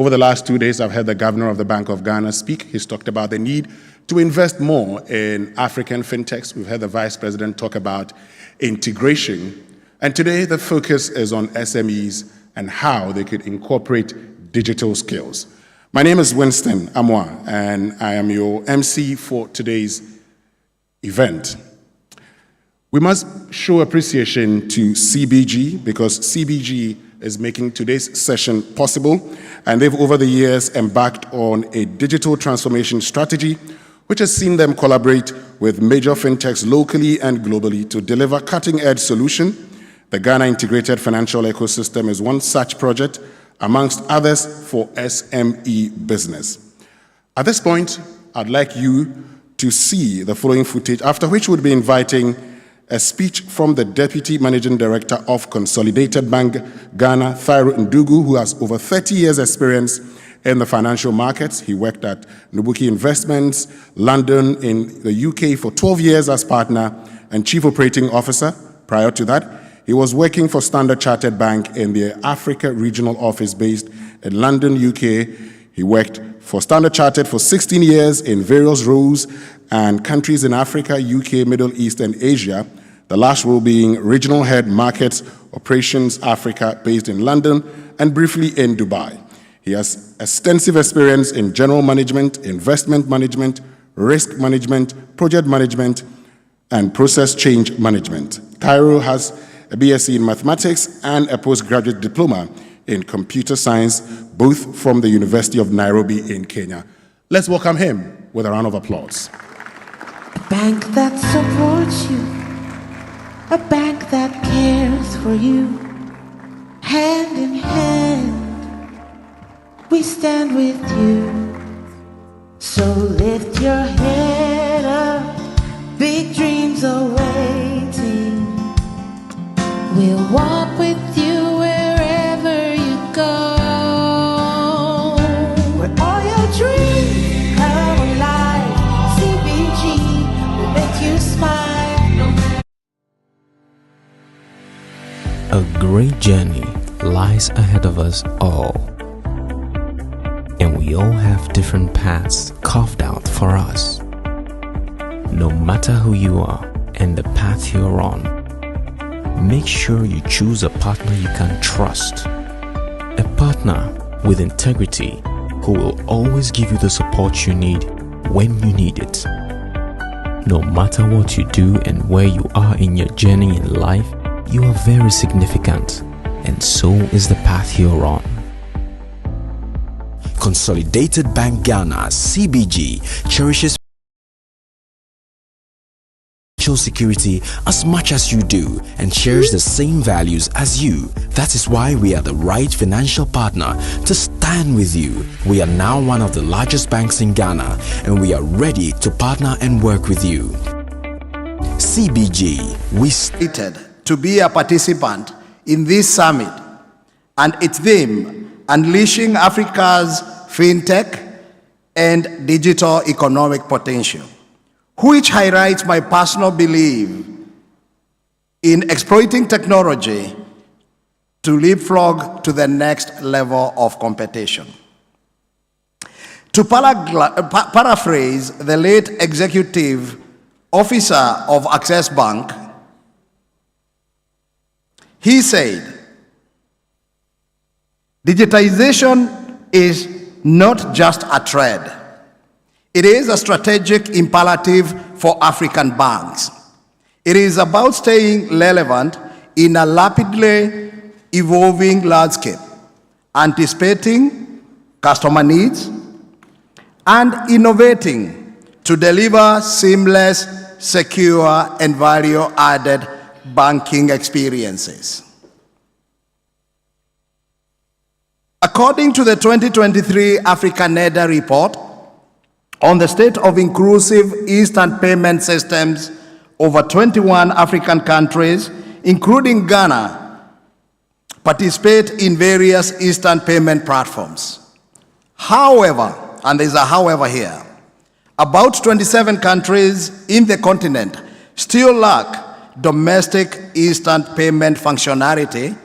Over the last 2 days, I've heard the governor of the Bank of Ghana speak. He's talked about the need to invest more in African fintechs. We've heard the vice president talk about integration. And today, the focus is on SMEs and how they could incorporate digital skills. My name is Winston Amoah, and I am your MC for today's event. We must show appreciation to CBG because CBG is making today's session possible, and they've over the years embarked on a digital transformation strategy which has seen them collaborate with major fintechs locally and globally to deliver cutting-edge solutions. The Ghana Integrated Financial Ecosystem is one such project, amongst others, for SME business. At this point, I'd like you to see the following footage, after which we'll be inviting a speech from the Deputy Managing Director of Consolidated Bank Ghana, Thairo Ndugu, who has over 30 years' experience in the financial markets. He worked at Nubuki Investments, London, in the UK for 12 years as partner and Chief Operating Officer. Prior to that, he was working for Standard Chartered Bank in their Africa Regional Office based in London, UK. He worked for Standard Chartered for 16 years in various roles and countries in Africa, UK, Middle East, and Asia, the last role being Regional Head Markets Operations Africa based in London and briefly in Dubai. He has extensive experience in general management, investment management, risk management, project management, and process change management. Thairo has a BSc in mathematics and a postgraduate diploma in computer science, both from the University of Nairobi in Kenya. Let's welcome him with a round of applause. A bank that supports you, a bank that cares for you. Hand in hand, we stand with you. So lift your head up, big dreams are waiting. We'll walk with you wherever you go. Where all your dreams come alive, CBG will make you smile. A great journey lies ahead of us all, and we all have different paths carved out for us. No matter who you are and the path you're on, make sure you choose a partner you can trust, a partner with integrity who will always give you the support you need when you need it. No matter what you do and where you are in your journey in life, you are very significant, and so is the path you're on. Consolidated Bank Ghana, CBG, cherishes financial security as much as you do and shares the same values as you. That is why we are the right financial partner to stand with you. We are now one of the largest banks in Ghana, and we are ready to partner and work with you. CBG, we stated to be a participant in this summit and its theme, Unleashing Africa's FinTech and Digital Economic Potential, which highlights my personal belief in exploiting technology to leapfrog to the next level of competition. To paraphrase the late executive officer of Access Bank, he said, digitization is not just a trend. It is a strategic imperative for African banks. It is about staying relevant in a rapidly evolving landscape, anticipating customer needs, and innovating to deliver seamless, secure, and value-added banking experiences. According to the 2023 Africa NEDA report on the state of inclusive instant payment systems, over 21 African countries, including Ghana, participate in various instant payment platforms. However, and there's a however here, about 27 countries in the continent still lack domestic instant payment functionality,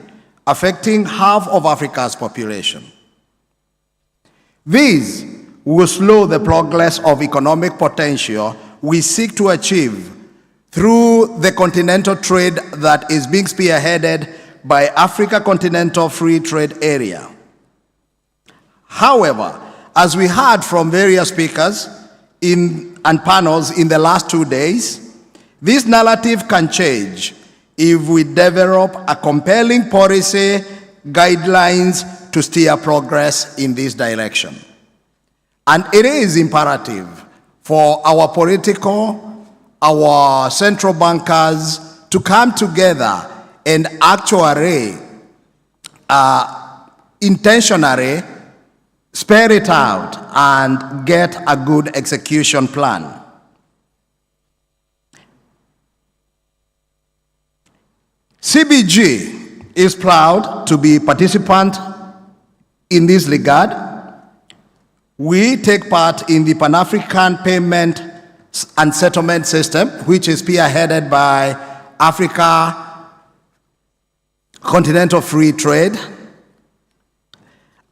affecting half of Africa's population. These will slow the progress of economic potential we seek to achieve through the continental trade that is being spearheaded by Africa Continental Free Trade Area. However, as we heard from various speakers and panels in the last 2 days, this narrative can change if we develop a compelling policy guidelines to steer progress in this direction. And it is imperative for our our central bankers to come together and actually intentionally spare it out and get a good execution plan. CBG is proud to be participant in this regard. We take part in the Pan-African Payment and Settlement System, which is spearheaded by Africa Continental Free Trade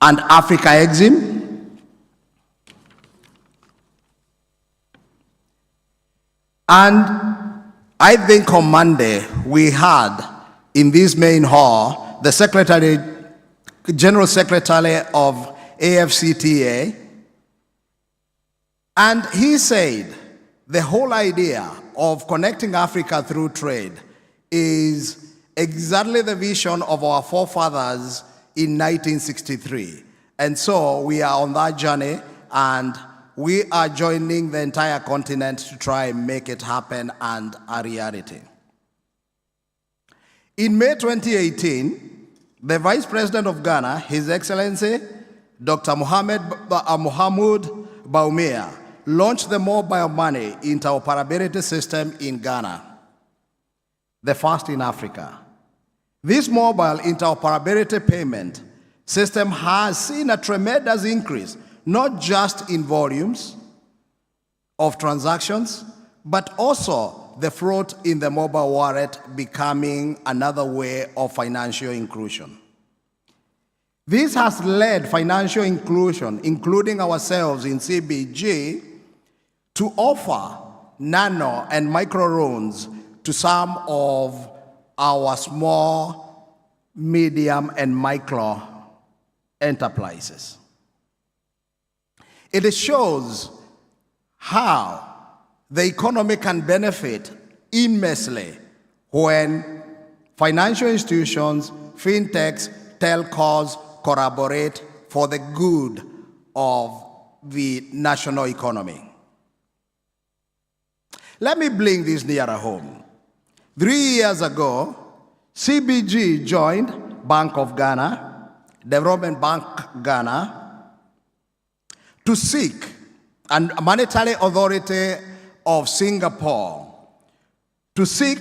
and Africa Exim. And I think on Monday we had in this main hall the General Secretary of AFCTA, and he said the whole idea of connecting Africa through trade is exactly the vision of our forefathers in 1963. And so we are on that journey, and we are joining the entire continent to try and make it happen and a reality. In May 2018, the Vice President of Ghana, His Excellency Dr. Mohamed Baumia, launched the mobile money interoperability system in Ghana, the first in Africa. This mobile interoperability payment system has seen a tremendous increase, not just in volumes of transactions, but also the float in the mobile wallet becoming another way of financial inclusion. This has led financial inclusion, including ourselves in CBG, to offer nano and micro loans to some of our small, medium, and micro enterprises. It shows how the economy can benefit immensely when financial institutions, fintechs, telcos collaborate for the good of the national economy. Let me bring this nearer home. 3 years ago, CBG joined Bank of Ghana, Development Bank Ghana, to seek and Monetary Authority of Singapore to seek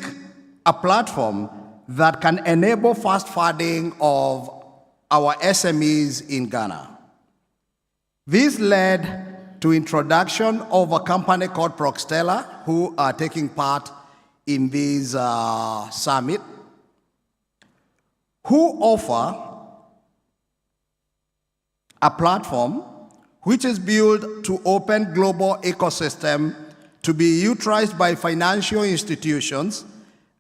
a platform that can enable fast funding of our SMEs in Ghana. This led to introduction of a company called Proxtella, who are taking part in this summit, who offer a platform which is built to open global ecosystem to be utilized by financial institutions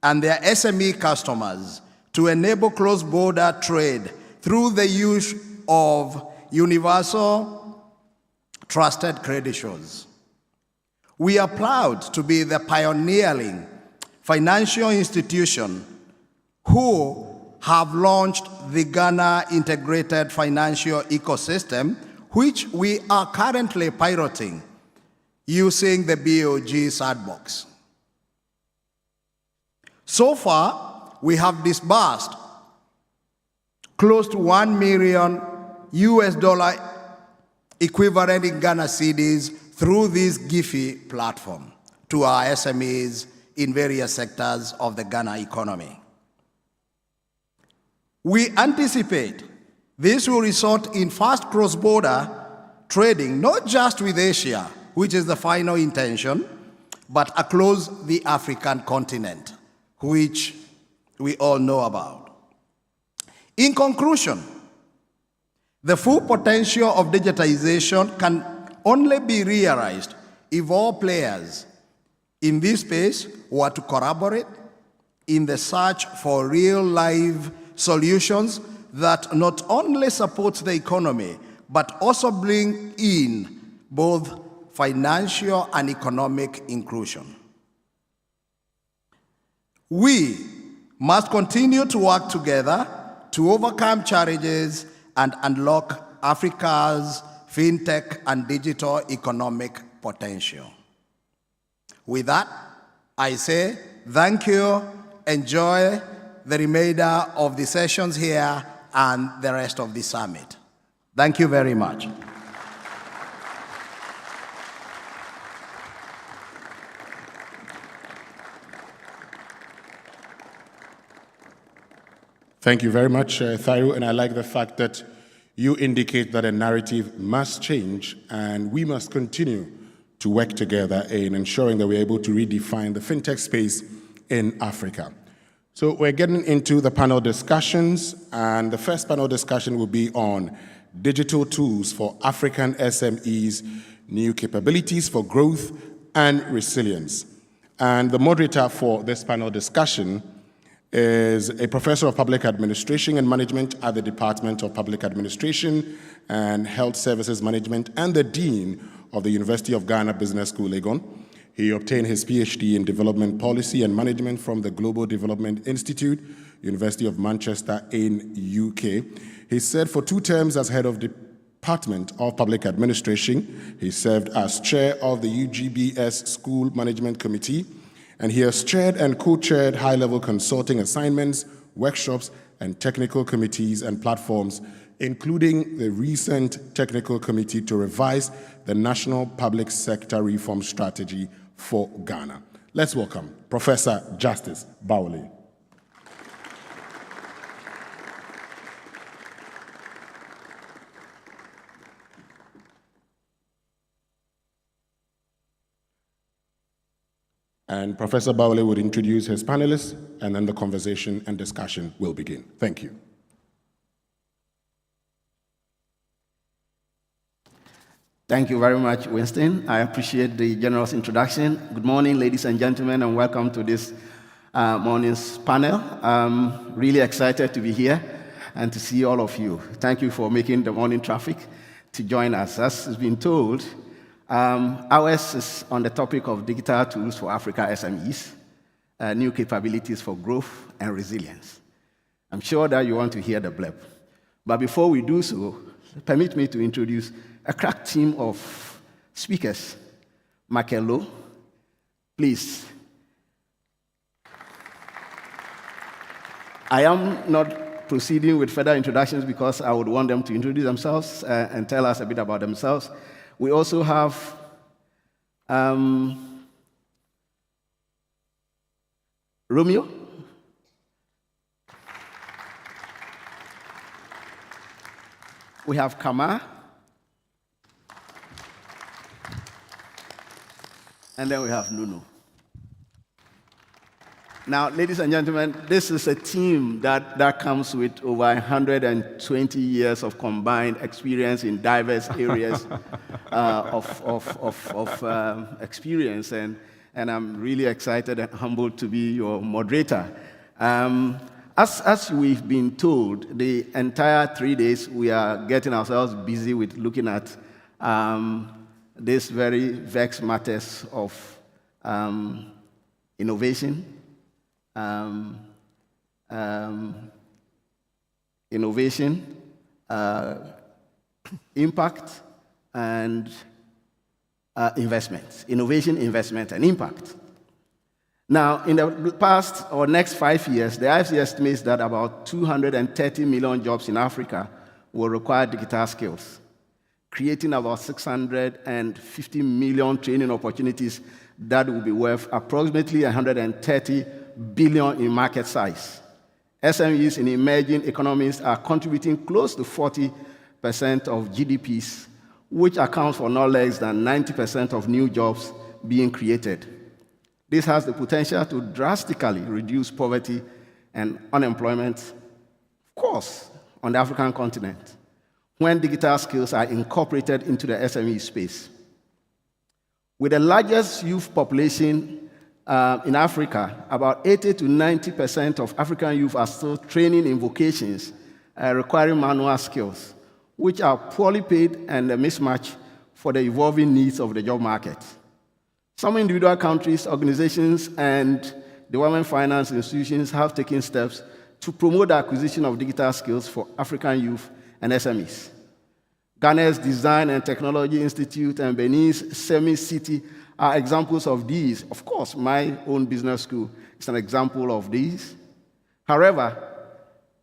and their SME customers to enable cross-border trade through the use of universal trusted credentials. We are proud to be the pioneering financial institution who have launched the Ghana Integrated Financial Ecosystem, which we are currently piloting using the BOG sandbox. So far, we have disbursed close to $1 million equivalent in Ghana cedis through this GIFI platform to our SMEs in various sectors of the Ghana economy. We anticipate this will result in fast cross-border trading, not just with Asia, which is the final intention, but across the African continent, which we all know about. In conclusion, The full potential of digitization can only be realized if all players in this space were to collaborate in the search for real-life solutions that not only support the economy, but also bring in both financial and economic inclusion. We must continue to work together to overcome challenges and unlock Africa's fintech and digital economic potential. With that, I say thank you, enjoy the remainder of the sessions here and the rest of the summit. Thank you very much. Thank you very much, Thairu, and I like the fact that you indicate that a narrative must change and we must continue to work together in ensuring that we're able to redefine the fintech space in Africa. So we're getting into the panel discussions, and the first panel discussion will be on digital tools for African SMEs, new capabilities for growth and resilience. And the moderator for this panel discussion is a professor of public administration and management at the Department of Public Administration and Health Services Management and the Dean of the University of Ghana Business School, Legon. He obtained his PhD in Development Policy and Management from the Global Development Institute, University of Manchester in UK. He served for 2 terms as head of Department of Public Administration. He served as chair of the UGBS School Management Committee, and he has chaired and co-chaired high-level consulting assignments, workshops, and technical committees and platforms, including the recent technical committee to revise the National Public Sector Reform Strategy for Ghana. Let's welcome Professor Justice Bawuli. And Professor Bawuli would introduce his panelists, and then the conversation and discussion will begin. Thank you. Thank you very much, Winston. I appreciate the generous introduction. Good morning, ladies and gentlemen, and welcome to this morning's panel. I'm really excited to be here and to see all of you. Thank you for making the morning traffic to join us. As has been told, ours is on the topic of digital tools for Africa SMEs, new capabilities for growth and resilience. I'm sure that you want to hear the blurb. But before we do so, permit me to introduce a crack team of speakers. Makelo, please. I am not proceeding with further introductions because I would want them to introduce themselves and tell us a bit about themselves. We also have Romeo. We have Kama. And then we have Nuno. Now, ladies and gentlemen, this is a team that comes with over 120 years of combined experience in diverse areas of experience, and I'm really excited and humbled to be your moderator. As we've been told, the entire 3 days we are getting ourselves busy with looking at these very vexed matters of innovation, impact, and investment. Innovation, investment, and impact. Now, in the past or next 5 years, the IFC estimates that about 230 million jobs in Africa will require digital skills, creating about 650 million training opportunities that will be worth approximately 130 billion in market size. SMEs in emerging economies are contributing close to 40% of GDPs, which accounts for no less than 90% of new jobs being created. This has the potential to drastically reduce poverty and unemployment, of course, on the African continent, when digital skills are incorporated into the SME space. With the largest youth population in Africa, about 80 to 90% of African youth are still training in vocations requiring manual skills, which are poorly paid and a mismatch for the evolving needs of the job market. Some individual countries, organizations, and development finance institutions have taken steps to promote the acquisition of digital skills for African youth and SMEs. Ghana's Design and Technology Institute and Benin's SEMI City are examples of these. Of course, my own business school is an example of these. However,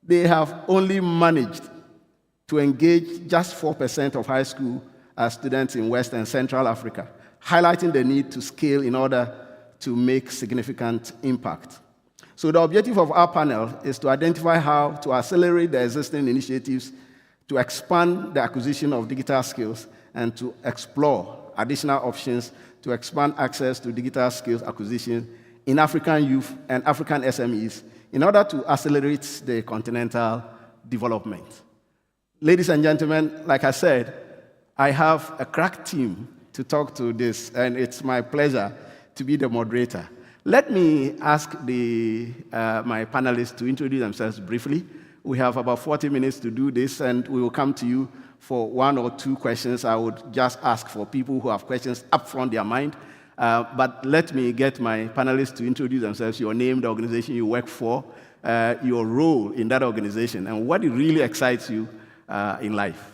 they have only managed to engage just 4% of high school students in West and Central Africa, highlighting the need to scale in order to make significant impact. So the objective of our panel is to identify how to accelerate the existing initiatives to expand the acquisition of digital skills and to explore additional options to expand access to digital skills acquisition in African youth and African SMEs in order to accelerate the continental development. Ladies and gentlemen, like I said, I have a crack team to talk to this, and it's my pleasure to be the moderator. Let me ask my panelists to introduce themselves briefly. We have about 40 minutes to do this, and we will come to you for one or two questions. I would just ask for people who have questions up front their mind. But let me get my panelists to introduce themselves, your name, the organization you work for, your role in that organization, and what really excites you in life.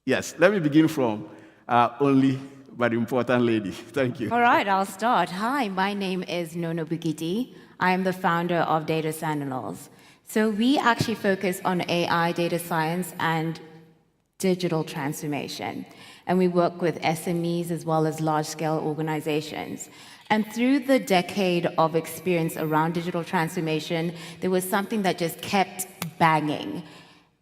Yes, let me begin from only but important lady. Thank you. All right, I'll start. Hi, my name is Nono Bugiti. I am the founder of Data Sentinels. So we actually focus on AI, data science, and digital transformation. And we work with SMEs as well as large-scale organizations. And through the decade of experience around digital transformation, there was something that just kept banging.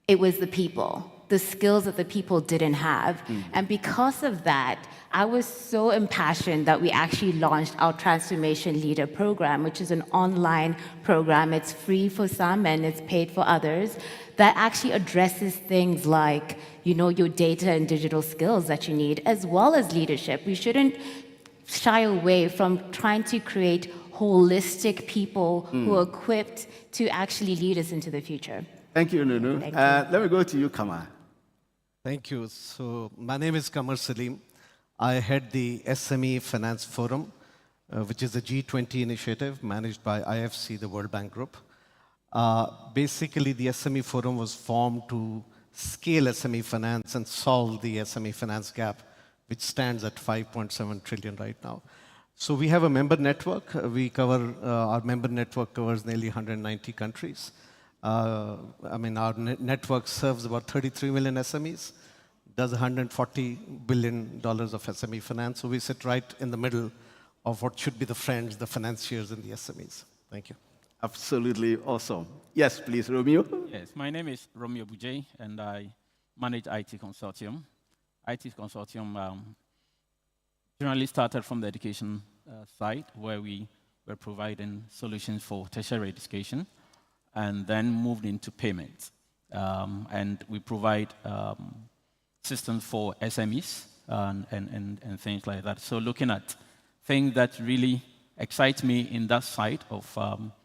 It was the people, the skills that the people didn't have. And because of that, I was so impassioned that we actually launched our Transformation Leader program, which is an online program. It's free for some and it's paid for others, that actually addresses things like, your data and digital skills that you need, as well as leadership. We shouldn't shy away from trying to create holistic people who are equipped to actually lead us into the future. Thank you, Nunu. Thank you. Let me go to you, Kamar. Thank you. So my name is Kamar Salim. I head the SME Finance Forum, which is a G20 initiative managed by IFC, the World Bank Group. Basically, the SME Forum was formed to scale SME finance and solve the SME finance gap, which stands at 5.7 trillion right now. So we have a member network. Our member network covers nearly 190 countries. Our network serves about 33 million SMEs, does $140 billion of SME finance. So we sit right in the middle of what should be the friends, the financiers, and the SMEs. Thank you. Absolutely awesome. Yes, please, Romeo. Yes, my name is Romeo Bujay, and I manage IT Consortium. IT Consortium generally started from the education side, where we were providing solutions for tertiary education, and then moved into payments. And we provide systems for SMEs and things like that. So looking at things that really excite me in that side of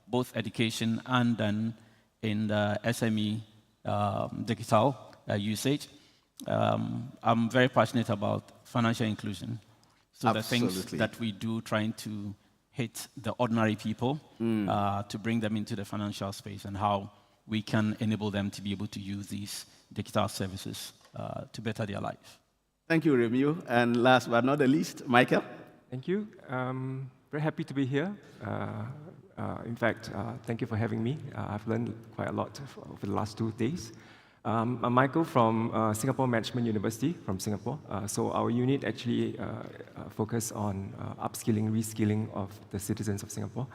both education and then in the SME digital usage, I'm very passionate about financial inclusion. So Absolutely. the things that we do trying to hit the ordinary people to bring them into the financial space and how we can enable them to be able to use these digital services to better their life. Thank you, Romeo. And last but not the least, Michael. Thank you. Very happy to be here. In fact, thank you for having me. I've learned quite a lot over the last 2 days. I'm Michael from Singapore Management University from Singapore. So our unit actually focuses on upskilling, reskilling of the citizens of Singapore.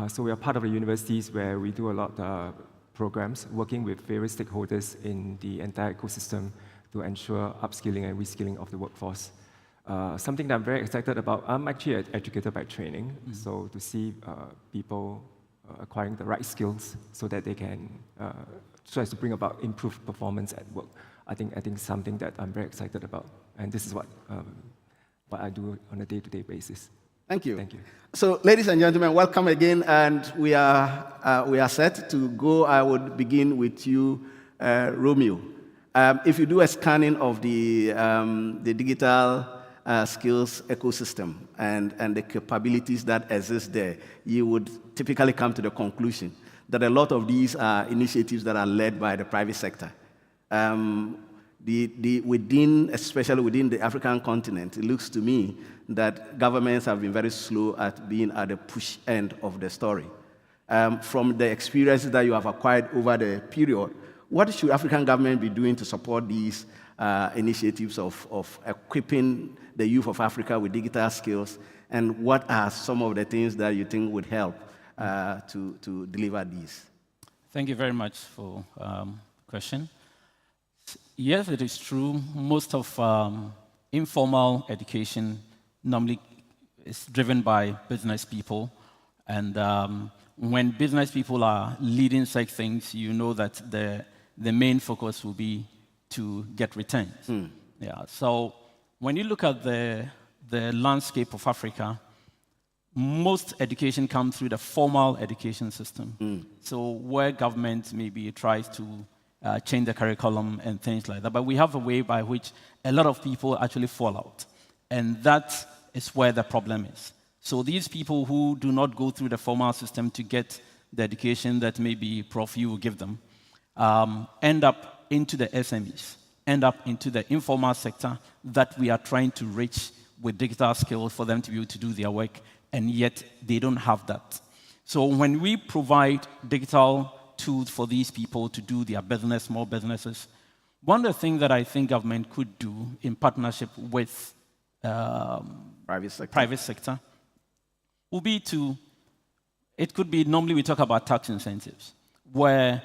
So we are part of the universities where we do a lot of programs working with various stakeholders in the entire ecosystem to ensure upskilling and reskilling of the workforce. Something that I'm very excited about, I'm actually an educator by training, so to see people acquiring the right skills so that they can, so as to bring about improved performance at work. I think something that I'm very excited about. And this is what I do on a day-to-day basis. Thank you. Thank you. So, ladies and gentlemen, welcome again, and we are set to go. I would begin with you, Romeo. If you do a scanning of the digital skills ecosystem and the capabilities that exist there, you would typically come to the conclusion that a lot of these are initiatives that are led by the private sector. Especially within the African continent, it looks to me that governments have been very slow at being at the push end of the story. From the experiences that you have acquired over the period, what should African government be doing to support these initiatives of equipping the youth of Africa with digital skills, and what are some of the things that you think would help to deliver these? Thank you very much for the question. Yes, it is true. Most of informal education normally is driven by business people. And when business people are leading such things, you know that the main focus will be to get returns. Yeah. So when you look at the landscape of Africa, most education comes through the formal education system. So where government maybe tries to change the curriculum and things like that. But we have a way by which a lot of people actually fall out. And that is where the problem is. So these people who do not go through the formal system to get the education that maybe Prof. You will give them, end up into the SMEs, end up into the informal sector that we are trying to reach with digital skills for them to be able to do their work, and yet they don't have that. So when we provide digital tools for these people to do their business, small businesses, one of the things that I think government could do in partnership with private sector would be it could be, normally we talk about tax incentives, where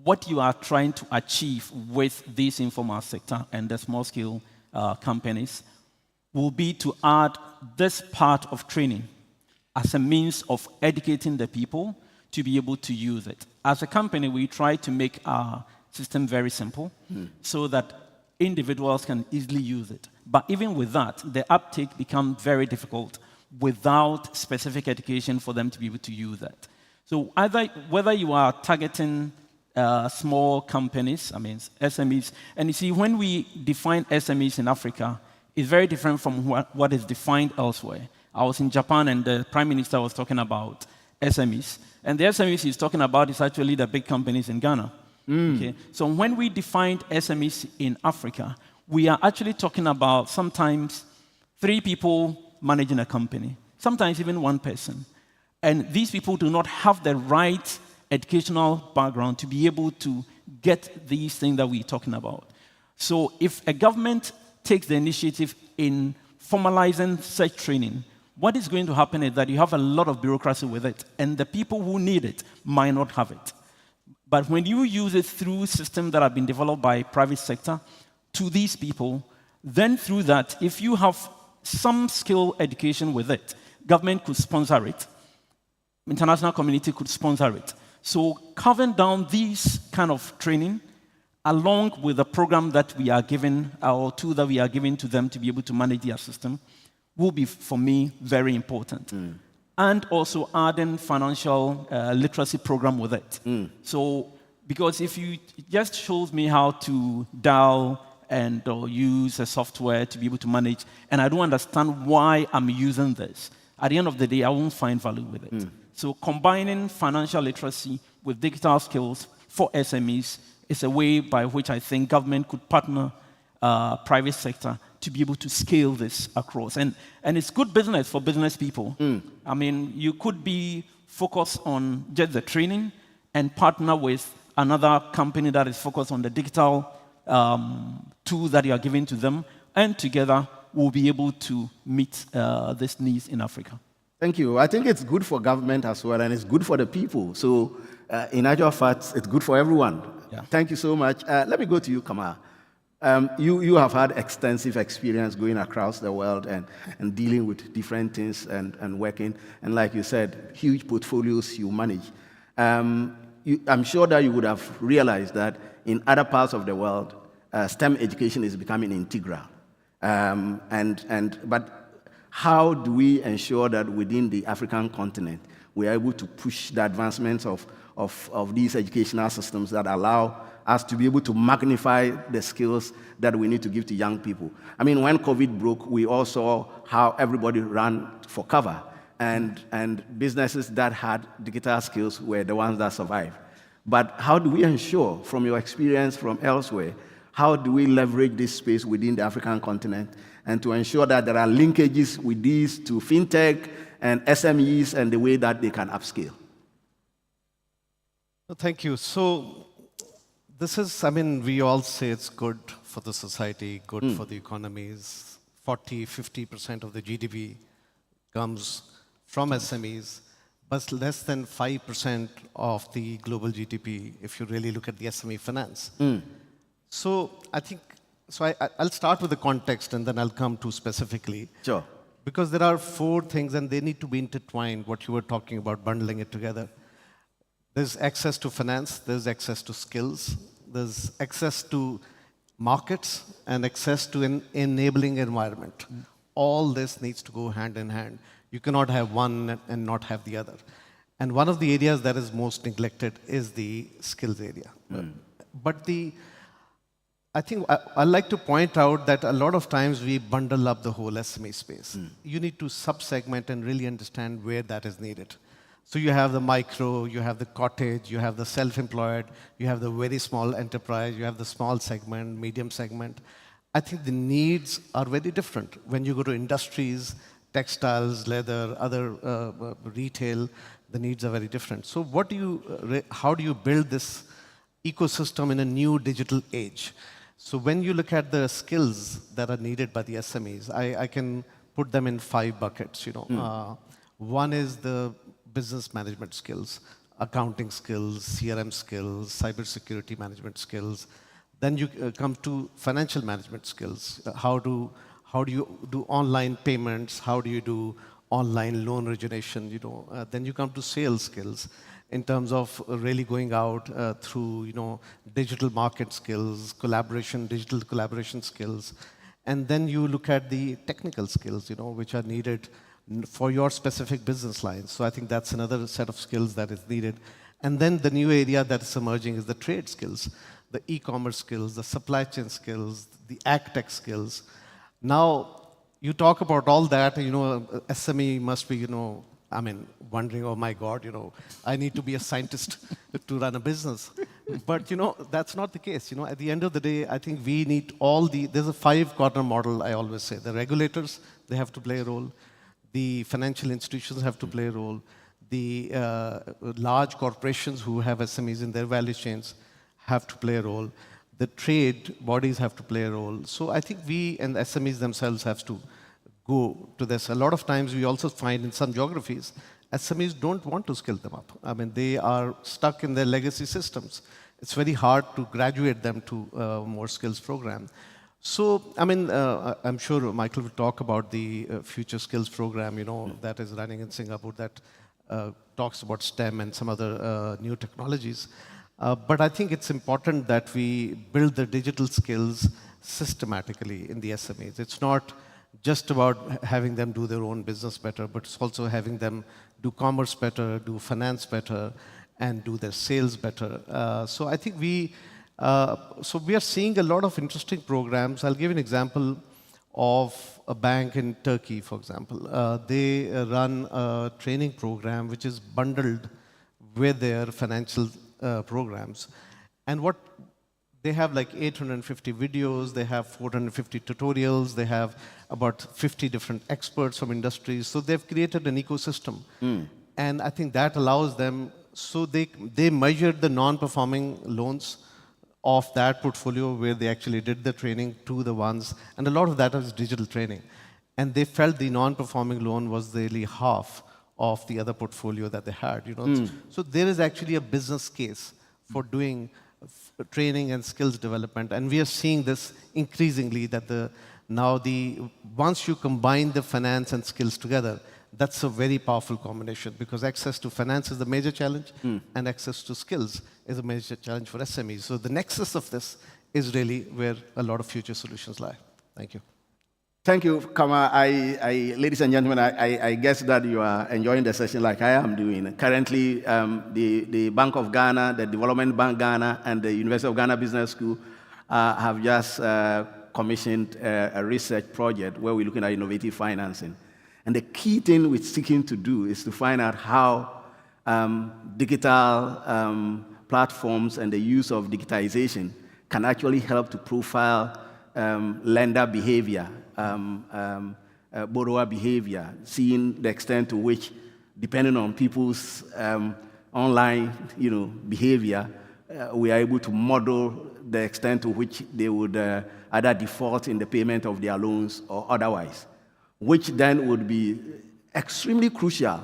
what you are trying to achieve with this informal sector and the small scale companies will be to add this part of training as a means of educating the people to be able to use it. As a company, we try to make our system very simple so that individuals can easily use it. But even with that, the uptake becomes very difficult without specific education for them to be able to use that. So whether you are targeting small companies, I mean SMEs, and you see when we define SMEs in Africa, it's very different from what is defined elsewhere. I was in Japan and the Prime Minister was talking about SMEs. And the SMEs he's talking about is actually the big companies in Ghana. Okay? So when we defined SMEs in Africa, we are actually talking about sometimes 3 people managing a company, sometimes even 1 person. And these people do not have the right educational background to be able to get these things that we're talking about. So if a government takes the initiative in formalizing such training, what is going to happen is that you have a lot of bureaucracy with it, and the people who need it might not have it. But when you use it through systems that have been developed by private sector to these people, then through that, if you have some skill education with it, government could sponsor it, international community could sponsor it. So carving down these kind of training, along with the program that we are giving, or tool that we are giving to them to be able to manage their system, will be, for me, very important. And also adding financial literacy program with it. So, because if you just shows me how to dial and or use a software to be able to manage, and I don't understand why I'm using this, at the end of the day, I won't find value with it. So combining financial literacy with digital skills for SMEs is a way by which I think government could partner private sector to be able to scale this across. And it's good business for business people. I mean, you could be focused on just the training and partner with another company that is focused on the digital tool that you are giving to them, and together we'll be able to meet these needs in Africa. Thank you. I think it's good for government as well, and it's good for the people. So in actual fact, it's good for everyone. Yeah. Thank you so much. Let me go to you, Kamal. You have had extensive experience going across the world and dealing with different things and working. And like you said, huge portfolios you manage. I'm sure that you would have realized that in other parts of the world, STEM education is becoming integral. But how do we ensure that within the African continent, we are able to push the advancements of these educational systems that allow us to be able to magnify the skills that we need to give to young people? I mean, when COVID broke, we all saw how everybody ran for cover, and businesses that had digital skills were the ones that survived. But how do we ensure, from your experience from elsewhere, how do we leverage this space within the African continent and to ensure that there are linkages with these to fintech and SMEs and the way that they can upscale? Thank you. So this is, I mean, we all say it's good for the society, good for the economies. 40-50% of the GDP comes from SMEs, but less than 5% of the global GDP, if you really look at the SME finance. So I think, I'll start with the context and then I'll come to specifically. Sure. Because there are 4 things and they need to be intertwined, what you were talking about, bundling it together. There's access to finance, there's access to skills, there's access to markets, and access to an enabling environment. All this needs to go hand in hand. You cannot have one and not have the other. And one of the areas that is most neglected is the skills area. But I think I'd like to point out that a lot of times we bundle up the whole SME space. You need to sub-segment and really understand where that is needed. So you have the micro, you have the cottage, you have the self-employed, you have the very small enterprise, you have the small segment, medium segment. I think the needs are very different. When you go to industries, textiles, leather, other retail, the needs are very different. So how do you build this ecosystem in a new digital age? So when you look at the skills that are needed by the SMEs, I can put them in 5 buckets. One is the business management skills, accounting skills, CRM skills, cybersecurity management skills. Then you come to financial management skills. How do you do online payments? How do you do online loan origination? Then you come to sales skills in terms of really going out through digital market skills, digital collaboration skills. And then you look at the technical skills, which are needed for your specific business lines. So I think that's another set of skills that is needed. And then the new area that is emerging is the trade skills, the e-commerce skills, the supply chain skills, the ag tech skills. Now, you talk about all that, SME must be, wondering, oh my God, I need to be a scientist to run a business. But, that's not the case. At the end of the day, I think we need there's a 5-corner model, I always say. The regulators, they have to play a role. The financial institutions have to play a role. The large corporations who have SMEs in their value chains have to play a role. The trade bodies have to play a role. So I think we and the SMEs themselves have to go to this. A lot of times we also find in some geographies, SMEs don't want to skill them up. They are stuck in their legacy systems. It's very hard to graduate them to a more skills program. So, I'm sure Michael will talk about the Future Skills Program, that is running in Singapore that talks about STEM and some other new technologies. But I think it's important that we build the digital skills systematically in the SMEs. It's not just about having them do their own business better, but it's also having them do commerce better, do finance better, and do their sales better. So I think we are seeing a lot of interesting programs. I'll give you an example of a bank in Turkey, for example. They run a training program which is bundled with their financial programs. And they have like 850 videos, they have 450 tutorials, they have about 50 different experts from industries. So they've created an ecosystem. And I think that allows them, so they measured the non-performing loans of that portfolio where they actually did the training to the ones, and a lot of that is digital training. And they felt the non-performing loan was nearly half of the other portfolio that they had. So there is actually a business case for doing training and skills development, and we are seeing this increasingly that once you combine the finance and skills together, that's a very powerful combination, because access to finance is the major challenge and access to skills is a major challenge for SMEs. So the nexus of this is really where a lot of future solutions lie. Thank you. Thank you, Kama. Ladies and gentlemen, I guess that you are enjoying the session like I am doing. Currently, the Bank of Ghana, the Development Bank Ghana, and the University of Ghana Business School have just commissioned a research project where we're looking at innovative financing. And the key thing we're seeking to do is to find out how digital platforms and the use of digitization can actually help to profile lender behavior, borrower behavior, seeing the extent to which, depending on people's online behavior, we are able to model the extent to which they would either default in the payment of their loans or otherwise, which then would be extremely crucial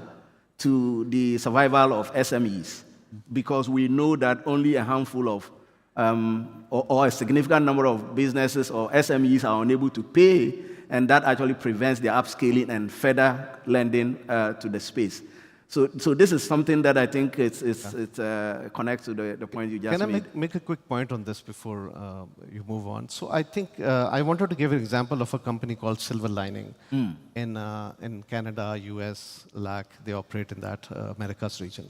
to the survival of SMEs, because we know that only a handful of or a significant number of businesses or SMEs are unable to pay, and that actually prevents the upscaling and further lending to the space. So this is something that I think it connects to the point you just made. Can I make a quick point on this before you move on? So I think I wanted to give an example of a company called Silver Lining in Canada, US, LAC. They operate in that Americas region.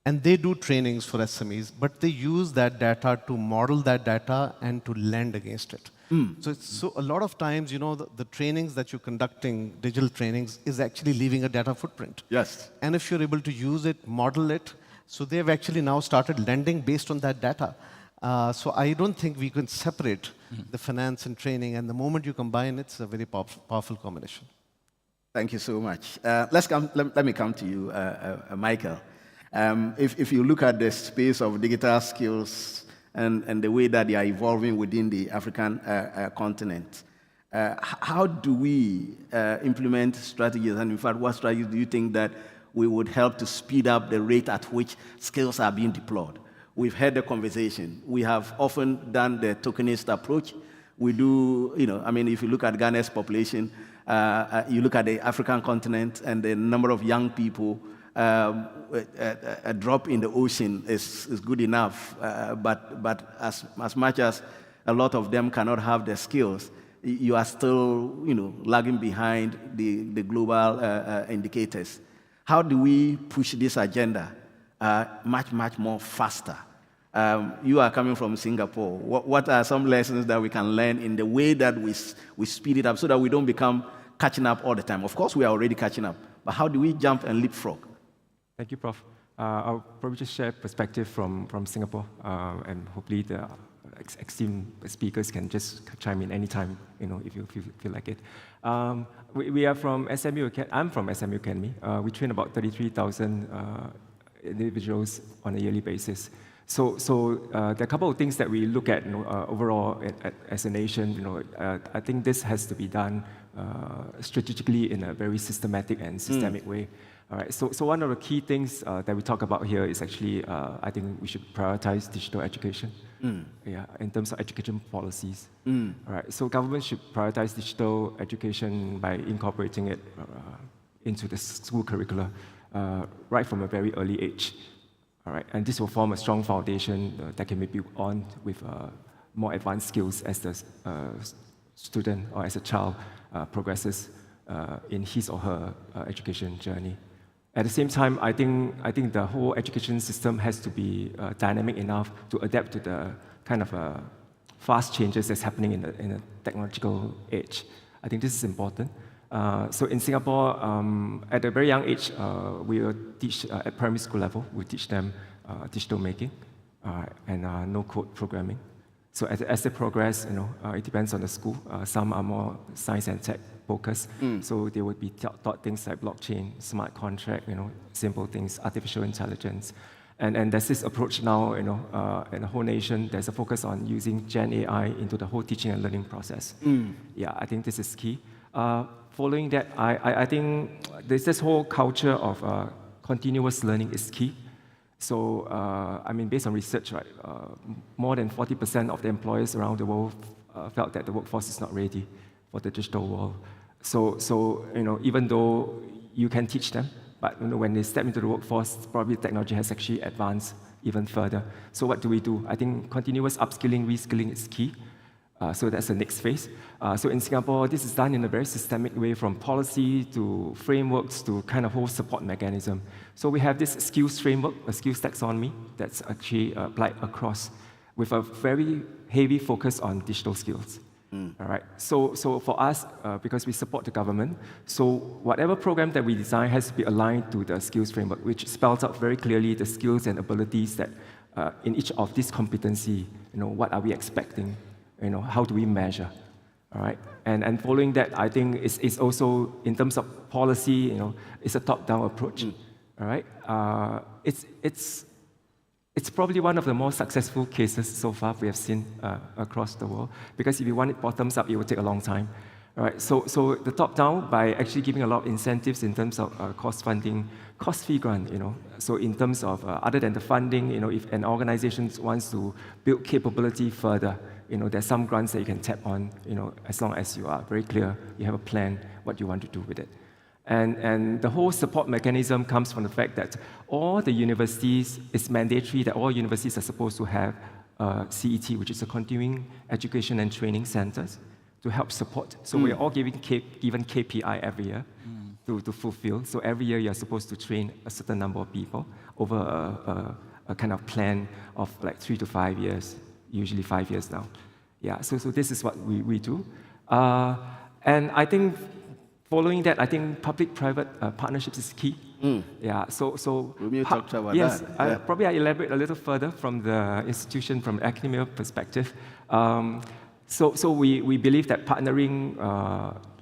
And they do trainings for SMEs, but they use that data to model that data and to lend against it. So a lot of times, the trainings that you're conducting, digital trainings, is actually leaving a data footprint. Yes. And if you're able to use it, model it, so they've actually now started lending based on that data. So I don't think we can separate the finance and training, and the moment you combine, it's a very powerful combination. Thank you so much. Let me come to you, Michael. If you look at the space of digital skills and the way that they are evolving within the African continent, how do we implement strategies? And in fact, what strategies do you think that we would help to speed up the rate at which skills are being deployed? We've had the conversation. We have often done the tokenist approach. We do, if you look at Ghana's population, you look at the African continent and the number of young people, a drop in the ocean is good enough, but as much as a lot of them cannot have the skills, you are still lagging behind the global indicators. How do we push this agenda much more faster? You are coming from Singapore. What are some lessons that we can learn in the way that we speed it up so that we don't become catching up all the time? Of course, we are already catching up, but how do we jump and leapfrog? Thank you, Prof. I'll probably just share perspective from Singapore, and hopefully the esteemed speakers can just chime in anytime, if you feel like it. We are from SMU. I'm from SMU Academy. We train about 33,000 individuals on a yearly basis. So there are a couple of things that we look at overall as a nation. I think this has to be done strategically in a very systematic and systemic way. All right. So one of the key things that we talk about here is actually I think we should prioritize digital education. Yeah, in terms of education policies. All right. So government should prioritize digital education by incorporating it into the school curricula right from a very early age. All right. And this will form a strong foundation that can be built on with more advanced skills as the student or as a child progresses in his or her education journey. At the same time, I think the whole education system has to be dynamic enough to adapt to the kind of fast changes that's happening in a technological age. I think this is important. So in Singapore, at a very young age, we will teach at primary school level. We teach them digital making and no-code programming. So as they progress, it depends on the school. Some are more science and tech focused, so they would be taught things like blockchain, smart contract, simple things, artificial intelligence. And there's this approach now, in the whole nation, there's a focus on using Gen AI into the whole teaching and learning process. Yeah, I think this is key. Following that, I think there's this whole culture of continuous learning is key. So, based on research, right, more than 40% of the employers around the world felt that the workforce is not ready for the digital world. So even though you can teach them, but when they step into the workforce, probably technology has actually advanced even further. So what do? I think continuous upskilling, reskilling is key. So that's the next phase. So in Singapore, this is done in a very systemic way, from policy to frameworks to kind of whole support mechanism. So we have this skills framework, a skills taxonomy, that's actually applied across with a very heavy focus on digital skills. All right. So for us, because we support the government, so whatever program that we design has to be aligned to the skills framework, which spells out very clearly the skills and abilities that in each of these competency, what are we expecting? How do we measure? All right. And following that, I think it's also in terms of policy, it's a top-down approach. All right. It's probably one of the more successful cases so far we have seen across the world, because if you want it bottoms up, it will take a long time. All right, so the top down, by actually giving a lot of incentives in terms of cost funding, cost-free grant, So in terms of other than the funding, if an organization wants to build capability further, there's some grants that you can tap on, as long as you are very clear, you have a plan what you want to do with it. And the whole support mechanism comes from the fact that all the universities, it's mandatory that all universities are supposed to have CET, which is a continuing education and training centers, to help support. So we're all given KPI every year to fulfill. So every year you're supposed to train a certain number of people over a kind of plan of like 3 to 5 years, usually 5 years now. Yeah, so this is what we do. And I think following that, I think public-private partnerships is key. Yeah, so You talked about yes, that. probably I elaborate a little further from the institution, from academia perspective. So we believe that partnering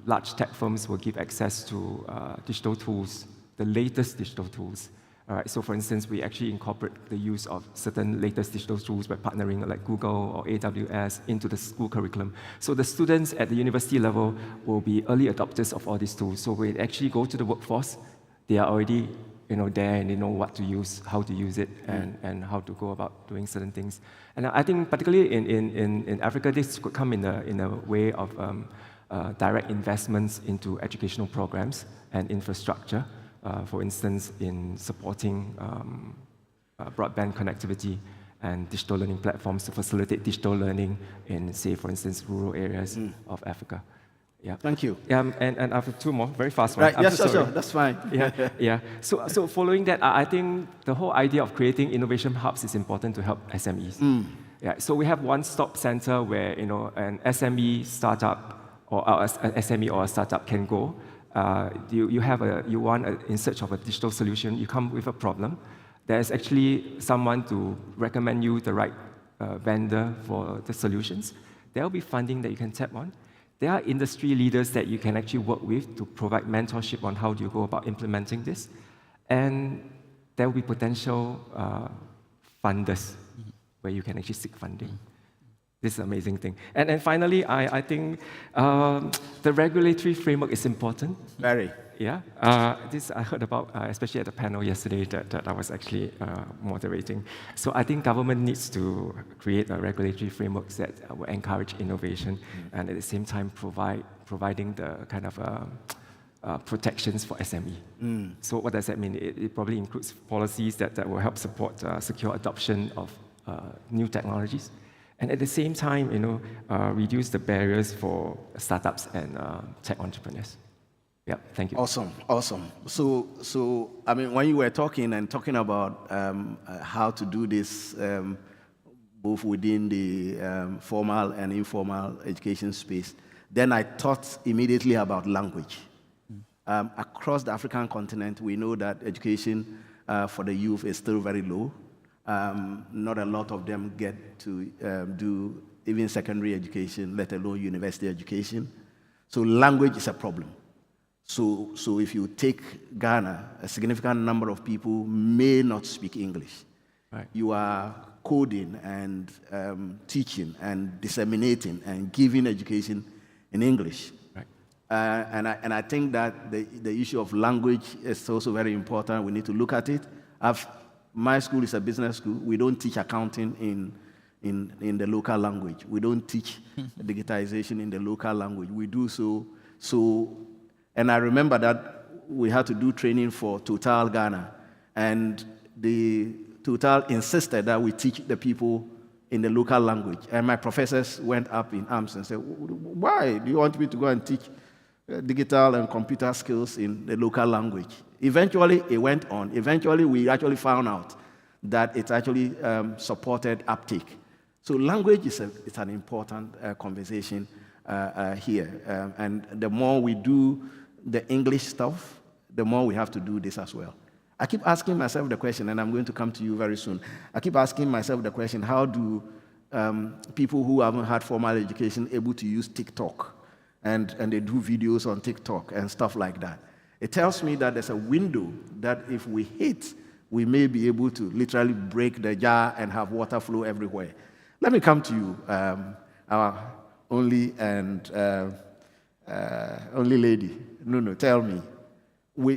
large tech firms will give access to digital tools, the latest digital tools. All right, so for instance, we actually incorporate the use of certain latest digital tools by partnering like Google or AWS into the school curriculum. So the students at the university level will be early adopters of all these tools. So when they actually go to the workforce, they are already there and they know what to use, how to use it, and how to go about doing certain things. And I think particularly in Africa, this could come in a way of direct investments into educational programs and infrastructure. For instance, in supporting broadband connectivity and digital learning platforms to facilitate digital learning in, say, for instance, rural areas of Africa. Yeah. Thank you. And I have two more, very fast one. Right, yes, sure, that's fine. Yeah. So following that, I think the whole idea of creating innovation hubs is important to help SMEs. Yeah. So we have one-stop center where an SME startup or an SME or a startup can go. You want in search of a digital solution. You come with a problem. There's actually someone to recommend you the right vendor for the solutions. There will be funding that you can tap on. There are industry leaders that you can actually work with to provide mentorship on how do you go about implementing this. And there will be potential funders where you can actually seek funding. This is an amazing thing. And then finally, I think the regulatory framework is important. Very. Yeah. This I heard about, especially at the panel yesterday that I was actually moderating. So I think government needs to create a regulatory framework that will encourage innovation and at the same time providing the kind of protections for SME. So what does that mean? It probably includes policies that will help support secure adoption of new technologies. And at the same time, reduce the barriers for startups and tech entrepreneurs. Yeah, thank you. Awesome. So I mean, when you were talking about how to do this, both within the formal and informal education space, then I thought immediately about language. Across the African continent, we know that education for the youth is still very low. Not a lot of them get to do even secondary education, let alone university education. So language is a problem. So if you take Ghana, a significant number of people may not speak English. Right. You are coding and teaching and disseminating and giving education in English. Right. And I think that the issue of language is also very important. We need to look at it. My school is a business school. We don't teach accounting in the local language. We don't teach digitization in the local language. We do so. And I remember that we had to do training for Total Ghana. And the Total insisted that we teach the people in the local language. And my professors went up in arms and said, why do you want me to go and teach digital and computer skills in the local language? Eventually, it went on. Eventually, we actually found out that it actually supported uptake. So language is an important conversation here. And the more we do the English stuff, the more we have to do this as well. I keep asking myself the question, and I'm going to come to you very soon. I keep asking myself the question, how do people who haven't had formal education able to use TikTok? And they do videos on TikTok and stuff like that. It tells me that there's a window that if we hit, we may be able to literally break the jar and have water flow everywhere. Let me come to you, our only lady. No, tell me.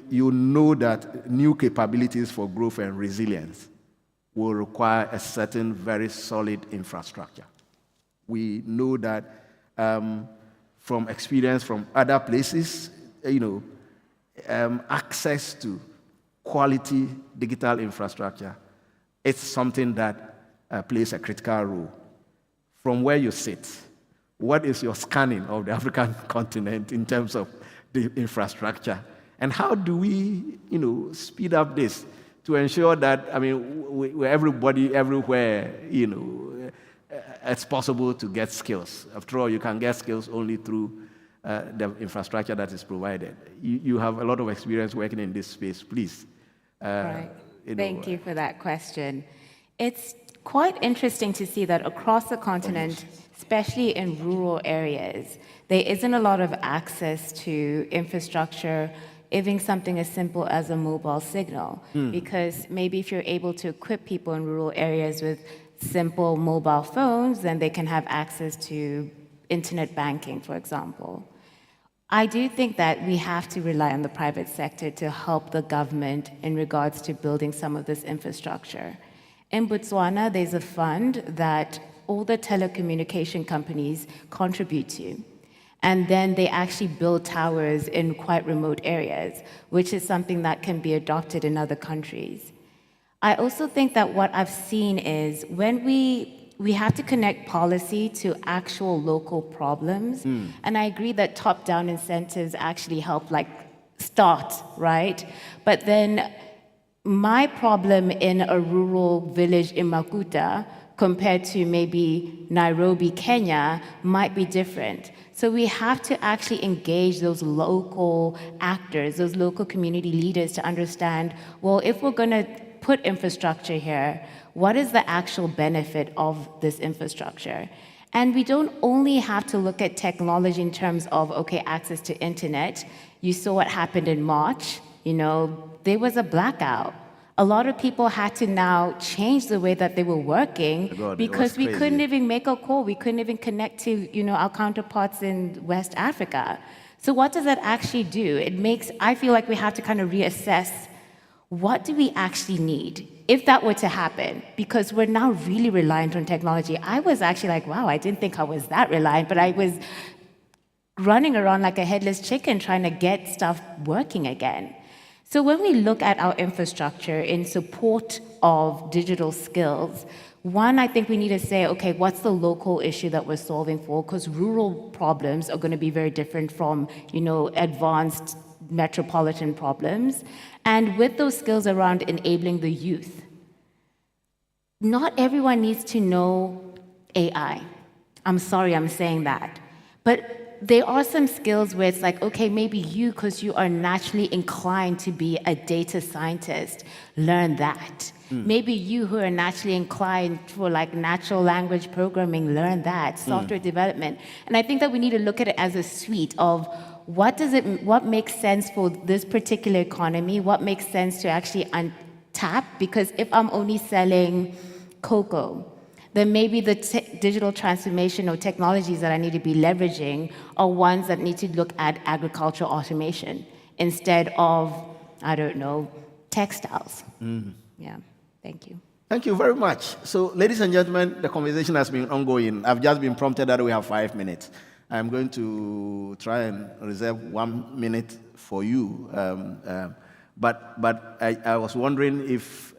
You know that new capabilities for growth and resilience will require a certain very solid infrastructure. We know that from experience from other places, access to quality digital infrastructure, it's something that plays a critical role. From where you sit, what is your scanning of the African continent in terms of the infrastructure? And how do we, speed up this to ensure that, everybody, everywhere, it's possible to get skills. After all, you can get skills only through the infrastructure that is provided. You have a lot of experience working in this space. Please. Right. Thank you for that question. It's quite interesting to see that across the continent, especially in rural areas, there isn't a lot of access to infrastructure, even something as simple as a mobile signal. Because maybe if you're able to equip people in rural areas with simple mobile phones, then they can have access to internet banking, for example. I do think that we have to rely on the private sector to help the government in regards to building some of this infrastructure. In Botswana, there's a fund that all the telecommunication companies contribute to. And then they actually build towers in quite remote areas, which is something that can be adopted in other countries. I also think that what I've seen is when we have to connect policy to actual local problems. And I agree that top-down incentives actually help start, right? But then my problem in a rural village in Makuta compared to maybe Nairobi, Kenya, might be different. So we have to actually engage those local actors, those local community leaders to understand, well, if we're going to put infrastructure here, what is the actual benefit of this infrastructure? And we don't only have to look at technology in terms of, access to internet. You saw what happened in March. There was a blackout. A lot of people had to now change the way that they were working because we couldn't even make a call. We couldn't even connect to, our counterparts in West Africa. So what does that actually do? I feel like we have to kind of reassess, what do we actually need if that were to happen? Because we're now really reliant on technology. I was actually like, wow, I didn't think I was that reliant, but I was running around like a headless chicken trying to get stuff working again. So when we look at our infrastructure in support of digital skills, one, I think we need to say, what's the local issue that we're solving for? Because rural problems are going to be very different from, advanced metropolitan problems. And with those skills around enabling the youth, not everyone needs to know AI. I'm sorry I'm saying that. But there are some skills where it's like, maybe you, because you are naturally inclined to be a data scientist, learn that. Maybe you who are naturally inclined for natural language programming, learn that, software development. And I think that we need to look at it as a suite of what makes sense for this particular economy, what makes sense to actually untap, because if I'm only selling cocoa, then maybe the digital transformation or technologies that I need to be leveraging are ones that need to look at agricultural automation instead of, textiles. Yeah, thank you. Thank you very much. So, ladies and gentlemen, the conversation has been ongoing. I've just been prompted that we have 5 minutes. I'm going to try and reserve 1 minute for you, But I was wondering if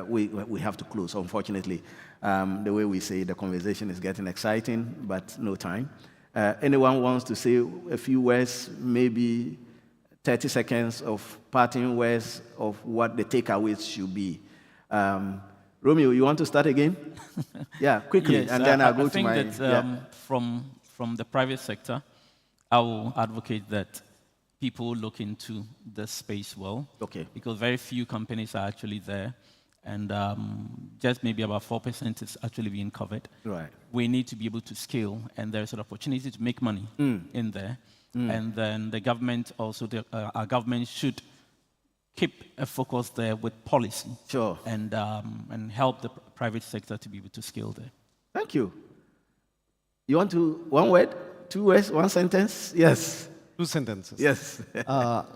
we have to close, unfortunately. The way we say the conversation is getting exciting, but no time. Anyone wants to say a few words, maybe 30 seconds of parting words of what the takeaways should be? Romeo, you want to start again? Yeah, quickly, Yes, and then I'll go I think to my... that from the private sector, I will advocate that people look into this space well. Okay. Because very few companies are actually there, and just maybe about 4% is actually being covered. Right. We need to be able to scale, and there's an opportunity to make money in there. And then the government also, our government should keep a focus there with policy. Sure. And help the private sector to be able to scale there. Thank you. You want to, one word, 2 words, 1 sentence? Yes. 2 sentences. Yes.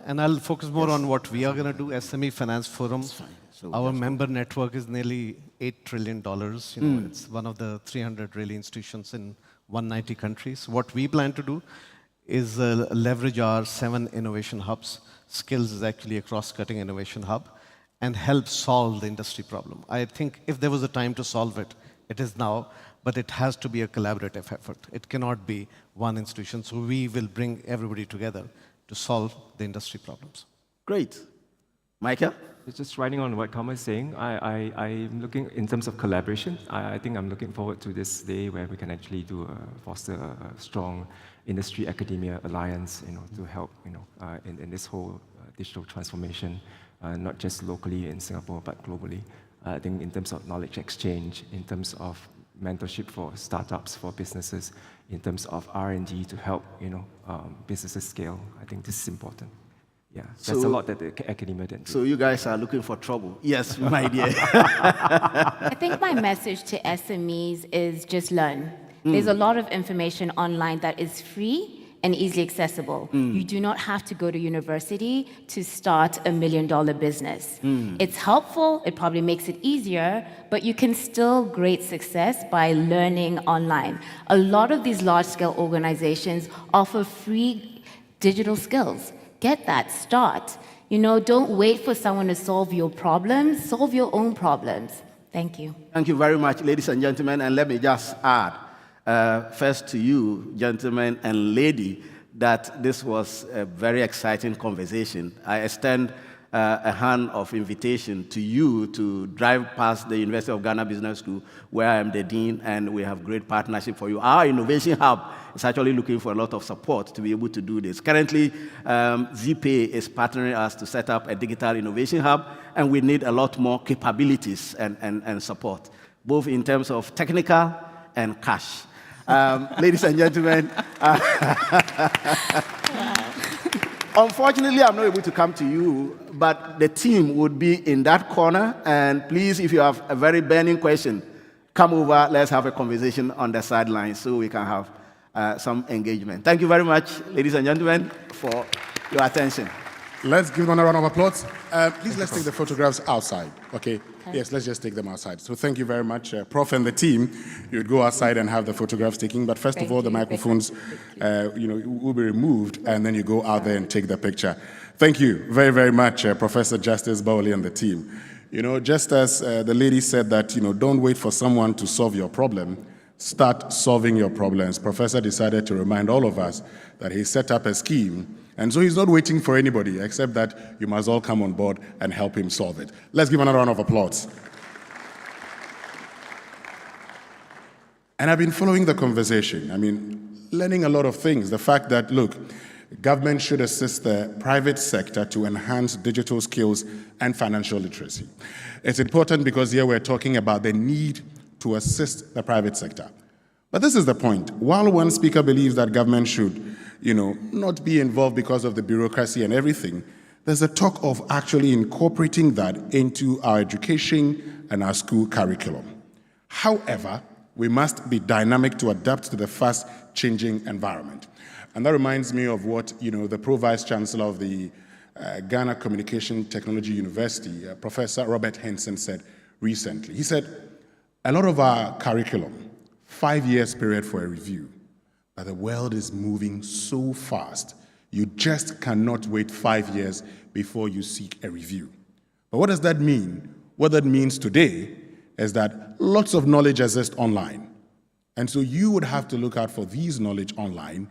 And I'll focus more on what we are going to do. SME Finance Forum. So Our member network is nearly $8 trillion. You know, it's one of the 300 really institutions in 190 countries. What we plan to do is leverage our 7 innovation hubs. Skills is actually a cross-cutting innovation hub, and help solve the industry problem. I think if there was a time to solve it, it is now, but it has to be a collaborative effort. It cannot be one institution. So we will bring everybody together to solve the industry problems. Great. Michael? Just riding on what Kamal is saying, I'm looking in terms of collaboration. I think I'm looking forward to this day where we can actually foster a strong industry-academia alliance, to help, in this whole digital transformation, not just locally in Singapore, but globally. I think in terms of knowledge exchange, in terms of mentorship for startups, for businesses, in terms of R&D to help, businesses scale. I think this is important. Yeah, that's a lot that the academia didn't do. So you guys are looking for trouble. Yes, my dear. I think my message to SMEs is just learn. There's a lot of information online that is free and easily accessible. You do not have to go to university to start a $1 million business. It's helpful, it probably makes it easier, but you can still great success by learning online. A lot of these large-scale organizations offer free digital skills. Get that, start. Don't wait for someone to solve your problems, solve your own problems. Thank you. Thank you very much, ladies and gentlemen. And let me just add, first to you, gentlemen and lady, that this was a very exciting conversation. I extend a hand of invitation to you to drive past the University of Ghana Business School, where I am the dean, and we have great partnership for you. Our innovation hub is actually looking for a lot of support to be able to do this. Currently, ZPay is partnering us to set up a digital innovation hub, and we need a lot more capabilities and support, both in terms of technical and cash. Ladies and gentlemen, unfortunately, I'm not able to come to you, but the team would be in that corner. And please, if you have a very burning question, come over, let's have a conversation on the sidelines so we can have some engagement. Thank you very much, ladies and gentlemen, for your attention. Let's give them a round of applause. Please, let's take the photographs outside, okay? Yes, let's just take them outside. So thank you very much, Prof. and the team. You'd go outside and have the photographs taken, but first of all, the microphones, will be removed, and then you go out there and take the picture. Thank you very, very much, Professor Justice Bowley and the team. Just as the lady said that, don't wait for someone to solve your problem, start solving your problems. Professor decided to remind all of us that he set up a scheme, and so he's not waiting for anybody, except that you must all come on board and help him solve it. Let's give another round of applause. And I've been following the conversation. Learning a lot of things. The fact that, look, government should assist the private sector to enhance digital skills and financial literacy. It's important because here we're talking about the need to assist the private sector. But this is the point. While one speaker believes that government should, not be involved because of the bureaucracy and everything, there's a talk of actually incorporating that into our education and our school curriculum. However, we must be dynamic to adapt to the fast-changing environment. And that reminds me of what, the Pro-Vice Chancellor of the Ghana Communication Technology University, Professor Robert Henson, said recently. He said, a lot of our curriculum, 5 years period for a review, but the world is moving so fast. You just cannot wait 5 years before you seek a review. But what does that mean? What that means today is that lots of knowledge exists online. And so you would have to look out for these knowledge online,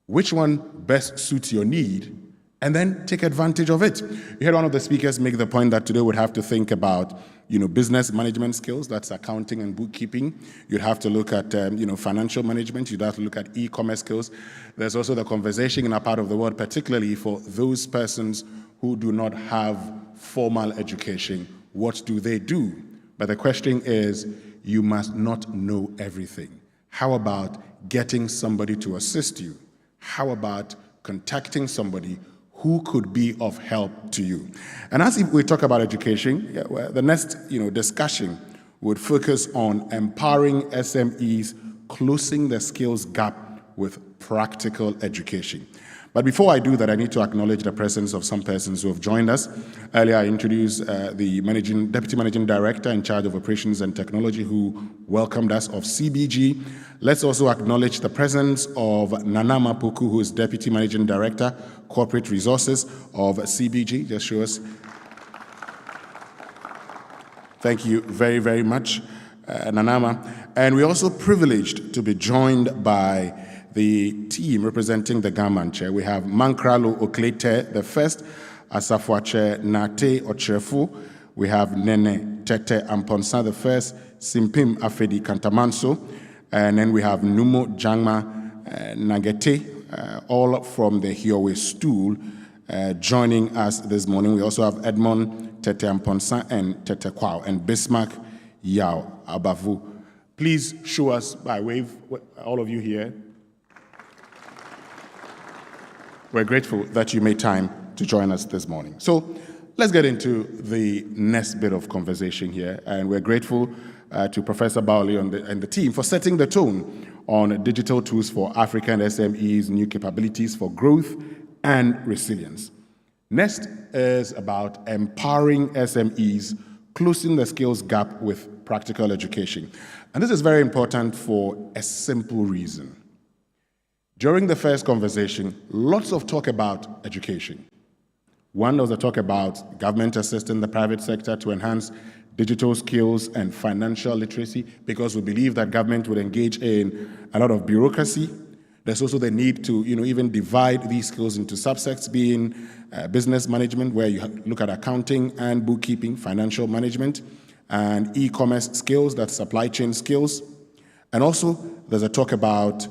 which one best suits your need, and then take advantage of it. You heard one of the speakers make the point that today we'd have to think about, business management skills, that's accounting and bookkeeping. You'd have to look at, financial management. You'd have to look at e-commerce skills. There's also the conversation in a part of the world, particularly for those persons who do not have formal education. What do they do? But the question is, you must not know everything. How about getting somebody to assist you? How about contacting somebody who could be of help to you? And as we talk about education, the next discussion would focus on empowering SMEs, closing the skills gap with practical education. But before I do that, I need to acknowledge the presence of some persons who have joined us. Earlier, I introduced the Deputy Managing Director in charge of Operations and Technology who welcomed us of CBG. Let's also acknowledge the presence of Nanama Poku, who is Deputy Managing Director, Corporate Resources of CBG. Just show us. Thank you very, very much, Nanama. And we're also privileged to be joined by the team representing the Gamman Chair. We have Mankralo Oklete the first, Asafwache Nate Ochrefu. We have Nene Tete Amponsa the first, Simpim Afedi Kantamanso, and then we have Numo Jangma Nagete, all from the Hiowe stool, joining us this morning. We also have Edmond Tete Amponsa and Tete Kwao, and Bismarck Yao Abavu. Please show us by wave, all of you here. We're grateful that you made time to join us this morning. So let's get into the next bit of conversation here. And we're grateful to Professor Baoli and the team for setting the tone on digital tools for African SMEs, new capabilities for growth and resilience. Next is about empowering SMEs, closing the skills gap with practical education. And this is very important for a simple reason. During the first conversation, lots of talk about education. One was a talk about government assisting the private sector to enhance digital skills and financial literacy, because we believe that government would engage in a lot of bureaucracy. There's also the need to even divide these skills into subsects, being business management, where you look at accounting and bookkeeping, financial management, and e-commerce skills, that's supply chain skills. And also there's a talk about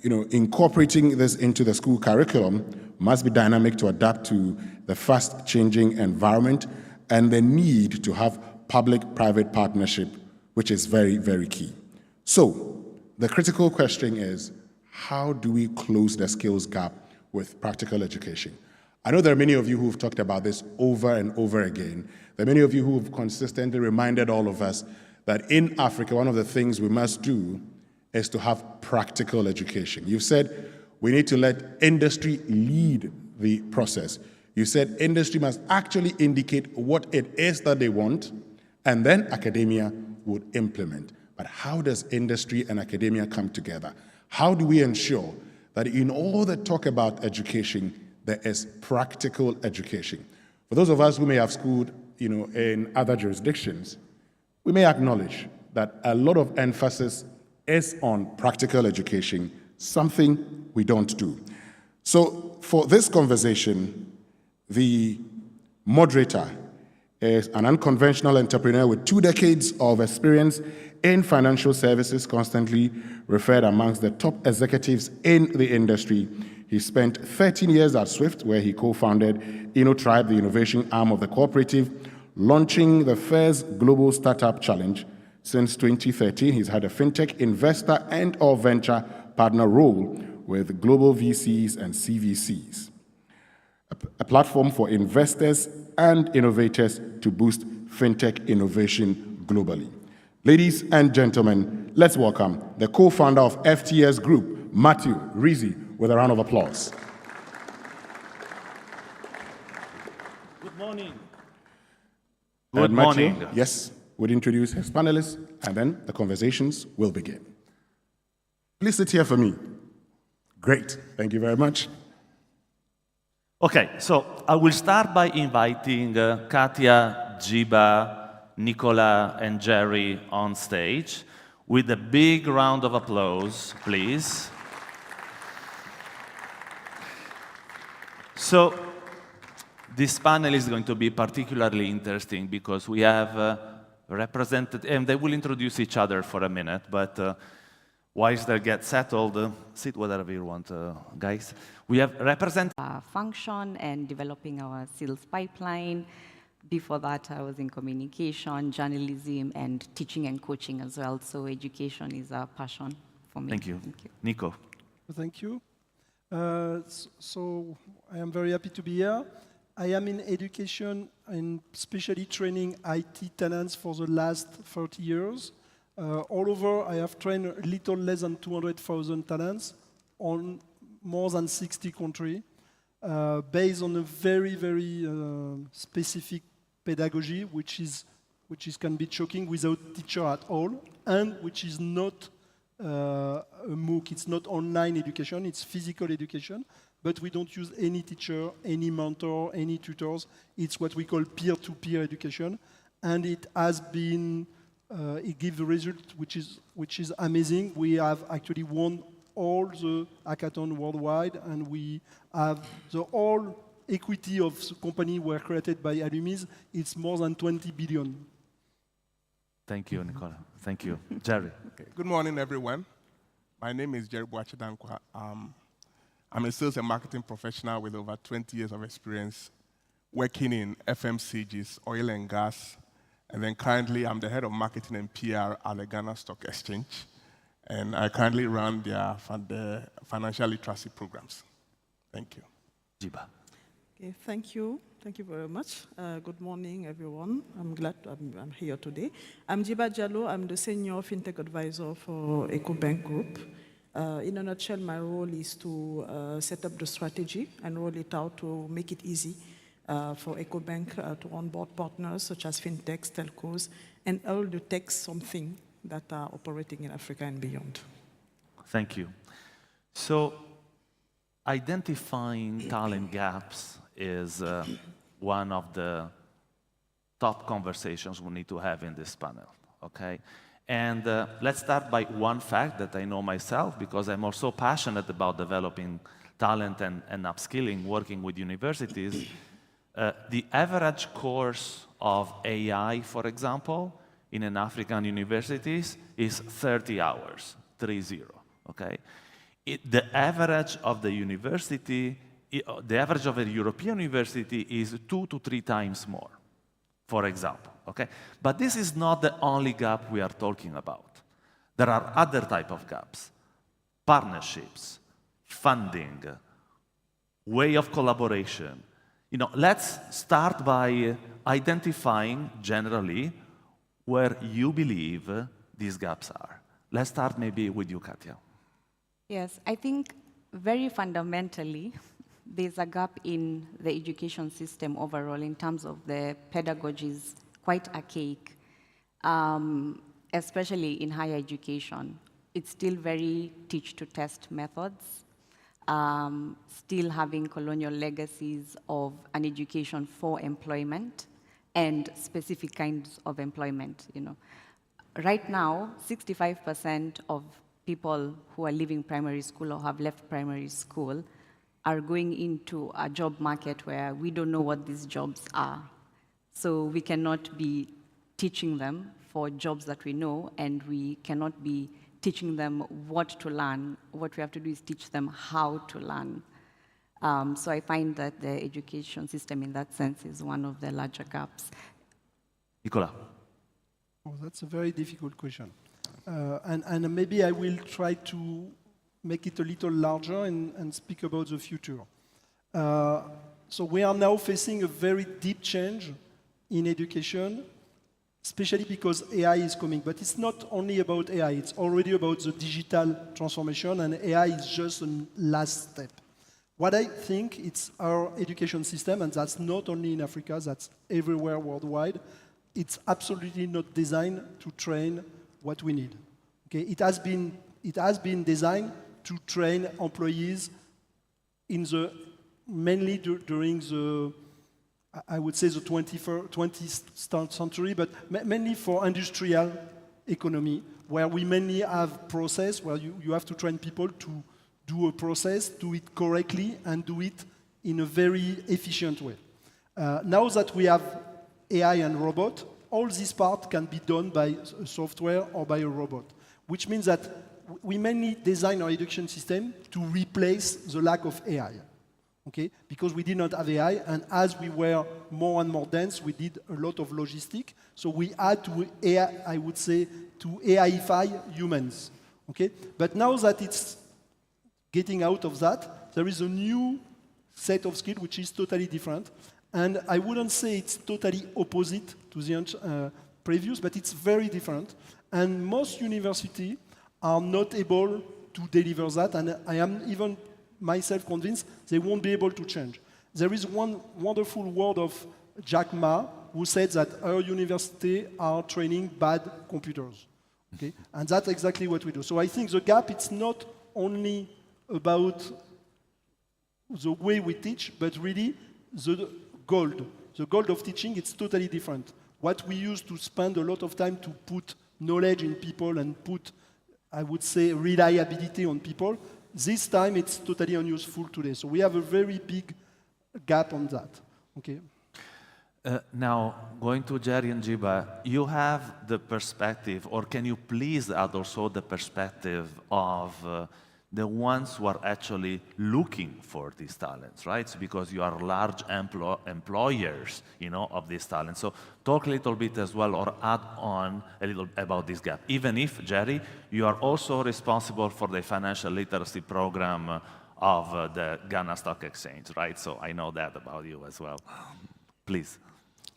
incorporating this into the school curriculum must be dynamic to adapt to the fast-changing environment and the need to have public-private partnership, which is very, very key. So the critical question is, how do we close the skills gap with practical education? I know there are many of you who've talked about this over and over again. There are many of you who've consistently reminded all of us that in Africa, one of the things we must do is to have practical education. You've said we need to let industry lead the process. You said industry must actually indicate what it is that they want, and then academia would implement. But how does industry and academia come together? How do we ensure that in all the talk about education, there is practical education? For those of us who may have schooled in other jurisdictions, we may acknowledge that a lot of emphasis is on practical education, something we don't do. So for this conversation, the moderator is an unconventional entrepreneur with 2 decades of experience in financial services, constantly referred amongst the top executives in the industry. He spent 13 years at Swift, where he co-founded InnoTribe, the innovation arm of the cooperative, launching the first global startup challenge. Since 2013, he's had a fintech investor and/or venture partner role with global VCs and CVCs, a platform for investors and innovators to boost fintech innovation globally. Ladies and gentlemen, let's welcome the co-founder of FTS Group, Matthew Rizzi, with a round of applause. Good morning. Good morning. Yes, we'll introduce his panelists, and then the conversations will begin. Please sit here for me. Great. Thank you very much. Okay, so I will start by inviting Katia, Jiba, Nicola, and Jerry on stage with a big round of applause, please. So this panel is going to be particularly interesting because we have represented, and they will introduce each other for a minute, but whilst they get settled, sit whatever you want, guys. We have represented function and developing our sales pipeline. Before that, I was in communication, journalism, and teaching and coaching as well. So education is a passion for me. Thank you. Nico. Thank you. So I am very happy to be here. I am in education and especially training IT talents for the last 30 years. All over, I have trained a little less than 200,000 talents on more than 60 countries, based on a very, very specific pedagogy, which can be shocking without teacher at all, and which is not a MOOC. It's not online education, it's physical education, but we don't use any teacher, any mentor, any tutors. It's what we call peer-to-peer education, and it has been, it gives a result which is amazing. We have actually won all the hackathon worldwide, and we have the whole equity of the company were created by alumni. It's more than 20 billion. Thank you, Nicola. Thank you. Jerry. Okay. Good morning, everyone. My name is Jerry Boachidankwa. I'm a sales and marketing professional with over 20 years of experience working in FMCGs, oil and gas, and then currently I'm the head of marketing and PR at the Ghana Stock Exchange, and I currently run the financial literacy programs. Thank you. Jiba. Okay, thank you. Thank you very much. Good morning, everyone. I'm glad I'm here today. I'm Jiba Jallo. I'm the senior fintech advisor for EcoBank Group. In a nutshell, my role is to set up the strategy and roll it out to make it easy for EcoBank to onboard partners such as fintechs, telcos, and all the tech something that are operating in Africa and beyond. Thank you. So identifying talent gaps is one of the top conversations we need to have in this panel, okay? And let's start by one fact that I know myself, because I'm also passionate about developing talent and upskilling, working with universities. The average course of AI, for example, in an African universities is 30 hours, 30, okay? The average of the university, the average of a European university is 2 to 3 times more, for example, okay? But this is not the only gap we are talking about. There are other type of gaps: partnerships, funding, way of collaboration. You know, let's start by identifying generally where you believe these gaps are. Let's start maybe with you, Katia. Yes, I think very fundamentally, there's a gap in the education system overall in terms of the pedagogy is quite archaic, especially in higher education. It's still very teach-to-test methods, still having colonial legacies of an education for employment and specific kinds of employment, you know. Right now, 65% of people who are leaving primary school or have left primary school are going into a job market where we don't know what these jobs are. So we cannot be teaching them for jobs that we know, and we cannot be teaching them what to learn. What we have to do is teach them how to learn. So I find that the education system in that sense is one of the larger gaps. Nicola. Oh, that's a very difficult question. And maybe I will try to make it a little larger and speak about the future. So we are now facing a very deep change in education, especially because AI is coming. But it's not only about AI, it's already about the digital transformation, and AI is just a last step. What I think it's our education system, and that's not only in Africa, that's everywhere worldwide, it's absolutely not designed to train what we need. Okay? It has been designed to train employees in the mainly during the, I would say the 20th century, but mainly for industrial economy, where we mainly have process, where you have to train people to do a process, do it correctly, and do it in a very efficient way. Now that we have AI and robot, all this part can be done by a software or by a robot, which means that we mainly design our education system to replace the lack of AI, okay? Because we did not have AI, and as we were more and more dense, we did a lot of logistic, so we had to AI, I would say, to AIify humans, okay? But now that it's getting out of that, there is a new set of skills which is totally different, and I wouldn't say it's totally opposite to the previous, but it's very different, and most universities are not able to deliver that, and I am even myself convinced they won't be able to change. There is one wonderful word of Jack Ma, who said that our university are training bad computers, okay? And that's exactly what we do. So I think the gap, it's not only about the way we teach, but really the gold of teaching, it's totally different. What we used to spend a lot of time to put knowledge in people and put, I would say, reliability on people, this time it's totally unuseful today. So we have a very big gap on that, okay? Now, going to Jerry and Jiba, you have the perspective, or can you please add also the perspective of the ones who are actually looking for these talents, right? So because you are large employers, you know, of these talents. So talk a little bit as well, or add on a little about this gap. Even if, Jerry, you are also responsible for the financial literacy program of the Ghana Stock Exchange, right? So I know that about you as well. Please.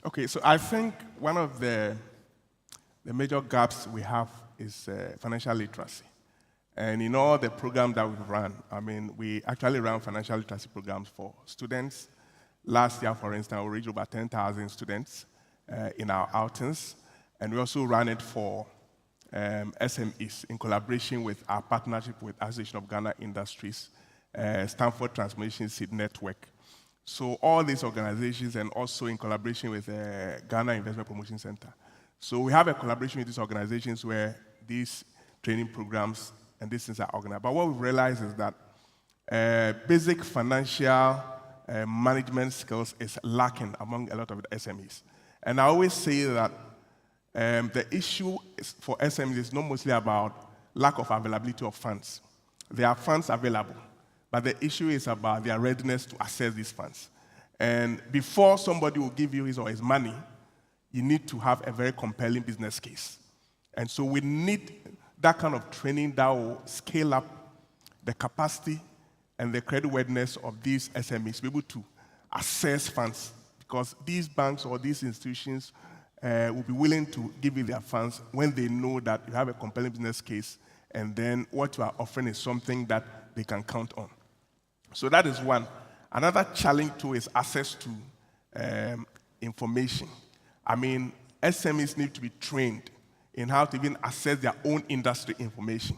Okay, so I think one of the major gaps we have is financial literacy. And in all the programs that we've run, I mean, we actually ran financial literacy programs for students. Last year, for instance, we reached over 10,000 students in our outings. And we also ran it for SMEs in collaboration with our partnership with Association of Ghana Industries, Stanford Transformation Seed Network. So all these organizations, and also in collaboration with Ghana Investment Promotion Center. So we have a collaboration with these organizations where these training programs and these things are organized. But what we've realized is that basic financial management skills is lacking among a lot of the SMEs. And I always say that the issue for SMEs is not mostly about lack of availability of funds. There are funds available, but the issue is about their readiness to access these funds. And before somebody will give you his or his money, you need to have a very compelling business case. And so we need that kind of training that will scale up the capacity and the creditworthiness of these SMEs to be able to access funds, because these banks or these institutions will be willing to give you their funds when they know that you have a compelling business case, and then what you are offering is something that they can count on. So that is one. Another challenge too is access to information. I mean, SMEs need to be trained in how to even assess their own industry information,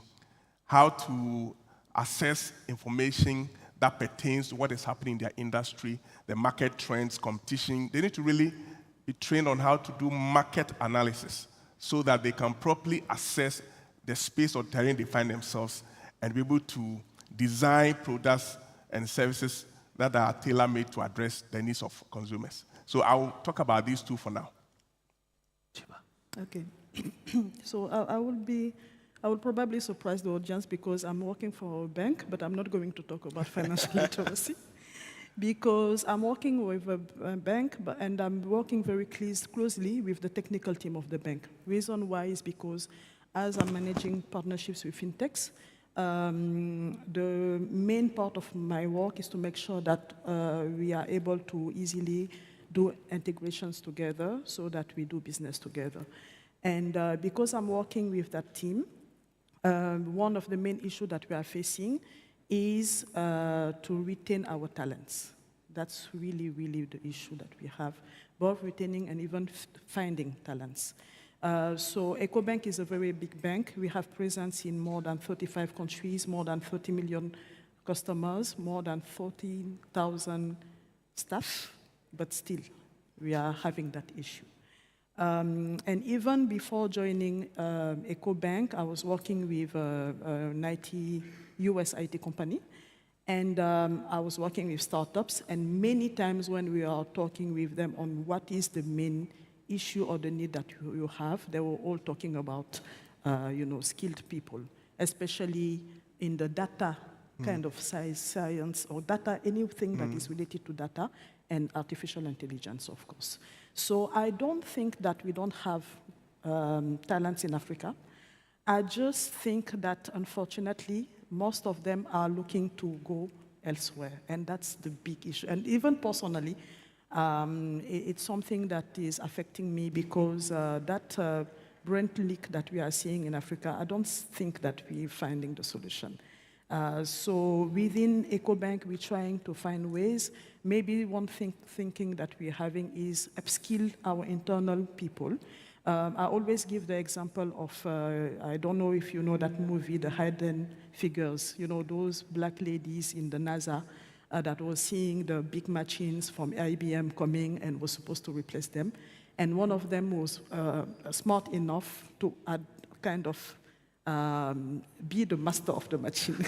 how to assess information that pertains to what is happening in their industry, the market trends, competition. They need to really be trained on how to do market analysis so that they can properly assess the space or terrain they find themselves and be able to design products and services that are tailor-made to address the needs of consumers. So I'll talk about these two for now. Okay. So I will probably surprise the audience because I'm working for a bank, but I'm not going to talk about financial literacy because I'm working with a bank, and I'm working very closely with the technical team of the bank. Reason why is because as I'm managing partnerships with fintechs, the main part of my work is to make sure that we are able to easily do integrations together so that we do business together. And because I'm working with that team, one of the main issues that we are facing is to retain our talents. That's really, really the issue that we have, both retaining and even finding talents. So EcoBank is a very big bank. We have presence in more than 35 countries, more than 30 million customers, more than 14,000 staff, but still, we are having that issue. And even before joining EcoBank, I was working with an US IT company, and I was working with startups, and many times when we are talking with them on what is the main issue or the need that you have, they were all talking about skilled people, especially in the data kind of science or data, anything that is related to data and artificial intelligence, of course. So I don't think that we don't have talents in Africa. I just think that, unfortunately, most of them are looking to go elsewhere, and that's the big issue. And even personally, it's something that is affecting me because that Brent leak that we are seeing in Africa, I don't think that we're finding the solution. So within EcoBank, we're trying to find ways. Maybe one thinking that we're having is upskill our internal people. I always give the example of, I don't know if you know that movie, The Hidden Figures, those black ladies in the NASA that was seeing the big machines from IBM coming and was supposed to replace them. And one of them was smart enough to kind of be the master of the machine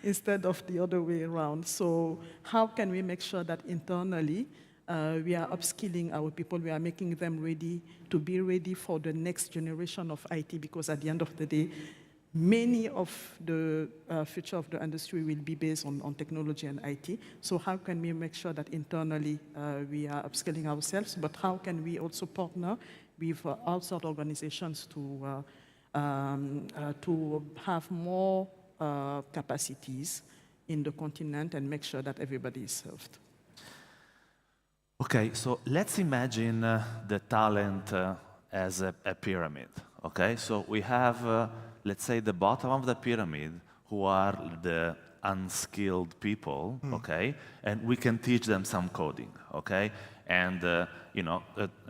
instead of the other way around. So how can we make sure that internally we are upskilling our people, we are making them ready to be ready for the next generation of IT, because at the end of the day, many of the future of the industry will be based on technology and IT. So how can we make sure that internally we are upskilling ourselves, but how can we also partner with outside organizations to have more capacities in the continent and make sure that everybody is served. Okay, so let's imagine the talent as a pyramid, okay? So we have, let's say, the bottom of the pyramid, who are the unskilled people, okay? And we can teach them some coding, okay? And,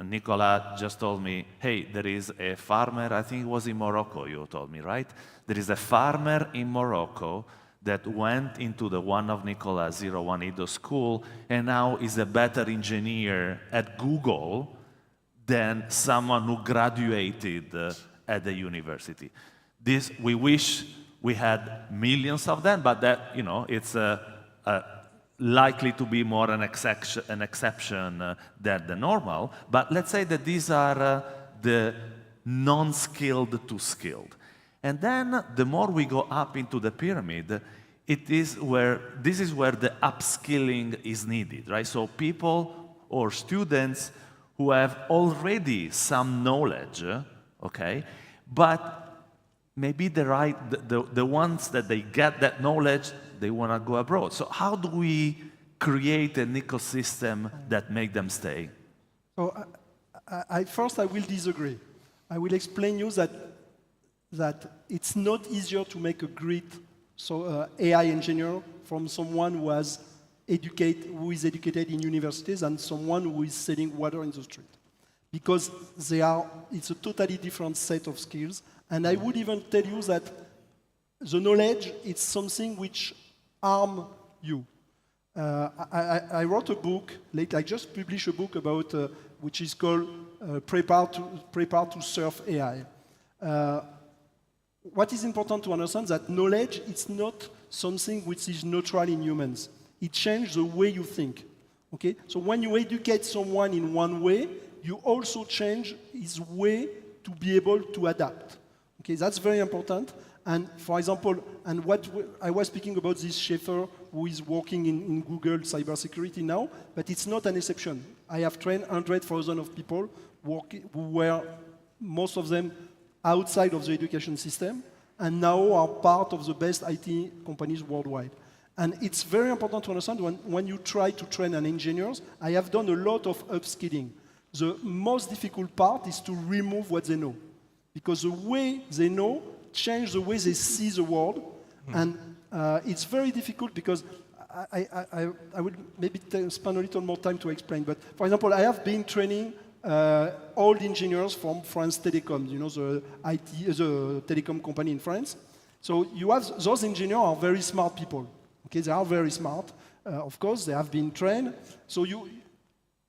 Nicola just told me, hey, there is a farmer, I think it was in Morocco, you told me, right? There is a farmer in Morocco that went into the one of Nicola's 01 Edo school and now is a better engineer at Google than someone who graduated at the university. This, we wish we had millions of them, but that, it's likely to be more an exception than the normal. But let's say that these are the non-skilled to skilled. And then the more we go up into the pyramid, this is where the upskilling is needed, right? So people or students who have already some knowledge, okay, but maybe the ones that they get that knowledge, they want to go abroad. So how do we create an ecosystem that make them stay? So first I will disagree. I will explain you that it's not easier to make a great AI engineer from someone who is educated in universities and someone who is selling water in the street. Because it's a totally different set of skills. And I would even tell you that the knowledge is something which harms you. I wrote a book, I just published a book about, which is called Prepare to Surf AI. What is important to understand that knowledge is not something which is neutral in humans. It changes the way you think. Okay? So when you educate someone in one way, you also change his way to be able to adapt. Okay, that's very important. And for example, I was speaking about this Schaefer who is working in Google cybersecurity now, but it's not an exception. I have trained 100,000 of people who were, most of them, outside of the education system, and now are part of the best IT companies worldwide. And it's very important to understand when you try to train an engineer, I have done a lot of upskilling. The most difficult part is to remove what they know. Because the way they know changes the way they see the world. And it's very difficult because I would maybe spend a little more time to explain. But for example, I have been training old engineers from France Telecom, the telecom company in France. So you have those engineers are very smart people. Okay, they are very smart. Of course, they have been trained. So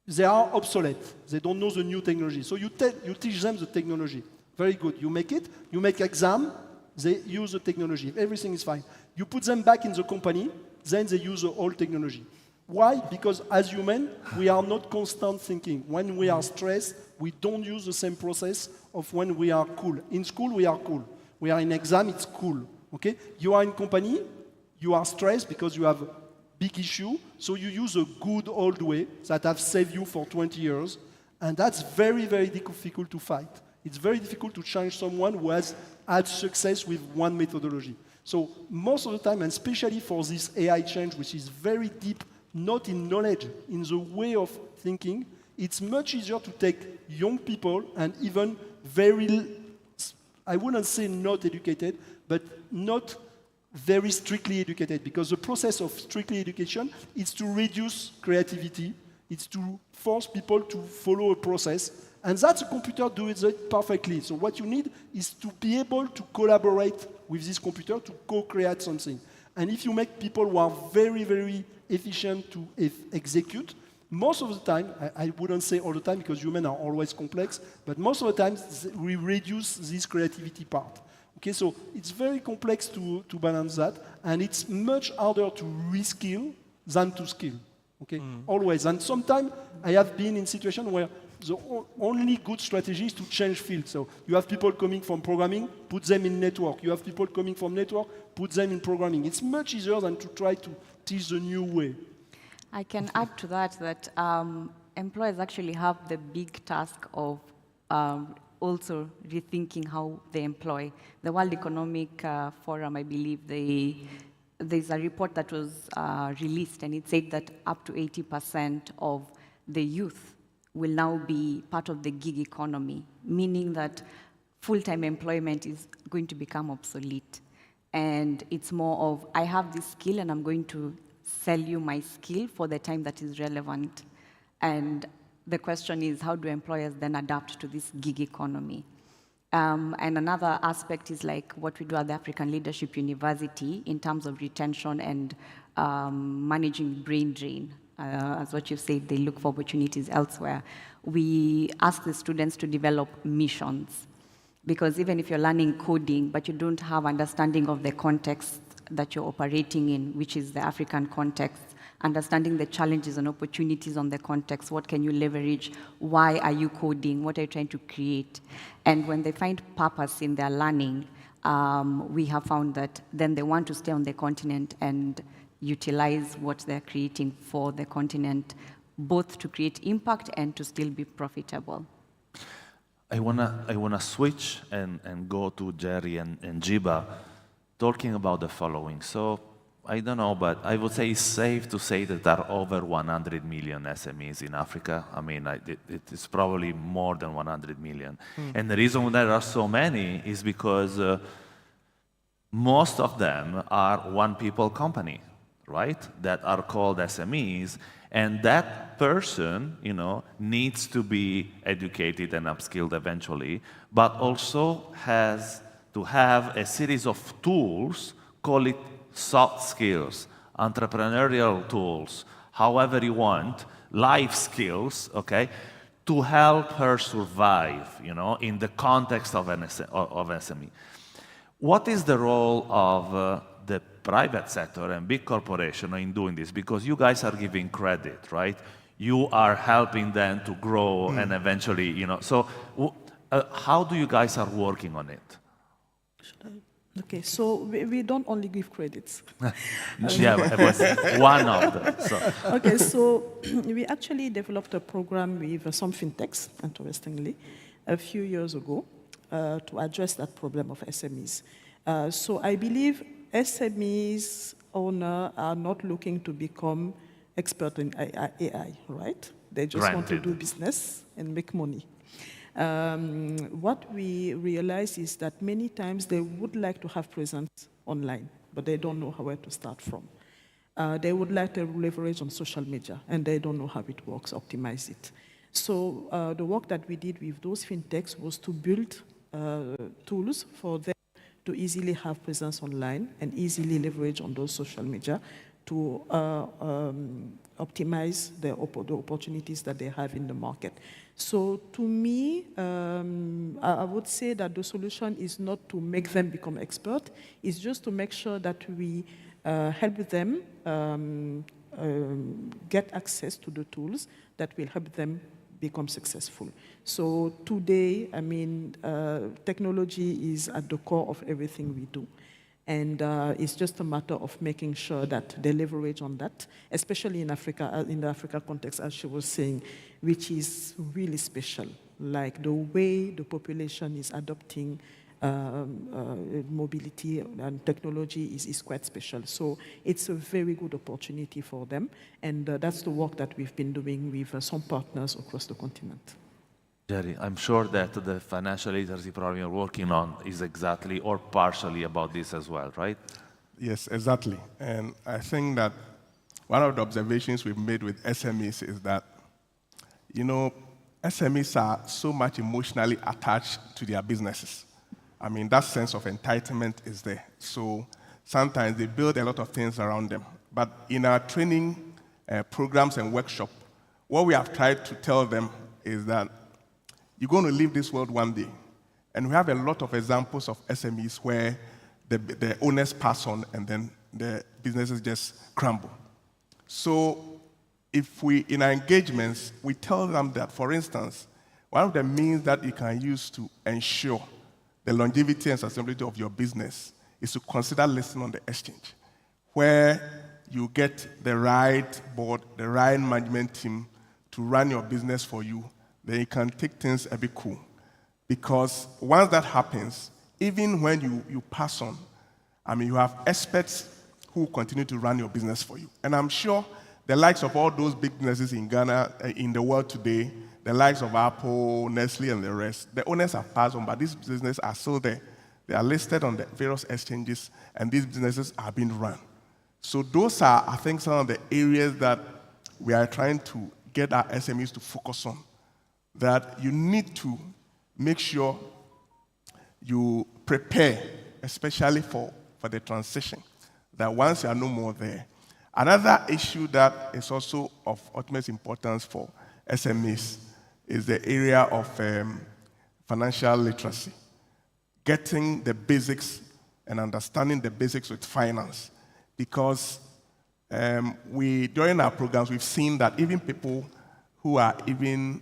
they are obsolete. They don't know the new technology. So you teach them the technology. Very good. You make it. You make exam. They use the technology. Everything is fine. You put them back in the company. Then they use the old technology. Why? Because as humans, we are not constant thinking. When we are stressed, we don't use the same process of when we are cool. In school, we are cool. We are in exam, it's cool. Okay? You are in company, you are stressed because you have a big issue, so you use a good old way that have saved you for 20 years, and that's very, very difficult to fight. It's very difficult to change someone who has had success with one methodology. So most of the time, and especially for this AI change, which is very deep, not in knowledge, in the way of thinking, it's much easier to take young people and even very, I wouldn't say not educated, but not very strictly educated, because the process of strictly education is to reduce creativity, it's to force people to follow a process, and that's a computer does it perfectly. So what you need is to be able to collaborate with this computer to co-create something. And if you make people who are very, very efficient to execute, most of the time, I wouldn't say all the time because humans are always complex, but most of the time we reduce this creativity part. Okay, so it's very complex to balance that, and it's much harder to reskill than to skill. Okay, always. And sometimes I have been in situations where the only good strategy is to change field. So you have people coming from programming, put them in network. You have people coming from network, put them in programming. It's much easier than to try to teach the new way. I can add to that employers actually have the big task of also rethinking how they employ. The World Economic Forum, I believe, there's a report that was released, and it said that up to 80% of the youth will now be part of the gig economy, meaning that full-time employment is going to become obsolete. And it's more of, I have this skill and I'm going to sell you my skill for the time that is relevant. And the question is, how do employers then adapt to this gig economy? And another aspect is like what we do at the African Leadership University in terms of retention and managing brain drain. As what you said, they look for opportunities elsewhere. We ask the students to develop missions, because even if you're learning coding, but you don't have understanding of the context that you're operating in, which is the African context, understanding the challenges and opportunities on the context, what can you leverage, why are you coding, what are you trying to create? And when they find purpose in their learning, we have found that then they want to stay on the continent and utilize what they're creating for the continent, both to create impact and to still be profitable. I wanna switch and go to Jerry and Jiba, talking about the following. So I don't know, but I would say it's safe to say that there are over 100 million SMEs in Africa. I mean, it is probably more than 100 million. And the reason there are so many is because most of them are one-people company, right? That are called SMEs, and that person, you know, needs to be educated and upskilled eventually, but also has to have a series of tools, call it soft skills, entrepreneurial tools, however you want, life skills, okay, to help her survive, you know, in the context of SME. What is the role of the private sector and big corporation in doing this? Because you guys are giving credit, right? You are helping them to grow and eventually, you know. So how do you guys are working on it? Okay, so we don't only give credits. Yeah, it was one of them. So. Okay, so we actually developed a program with some fintechs, interestingly, a few years ago to address that problem of SMEs. So I believe SMEs owners are not looking to become expert in AI, right? They just want to do business and make money. What we realize is that many times they would like to have presence online, but they don't know where to start from. They would like to leverage on social media, and they don't know how it works, optimize it. So the work that we did with those fintechs was to build tools for them to easily have presence online and easily leverage on those social media to optimize the opportunities that they have in the market. So to me, I would say that the solution is not to make them become expert, it's just to make sure that we help them get access to the tools that will help them become successful. So today, I mean, technology is at the core of everything we do. And it's just a matter of making sure that they leverage on that, especially in Africa, in the Africa context, as she was saying, which is really special. Like the way the population is adopting mobility and technology is quite special. So it's a very good opportunity for them. And that's the work that we've been doing with some partners across the continent. Jerry, I'm sure that the financial literacy program you're working on is exactly or partially about this as well, right? Yes, exactly. And I think that one of the observations we've made with SMEs is that, you know, SMEs are so much emotionally attached to their businesses. I mean, that sense of entitlement is there. So sometimes they build a lot of things around them. But in our training programs and workshops, what we have tried to tell them is that you're going to leave this world one day. And we have a lot of examples of SMEs where the owners pass on and then the businesses just crumble. So if we, in our engagements, we tell them that, for instance, one of the means that you can use to ensure the longevity and sustainability of your business is to consider listing on the exchange, where you get the right board, the right management team to run your business for you. Then you can take things a bit cool. Because once that happens, even when you pass on, I mean, you have experts who continue to run your business for you. And I'm sure the likes of all those big businesses in Ghana, in the world today, the likes of Apple, Nestle, and the rest, the owners have passed on, but these businesses are still there. They are listed on the various exchanges, and these businesses are being run. So those are, I think, some of the areas that we are trying to get our SMEs to focus on. That you need to make sure you prepare, especially for the transition, that once you are no more there. Another issue that is also of utmost importance for SMEs is the area of financial literacy, getting the basics and understanding the basics with finance. Because during our programs, we've seen that even people who have even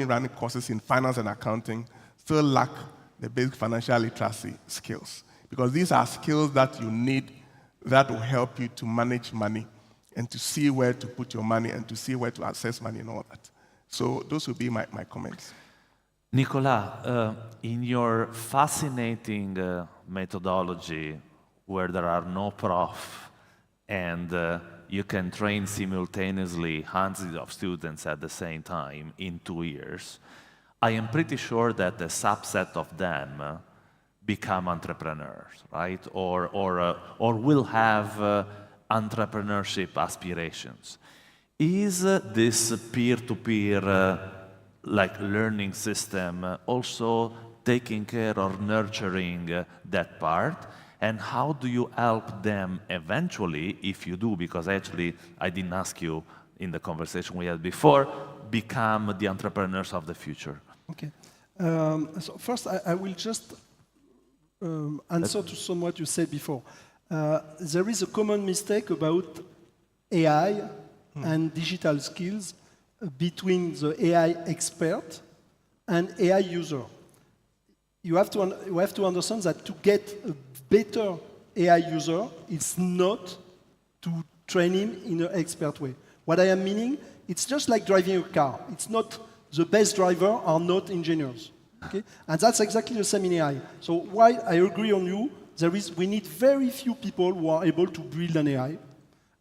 running courses in finance and accounting still lack the basic financial literacy skills. Because these are skills that you need that will help you to manage money and to see where to put your money and to see where to access money and all that. So those would be my comments. Nicolas, in your fascinating methodology where there are no prof and you can train simultaneously hundreds of students at the same time in 2 years, I am pretty sure that a subset of them become entrepreneurs, right? Or will have entrepreneurship aspirations. Is this peer-to-peer like learning system also taking care or nurturing that part? And how do you help them eventually, if you do, because actually I didn't ask you in the conversation we had before, become the entrepreneurs of the future? Okay. So first, I will just answer to some what you said before. There is a common mistake about AI and digital skills between the AI expert and AI user. You have to understand that to get a better AI user, it's not to train him in an expert way. What I am meaning, it's just like driving a car. It's not the best driver are not engineers. Okay? And that's exactly the same in AI. So while I agree on you, we need very few people who are able to build an AI.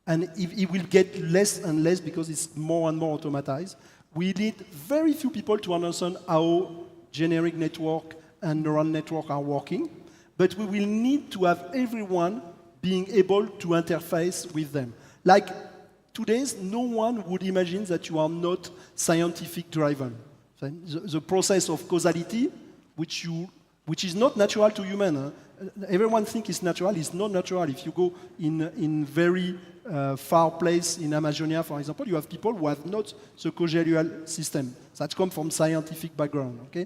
And it will get less and less because it's more and more automatized. We need very few people to understand how generic network and neural network are working. But we will need to have everyone being able to interface with them. Like today, no one would imagine that you are not scientific driven. The process of causality, which which is not natural to human. Everyone thinks it's natural. It's not natural. If you go in very far place in Amazonia, for example, you have people who have not the causal system. That come from scientific background. Okay,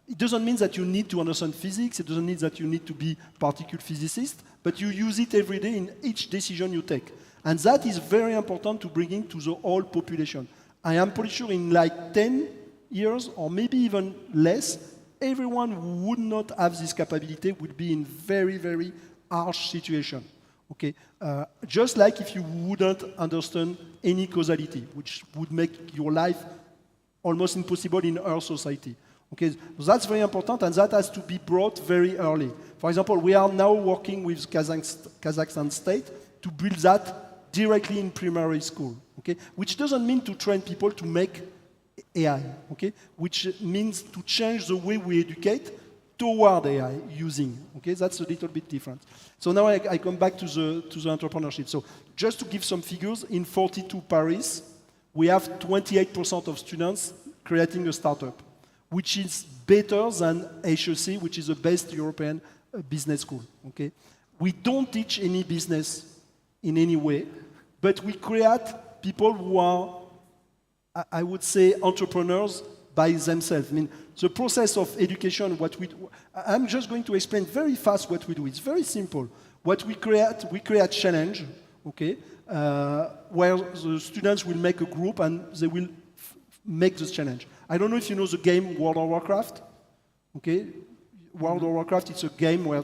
it doesn't mean that you need to understand physics. It doesn't mean that you need to be particle physicist. But you use it every day in each decision you take, and that is very important to bring into the whole population. I am pretty sure in like 10 years or maybe even less, everyone who would not have this capability would be in very, very harsh situation. Okay, just like if you wouldn't understand any causality, which would make your life almost impossible in our society. Okay, so that's very important, and that has to be brought very early. For example, we are now working with Kazakhstan state to build that directly in primary school. Okay, which doesn't mean to train people to make AI. Okay, which means to change the way we educate toward AI using. Okay, that's a little bit different. So now I come back to the entrepreneurship. So just to give some figures, in 42 Paris, we have 28% of students creating a startup, which is better than HEC, which is the best European business school. Okay, we don't teach any business in any way, but we create people who are, I would say, entrepreneurs by themselves. I mean, the process of education, I'm just going to explain very fast what we do. It's very simple. What we create challenge, okay, where the students will make a group and they will make this challenge. I don't know if you know the game World of Warcraft. Okay, World of Warcraft, it's a game where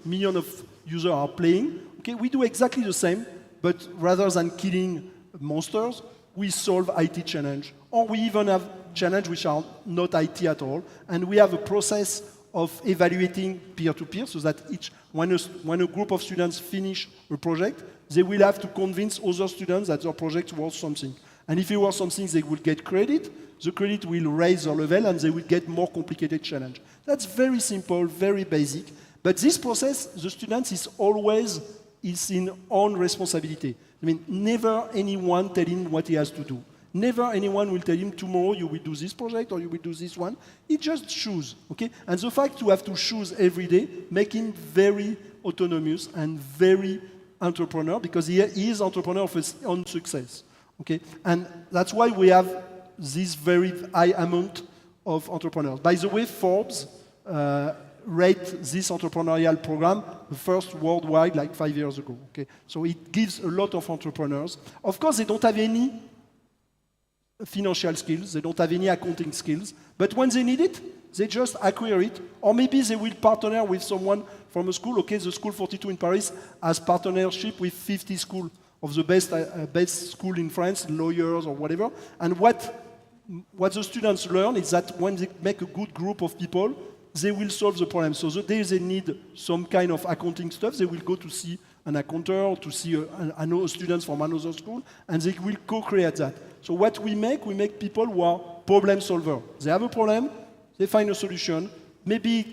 millions of users are playing. Okay, we do exactly the same, but rather than killing monsters, we solve IT challenge. Or we even have challenges which are not IT at all, and we have a process of evaluating peer-to-peer, so that when a group of students finish a project, they will have to convince other students that their project was something. And if it was something, they will get credit. The credit will raise their level, and they will get more complicated challenge. That's very simple, very basic. But this process, the students is always in own responsibility. I mean, never anyone tell him what he has to do. Never anyone will tell him tomorrow you will do this project or you will do this one. He just choose, okay? And the fact to have to choose every day make him very autonomous and very entrepreneur, because he is entrepreneur of his own success, okay? And that's why we have this very high amount of entrepreneurs. By the way, Forbes rate this entrepreneurial program the first worldwide like 5 years ago, okay? So it gives a lot of entrepreneurs. Of course, they don't have any financial skills, they don't have any accounting skills, but when they need it, they just acquire it, or maybe they will partner with someone from a school. Okay, the School 42 in Paris has partnership with 50 schools of the best school in France, lawyers or whatever, and what the students learn is that when they make a good group of people, they will solve the problem. So the day they need some kind of accounting stuff, they will go to see an accountant or to see a students from another school, and they will co-create that. So what we make people who are problem solver. They have a problem, they find a solution. Maybe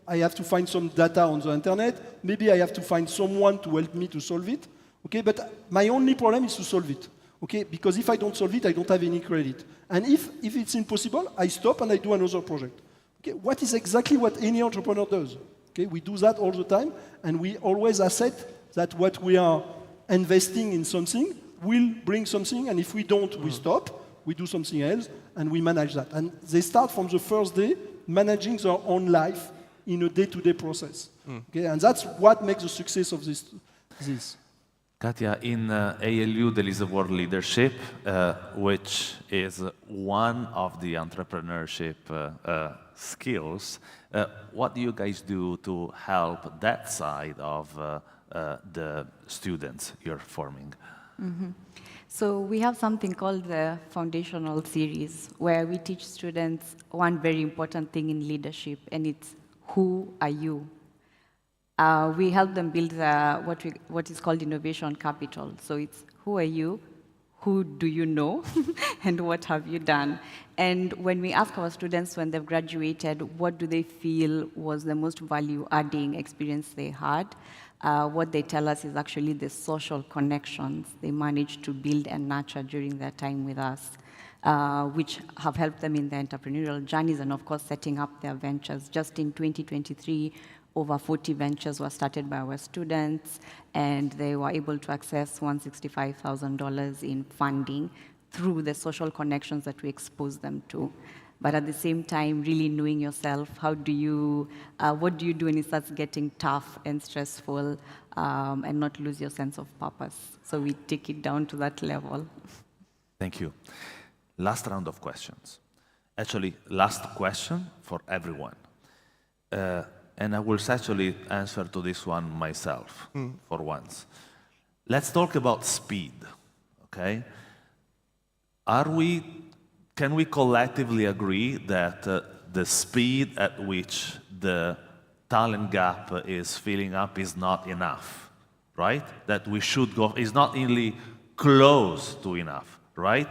I have to find some data on the internet. Maybe I have to find someone to help me to solve it. Okay, but my only problem is to solve it. Okay, because if I don't solve it, I don't have any credit. And if it's impossible, I stop and I do another project. Okay, what is exactly what any entrepreneur does? Okay, we do that all the time, and we always accept that what we are investing in something will bring something, and if we don't, we stop, we do something else, and we manage that. And they start from the first day managing their own life in a day-to-day process. Okay, and that's what makes the success of this. Katia, in ALU there is a World Leadership, which is one of the entrepreneurship skills. What do you guys do to help that side of the students you're forming? Mm-hmm. So we have something called the foundational series, where we teach students one very important thing in leadership, and it's who are you? We help them build what is called innovation capital. So it's who are you, who do you know, and what have you done? And when we ask our students when they've graduated, what do they feel was the most value-adding experience they had, what they tell us is actually the social connections they managed to build and nurture during their time with us. which have helped them in their entrepreneurial journeys and, of course, setting up their ventures. Just in 2023, over 40 ventures were started by our students, and they were able to access $165,000 in funding through the social connections that we expose them to. But at the same time, really knowing yourself, what do you do when it starts getting tough and stressful, and not lose your sense of purpose? So we take it down to that level. Thank you. Last round of questions. Actually, last question for everyone. And I will actually answer to this one myself for once. Let's talk about speed, okay? Can we collectively agree that the speed at which the talent gap is filling up is not enough, right? That we should go, is not only close to enough, right?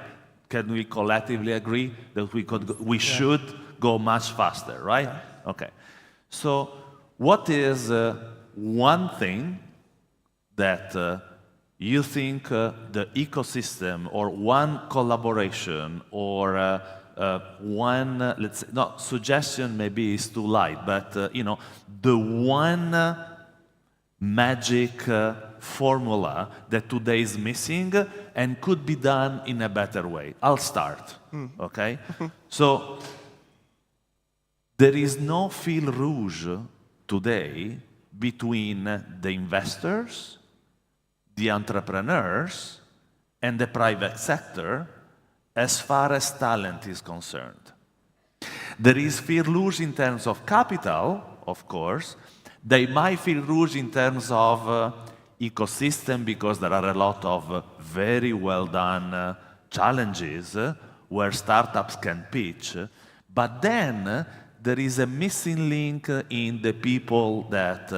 Can we collectively agree that we should go much faster, right? Okay. So what is one thing that you think the ecosystem or one collaboration or one, let's say, no, suggestion maybe is too light, but you know, the one magic formula that today is missing and could be done in a better way? I'll start, okay? So there is no fil rouge today between the investors, the entrepreneurs, and the private sector as far as talent is concerned. There is fil rouge in terms of capital, of course. They might fil rouge in terms of ecosystem because there are a lot of very well done challenges where startups can pitch. But then there is a missing link in the people that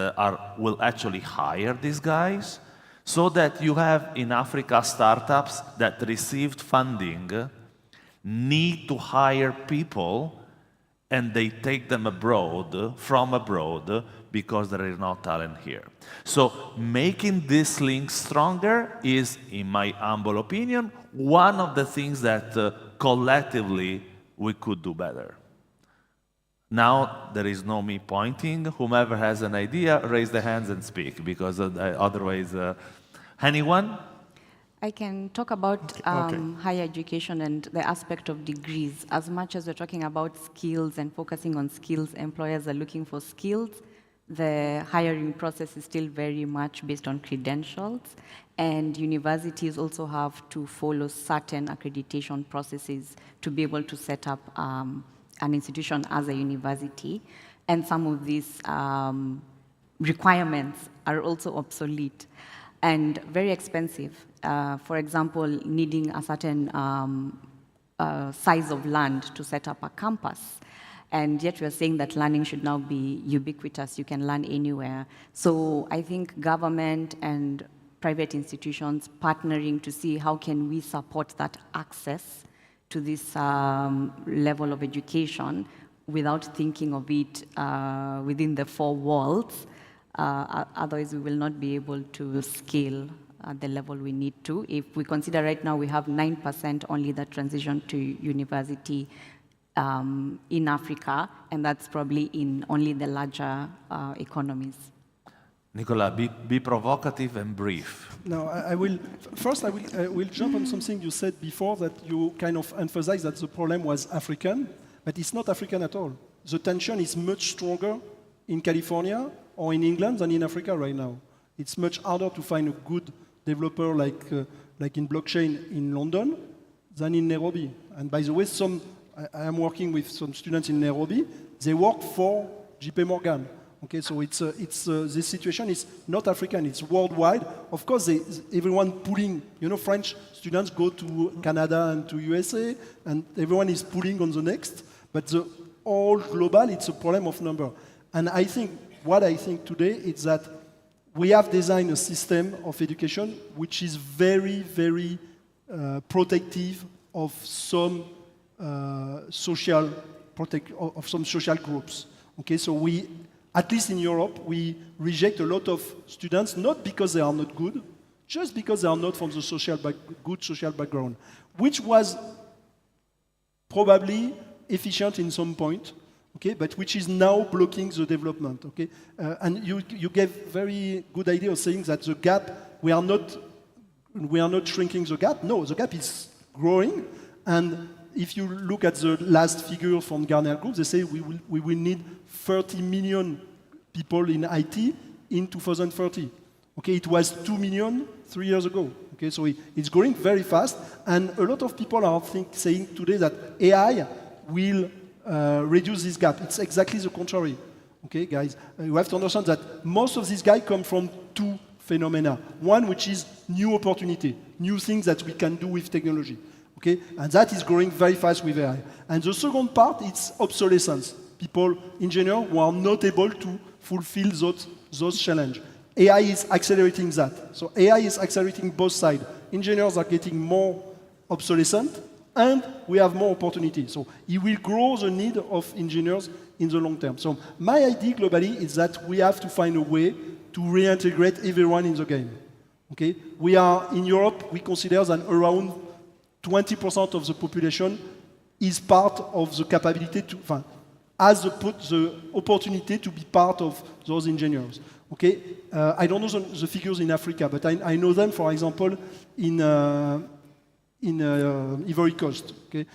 will actually hire these guys, so that you have in Africa startups that received funding, need to hire people, and they take them abroad, from abroad, because there is no talent here. So making this link stronger is, in my humble opinion, one of the things that collectively we could do better. Now, there is no me pointing. Whomever has an idea, raise the hands and speak, because otherwise, anyone? I can talk about higher education and the aspect of degrees. As much as we're talking about skills and focusing on skills, employers are looking for skills. The hiring process is still very much based on credentials, and universities also have to follow certain accreditation processes to be able to set up an institution as a university, and some of these requirements are also obsolete and very expensive. For example, needing a certain size of land to set up a campus. And yet we're saying that learning should now be ubiquitous. You can learn anywhere. So I think government and private institutions partnering to see how can we support that access to this level of education without thinking of it within the four walls. Otherwise, we will not be able to scale at the level we need to. If we consider right now we have 9% only that transition to university in Africa, and that's probably in only the larger economies. Nicola, be provocative and brief. No, I will jump on something you said before, that you kind of emphasized that the problem was African, but it's not African at all. The tension is much stronger in California or in England than in Africa right now. It's much harder to find a good developer like in blockchain in London than in Nairobi. And by the way, I am working with some students in Nairobi. They work for JP Morgan. Okay, so this situation is not African, it's worldwide. Of course, everyone pulling, French students go to Canada and to USA, and everyone is pulling on the next. But all global, it's a problem of number. And what I think today is that we have designed a system of education which is very, very protective of some social groups. Okay, so at least in Europe, we reject a lot of students, not because they are not good, just because they are not from the good social background, which was probably efficient in some point, okay, but which is now blocking the development, okay? And you gave very good idea of saying that the gap, we are not shrinking the gap. No, the gap is growing, and if you look at the last figure from Gartner Group, they say we will need 30 million people in IT in 2030. Okay, it was 2 million 3 years ago. Okay, so it's growing very fast, and a lot of people are saying today that AI will reduce this gap. It's exactly the contrary. Okay, guys, you have to understand that most of these guys come from two phenomena. One, which is new opportunity, new things that we can do with technology. Okay, and that is growing very fast with AI. And the second part, it's obsolescence. People, engineers, who are not able to fulfill those challenges. AI is accelerating that. So AI is accelerating both sides. Engineers are getting more obsolescent, and we have more opportunity. So it will grow the need of engineers in the long term. So my idea globally is that we have to find a way to reintegrate everyone in the game. Okay? We are, in Europe, we consider that around 20% of the population is part of the capability to, has the opportunity to be part of those engineers. Okay, I don't know the figures in Africa, but I know them, for example, in Ivory Coast. Okay,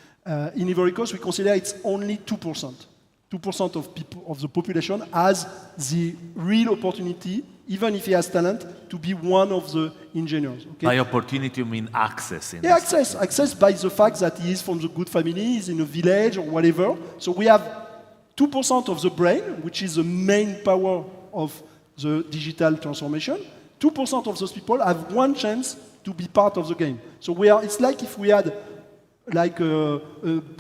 in Ivory Coast, we consider it's only 2%. 2% of people of the population has the real opportunity, even if he has talent, to be one of the engineers. Okay? By opportunity, you mean access? Yeah, access by the fact that he is from the good family, he's in a village or whatever. So we have 2% of the brain, which is the main power of the digital transformation. 2% of those people have one chance to be part of the game. So it's like if we had like a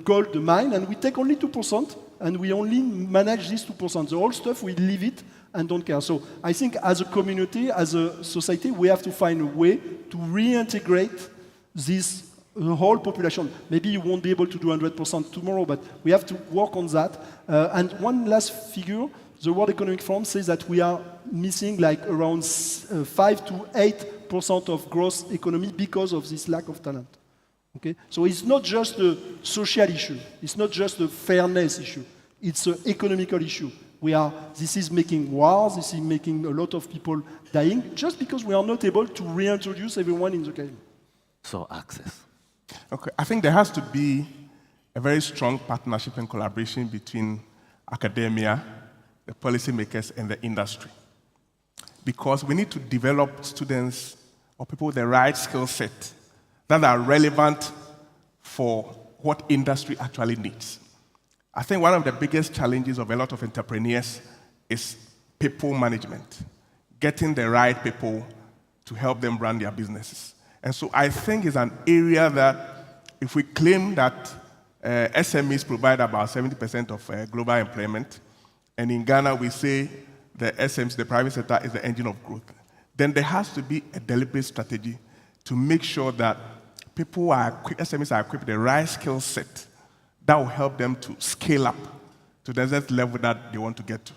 gold mine and we take only 2% and we only manage this 2%. The whole stuff, we leave it and don't care. So I think as a community, as a society, we have to find a way to reintegrate this whole population. Maybe you won't be able to do 100% tomorrow, but we have to work on that. And one last figure, the World Economic Forum says that we are missing like around 5 to 8% of gross economy because of this lack of talent. Okay? So it's not just a social issue. It's not just a fairness issue. It's an economical issue. This is making wars. This is making a lot of people dying just because we are not able to reintroduce everyone in the game. So access. Okay, I think there has to be a very strong partnership and collaboration between academia, the policymakers, and the industry. Because we need to develop students or people with the right skill set that are relevant for what industry actually needs. I think one of the biggest challenges of a lot of entrepreneurs is people management, getting the right people to help them run their businesses. And so I think it's an area that if we claim that SMEs provide about 70% of global employment, and in Ghana we say the SMEs, the private sector, is the engine of growth, then there has to be a deliberate strategy to make sure that SMEs are equipped with the right skill set that will help them to scale up to the next level that they want to get to.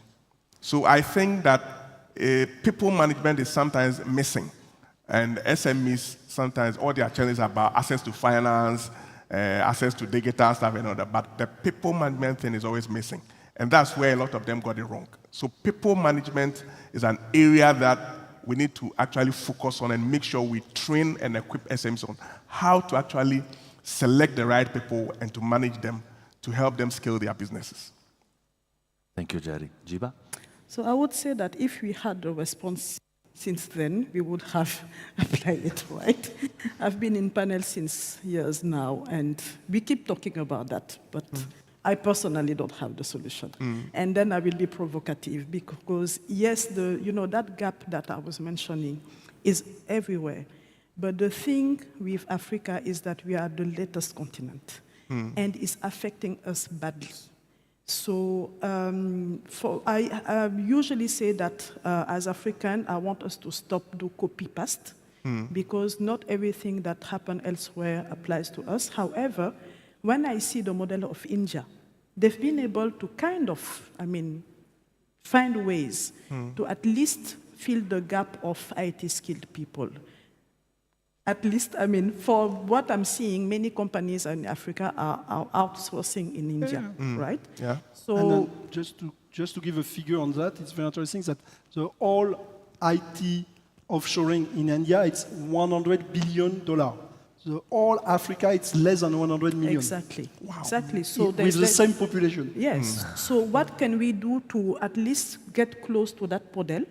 So I think that people management is sometimes missing. And SMEs, sometimes all their challenges are about access to finance, access to digital stuff and all that. But the people management thing is always missing. And that's where a lot of them got it wrong. So people management is an area that we need to actually focus on and make sure we train and equip SMEs on how to actually select the right people and to manage them to help them scale their businesses. Thank you, Jerry. Jiba? So I would say that if we had a response since then, we would have applied it, right? I've been in panels since years now, and we keep talking about that, but I personally don't have the solution. And then I will be provocative, because yes, that gap that I was mentioning is everywhere. But the thing with Africa is that we are the latest continent, and it's affecting us badly. So I usually say that as African, I want us to stop do copy-paste, because not everything that happened elsewhere applies to us. However, when I see the model of India, they've been able to kind of, find ways to at least fill the gap of IT-skilled people. at least, I mean, for what I'm seeing, many companies in Africa are outsourcing in India, right? Yeah. So And then just to give a figure on that, it's very interesting that the whole IT offshoring in India, it's $100 billion. The whole Africa, it's less than 100 million. exactly, exactly. So With the there's- same population. Yes. So what can we do to at least get close to that model?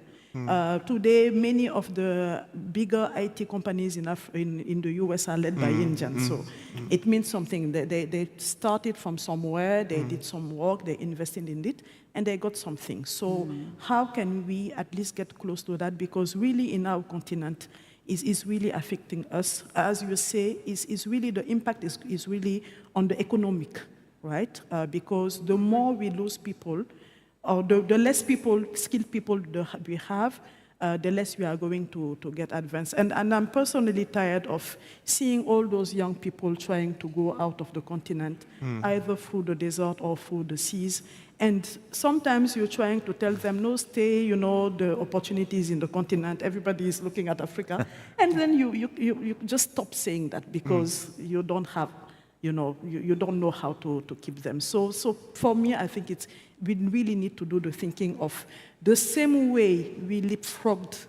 Today, many of the bigger IT companies in the US are led by Indians. So it means something. They started from somewhere, they did some work, they invested in it, and they got something. So how can we at least get close to that? Because really in our continent, is really affecting us. As you say, is really the impact is really on the economic, right? Because the more we lose people, or the less people, skilled people we have, the less we are going to get advanced. And I'm personally tired of seeing all those young people trying to go out of the continent, either through the desert or through the seas. And sometimes you're trying to tell them, no, stay, you know, the opportunities in the continent, everybody is looking at Africa. And then you just stop saying that because you don't have, you know, you don't know how to keep them. So for me, I think we really need to do the thinking of the same way we leapfrogged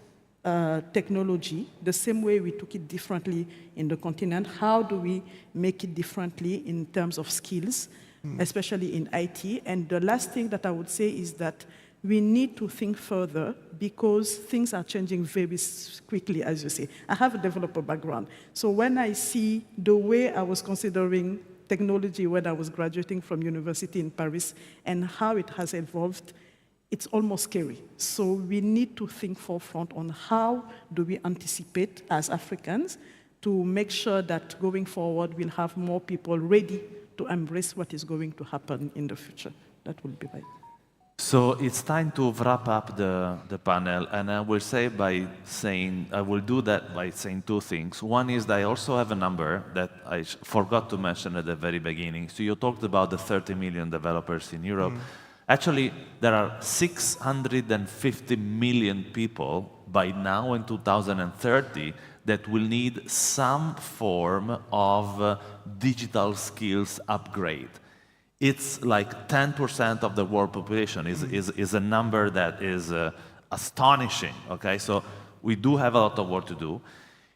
technology, the same way we took it differently in the continent. How do we make it differently in terms of skills, especially in IT? And the last thing that I would say is that we need to think further because things are changing very quickly, as you say. I have a developer background. So when I see the way I was considering technology when I was graduating from university in Paris and how it has evolved, it's almost scary. So we need to think forefront on how do we anticipate as Africans to make sure that going forward we'll have more people ready to embrace what is going to happen in the future. That would be right. So it's time to wrap up the panel, and I will do that by saying two things. One is that I also have a number that I forgot to mention at the very beginning. So you talked about the 30 million developers in Europe. Actually, there are 650 million people by now in 2030 that will need some form of digital skills upgrade. It's like 10% of the world population is a number that is astonishing, okay? So we do have a lot of work to do.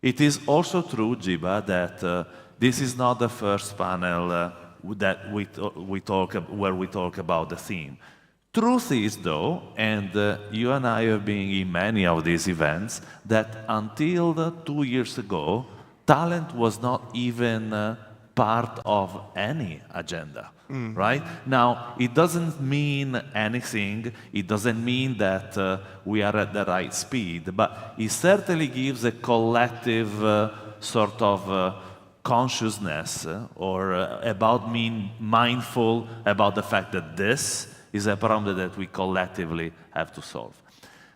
It is also true, Jiba, that this is not the first panel that we talk about the theme. Truth is, though, and you and I have been in many of these events, that until 2 years ago, talent was not even part of any agenda. Right? Now, it doesn't mean anything. It doesn't mean that we are at the right speed, but it certainly gives a collective sort of consciousness or about being mindful about the fact that this is a problem that we collectively have to solve.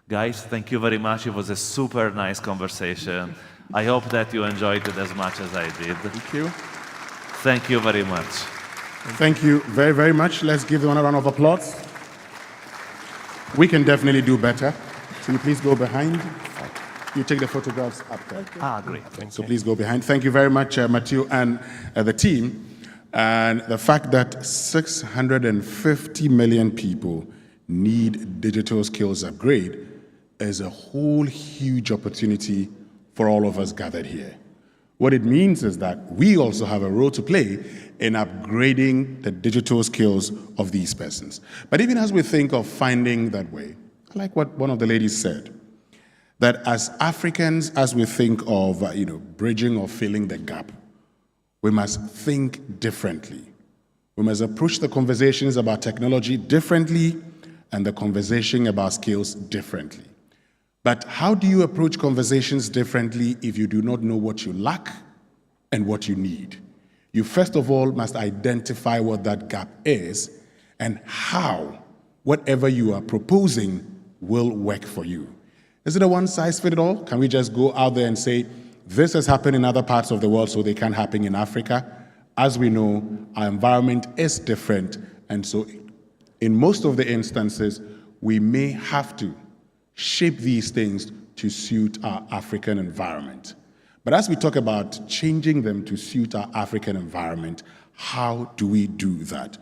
Guys, thank you very much. It was a super nice conversation. I hope that you enjoyed it as much as I did. Thank you. Thank you very much. Thank you very, very much. Let's give them a round of applause. We can definitely do better. So you please go behind. You take the photographs up there. Great. So please go behind. Thank you very much, Mathieu and the team. And the fact that 650 million people need digital skills upgrade is a whole huge opportunity for all of us gathered here. What it means is that we also have a role to play in upgrading the digital skills of these persons. But even as we think of finding that way, I like what one of the ladies said, that as Africans, as we think of bridging or filling the gap, we must think differently. We must approach the conversations about technology differently and the conversation about skills differently. But how do you approach conversations differently if you do not know what you lack and what you need? You first of all must identify what that gap is and how whatever you are proposing will work for you. Is it a one-size-fits-all? Can we just go out there and say, this has happened in other parts of the world, so they can't happen in Africa? As we know, our environment is different, and so in most of the instances, we may have to shape these things to suit our African environment. But as we talk about changing them to suit our African environment, how do we do that?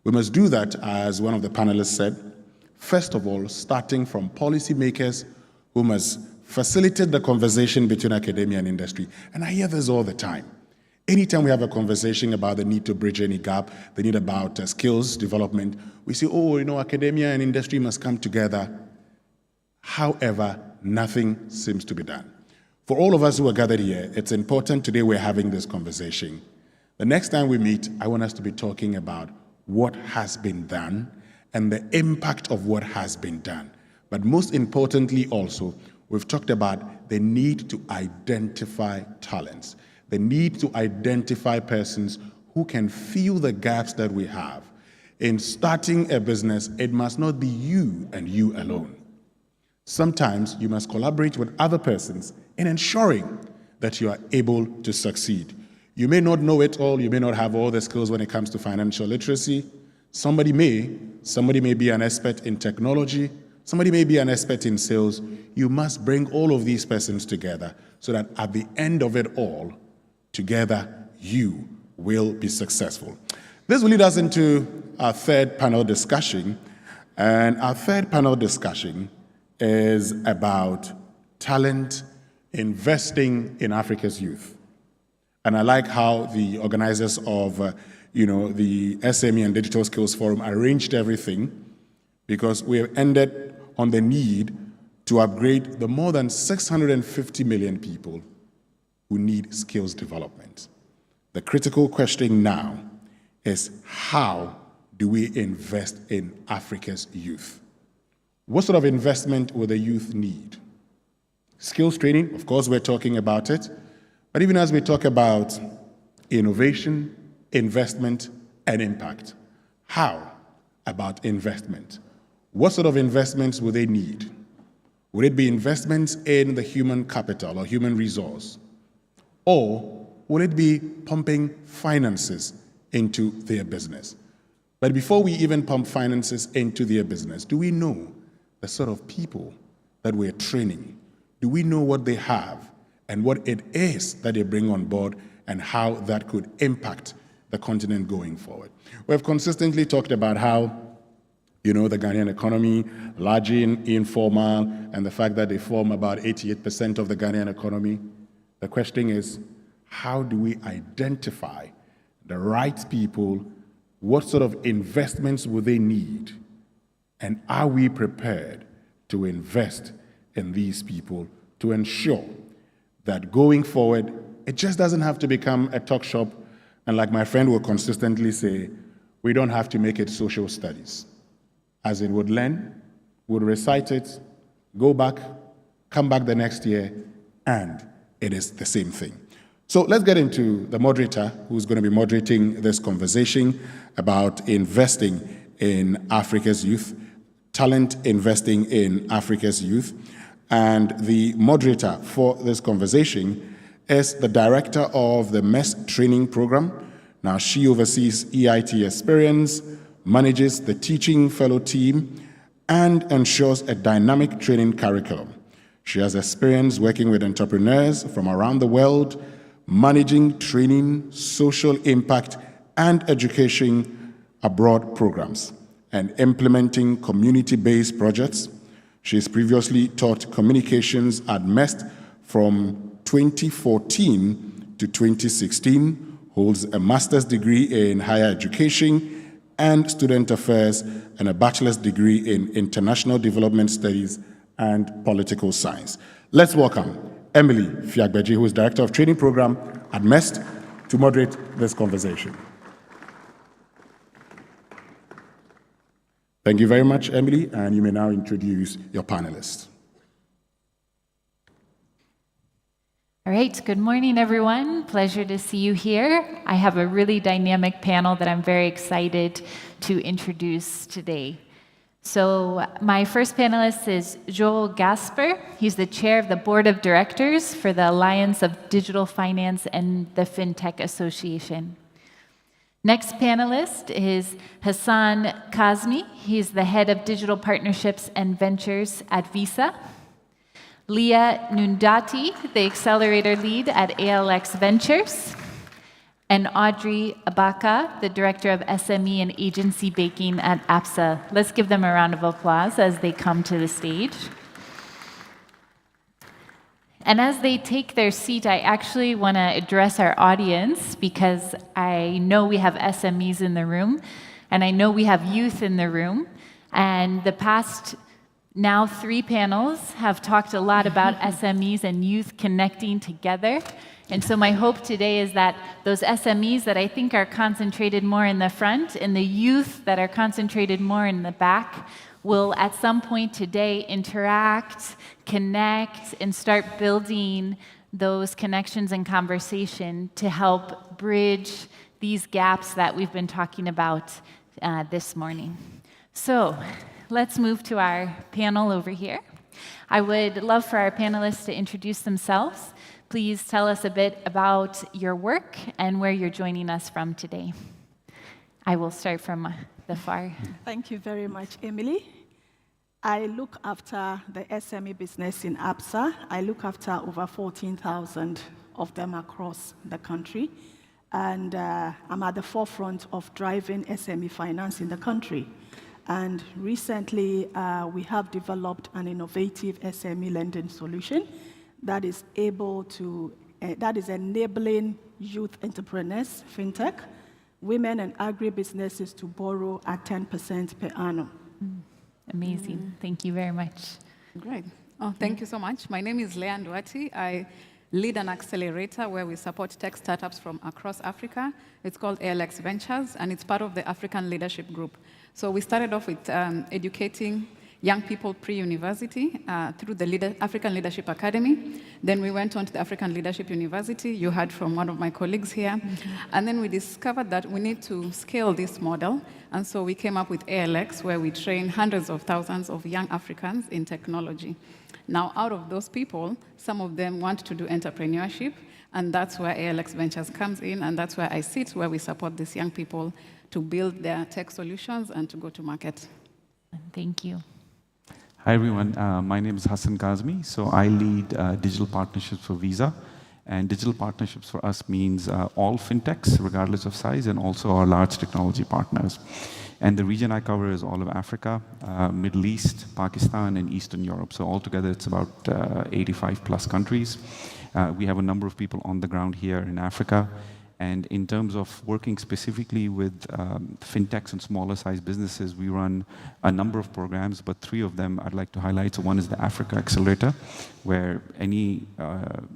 We must do that, as one of the panelists said, first of all, starting from policymakers who must facilitate the conversation between academia and industry. And I hear this all the time. Anytime we have a conversation about the need to bridge any gap, the need about skills development, we say, oh, academia and industry must come together. However, nothing seems to be done. For all of us who are gathered here, it's important today we're having this conversation. The next time we meet, I want us to be talking about what has been done and the impact of what has been done. But most importantly also, we've talked about the need to identify talents, the need to identify persons who can fill the gaps that we have. In starting a business, it must not be you and you alone. Sometimes you must collaborate with other persons in ensuring that you are able to succeed. You may not know it all, you may not have all the skills when it comes to financial literacy. Somebody may be an expert in technology, somebody may be an expert in sales. You must bring all of these persons together so that at the end of it all, together you will be successful. This will lead us into our third panel discussion, and our third panel discussion is about talent investing in Africa's youth. And I like how the organizers of the SME and Digital Skills Forum arranged everything, because we have ended on the need to upgrade the more than 650 million people who need skills development. The critical question now is, how do we invest in Africa's youth? What sort of investment will the youth need? Skills training, of course, we're talking about it. But even as we talk about innovation, investment, and impact, how about investment? What sort of investments will they need? Would it be investments in the human capital or human resource? Or will it be pumping finances into their business? But before we even pump finances into their business, do we know the sort of people that we're training? Do we know what they have and what it is that they bring on board and how that could impact the continent going forward? We've consistently talked about how, the Ghanaian economy, largely informal, and the fact that they form about 88% of the Ghanaian economy. The question is, how do we identify the right people? What sort of investments will they need? And are we prepared to invest in these people to ensure that going forward, it just doesn't have to become a talk shop, and like my friend will consistently say, we don't have to make it social studies. As in, would learn, would recite it, go back, come back the next year, and it is the same thing. So let's get into the moderator who's going to be moderating this conversation about investing in Africa's youth, talent investing in Africa's youth. And the moderator for this conversation is the director of the MEST training program. Now, she oversees EIT experience, manages the teaching fellow team, and ensures a dynamic training curriculum. She has experience working with entrepreneurs from around the world, managing training, social impact, and education abroad programs, and implementing community-based projects. She's previously taught communications at MEST from 2014 to 2016, holds a master's degree in higher education and student affairs, and a bachelor's degree in international development studies and political science. Let's welcome Emily Fiagbeji, who is Director of Training Program at MEST, to moderate this conversation. Thank you very much, Emily, and you may now introduce your panelists. All right, good morning, everyone. Pleasure to see you here. I have a really dynamic panel that I'm very excited to introduce today. So my first panelist is Joel Gasper. He's the chair of the board of directors for the Alliance of Digital Finance and the FinTech Association. Next panelist is Hassan Kazmi. He's the head of digital partnerships and ventures at Visa. Leah Nundati, the Accelerator Lead at ALX Ventures, and Audrey Abaka, the Director of SME and Agency Banking at APSA. Let's give them a round of applause as they come to the stage. And as they take their seat, I actually want to address our audience because I know we have SMEs in the room, and I know we have youth in the room. And the past now 3 panels have talked a lot about SMEs and youth connecting together. And so my hope today is that those SMEs that I think are concentrated more in the front and the youth that are concentrated more in the back will at some point today interact, connect, and start building those connections and conversation to help bridge these gaps that we've been talking about this morning. So let's move to our panel over here. I would love for our panelists to introduce themselves. Please tell us a bit about your work and where you're joining us from today. I will start from the far. Thank you very much, Emily. I look after the SME business in APSA. I look after over 14,000 of them across the country. And I'm at the forefront of driving SME finance in the country. And recently, we have developed an innovative SME lending solution that is enabling youth entrepreneurs, fintech, women and agri-businesses to borrow at 10% per annum. Amazing. Thank you very much. Great. Oh, thank you so much. My name is Leah Nduati. I lead an accelerator where we support tech startups from across Africa. It's called ALX Ventures, and it's part of the African Leadership Group. So we started off with educating young people pre-university through the African Leadership Academy. Then we went on to the African Leadership University. You heard from one of my colleagues here. And then we discovered that we need to scale this model. And so we came up with ALX, where we train hundreds of thousands of young Africans in technology. Now, out of those people, some of them want to do entrepreneurship, and that's where ALX Ventures comes in, and that's where I sit, where we support these young people to build their tech solutions and to go to market. Thank you. Hi, everyone. My name is Hassan Kazmi. So I lead digital partnerships for Visa. And digital partnerships for us means all fintechs, regardless of size, and also our large technology partners. And the region I cover is all of Africa, Middle East, Pakistan, and Eastern Europe. So altogether, it's about 85 plus countries. We have a number of people on the ground here in Africa. And in terms of working specifically with fintechs and smaller size businesses, we run a number of programs, but 3 of them I'd like to highlight. So one is the Africa Accelerator, where any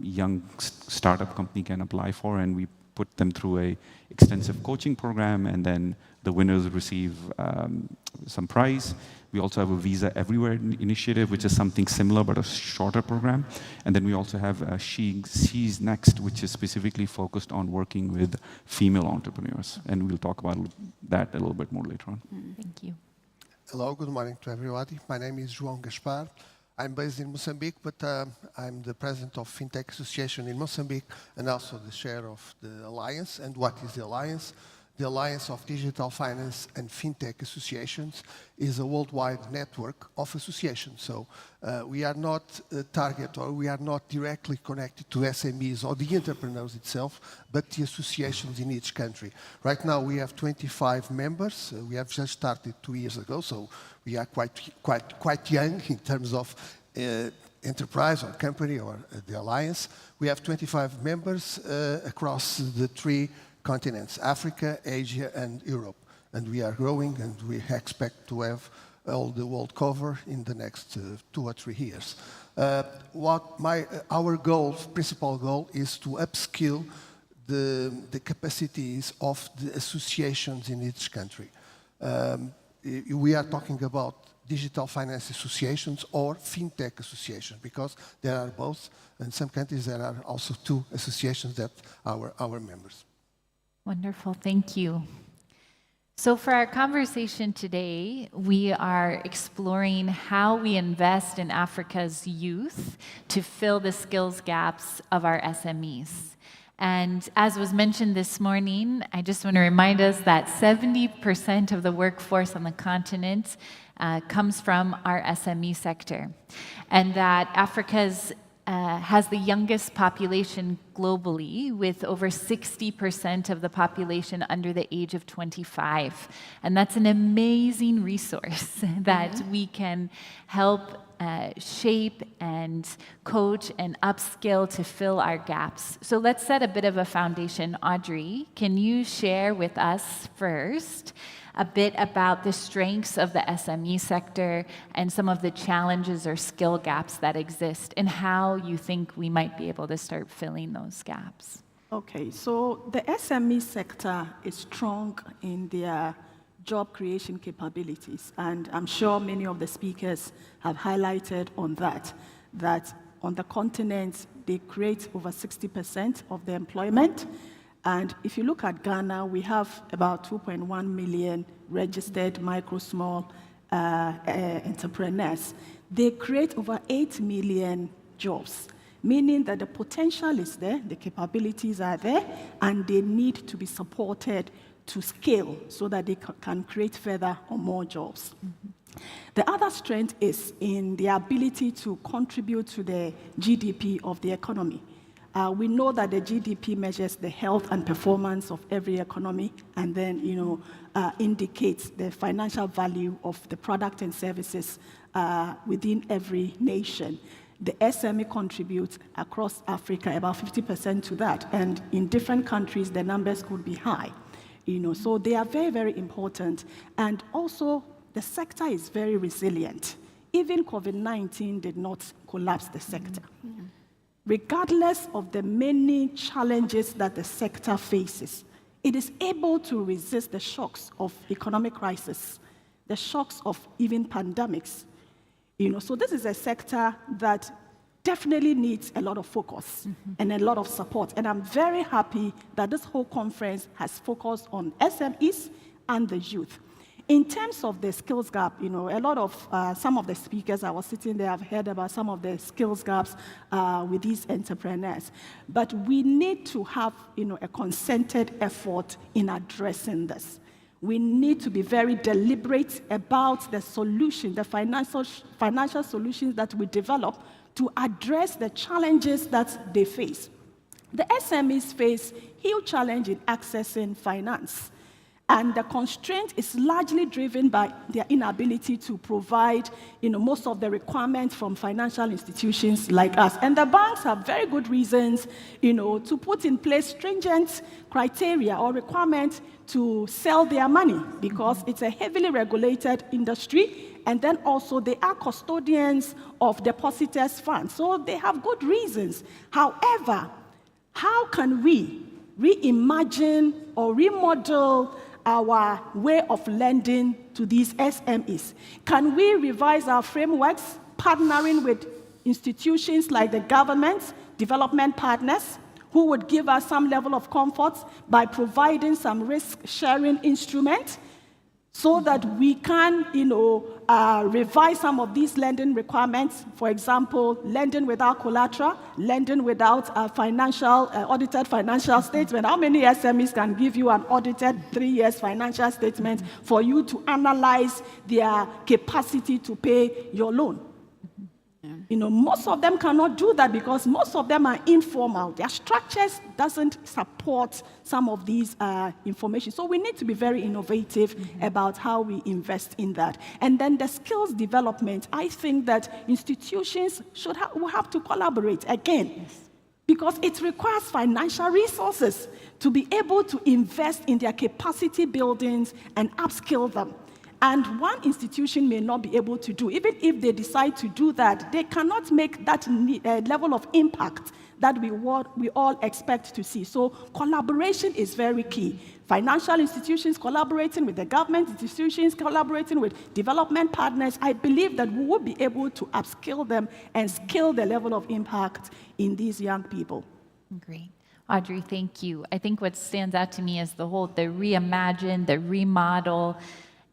young startup company can apply for, and we put them through a extensive coaching program, and then the winners receive some prize. We also have a Visa Everywhere initiative, which is something similar but a shorter program. And then we also have She's Next, which is specifically focused on working with female entrepreneurs. And we'll talk about that a little bit more later on. Thank you. Hello, good morning to everybody. My name is João Gaspar. I'm based in Mozambique, but I'm the president of Fintech Association in Mozambique and also the chair of the Alliance. And what is the Alliance? The Alliance of Digital Finance and Fintech Associations is a worldwide network of associations. So we are not a target, or we are not directly connected to SMEs or the entrepreneurs itself, but the associations in each country. Right now we have 25 members. We have just started 2 years ago, so we are quite young in terms of enterprise or company or the alliance. We have 25 members across the 3 continents, Africa, Asia, and Europe. And we are growing, and we expect to have all the world cover in the next 2 or 3 years. Our goal, principal goal, is to upskill the capacities of the associations in each country. We are talking about digital finance associations or fintech associations, because there are both. In some countries, there are also 2 associations that are our members. Wonderful, thank you. So for our conversation today, we are exploring how we invest in Africa's youth to fill the skills gaps of our SMEs. And as was mentioned this morning, I just want to remind us that 70% of the workforce on the continent comes from our SME sector, and that Africa's has the youngest population globally, with over 60% of the population under the age of 25. And that's an amazing resource that we can help shape and coach and upskill to fill our gaps. So let's set a bit of a foundation. Audrey, can you share with us first a bit about the strengths of the SME sector and some of the challenges or skill gaps that exist, and how you think we might be able to start filling those gaps? Okay, so the SME sector is strong in their job creation capabilities, and I'm sure many of the speakers have highlighted on that on the continent, they create over 60% of the employment. And if you look at Ghana, we have about 2.1 million registered micro, small entrepreneurs. They create over 8 million jobs, meaning that the potential is there, the capabilities are there, and they need to be supported to scale so that they can create further or more jobs. The other strength is in the ability to contribute to the GDP of the economy. We know that the GDP measures the health and performance of every economy, and then indicates the financial value of the product and services within every nation. The SME contributes across Africa about 50% to that, and in different countries the numbers could be high. So they are very, very important, and also the sector is very resilient. Even COVID-19 did not collapse the sector. Regardless of the many challenges that the sector faces, it is able to resist the shocks of economic crisis, the shocks of even pandemics. So this is a sector that definitely needs a lot of focus and a lot of support. And I'm very happy that this whole conference has focused on SMEs and the youth. In terms of the skills gap, a lot of some of the speakers I was sitting there, I've heard about some of the skills gaps with these entrepreneurs. But we need to have, a concerted effort in addressing this. We need to be very deliberate about the solution, the financial solutions that we develop to address the challenges that they face. The SMEs face huge challenge in accessing finance. And the constraint is largely driven by their inability to provide, most of the requirements from financial institutions like us. And the banks have very good reasons, to put in place stringent criteria or requirements to sell their money, because it's a heavily regulated industry, and then also they are custodians of depositors' funds. So they have good reasons. However, how can we reimagine or remodel our way of lending to these SMEs? Can we revise our frameworks, partnering with institutions like the government, development partners, who would give us some level of comfort by providing some risk-sharing instruments so that we can, revise some of these lending requirements? For example, lending without collateral, lending without audited financial statement. How many SMEs can give you an audited 3 years financial statement for you to analyze their capacity to pay your loan? Most of them cannot do that because most of them are informal. Their structures doesn't support some of these information. So we need to be very innovative about how we invest in that. And then the skills development, I think that institutions will have to collaborate again. Because it requires financial resources to be able to invest in their capacity buildings and upskill them. And one institution may not be able to do. Even if they decide to do that, they cannot make that level of impact that we all expect to see. So collaboration is very key. Financial institutions collaborating with the government institutions, collaborating with development partners. I believe that we will be able to upskill them and scale the level of impact in these young people. Great. Audrey, thank you. I think what stands out to me is the reimagine, the remodel.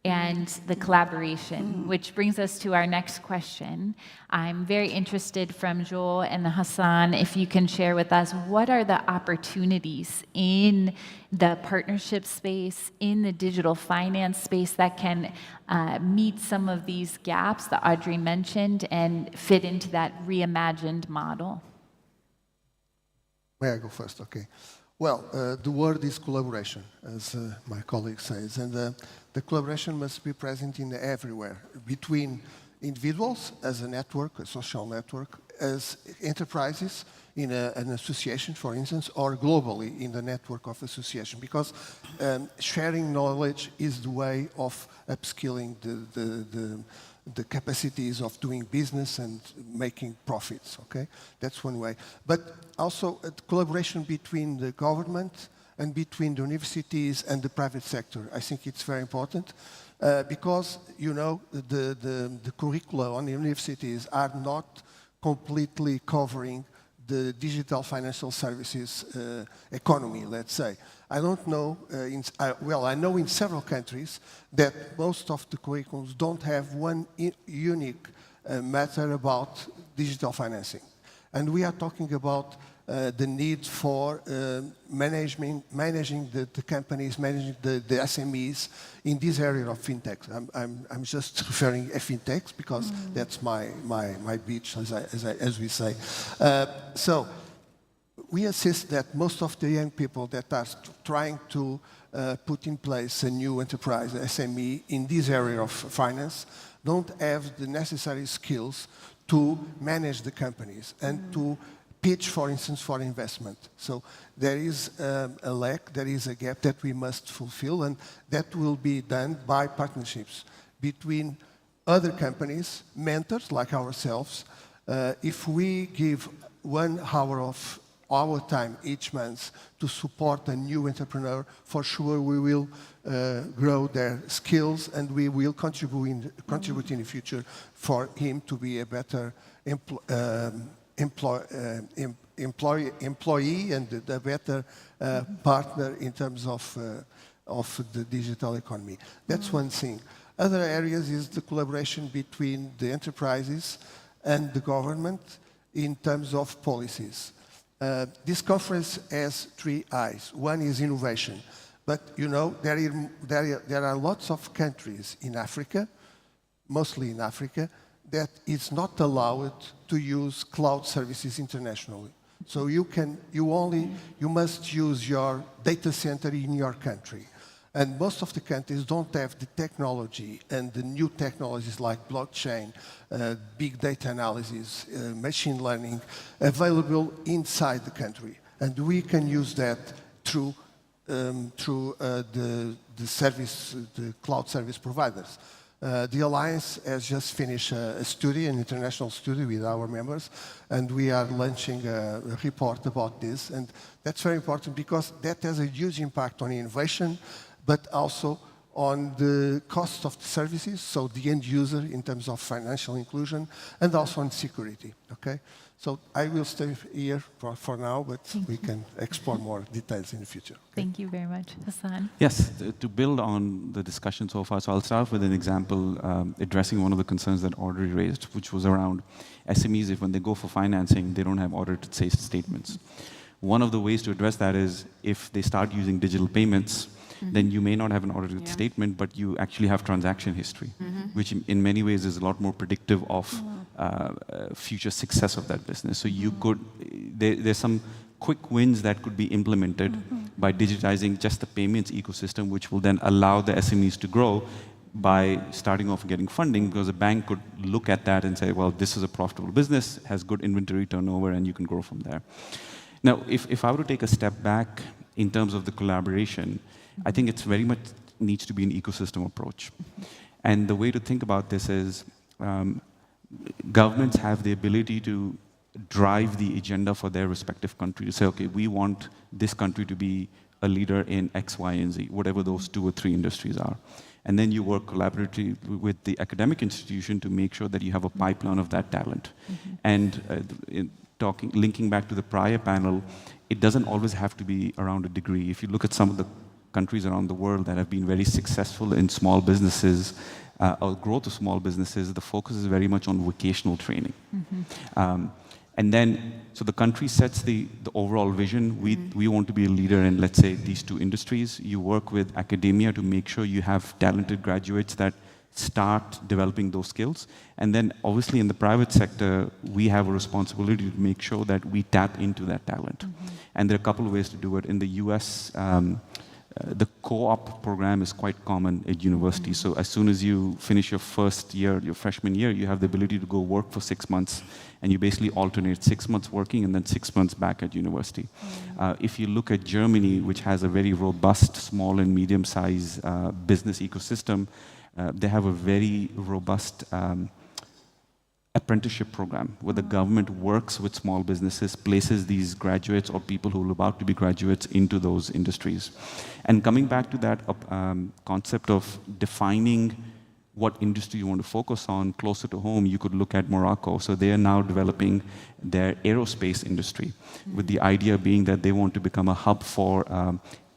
and the collaboration, which brings us to our next question. I'm very interested from Joel and Hassan, if you can share with us, what are the opportunities in the partnership space, in the digital finance space that can meet some of these gaps that Audrey mentioned and fit into that reimagined model? May I go first? Okay. Well, the word is collaboration, as my colleague says, and the collaboration must be present in everywhere, between individuals as a network, a social network, as enterprises in an association, for instance, or globally in the network of association, because sharing knowledge is the way of upskilling the capacities of doing business and making profits, okay? That's one way. But also collaboration between the government and between the universities and the private sector. I think it's very important because, you know, the curricula on the universities are not completely covering the digital financial services economy, let's say. I don't know, well, I know in several countries that most of the curriculums don't have one unique matter about digital financing. And we are talking about the need for managing the companies, managing the SMEs in this area of fintech. I'm just referring to fintechs because that's my beach, as we say. So we insist that most of the young people that are trying to put in place a new enterprise, SME, in this area of finance, don't have the necessary skills to manage the companies and to pitch, for instance, for investment. So there is a lack, there is a gap that we must fulfill, and that will be done by partnerships between other companies, mentors like ourselves. If we give 1 hour of our time each month to support a new entrepreneur, for sure we will grow their skills and we will contribute in the future for him to be a better employee and a better partner in terms of the digital economy. That's one thing. Other areas is the collaboration between the enterprises and the government in terms of policies. This conference has 3 eyes. One is innovation. But, you know, there are lots of countries in Africa, mostly in Africa, that it's not allowed to use cloud services internationally. So you must use your data center in your country. And most of the countries don't have the technology and the new technologies like blockchain, big data analysis, machine learning available inside the country. And we can use that through the cloud service providers. The Alliance has just finished a study, an international study with our members, and we are launching a report about this. And that's very important because that has a huge impact on innovation, but also on the cost of the services, so the end user in terms of financial inclusion, and also on security, okay? So I will stay here for now, but we can explore more details in the future. Okay? Thank you very much. Hassan? Yes, to build on the discussion so far, so I'll start with an example addressing one of the concerns that Audrey raised, which was around SMEs. If when they go for financing, they don't have audited statements. One of the ways to address that is if they start using digital payments, then you may not have an audited statement, but you actually have transaction history, which in many ways is a lot more predictive of future success of that business. So you could, there's some quick wins that could be implemented by digitizing just the payments ecosystem, which will then allow the SMEs to grow by starting off getting funding, because a bank could look at that and say, well, this is a profitable business, has good inventory turnover, and you can grow from there. Now, if I were to take a step back in terms of the collaboration, I think it's very much needs to be an ecosystem approach. And the way to think about this is governments have the ability to drive the agenda for their respective country to say, okay, we want this country to be a leader in X, Y, and Z, whatever those 2 or 3 industries are. And then you work collaboratively with the academic institution to make sure that you have a pipeline of that talent. And linking back to the prior panel, it doesn't always have to be around a degree. If you look at some of the countries around the world that have been very successful in small businesses or growth of small businesses, the focus is very much on vocational training. And then, so the country sets the overall vision. We want to be a leader in, let's say, these two industries. You work with academia to make sure you have talented graduates that start developing those skills. And then, obviously, in the private sector, we have a responsibility to make sure that we tap into that talent. And there are a couple of ways to do it. In the US, the co-op program is quite common at universities. So as soon as you finish your first year, your freshman year, you have the ability to go work for 6 months. And you basically alternate 6 months working and then 6 months back at university. If you look at Germany, which has a very robust small and medium-sized business ecosystem, they have a very robust apprenticeship program where the government works with small businesses, places these graduates or people who are about to be graduates into those industries. And coming back to that concept of defining what industry you want to focus on closer to home, you could look at Morocco. So they are now developing their aerospace industry with the idea being that they want to become a hub for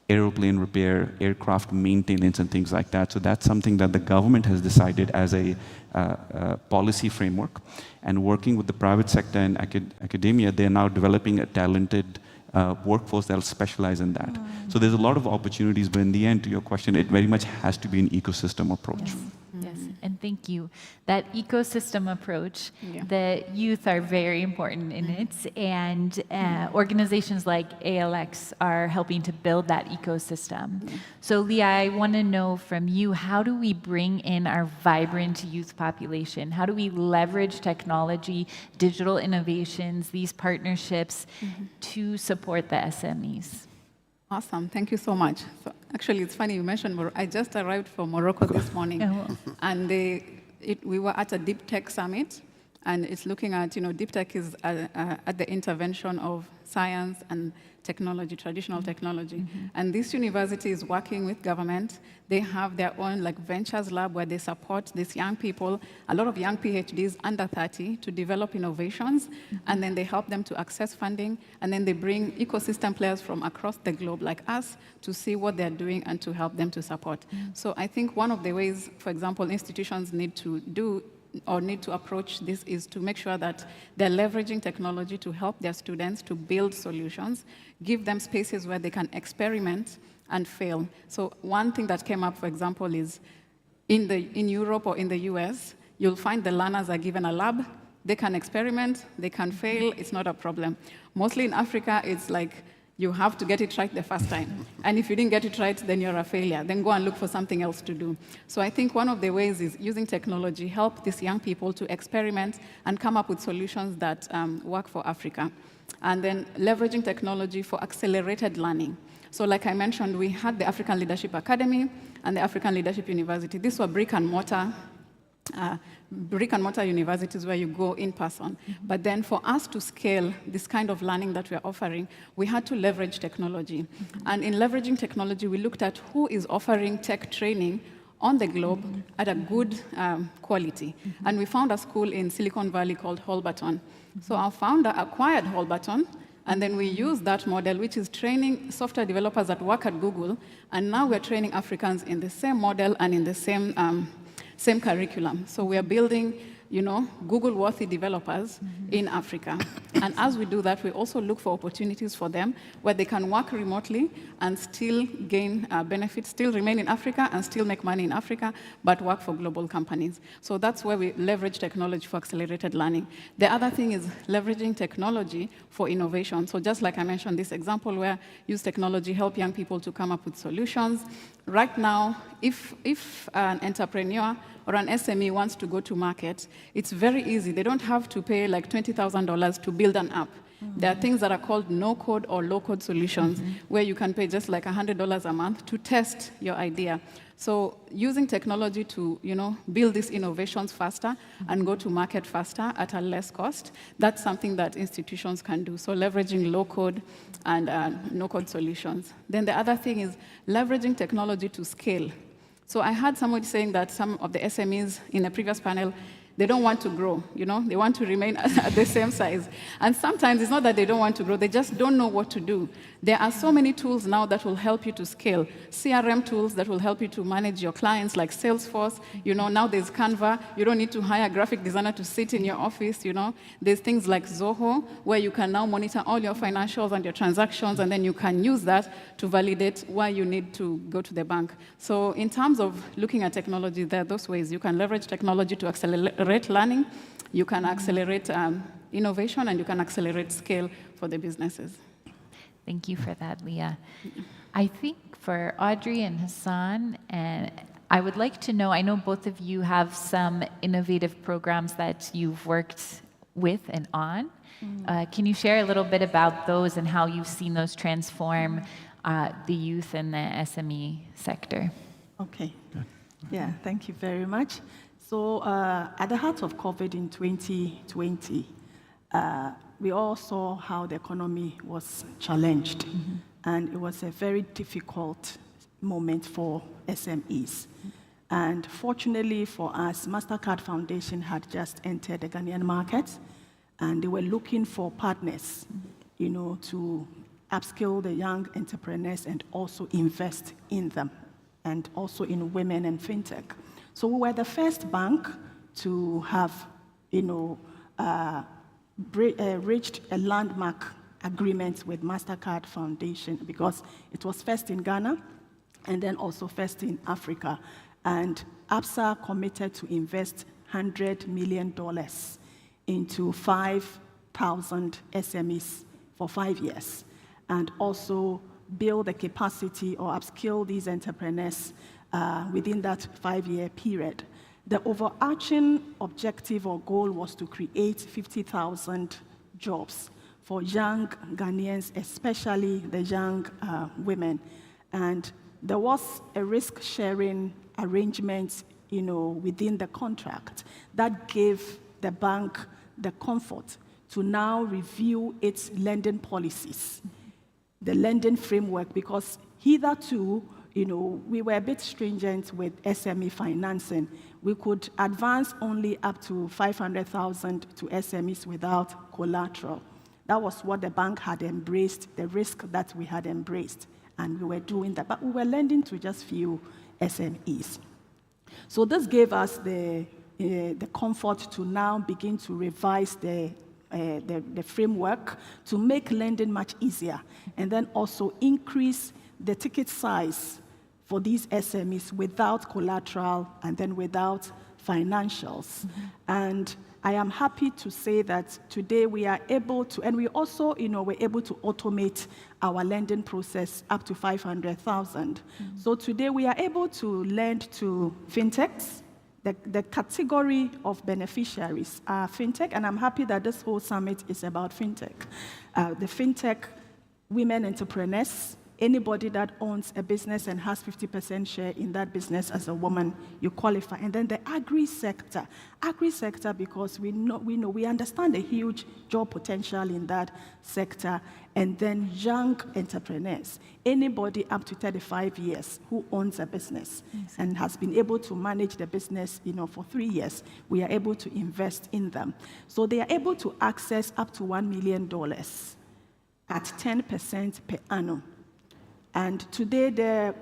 aeroplane repair, aircraft maintenance, and things like that. So that's something that the government has decided as a policy framework. And working with the private sector and academia, they're now developing a talented workforce that will specialize in that. So there's a lot of opportunities, but in the end, to your question, it very much has to be an ecosystem approach. Yes, and thank you. That ecosystem approach, the youth are very important in it, and organizations like ALX are helping to build that ecosystem. So Leah, I want to know from you, how do we bring in our vibrant youth population? How do we leverage technology, digital innovations, these partnerships to support the SMEs? Awesome, thank you so much. So actually, it's funny you mentioned I just arrived from Morocco this morning, and we were at a Deep Tech Summit, and it's looking at, Deep Tech is at the intervention of science and technology, traditional technology. And this university is working with government. They have their own ventures lab where they support these young people, a lot of young PhDs under 30, to develop innovations, and then they help them to access funding, and then they bring ecosystem players from across the globe like us to see what they're doing and to help them to support. So I think one of the ways, for example, institutions need to do or need to approach this is to make sure that they're leveraging technology to help their students to build solutions, give them spaces where they can experiment and fail. So one thing that came up, for example, is in Europe or in the US, you'll find the learners are given a lab, they can experiment, they can fail, it's not a problem. Mostly in Africa, it's like, you have to get it right the first time. And if you didn't get it right, then you're a failure. Then go and look for something else to do. So I think one of the ways is using technology, help these young people to experiment and come up with solutions that work for Africa. And then leveraging technology for accelerated learning. So like I mentioned, we had the African Leadership Academy and the African Leadership University. These were brick and mortar universities where you go in person. But then for us to scale this kind of learning that we're offering, we had to leverage technology. And in leveraging technology, we looked at who is offering tech training on the globe at a good quality. And we found a school in Silicon Valley called Holberton. So our founder acquired Holberton, and then we used that model, which is training software developers that work at Google, and now we're training Africans in the same model and in the same curriculum. So we are building, Google-worthy developers in Africa. And as we do that, we also look for opportunities for them where they can work remotely and still gain benefits, still remain in Africa and still make money in Africa, but work for global companies. So that's where we leverage technology for accelerated learning. The other thing is leveraging technology for innovation. So just like I mentioned, this example where use technology help young people to come up with solutions. Right now, if an entrepreneur or an SME wants to go to market, it's very easy. They don't have to pay like $20,000 to build an app. There are things that are called no-code or low-code solutions, where you can pay just like $100 a month to test your idea. So using technology to build these innovations faster and go to market faster at a less cost, that's something that institutions can do. So leveraging low-code and no-code solutions. Then the other thing is leveraging technology to scale. So I heard somebody saying that some of the SMEs in the previous panel, they don't want to grow, you know? They want to remain at the same size. And sometimes it's not that they don't want to grow, they just don't know what to do. There are so many tools now that will help you to scale. CRM tools that will help you to manage your clients, like Salesforce. You know, now there's Canva. You don't need to hire a graphic designer to sit in your office, you know. There's things like Zoho, where you can now monitor all your financials and your transactions, and then you can use that to validate why you need to go to the bank. So in terms of looking at technology, there are those ways. You can leverage technology to accelerate learning, you can accelerate innovation, and you can accelerate scale for the businesses. Thank you for that, Leah. I think for Audrey and Hassan, and I would like to know, I know both of you have some innovative programs that you've worked with and on. Can you share a little bit about those and how you've seen those transform the youth and the SME sector? Okay. Yeah, thank you very much. So at the heart of COVID in 2020, we all saw how the economy was challenged, and it was a very difficult moment for SMEs. And fortunately for us, MasterCard Foundation had just entered the Ghanaian market, and they were looking for partners, you know, to upskill the young entrepreneurs and also invest in them, and also in women and fintech. So we were the first bank to have, you know, reached a landmark agreement with MasterCard Foundation, because it was first in Ghana and then also first in Africa. And ABSA committed to invest $100 million into 5,000 SMEs for 5 years, and also build the capacity or upskill these entrepreneurs within that 5-year period. The overarching objective or goal was to create 50,000 jobs for young Ghanaians, especially the young women. And there was a risk-sharing arrangement, you know, within the contract that gave the bank the comfort to now review its lending policies, the lending framework, because hitherto, you know, we were a bit stringent with SME financing. We could advance only up to 500,000 to SMEs without collateral. That was what the bank had embraced, the risk that we had embraced, and we were doing that. But we were lending to just few SMEs. So this gave us the comfort to now begin to revise the framework to make lending much easier, and then also increase the ticket size for these SMEs without collateral and then without financials. And I am happy to say that today we are able to, and we also, you know, we're able to automate our lending process up to 500,000. So today we are able to lend to fintechs. The category of beneficiaries are fintech, and I'm happy that this whole summit is about fintech. The fintech women entrepreneurs, anybody that owns a business and has 50% share in that business as a woman, you qualify. And then the agri-sector because we understand the huge job potential in that sector. And then young entrepreneurs, anybody up to 35 years who owns a business and has been able to manage the business, you know, for 3 years, we are able to invest in them. So they are able to access up to $1 million at 10% per annum. And today, the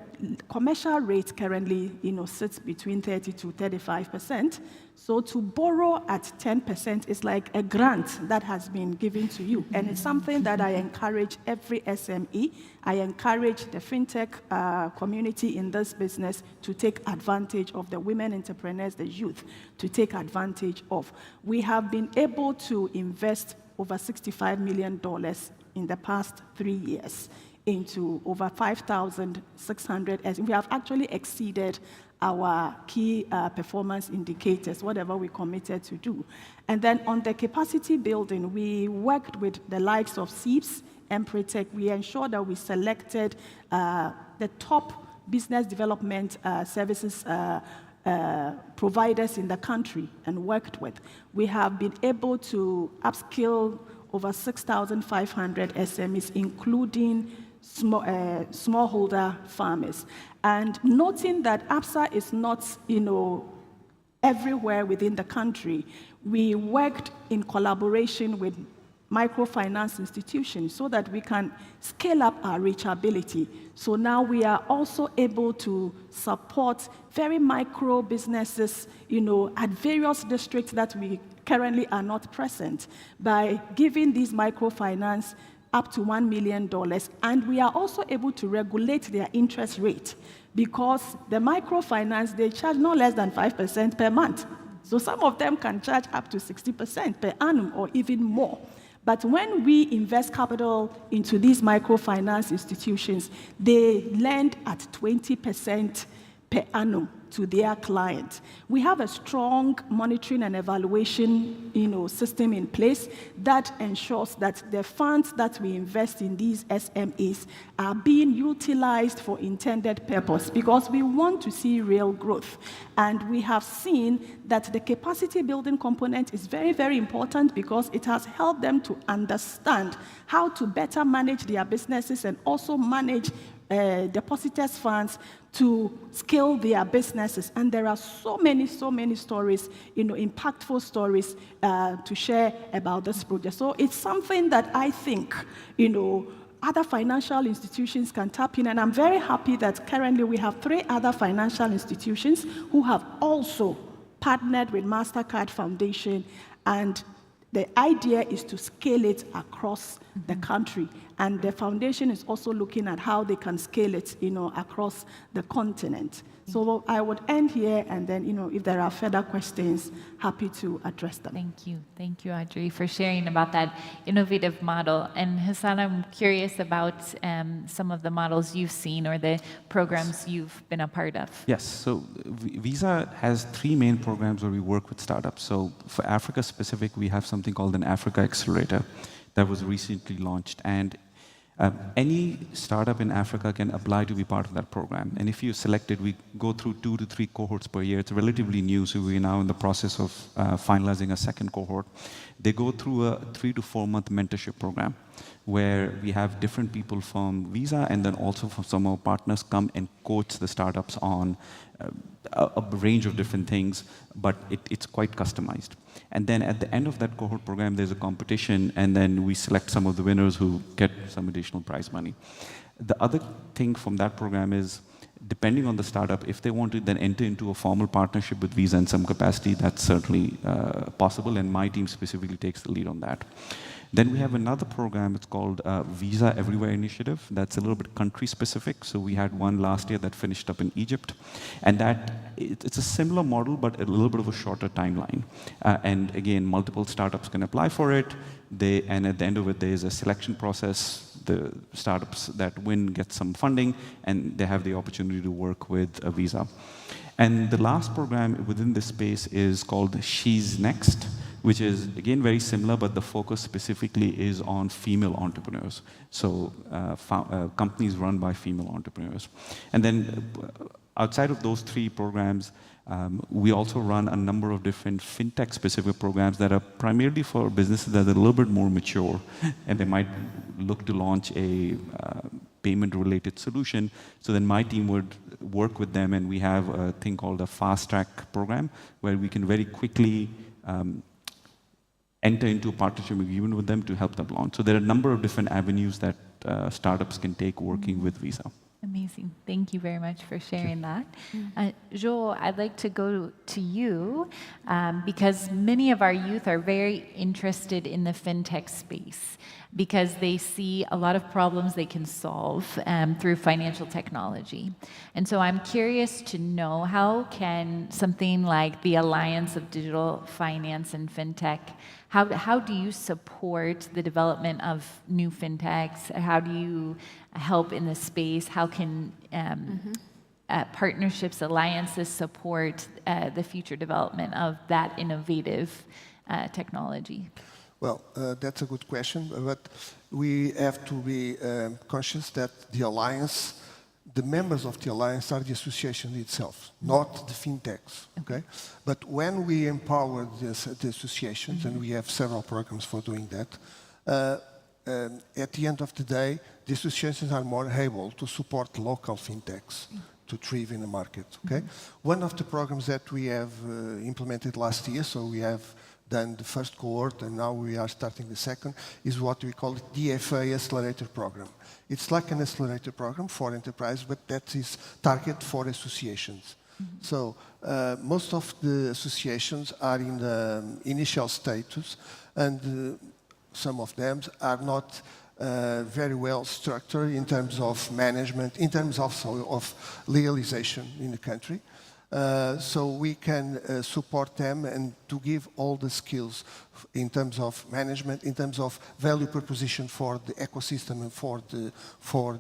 commercial rate currently, you know, sits between 30 to 35%. So to borrow at 10% is like a grant that has been given to you. And it's something that I encourage every SME. I encourage the fintech community in this business to take advantage of, the women entrepreneurs, the youth, to take advantage of. We have been able to invest over $65 million in the past 3 years into over 5,600. We have actually exceeded our key performance indicators, whatever we committed to do. And then on the capacity building, we worked with the likes of CEIBS, Empretech. We ensured that we selected the top business development services providers in the country and worked with. We have been able to upskill over 6,500 SMEs, including smallholder farmers. And noting that ABSA is not, you know, everywhere within the country. We worked in collaboration with microfinance institutions so that we can scale up our reachability. So now we are also able to support very micro businesses, at various districts that we currently are not present by giving these microfinance up to $1 million. And we are also able to regulate their interest rate because the microfinance, they charge no less than 5% per month. So some of them can charge up to 60% per annum or even more. But when we invest capital into these microfinance institutions, they lend at 20% per annum to their clients. We have a strong monitoring and evaluation system in place that ensures that the funds that we invest in these SMEs are being utilized for intended purpose because we want to see real growth. And we have seen that the capacity building component is very, very important because it has helped them to understand how to better manage their businesses and also manage depositors' funds to scale their businesses. And there are so many stories, impactful stories to share about this project. So it's something that I think, other financial institutions can tap in. And I'm very happy that currently we have 3 other financial institutions who have also partnered with MasterCard Foundation. And the idea is to scale it across the country. And the foundation is also looking at how they can scale it, across the continent. So I would end here, and then, if there are further questions, happy to address them. Thank you, Audrey, for sharing about that innovative model. And Hassan, I'm curious about some of the models you've seen or the programs you've been a part of. Yes, so Visa has 3 main programs where we work with startups. So for Africa specific, we have something called an Africa Accelerator that was recently launched. And any startup in Africa can apply to be part of that program. And if you're selected, we go through 2 to 3 cohorts per year. It's relatively new, so we're now in the process of finalizing a second cohort. They go through a 3 to 4 month mentorship program where we have different people from Visa and then also from some of our partners come and coach the startups on a range of different things, but it's quite customized. And then at the end of that cohort program, there's a competition, and then we select some of the winners who get some additional prize money. The other thing from that program is, depending on the startup, if they want to then enter into a formal partnership with Visa in some capacity, that's certainly possible, and my team specifically takes the lead on that. Then we have another program, it's called Visa Everywhere Initiative. That's a little bit country specific. So we had one last year that finished up in Egypt. And it's a similar model, but a little bit of a shorter timeline. And again, multiple startups can apply for it. And at the end of it, there's a selection process. The startups that win get some funding, and they have the opportunity to work with a Visa. And the last program within this space is called She's Next, which is, again, very similar, but the focus specifically is on female entrepreneurs. So companies run by female entrepreneurs. And then outside of those 3 programs, we also run a number of different fintech-specific programs that are primarily for businesses that are a little bit more mature, and they might look to launch a payment-related solution. So then my team would work with them, and we have a thing called a fast-track program, where we can very quickly enter into a partnership agreement with them to help them launch. So there are a number of different avenues that startups can take working with Visa. Amazing. Thank you very much for sharing that. Jo, I'd like to go to you because many of our youth are very interested in the fintech space because they see a lot of problems they can solve through financial technology. And so I'm curious to know, how can something like the Alliance of Digital Finance and Fintech, how do you support the development of new fintechs? How do you help in this space? How can partnerships, alliances support the future development of that innovative technology? Well, that's a good question, but we have to be conscious that the alliance, the members of the alliance are the association itself, not the fintechs, okay? But when we empower the associations, and we have several programs for doing that, at the end of the day, the associations are more able to support local fintechs thrive in the market. Okay. One of the programs that we have implemented last year, so we have done the first cohort and now we are starting the second, is what we call the DFA Accelerator Program. It's like an accelerator program for enterprise, but that is targeted for associations. So most of the associations are in the initial status, and some of them are not very well structured in terms of management, in terms also of legalization in the country. So we can support them and to give all the skills in terms of management, in terms of value proposition for the ecosystem and for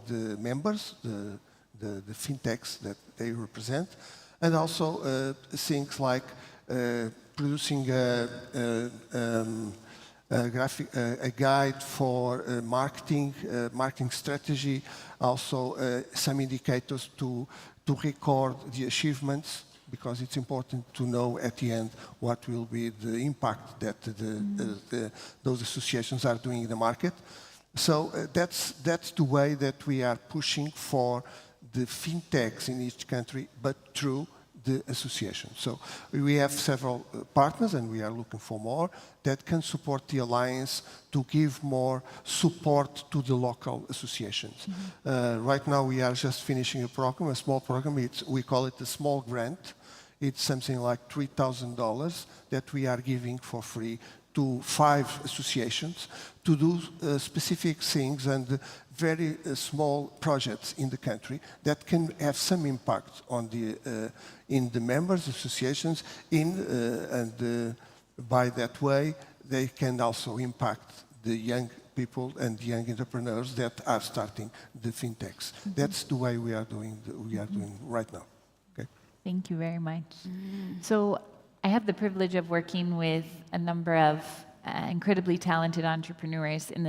the members, the fintechs that they represent, and also things like producing a guide for marketing strategy, also some indicators to record the achievements, because it's important to know at the end what will be the impact that those associations are doing in the market. So that's the way that we are pushing for the fintechs in each country, but through the association. So we have several partners, and we are looking for more, that can support the alliance to give more support to the local associations. Right now we are just finishing a program, a small program. We call it the Small Grant. It's something like $3,000 that we are giving for free to 5 associations to do specific things and very small projects in the country that can have some impact on in the members, associations, and by that way they can also impact the young people and the young entrepreneurs that are starting the fintechs. That's the way we are doing right now. Okay. Thank you very much. So I have the privilege of working with a number of incredibly talented entrepreneurs in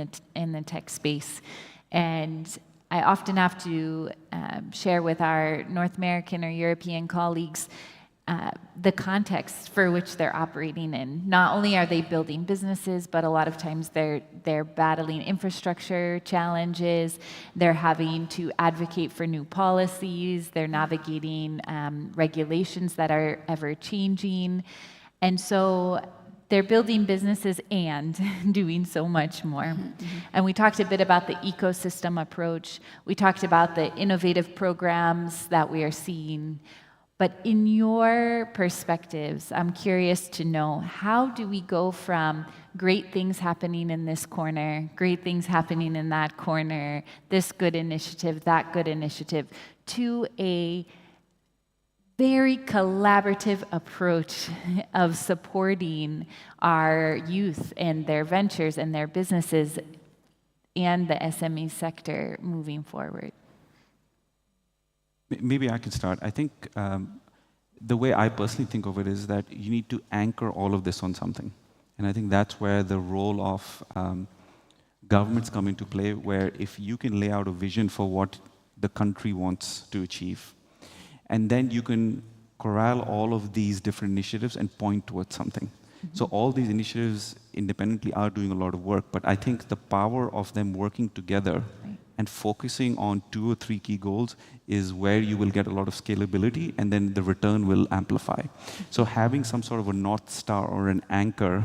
the tech space, and I often have to share with our North American or European colleagues the context for which they're operating in. Not only are they building businesses, but a lot of times they're battling infrastructure challenges, they're having to advocate for new policies, they're navigating regulations that are ever changing. And so they're building businesses and doing so much more. And we talked a bit about the ecosystem approach. We talked about the innovative programs that we are seeing. But in your perspectives, I'm curious to know, how do we go from great things happening in this corner, great things happening in that corner, this good initiative, that good initiative, to a very collaborative approach of supporting our youth and their ventures and their businesses and the SME sector moving forward? Maybe I can start. I think the way I personally think of it is that you need to anchor all of this on something. And I think that's where the role of governments come into play, where if you can lay out a vision for what the country wants to achieve, and then you can corral all of these different initiatives and point towards something. So all these initiatives independently are doing a lot of work, but I think the power of them working together and focusing on 2 or 3 key goals is where you will get a lot of scalability, and then the return will amplify. So having some sort of a North Star or an anchor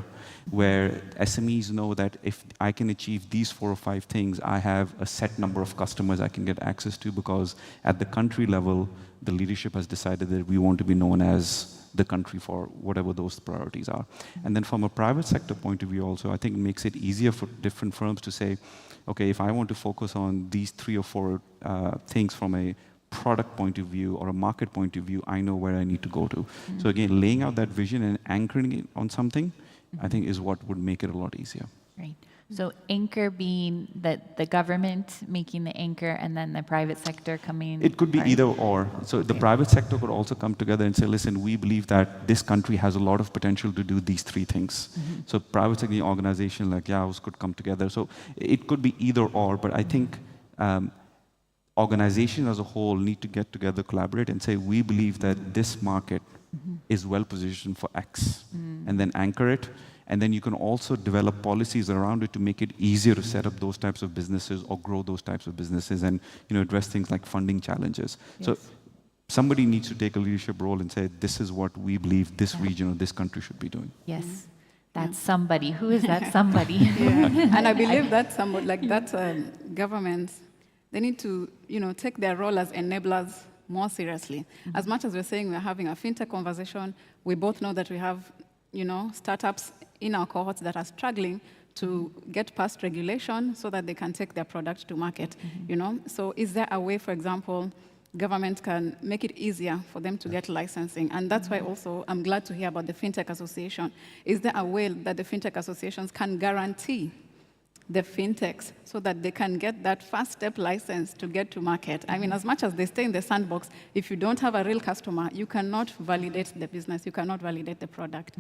where SMEs know that if I can achieve these 4 or 5 things, I have a set number of customers I can get access to, because at the country level, the leadership has decided that we want to be known as the country for whatever those priorities are. And then from a private sector point of view also, I think it makes it easier for different firms to say, okay, if I want to focus on these 3 or 4 things from a product point of view or a market point of view, I know where I need to go to. So again, laying out that vision and anchoring it on something, I think is what would make it a lot easier. Right. So anchor being that the government making the anchor and then the private sector coming. It could be either or. So the private sector could also come together and say, listen, we believe that this country has a lot of potential to do these 3 things. So private sector organizations like YAOS could come together. So it could be either or, but I think organizations as a whole need to get together, collaborate, and say, we believe that this market is well positioned for X, and then anchor it. And then you can also develop policies around it to make it easier to set up those types of businesses or grow those types of businesses, and address things like funding challenges. Yes. So somebody needs to take a leadership role and say, this is what we believe this region or this country should be doing. Yes, that's somebody. Who is that somebody? Yeah. And I believe that somebody like that governments, they need to, take their role as enablers more seriously. As much as we're saying we're having a fintech conversation, we both know that we have, startups in our cohorts that are struggling to get past regulation so that they can take their product to market, So is there a way, for example, government can make it easier for them to get licensing? And that's why also I'm glad to hear about the FinTech Association. Is there a way that the FinTech associations can guarantee the fintechs so that they can get that first step license to get to market? I mean, as much as they stay in the sandbox, if you don't have a real customer, you cannot validate the business, you cannot validate the product.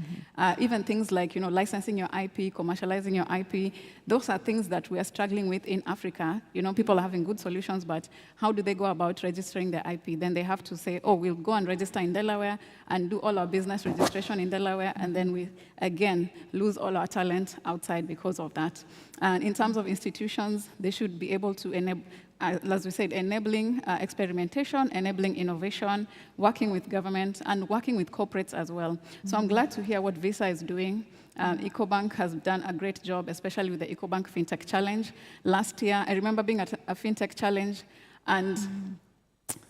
Even things like, licensing your IP, commercializing your IP, those are things that we are struggling with in Africa. People are having good solutions, but how do they go about registering their IP? Then they have to say, oh, we'll go and register in Delaware and do all our business registration in Delaware, and then we, again, lose all our talent outside because of that. And in terms of institutions, they should be able to enable, as we said, enabling experimentation, enabling innovation, working with government, and working with corporates as well. So I'm glad to hear what Visa is doing. EcoBank has done a great job, especially with the EcoBank FinTech Challenge. Last year, I remember being at a FinTech Challenge, and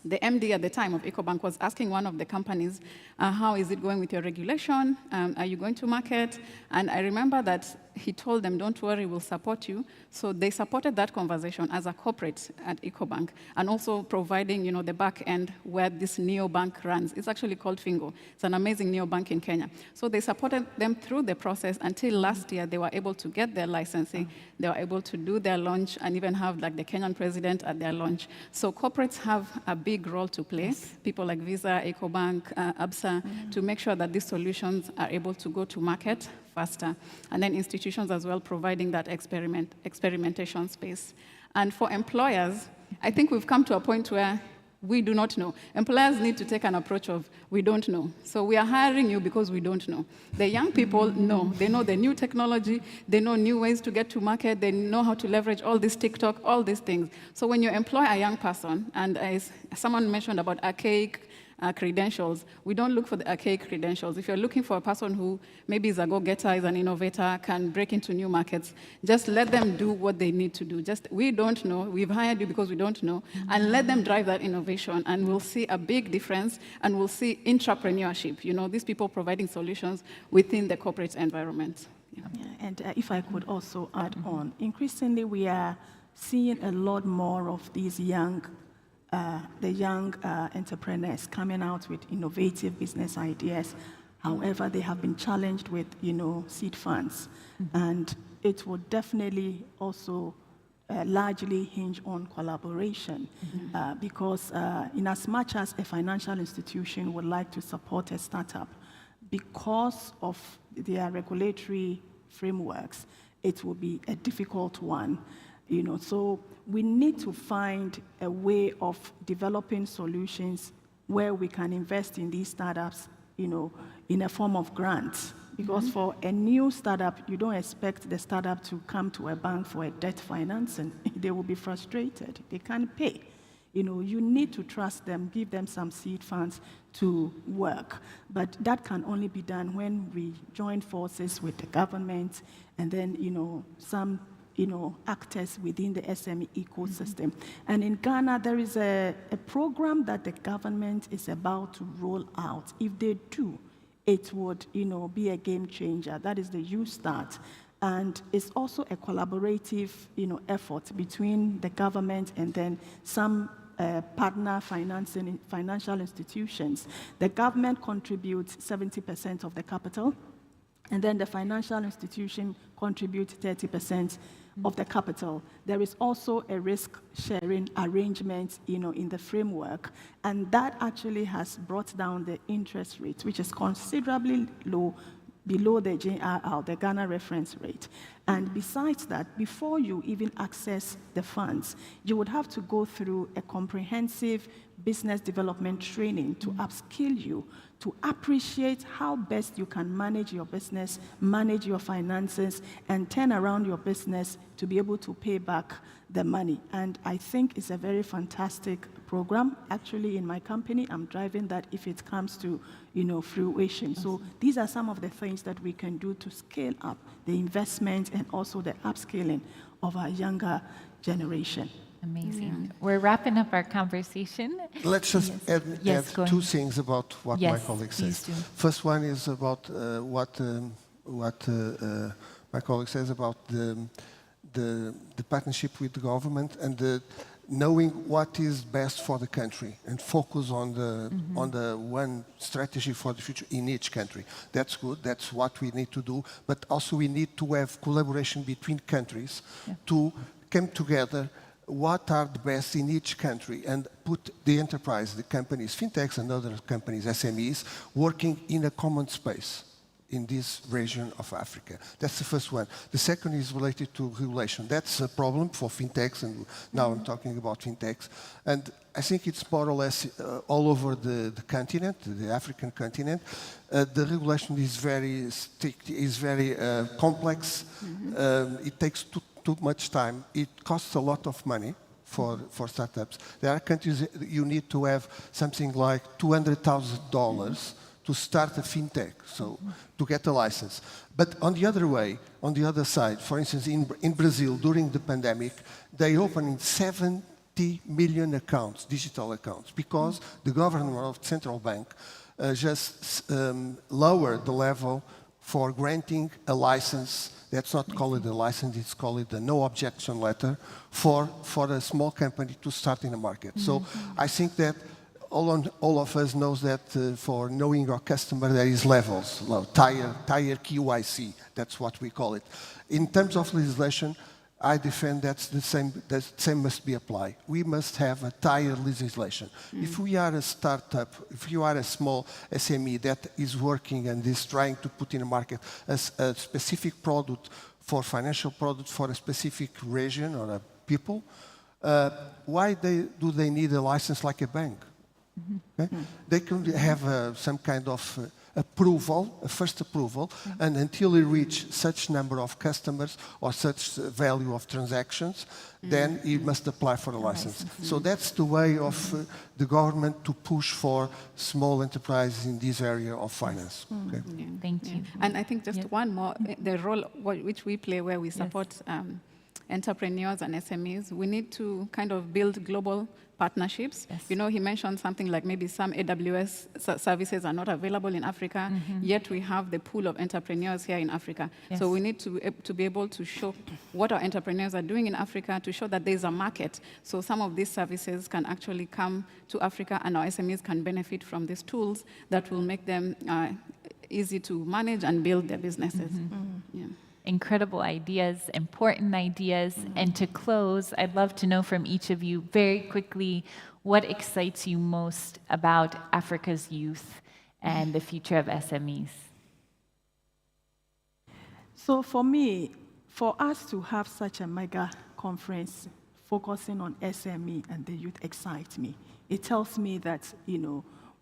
the MD at the time of EcoBank was asking one of the companies, how is it going with your regulation? Are you going to market? And I remember that he told them, don't worry, we'll support you. So they supported that conversation as a corporate at EcoBank, and also providing, the back end where this neobank runs. It's actually called Fingo. It's an amazing neobank in Kenya. So they supported them through the process until last year they were able to get their licensing. They were able to do their launch and even have like the Kenyan president at their launch. So corporates have a big role to play. Yes. People like Visa, EcoBank, Absa, to make sure that these solutions are able to go to market faster. And then institutions as well providing that experimentation space. And for employers, I think we've come to a point where we do not know. Employers need to take an approach of, we don't know. So we are hiring you because we don't know. The young people know. They know the new technology. They know new ways to get to market. They know how to leverage all this TikTok, all these things. So when you employ a young person, and as someone mentioned about archaic credentials, we don't look for the archaic credentials. If you're looking for a person who maybe is a go-getter, is an innovator, can break into new markets, just let them do what they need to do. We don't know, we've hired you because we don't know, and let them drive that innovation, and we'll see a big difference, and we'll see intrapreneurship, these people providing solutions within the corporate environment. Yeah, and if I could also add on, increasingly we are seeing a lot more of these young entrepreneurs coming out with innovative business ideas. However, they have been challenged with, seed funds. And it will definitely also largely hinge on collaboration because in as much as a financial institution would like to support a startup, because of their regulatory frameworks, it will be a difficult one. So we need to find a way of developing solutions where we can invest in these startups, in a form of grants. Because for a new startup, you don't expect the startup to come to a bank for a debt financing. They will be frustrated. They can't pay. You need to trust them, give them some seed funds to work. But that can only be done when we join forces with the government and then, some actors within the SME ecosystem. And in Ghana, there is a program that the government is about to roll out. If they do, it would, be a game changer. That is the YouStart. And it's also a collaborative, effort between the government and then some partner financial institutions. The government contributes 70% of the capital, and then the financial institution contributes 30% of the capital. There is also a risk-sharing arrangement, in the framework, and that actually has brought down the interest rate, which is considerably low, below the JRR, the Ghana reference rate. And besides that, before you even access the funds, you would have to go through a comprehensive business development training to upskill you, to appreciate how best you can manage your business, manage your finances, and turn around your business to be able to pay back the money. And I think it's a very fantastic program. Actually, in my company, I'm driving that if it comes to, fruition. So these are some of the things that we can do to scale up the investment and also the upscaling of our younger generation. Amazing. We're wrapping up our conversation. Let's just add go two ahead. things about what my colleague please says. do. First one is about what my colleague says about the partnership with the government and knowing what is best for the country and focus on the one strategy for the future in each country. That's good. That's what we need to do. But also we need to have collaboration between countries to come together. What are the best in each country and put the enterprise, the companies, fintechs and other companies, SMEs, working in a common space in this region of Africa. That's the first one. The second is related to regulation. That's a problem for fintechs, and now I'm talking about fintechs. And I think it's more or less all over the continent, the African continent. The regulation is very strict, is very complex. It takes too much time. It costs a lot of money for startups. There are countries that you need to have something like $200,000 to start a fintech, so to get a license. But on the other side, for instance, in Brazil during the pandemic, they opened 70 million accounts, digital accounts, because the government of the central bank just lowered the level for granting a license. That's not called a license, it's called a no objection letter for a small company to start in the market. So I think that all of us knows that for knowing our customer there is levels, tier KYC, that's what we call it. In terms of legislation, I defend that the same must be applied. We must have a tier legislation. If we are a startup, if you are a small SME that is working and is trying to put in the market a specific product for financial product for a specific region or a people, why do they need a license like a bank? Okay? They can have some kind of approval, a first approval, and until they reach such number of customers or such value of transactions, then you must apply for a license. So that's the way of the government to push for small enterprises in this area of finance. Okay? Thank you. And I think just one more, the role which we play where we support entrepreneurs and SMEs, we need to kind of build global partnerships. He mentioned something like maybe some AWS services are not available in Africa, yet we have the pool of entrepreneurs here in Africa. So we need to be able to show what our entrepreneurs are doing in Africa, to show that there's a market. So some of these services can actually come to Africa and our SMEs can benefit from these tools that will make them easy to manage and build their businesses. Incredible ideas, important ideas. And to close, I'd love to know from each of you very quickly what excites you most about Africa's youth and the future of SMEs. So for me, for us to have such a mega conference focusing on SME and the youth excites me. It tells me that,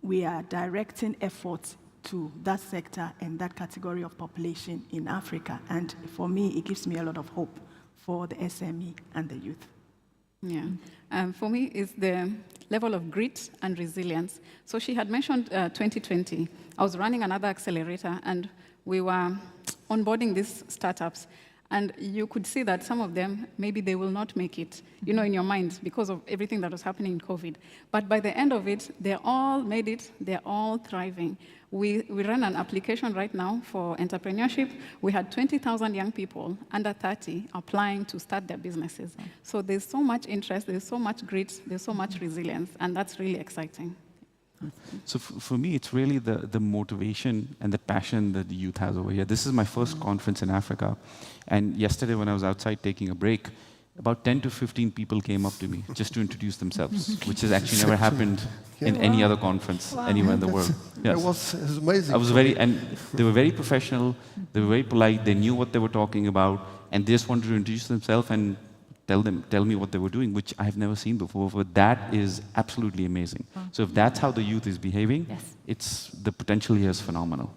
we are directing efforts to that sector and that category of population in Africa. And for me, it gives me a lot of hope for the SME and the youth. For me, it's the level of grit and resilience. So she had mentioned 2020. I was running another accelerator, and we were onboarding these startups. And you could see that some of them, maybe they will not make it, in your mind because of everything that was happening in COVID. But by the end of it, they all made it. They're all thriving. We run an application right now for entrepreneurship. We had 20,000 young people under 30 applying to start their businesses. So there's so much interest, there's so much grit, there's so much resilience, and that's really exciting. So for me, it's really the motivation and the passion that the youth has over here. This is my first conference in Africa. And yesterday when I was outside taking a break, about 10 to 15 people came up to me just to introduce themselves, which has actually never happened in any other conference anywhere in the world. It was amazing. And they were very professional, they were very polite, they knew what they were talking about, and they just wanted to introduce themselves and tell me what they were doing, which I've never seen before. But that is absolutely amazing. So if that's how the youth is behaving, the potential here is phenomenal.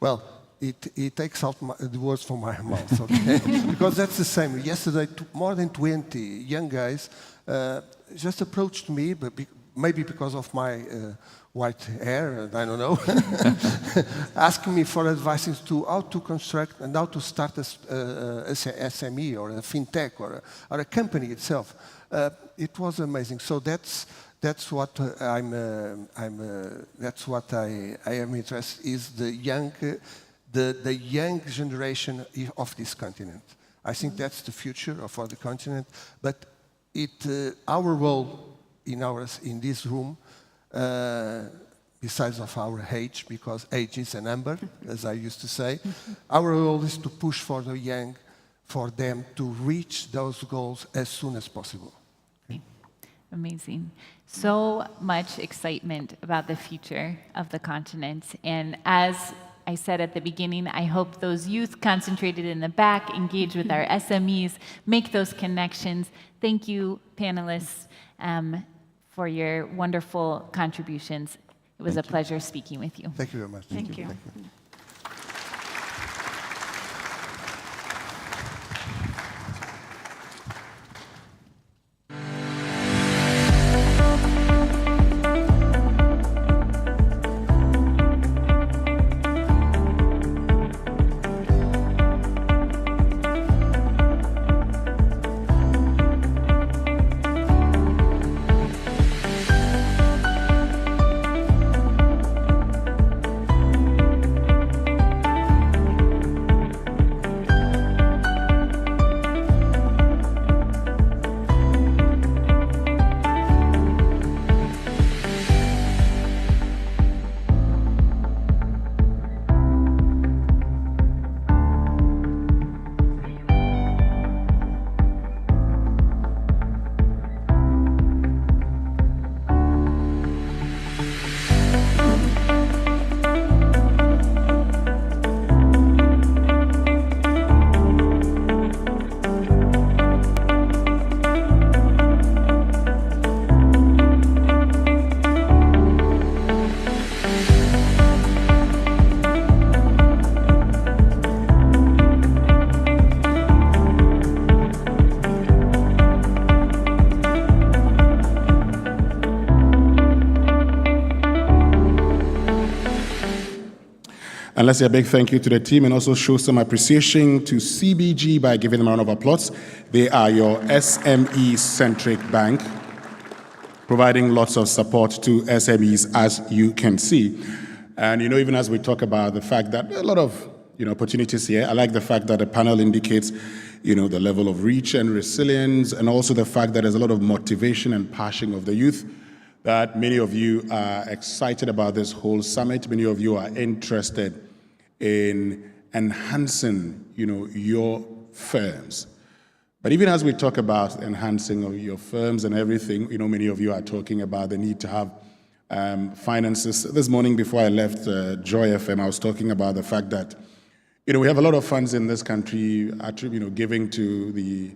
Well, it takes out the words from my mouth, okay? Because that's the same. Yesterday, more than 20 young guys just approached me, but maybe because of my white hair, I don't know, asking me for advice as to how to construct and how to start a SME or a fintech or a company itself. It was amazing. So that's what that's what I am interested in, is the young generation of this continent. I think that's the future of the continent. But our role in this room, besides of our age, because age is a number, as I used to say, our role is to push for the young, for them to reach those goals as soon as possible. Amazing. So much excitement about the future of the continent. And as I said at the beginning, I hope those youth concentrated in the back engage with our SMEs, make those connections. Thank you, panelists, for your wonderful contributions. It was a pleasure speaking with you. Thank you very much. Thank you. And let's say a big thank you to the team and also show some appreciation to CBG by giving them a round of applause. They are your SME-centric bank, providing lots of support to SMEs, as you can see. And even as we talk about the fact that there are a lot of opportunities here, I like the fact that the panel indicates the level of reach and resilience, and also the fact that there's a lot of motivation and passion of the youth, that many of you are excited about this whole summit. Many of you are interested in enhancing, your firms. But even as we talk about enhancing of your firms and everything, many of you are talking about the need to have finances. This morning before I left Joy FM, I was talking about the fact that, we have a lot of funds in this country, giving to the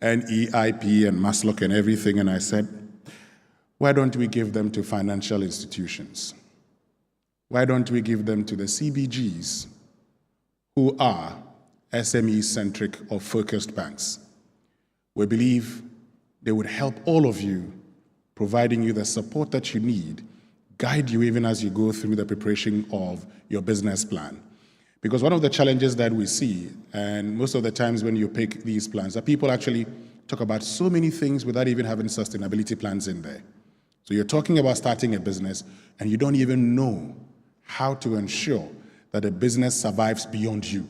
NEIP and Maslow and everything, and I said, why don't we give them to financial institutions? Why don't we give them to the CBGs, who are SME-centric or focused banks? We believe they would help all of you, providing you the support that you need, guide you even as you go through the preparation of your business plan. Because one of the challenges that we see, and most of the times when you pick these plans, that people actually talk about so many things without even having sustainability plans in there. So you're talking about starting a business, and you don't even know how to ensure that a business survives beyond you.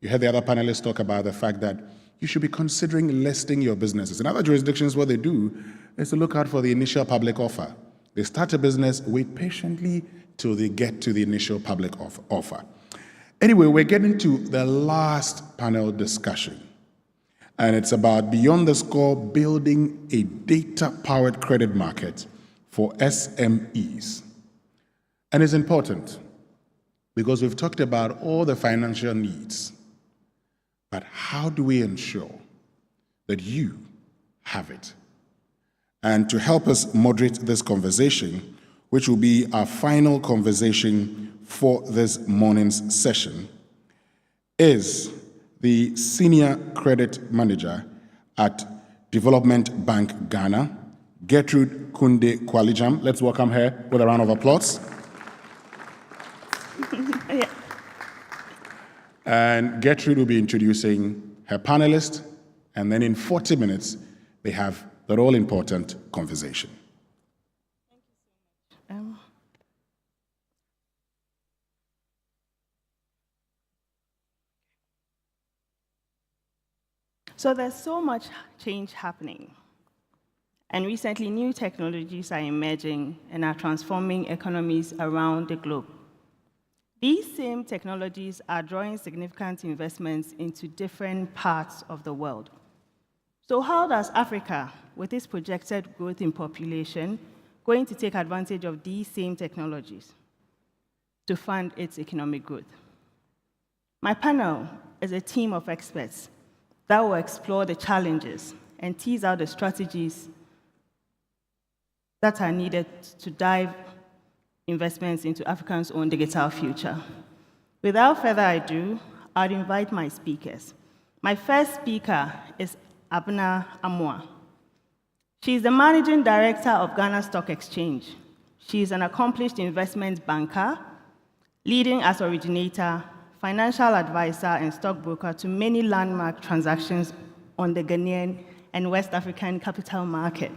You heard the other panelists talk about the fact that you should be considering listing your businesses. In other jurisdictions, what they do is to look out for the initial public offer. They start a business, wait patiently till they get to the initial public offer. Anyway, we're getting to the last panel discussion. And it's about beyond the score, building a data-powered credit market for SMEs. And it's important because we've talked about all the financial needs, but how do we ensure that you have it? And to help us moderate this conversation, which will be our final conversation for this morning's session, is the Senior Credit Manager at Development Bank Ghana, Gertrude Kunde Kwalijam. Let's welcome her with a round of applause. Yeah. And Gertrude will be introducing her panelists, and then in 40 minutes, they have the all-important conversation. So there's so much change happening. And recently, new technologies are emerging and are transforming economies around the globe. These same technologies are drawing significant investments into different parts of the world. So how does Africa, with its projected growth in population, going to take advantage of these same technologies to fund its economic growth? My panel is a team of experts that will explore the challenges and tease out the strategies that are needed to drive investments into Africa's own digital future. Without further ado, I'd invite my speakers. My first speaker is Abna Amoah. She is the Managing Director of Ghana Stock Exchange. She is an accomplished investment banker, leading as originator, financial advisor, and stockbroker to many landmark transactions on the Ghanaian and West African capital market.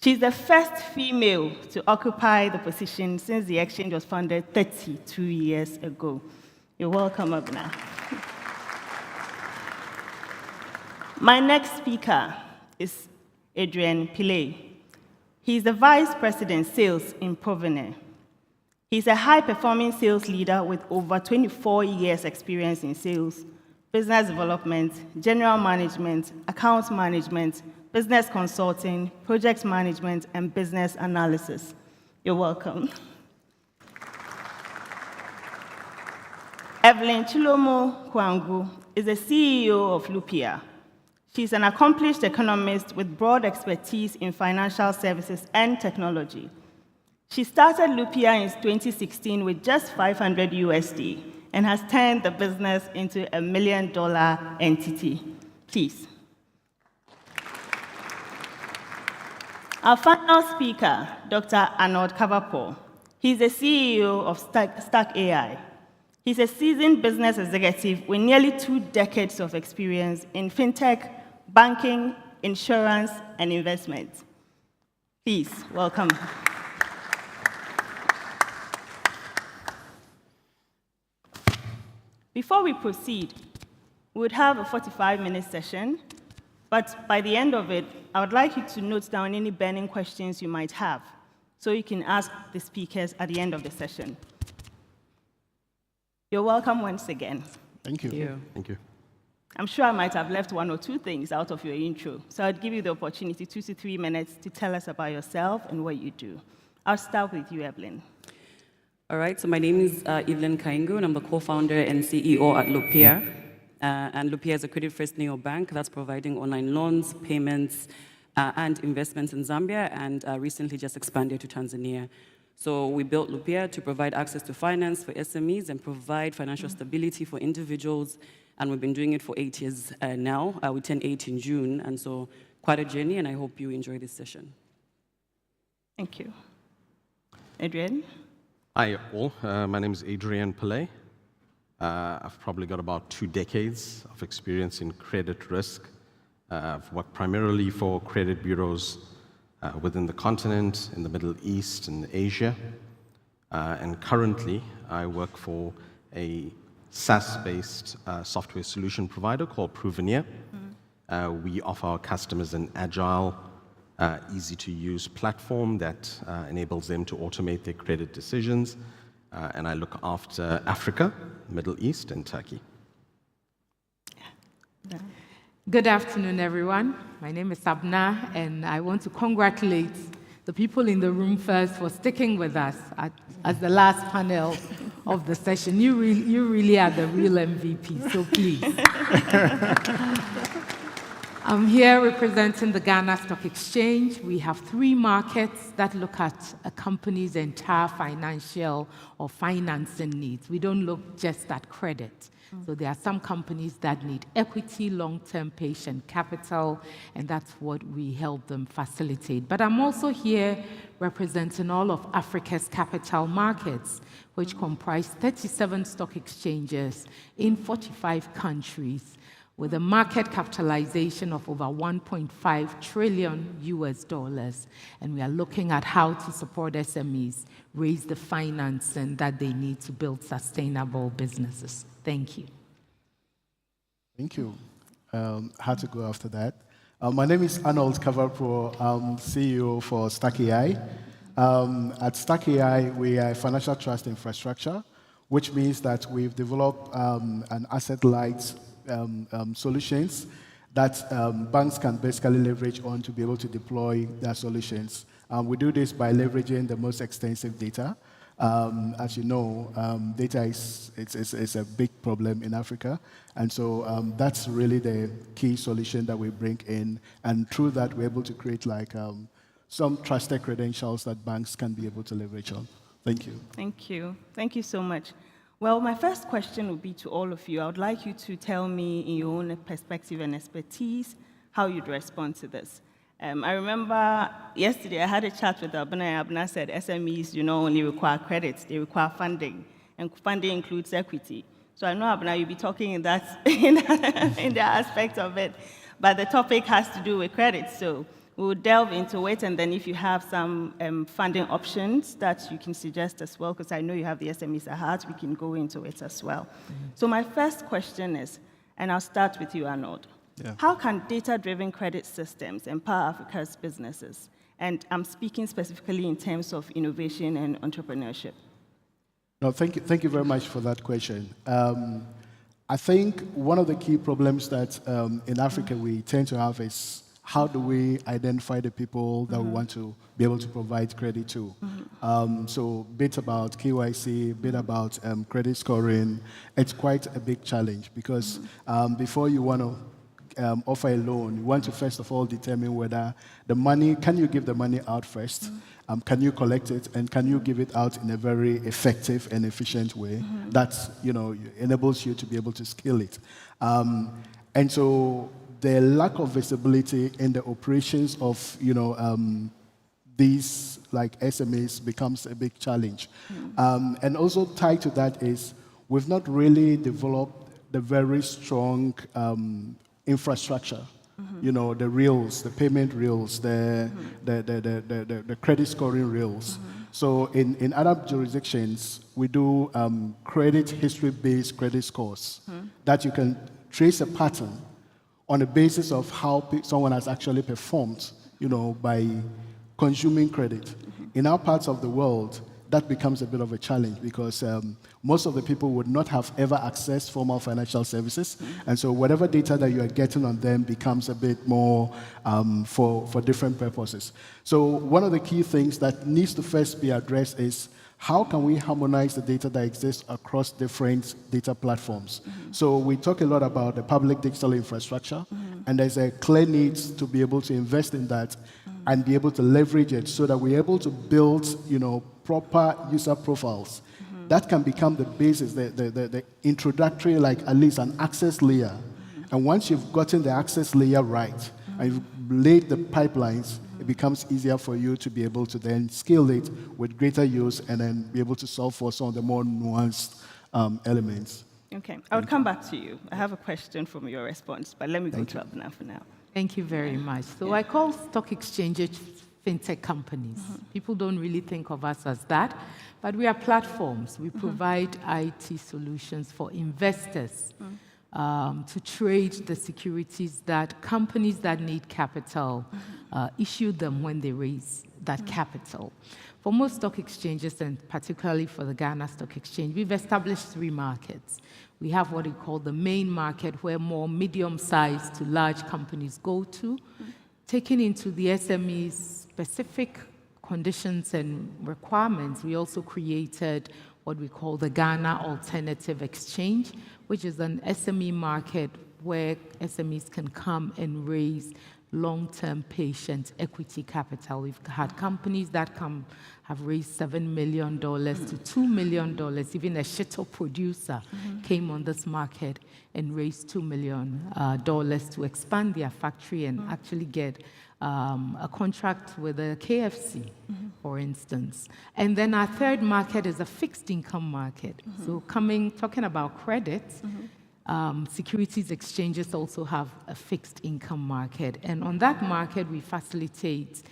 She's the first female to occupy the position since the exchange was founded 32 years ago. You're welcome, Abna. My next speaker is Adrian Pillay. He's the Vice President Sales in Provenir. He's a high-performing sales leader with over 24 years' experience in sales, business development, general management, account management, business consulting, project management, and business analysis. You're welcome. Evelyn Chilomo Kwangu is the CEO of Lupia. She's an accomplished economist with broad expertise in financial services and technology. She started Lupia in 2016 with just 500 USD and has turned the business into a $1 million entity. Please. Our final speaker, Dr. Arnold Kavapo. He's the CEO of Stack AI. He's a seasoned business executive with nearly 2 decades of experience in fintech, banking, insurance, and investment. Please, welcome. Before we proceed, we would have a 45-minute session, but by the end of it, I would like you to note down any burning questions you might have, so you can ask the speakers at the end of the session. You're welcome once again. Thank you. Thank you. I'm sure I might have left 1 or 2 things out of your intro, so I'd give you the opportunity 2 to 3 minutes to tell us about yourself and what you do. I'll start with you, Evelyn. All right, so my name is Evelyn Kaingu, and I'm the co-founder and CEO at Lupia. And Lupia is a credit-first neobank that's providing online loans, payments, and investments in Zambia, and recently just expanded to Tanzania. So we built Lupia to provide access to finance for SMEs and provide financial stability for individuals, and we've been doing it for 8 years now. We turn 8 in June, and so quite a journey, and I hope you enjoy this session. Thank you. Adrian? Hi, all. My name is Adrian Pillay. I've probably got about 2 decades of experience in credit risk. I've worked primarily for credit bureaus within the continent, in the Middle East and Asia. And currently, I work for a SaaS-based software solution provider called Provenir. We offer our customers an agile, easy-to-use platform that enables them to automate their credit decisions. And I look after Africa, Middle East, and Turkey. Good afternoon, everyone. My name is Abna, and I want to congratulate the people in the room first for sticking with us as the last panel of the session. You really are the real MVP, so please. I'm here representing the Ghana Stock Exchange. We have 3 markets that look at a company's entire financial or financing needs. We don't look just at credit. So there are some companies that need equity, long-term patient capital, and that's what we help them facilitate. But I'm also here representing all of Africa's capital markets, which comprise 37 stock exchanges in 45 countries, with a market capitalization of over $1.5 trillion US. And we are looking at how to support SMEs raise the financing that they need to build sustainable businesses. Thank you. Thank you. How to go after that? My name is Arnold Kavapro. I'm CEO for Stack AI. At Stack AI, we are a financial trust infrastructure, which means that we've developed an asset-light solutions that banks can basically leverage on to be able to deploy their solutions. We do this by leveraging the most extensive data. As you know, data is a big problem in Africa, and so that's really the key solution that we bring in, and through that we're able to create some trusted credentials that banks can be able to leverage on. Thank you. Thank you. Thank you so much. Well, my first question would be to all of you. I would like you to tell me, in your own perspective and expertise, how you'd respond to this. I remember yesterday I had a chat with Abna, and Abna said SMEs do not only require credits, they require funding, and funding includes equity. So I know, Abna, you'll be talking in that aspect of it, but the topic has to do with credit, so we'll delve into it, and then if you have some funding options that you can suggest as well, because I know you have the SMEs at heart, we can go into it as well. So my first question is, and I'll start with you, Arnold. Yeah. How can data-driven credit systems empower Africa's businesses? And I'm speaking specifically in terms of innovation and entrepreneurship. No, thank you very much for that question. I think one of the key problems that in Africa we tend to have is how do we identify the people that we want to be able to provide credit to? So bit about KYC, bit about credit scoring, it's quite a big challenge because before you want to offer a loan, you want to first of all determine whether the money, can you give the money out first? Can you collect it, and can you give it out in a very effective and efficient way that enables you to be able to scale it? And so the lack of visibility in the operations of these like SMEs becomes a big challenge. And also tied to that is we've not really developed the very strong infrastructure, the rails, the payment rails, the credit scoring rails. So in other jurisdictions, we do credit history-based credit scores that you can trace a pattern on the basis of how someone has actually performed, by consuming credit. In our parts of the world, that becomes a bit of a challenge because most of the people would not have ever accessed formal financial services. And so whatever data that you are getting on them becomes a bit more for different purposes. So one of the key things that needs to first be addressed is how can we harmonize the data that exists across different data platforms? So we talk a lot about the public digital infrastructure, and there's a clear need to be able to invest in that and be able to leverage it so that we're able to build, proper user profiles. That can become the basis, the introductory, like at least an access layer. And once you've gotten the access layer right, and you've laid the pipelines, it becomes easier for you to be able to then scale it with greater use and then be able to solve for some of the more nuanced elements. Okay, I would come back to you. I have a question from your response, but let me go to Abna for now. Thank you very much. So I call stock exchanges fintech companies. People don't really think of us as that, but we are platforms. We provide IT solutions for investors to trade the securities that companies that need capital issue them when they raise that capital. For most stock exchanges, and particularly for the Ghana Stock Exchange, we've established 3 markets. We have what we call the main market, where more medium-sized to large companies go to, taking into the SMEs specific conditions and requirements. We also created what we call the Ghana Alternative Exchange, which is an SME market where SMEs can come and raise long-term patient equity capital. We've had companies that have raised $7 million to $2 million. Even a shuttle producer came on this market and raised $2 million to expand their factory and actually get a contract with a KFC, for instance. And then our third market is a fixed income market. So talking about credit, securities exchanges also have a fixed income market. And on that market, we facilitate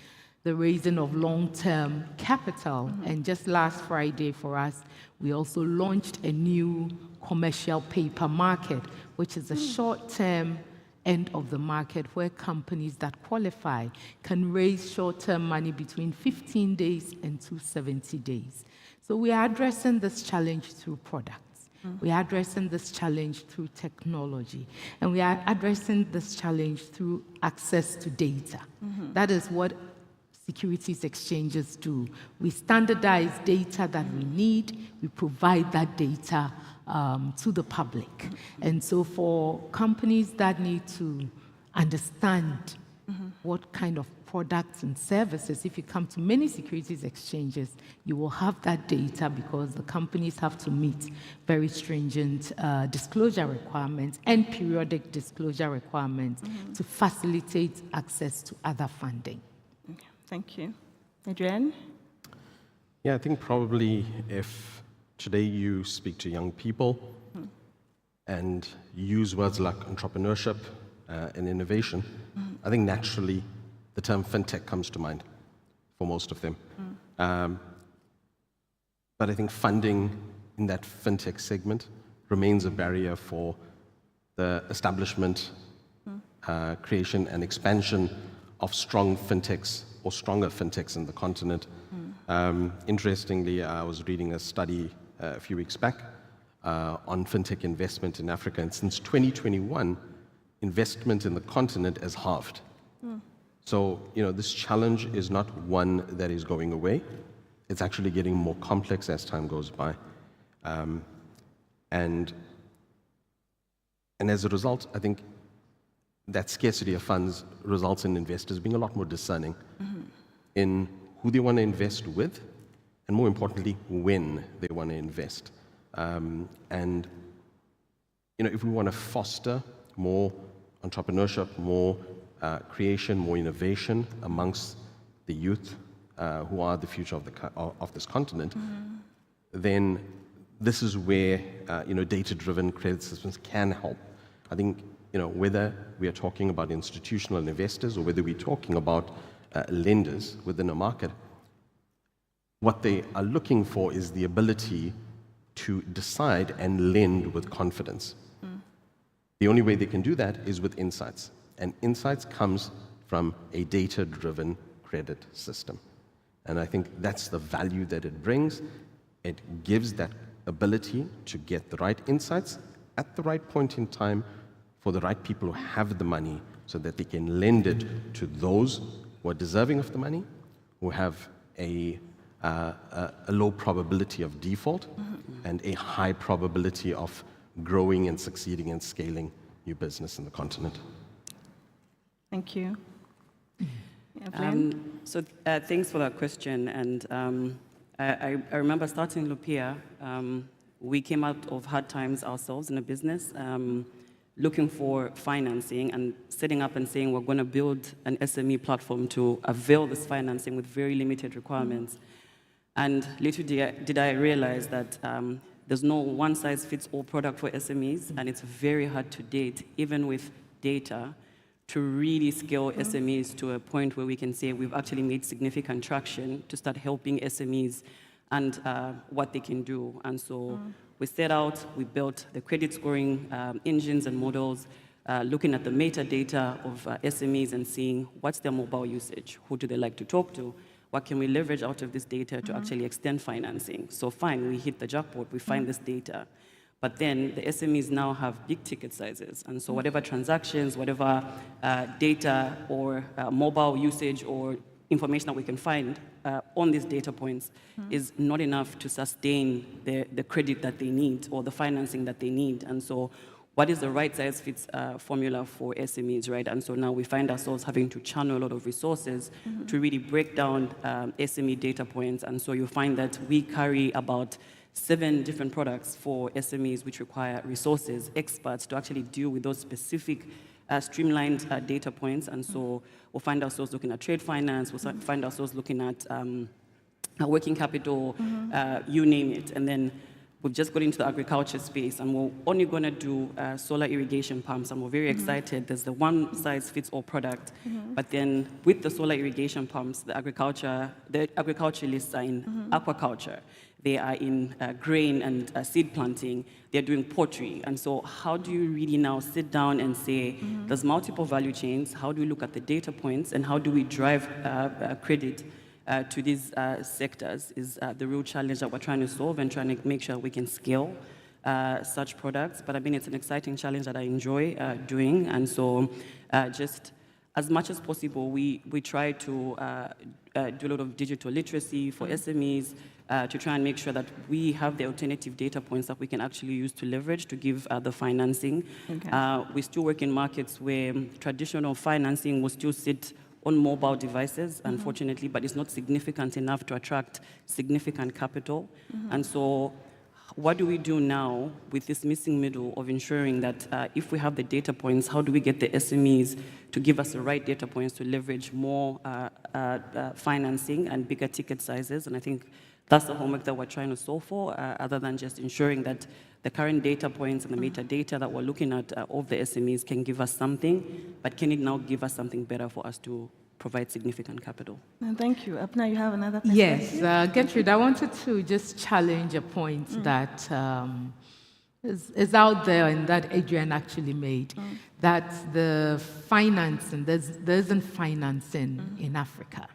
the raising of long-term capital. And just last Friday for us, we also launched a new commercial paper market, which is a short-term end of the market where companies that qualify can raise short-term money between 15 days and 270 days. So we are addressing this challenge through products. We are addressing this challenge through technology. And we are addressing this challenge through access to data. That is what securities exchanges do. We standardize data that we need. We provide that data to the public. And so for companies that need to understand what kind of products and services, if you come to many securities exchanges, you will have that data because the companies have to meet very stringent disclosure requirements and periodic disclosure requirements to facilitate access to other funding. Okay, thank you. Adrian? Yeah, I think probably if today you speak to young people and use words like entrepreneurship and innovation, I think naturally the term fintech comes to mind for most of them. But I think funding in that fintech segment remains a barrier for the establishment, creation, and expansion of strong fintechs or stronger fintechs in the continent. Interestingly, I was reading a study a few weeks back on fintech investment in Africa, and since 2021, investment in the continent has halved. So, this challenge is not one that is going away. It's actually getting more complex as time goes by. And as a result, I think that scarcity of funds results in investors being a lot more discerning in who they want to invest with, and more importantly, when they want to invest. And if we want to foster more entrepreneurship, more creation, more innovation amongst the youth who are the future of this continent, then this is where data-driven credit systems can help. I think whether we are talking about institutional investors or whether we're talking about lenders within a market, what they are looking for is the ability to decide and lend with confidence. The only way they can do that is with insights. And insights comes from a data-driven credit system. And I think that's the value that it brings. It gives that ability to get the right insights at the right point in time for the right people who have the money so that they can lend it to those who are deserving of the money, who have a low probability of default and a high probability of growing and succeeding and scaling new business in the continent. Thank you. Thanks for that question. And I remember starting Lupia, we came out of hard times ourselves in a business, looking for financing and setting up and saying we're going to build an SME platform to avail this financing with very limited requirements. And little did I realize that there's no one-size-fits-all product for SMEs, and it's very hard to date, even with data, to really scale SMEs to a point where we can say we've actually made significant traction to start helping SMEs and what they can do. And so we set out, we built the credit scoring engines and models, looking at the metadata of SMEs and seeing what's their mobile usage, who do they like to talk to, what can we leverage out of this data to actually extend financing. So fine, we hit the jackpot, we find this data. But then the SMEs now have big ticket sizes. And so whatever transactions, whatever data or mobile usage or information that we can find on these data points is not enough to sustain the credit that they need or the financing that they need. And so what is the right size fits formula for SMEs, right? And so now we find ourselves having to channel a lot of resources to really break down SME data points. And so you find that we carry about 7 different products for SMEs which require resources, experts to actually deal with those specific streamlined data points. And so we'll find ourselves looking at trade finance, we'll find ourselves looking at working capital, you name it. And then we've just got into the agriculture space, and we're only going to do solar irrigation pumps, and we're very excited. There's the one-size-fits-all product, but then with the solar irrigation pumps, the agriculturalists are in aquaculture. They are in grain and seed planting. They're doing poultry. And so how do you really now sit down and say, there's multiple value chains, how do we look at the data points, and how do we drive credit to these sectors is the real challenge that we're trying to solve and trying to make sure we can scale such products. But I mean, it's an exciting challenge that I enjoy doing. And so just as much as possible, we try to do a lot of digital literacy for SMEs to try and make sure that we have the alternative data points that we can actually use to leverage to give the financing. Okay. We still work in markets where traditional financing will still sit on mobile devices, unfortunately, but it's not significant enough to attract significant capital. And so what do we do now with this missing middle of ensuring that if we have the data points, how do we get the SMEs to give us the right data points to leverage more financing and bigger ticket sizes? And I think that's the homework that we're trying to solve for, other than just ensuring that the current data points and the metadata that we're looking at of the SMEs can give us something, but can it now give us something better for us to provide significant capital? Thank you. Apna, you have another perspective? Yes, Gertrude, I wanted to just challenge a point that is out there and that Adrian actually made, that the financing, there isn't financing in Africa,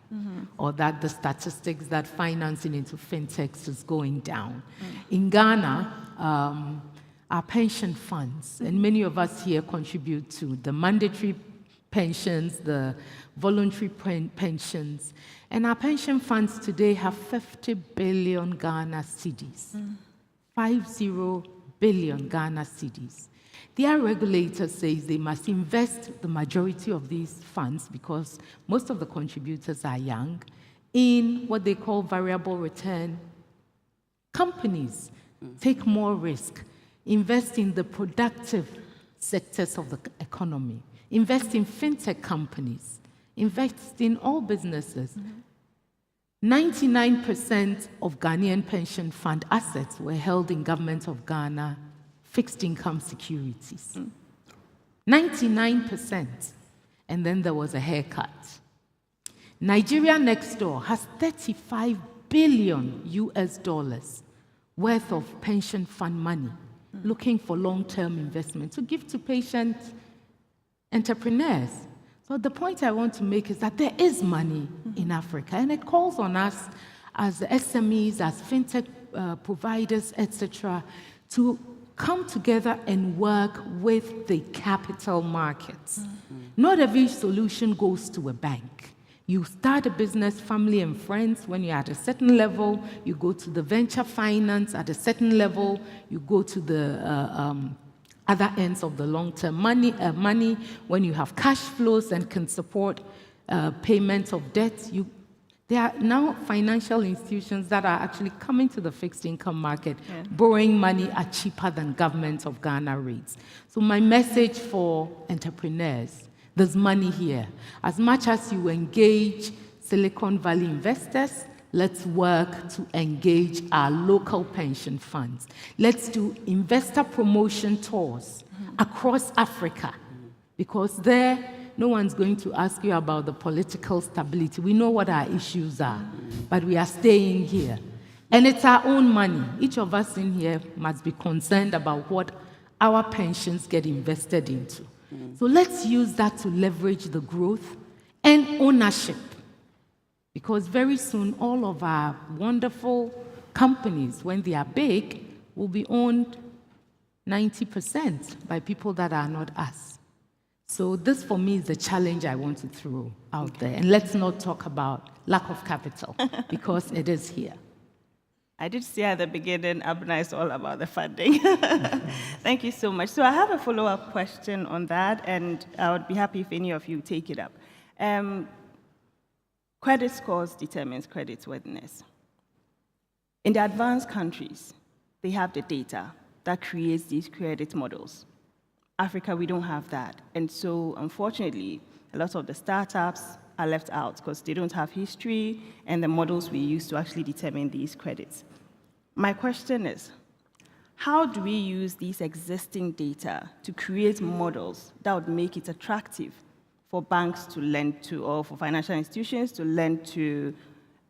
or that the statistics that financing into fintechs is going down. In Ghana, our pension funds, and many of us here contribute to the mandatory pensions, the voluntary pensions, and our pension funds today have 50 billion Ghana cedis, 50 billion Ghana cedis. Their regulator says they must invest the majority of these funds, because most of the contributors are young, in what they call variable return companies. Take more risk, invest in the productive sectors of the economy, invest in fintech companies, invest in all businesses. 99% of Ghanaian pension fund assets were held in Government of Ghana fixed income securities. 99%. And then there was a haircut. Nigeria next door has $35 billion worth of pension fund money looking for long-term investment to give to patient entrepreneurs. So the point I want to make is that there is money in Africa, and it calls on us as SMEs, as fintech providers, etc., to come together and work with the capital markets. Not every solution goes to a bank. You start a business, family and friends. When you're at a certain level, you go to the venture finance. At a certain level, you go to the other ends of the long-term money. When you have cash flows and can support payments of debt, there are now financial institutions that are actually coming to the fixed income market, borrowing money at cheaper than Government of Ghana rates. So my message for entrepreneurs, there's money here. As much as you engage Silicon Valley investors, let's work to engage our local pension funds. Let's do investor promotion tours across Africa, because there, no one's going to ask you about the political stability. We know what our issues are, but we are staying here. And it's our own money. Each of us in here must be concerned about what our pensions get invested into. So let's use that to leverage the growth and ownership. Because very soon, all of our wonderful companies, when they are big, will be owned 90% by people that are not us. So this, for me, is the challenge I want to throw out there. And let's not talk about lack of capital, because it is here. I did say at the beginning, Abna is all about the funding. Thank you so much. So I have a follow-up question on that, and I would be happy if any of you take it up. Credit scores determines creditworthiness. In the advanced countries, they have the data that creates these credit models. Africa, we don't have that. And so, unfortunately, a lot of the startups are left out because they don't have history and the models we use to actually determine these credits. My question is, how do we use these existing data to create models that would make it attractive for banks to lend to, or for financial institutions to lend to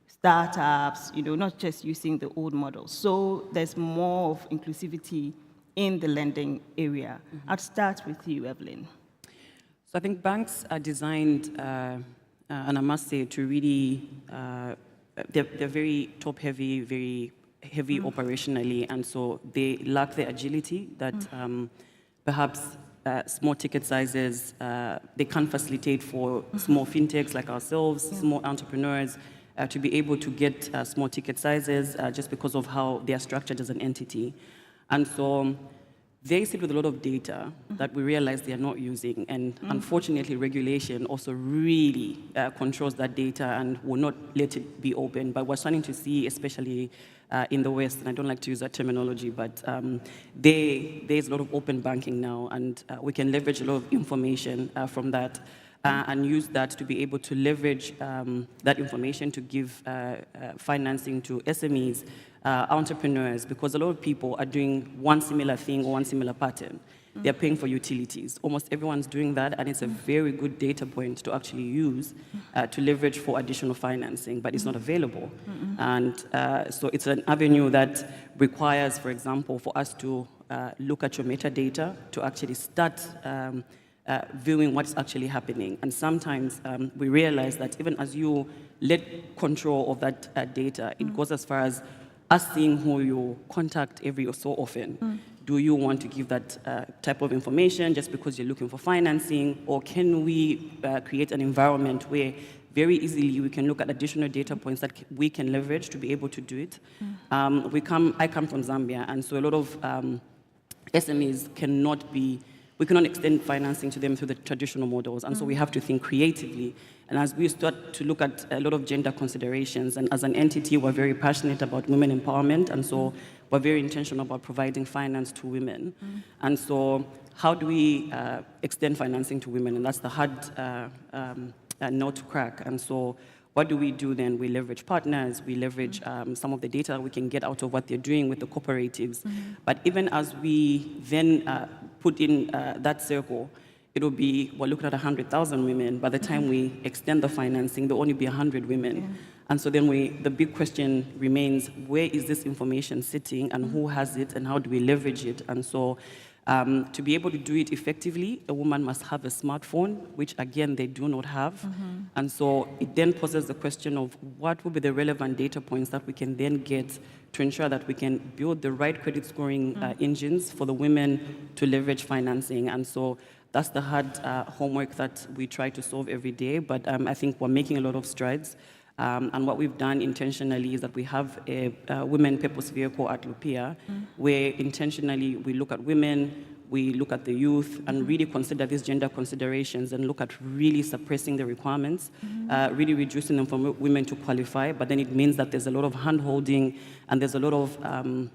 startups, not just using the old models? So there's more of inclusivity in the lending area. I'll start with you, Evelyn. So I think banks are designed, and I must say, to really, they're very top-heavy, very heavy operationally, and so they lack the agility that perhaps small ticket sizes, they can't facilitate for small fintechs like ourselves, small entrepreneurs, to be able to get small ticket sizes just because of how they are structured as an entity. And so they sit with a lot of data that we realize they are not using, and unfortunately regulation also really controls that data and will not let it be open. But we're starting to see, especially in the West, and I don't like to use that terminology, but there's a lot of open banking now, and we can leverage a lot of information from that and use that to be able to leverage that information to give financing to SMEs, entrepreneurs, because a lot of people are doing one similar thing or one similar pattern. They're paying for utilities. Almost everyone's doing that, and it's a very good data point to actually use to leverage for additional financing, but it's not available. And so it's an avenue that requires, for example, for us to look at your metadata to actually start viewing what's actually happening. And sometimes we realize that even as you let control of that data, it goes as far as us seeing who you contact every so often. Do you want to give that type of information just because you're looking for financing? Or can we create an environment where very easily we can look at additional data points that we can leverage to be able to do it? I come from Zambia, and so a lot of SMEs we cannot extend financing to them through the traditional models, and so we have to think creatively. And as we start to look at a lot of gender considerations, and as an entity, we're very passionate about women empowerment, and so we're very intentional about providing finance to women. And so how do we extend financing to women? And that's the hard nut to crack. And so what do we do then? We leverage partners, we leverage some of the data we can get out of what they're doing with the cooperatives. But even as we then put in that circle, it'll be, we're looking at 100,000 women. By the time we extend the financing, there'll only be 100 women. And so then the big question remains, where is this information sitting, and who has it, and how do we leverage it? And so to be able to do it effectively, a woman must have a smartphone, which again, they do not have. And so it then poses the question of what will be the relevant data points that we can then get to ensure that we can build the right credit scoring engines for the women to leverage financing. And so that's the hard homework that we try to solve every day, but I think we're making a lot of strides. And what we've done intentionally is that we have a women purpose vehicle at Lupia, where intentionally we look at women, we look at the youth, and really consider these gender considerations and look at really suppressing the requirements, really reducing them for women to qualify. But then it means that there's a lot of hand-holding, and there's a lot of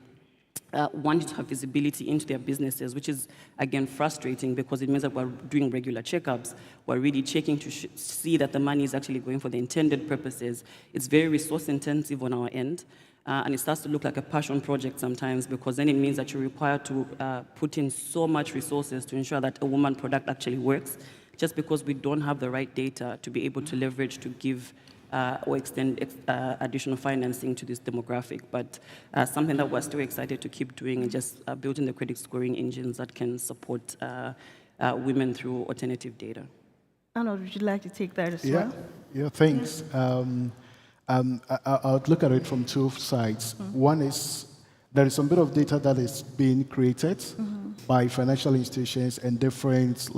wanting to have visibility into their businesses, which is, again, frustrating because it means that we're doing regular checkups. We're really checking to see that the money is actually going for the intended purposes. It's very resource intensive on our end. And it starts to look like a passion project sometimes, because then it means that you're required to put in so much resources to ensure that a woman product actually works, just because we don't have the right data to be able to leverage to give or extend additional financing to this demographic. But something that we're still excited to keep doing, and just building the credit scoring engines that can support women through alternative data. Arnold, would you like to take that as well? Yeah, thanks. I would look at it from two sides. One is there is some bit of data that is being created by financial institutions and different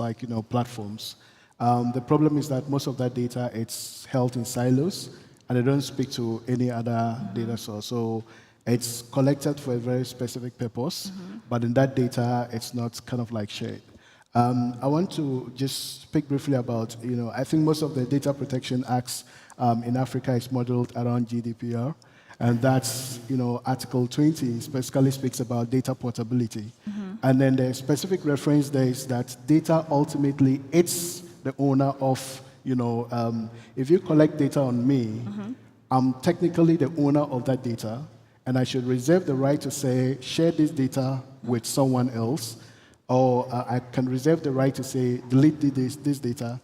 platforms. The problem is that most of that data, it's held in silos, and they don't speak to any other data source. So It's collected for a very specific purpose, but in that data, it's not kind of like shared. I want to just speak briefly about, I think most of the data protection acts in Africa is modeled around GDPR. And that's, Article 20 specifically speaks about data portability. And then the specific reference there is that data ultimately, it's the owner of, if you collect data on me, I'm technically the owner of that data, and I should reserve the right to say, share this data with someone else, or I can reserve the right to say, delete this data,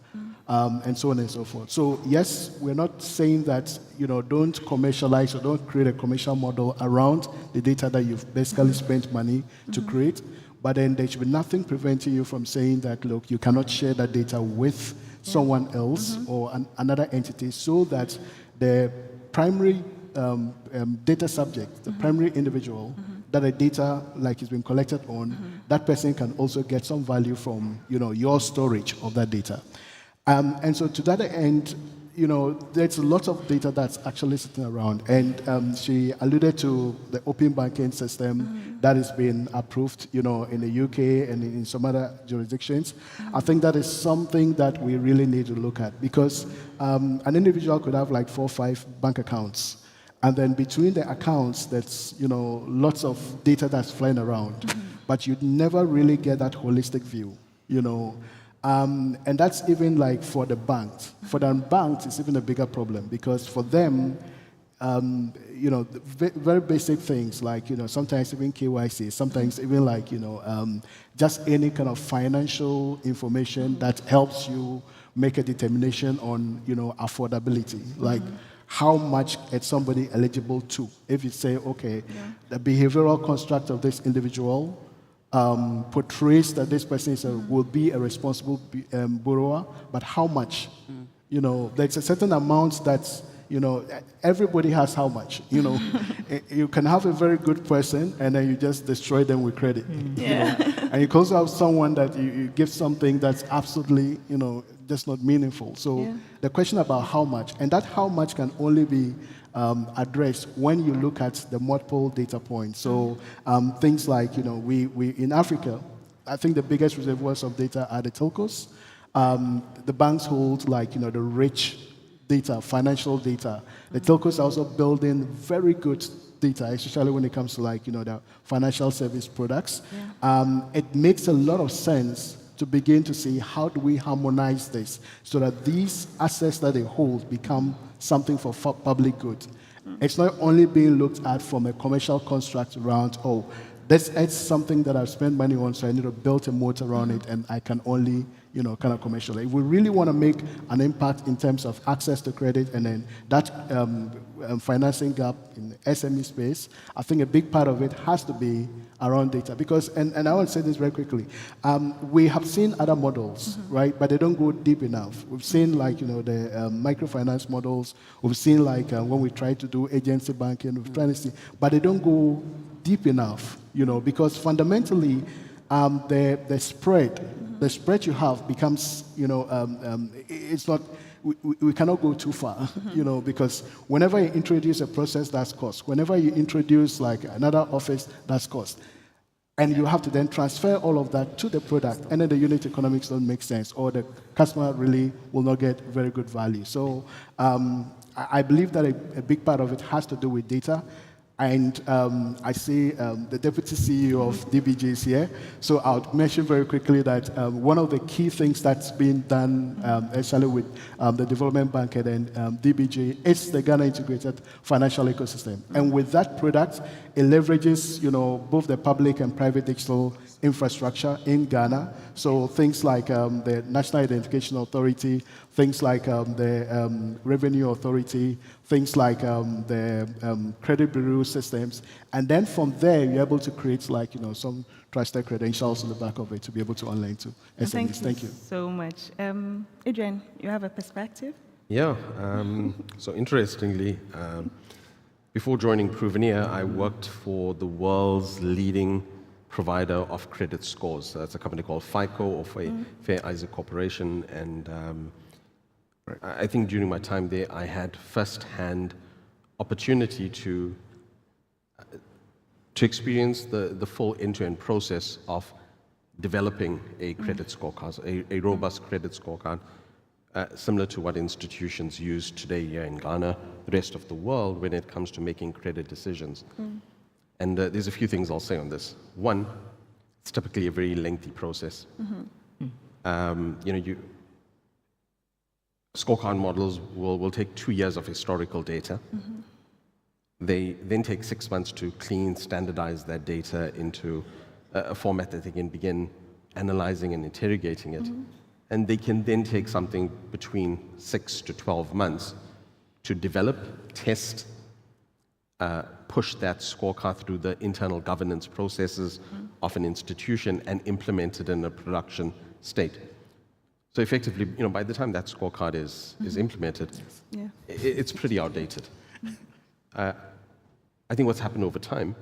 and so on and so forth. So yes, we're not saying that, don't commercialize or don't create a commercial model around the data that you've basically spent money to create, but then there should be nothing preventing you from saying that, look, you cannot share that data with someone else or another entity, so that the primary data subject, the primary individual that the data like is being collected on, that person can also get some value from your storage of that data. And so to that end, there's a lot of data that's actually sitting around. And she alluded to the open banking system that is being approved, in the UK and in some other jurisdictions. I think that is something that we really need to look at, because an individual could have like 4 or 5 bank accounts. And then between the accounts, that's, lots of data that's flying around. But you'd never really get that holistic view, And that's even like for the banks. For the banks, it's even a bigger problem, because for them, very basic things like, sometimes even KYC, sometimes even like, just any kind of financial information that helps you make a determination on, affordability. Like, how much is somebody eligible to? If you say, okay, the behavioral construct of this individual portrays that this person will be a responsible borrower, but how much? There's a certain amount that's, everybody has how much. You can have a very good person and then you just destroy them with credit. And you can also have someone that you give something that's absolutely, just not meaningful. So the question about how much, and that how much can only be addressed when you look at the multiple data points. So things like, we in Africa, I think the biggest reservoirs of data are the telcos. The banks hold like, the rich data, financial data. The telcos are also building very good data, especially when it comes to like, the financial service products. It makes a lot of sense to begin to see how do we harmonize this so that these assets that they hold become something for public good. It's not only being looked at from a commercial construct around, it's something that I've spent money on, so I need to build a moat around it, and I can only, kind of commercialize. If we really want to make an impact in terms of access to credit and then that financing gap in the SME space, I think a big part of it has to be around data. Because, and I want to say this very quickly, we have seen other models, right? But they don't go deep enough. We've seen like, the microfinance models. We've seen like when we try to do agency banking, we've tried to see, but they don't go deep enough, because fundamentally, the spread you have becomes, it's not, we cannot go too far, because whenever you introduce a process, that's cost. Whenever you introduce like another office, that's cost. And you have to then transfer all of that to the product, and then the unit economics don't make sense, or the customer really will not get very good value. So I believe that a big part of it has to do with data. And I see the deputy CEO of DBG is here. So I'll mention very quickly that one of the key things that's been done, especially with the Development Bank and DBG, is the Ghana Integrated Financial Ecosystem. And with that product, it leverages, both the public and private digital infrastructure in Ghana. So things like the National Identification Authority, things like the Revenue Authority, things like the credit bureau systems. And then from there, you're able to create like, some trusted credentials on the back of it to be able to online to SMEs. Thank you so much. Adrian, you have a perspective? Yeah. So interestingly, before joining Provenir, I worked for the world's leading provider of credit scores. That's a company called FICO, or Fair Isaac Corporation. And I think during my time there, I had first-hand opportunity to to experience the full end-to-end process of developing a credit scorecard, a robust credit scorecard, similar to what institutions use today here in Ghana, the rest of the world, when it comes to making credit decisions. And there's a few things I'll say on this. One, it's typically a very lengthy process. Scorecard models will take 2 years of historical data. They then take 6 months to clean, standardize that data into a format that they can begin analyzing and interrogating it. And they can then take something between 6 to 12 months to develop, test, push that scorecard through the internal governance processes of an institution and implement it in a production state. So effectively, by the time that scorecard is implemented, it's pretty outdated. I think what's happened over time,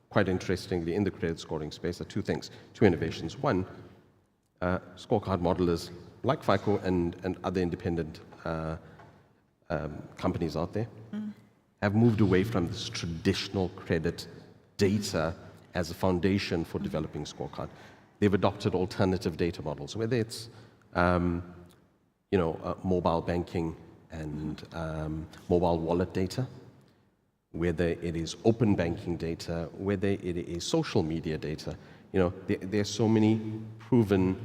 quite interestingly, in the credit scoring space are two things, two innovations. One, scorecard modelers like FICO and other independent companies out there have moved away from this traditional credit data as a foundation for developing scorecard. They've adopted alternative data models, whether it's mobile banking and mobile wallet data, whether it is open banking data, whether it is social media data. There's so many proven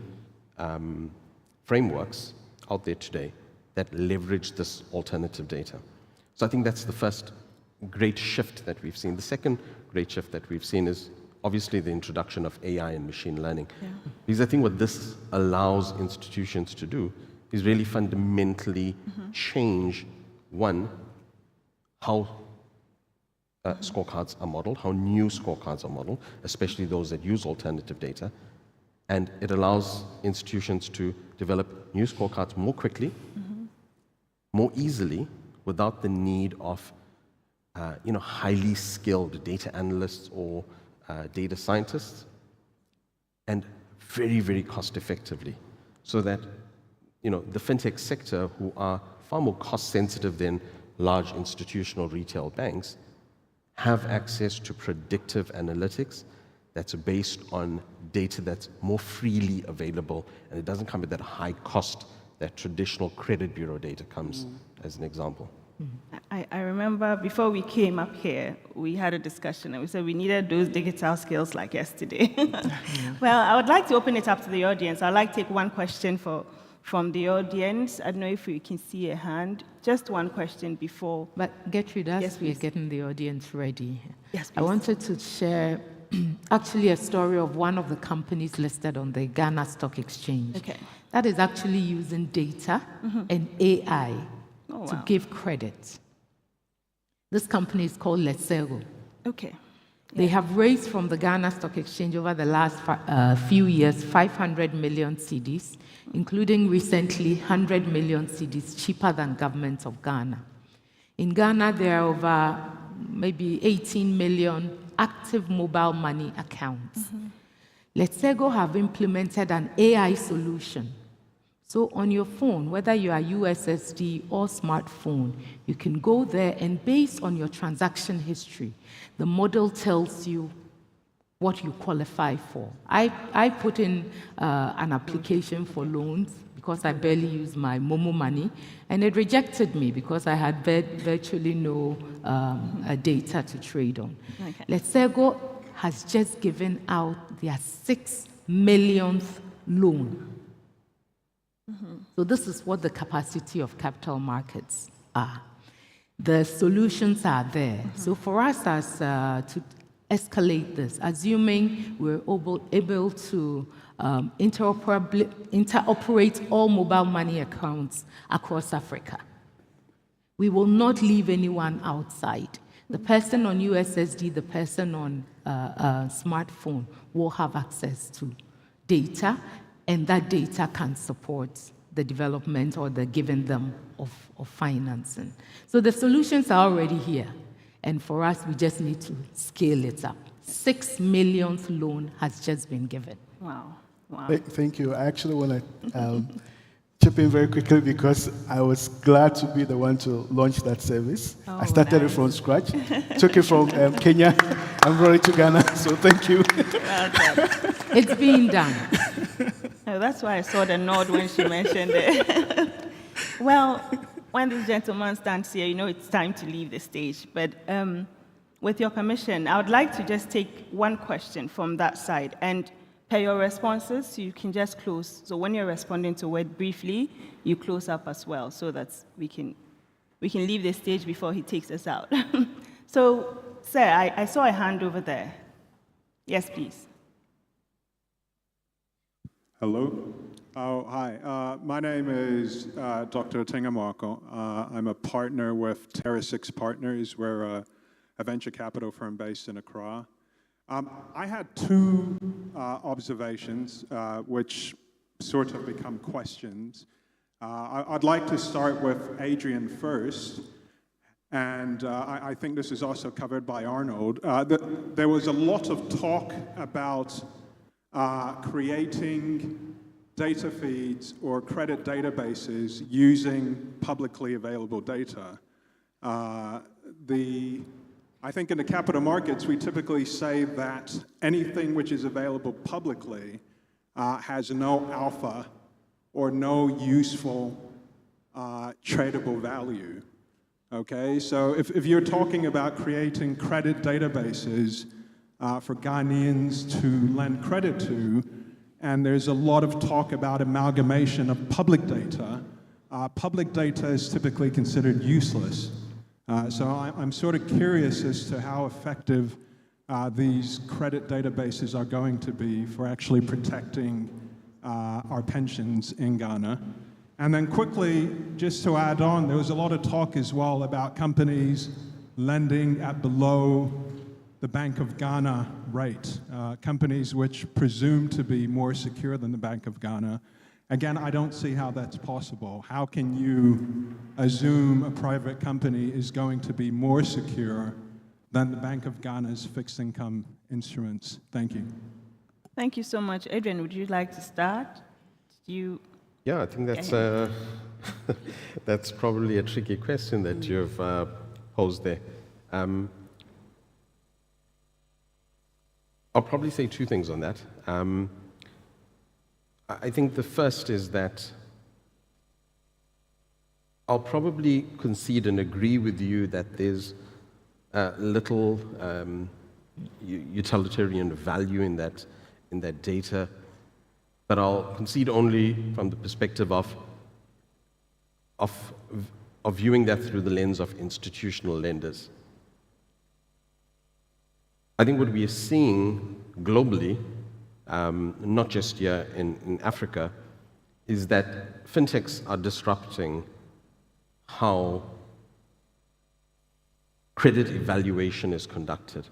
frameworks out there today that leverage this alternative data. So I think that's the first great shift that we've seen. The second great shift that we've seen is obviously the introduction of AI and machine learning. Because I think what this allows institutions to do is really fundamentally change, one, how scorecards are modeled, how new scorecards are modeled, especially those that use alternative data. And it allows institutions to develop new scorecards more quickly, more easily, without the need of highly skilled data analysts or data scientists, and very, very cost effectively, so that the fintech sector, who are far more cost sensitive than large institutional retail banks, have access to predictive analytics that's based on data that's more freely available, and it doesn't come at that high cost that traditional credit bureau data comes, as an example. I remember before we came up here, we had a discussion and we said we needed those digital skills like yesterday. Well, I would like to open it up to the audience. I'd like to take one question from the audience. I don't know if you can see a hand. Just one question before. But Gertrude, as we're getting the audience ready, yes, I wanted to share actually a story of one of the companies listed on the Ghana Stock Exchange. Okay. That is actually using data and AI to give credit. This company is called Lesego. Okay. They have raised from the Ghana Stock Exchange over the last few years 500 million cedis, including recently 100 million cedis cheaper than government of Ghana. In Ghana, there are over maybe 18 million active mobile money accounts. Lesego have implemented an AI solution. So on your phone, whether you are USSD or smartphone, you can go there and based on your transaction history, the model tells you what you qualify for. I put in an application for loans because I barely use my Momo money, and it rejected me because I had virtually no data to trade on. Okay. Lesego has just given out their 6 millionth loan. So this is what the capacity of capital markets are. The solutions are there. So for us as to escalate this, assuming we're able to interoperate all mobile money accounts across Africa, we will not leave anyone outside. The person on USSD, the person on smartphone will have access to data, and that data can support the development or the giving them of financing. So the solutions are already here. And for us, we just need to scale it up. 6 millionth loan has just been given. Wow. Wow. Thank you. I actually want to chip in very quickly because I was glad to be the one to launch that service. I started it from scratch, took it from Kenya and brought it to Ghana, so thank you. It's being done. Oh, that's why I saw the nod when she mentioned it. Well, when this gentleman stands here, you know it's time to leave the stage. But with your permission, I would like to just take one question from that side. And per your responses, you can just close. So when you're responding to it briefly, you close up as well so that we can leave the stage before he takes us out. So, sir, I saw a hand over there. Yes, please. Hello. Oh, hi. My name is Dr. Tingamarco. I'm a partner with Terra 6 Partners. We're a venture capital firm based in Accra. I had two observations which sort of become questions. I'd like to start with Adrian first, and I think this is also covered by Arnold. There was a lot of talk about creating data feeds or credit databases using publicly available data. I think in the capital markets, we typically say that anything which is available publicly has no alpha or no useful tradable value. Okay, so if you're talking about creating credit databases for Ghanaians to lend credit to, and there's a lot of talk about amalgamation of public data is typically considered useless. So I'm sort of curious as to how effective these credit databases are going to be for actually protecting our pensions in Ghana. And then quickly, just to add on, there was a lot of talk as well about companies lending at below the Bank of Ghana rate, companies which presume to be more secure than the Bank of Ghana. Again, I don't see how that's possible. How can you assume a private company is going to be more secure than the Bank of Ghana's fixed income instruments? Thank you. Thank you so much. Adrian, would you like to start? Yeah, I think that's probably a tricky question that you've posed there. I'll probably say two things on that. I think the first is that I'll probably concede and agree with you that there's little utilitarian value in that data, but I'll concede only from the perspective of viewing that through the lens of institutional lenders. I think what we are seeing globally, not just here in Africa, is that fintechs are disrupting how credit evaluation is conducted.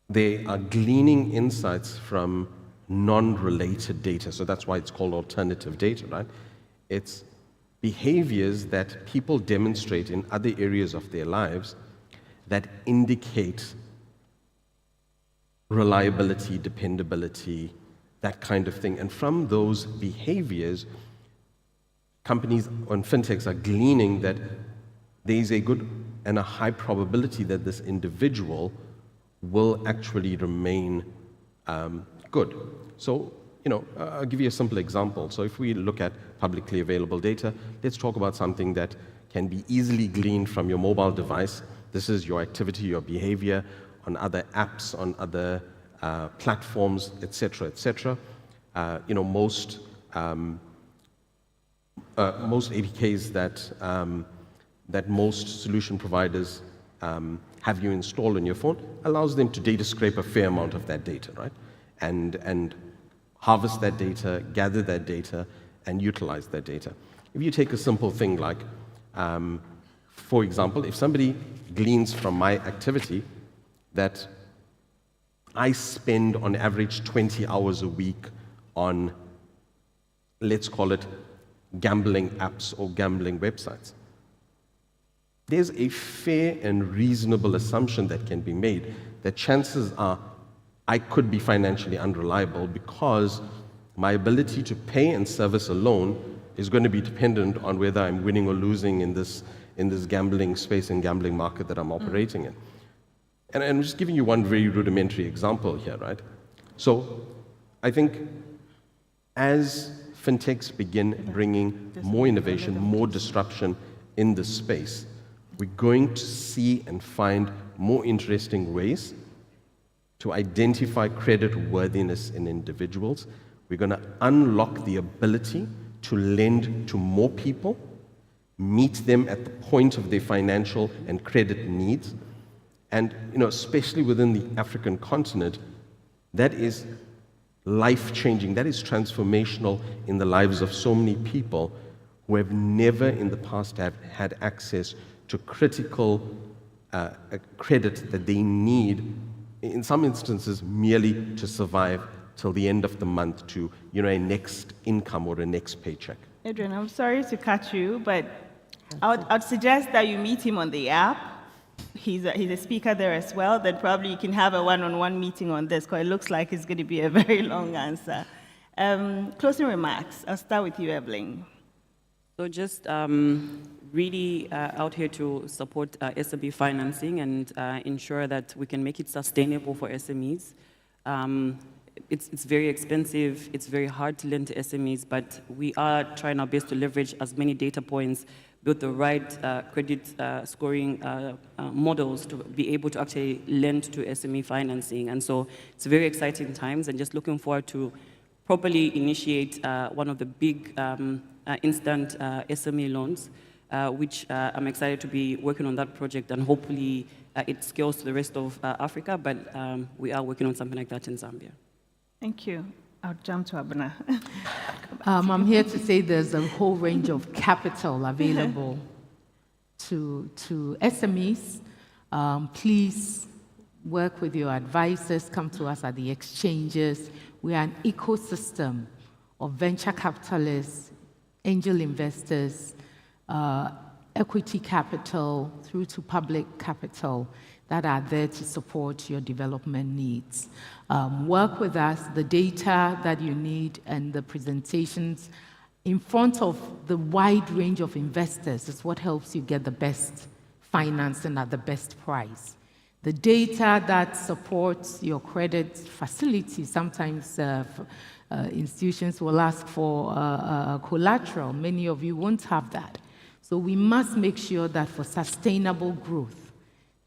They are gleaning insights from non-related data, so that's why it's called alternative data, right? It's behaviors that people demonstrate in other areas of their lives that indicate reliability, dependability, that kind of thing. And from those behaviors, companies and fintechs are gleaning that there is a good and a high probability that this individual will actually remain good. So, I'll give you a simple example. So if we look at publicly available data, let's talk about something that can be easily gleaned from your mobile device. This is your activity, your behavior on other apps, on other platforms, etc., etc. Most APKs that most solution providers have you install on your phone allows them to data scrape a fair amount of that data, right? And harvest that data, gather that data, and utilize that data. If you take a simple thing like, for example, if somebody gleans from my activity that I spend on average 20 hours a week on, let's call it, gambling apps or gambling websites, there's a fair and reasonable assumption that can be made that chances are I could be financially unreliable because My ability to pay and service a loan is going to be dependent on whether I'm winning or losing in this gambling space and gambling market that I'm operating in. And I'm just giving you one very rudimentary example here, right? So I think as fintechs begin bringing more innovation, more disruption in this space, we're going to see and find more interesting ways to identify credit worthiness in individuals. We're going to unlock the ability to lend to more people, meet them at the point of their financial and credit needs. And especially within the African continent, that is life-changing, that is transformational in the lives of so many people who have never in the past have had access to critical credit that they need, in some instances, merely to survive till the end of the month, to a next income or a next paycheck. Adrian, I'm sorry to cut you, but I'd suggest that you meet him on the app. He's a speaker there as well. Then probably you can have a one-on-one meeting on this, because it looks like it's going to be a very long answer. Closing remarks. I'll start with you, Evelyn. So just really out here to support SME financing and ensure that we can make it sustainable for SMEs. It's very expensive, it's very hard to lend to SMEs, but we are trying our best to leverage as many data points, build the right credit scoring models to be able to actually lend to SME financing. And so it's very exciting times, and just looking forward to properly initiate one of the big instant SME loans, which I'm excited to be working on that project, and hopefully it scales to the rest of Africa, but we are working on something like that in Zambia. Thank you. I'll jump to Abena. I'm here to say there's a whole range of capital available to SMEs. Please work with your advisors, come to us at the exchanges. We are an ecosystem of venture capitalists, angel investors, equity capital, through to public capital that are there to support your development needs. Work with us. The data that you need and the presentations in front of the wide range of investors is what helps you get the best financing at the best price. The data that supports your credit facility, sometimes institutions will ask for collateral. Many of you won't have that. So we must make sure that for sustainable growth,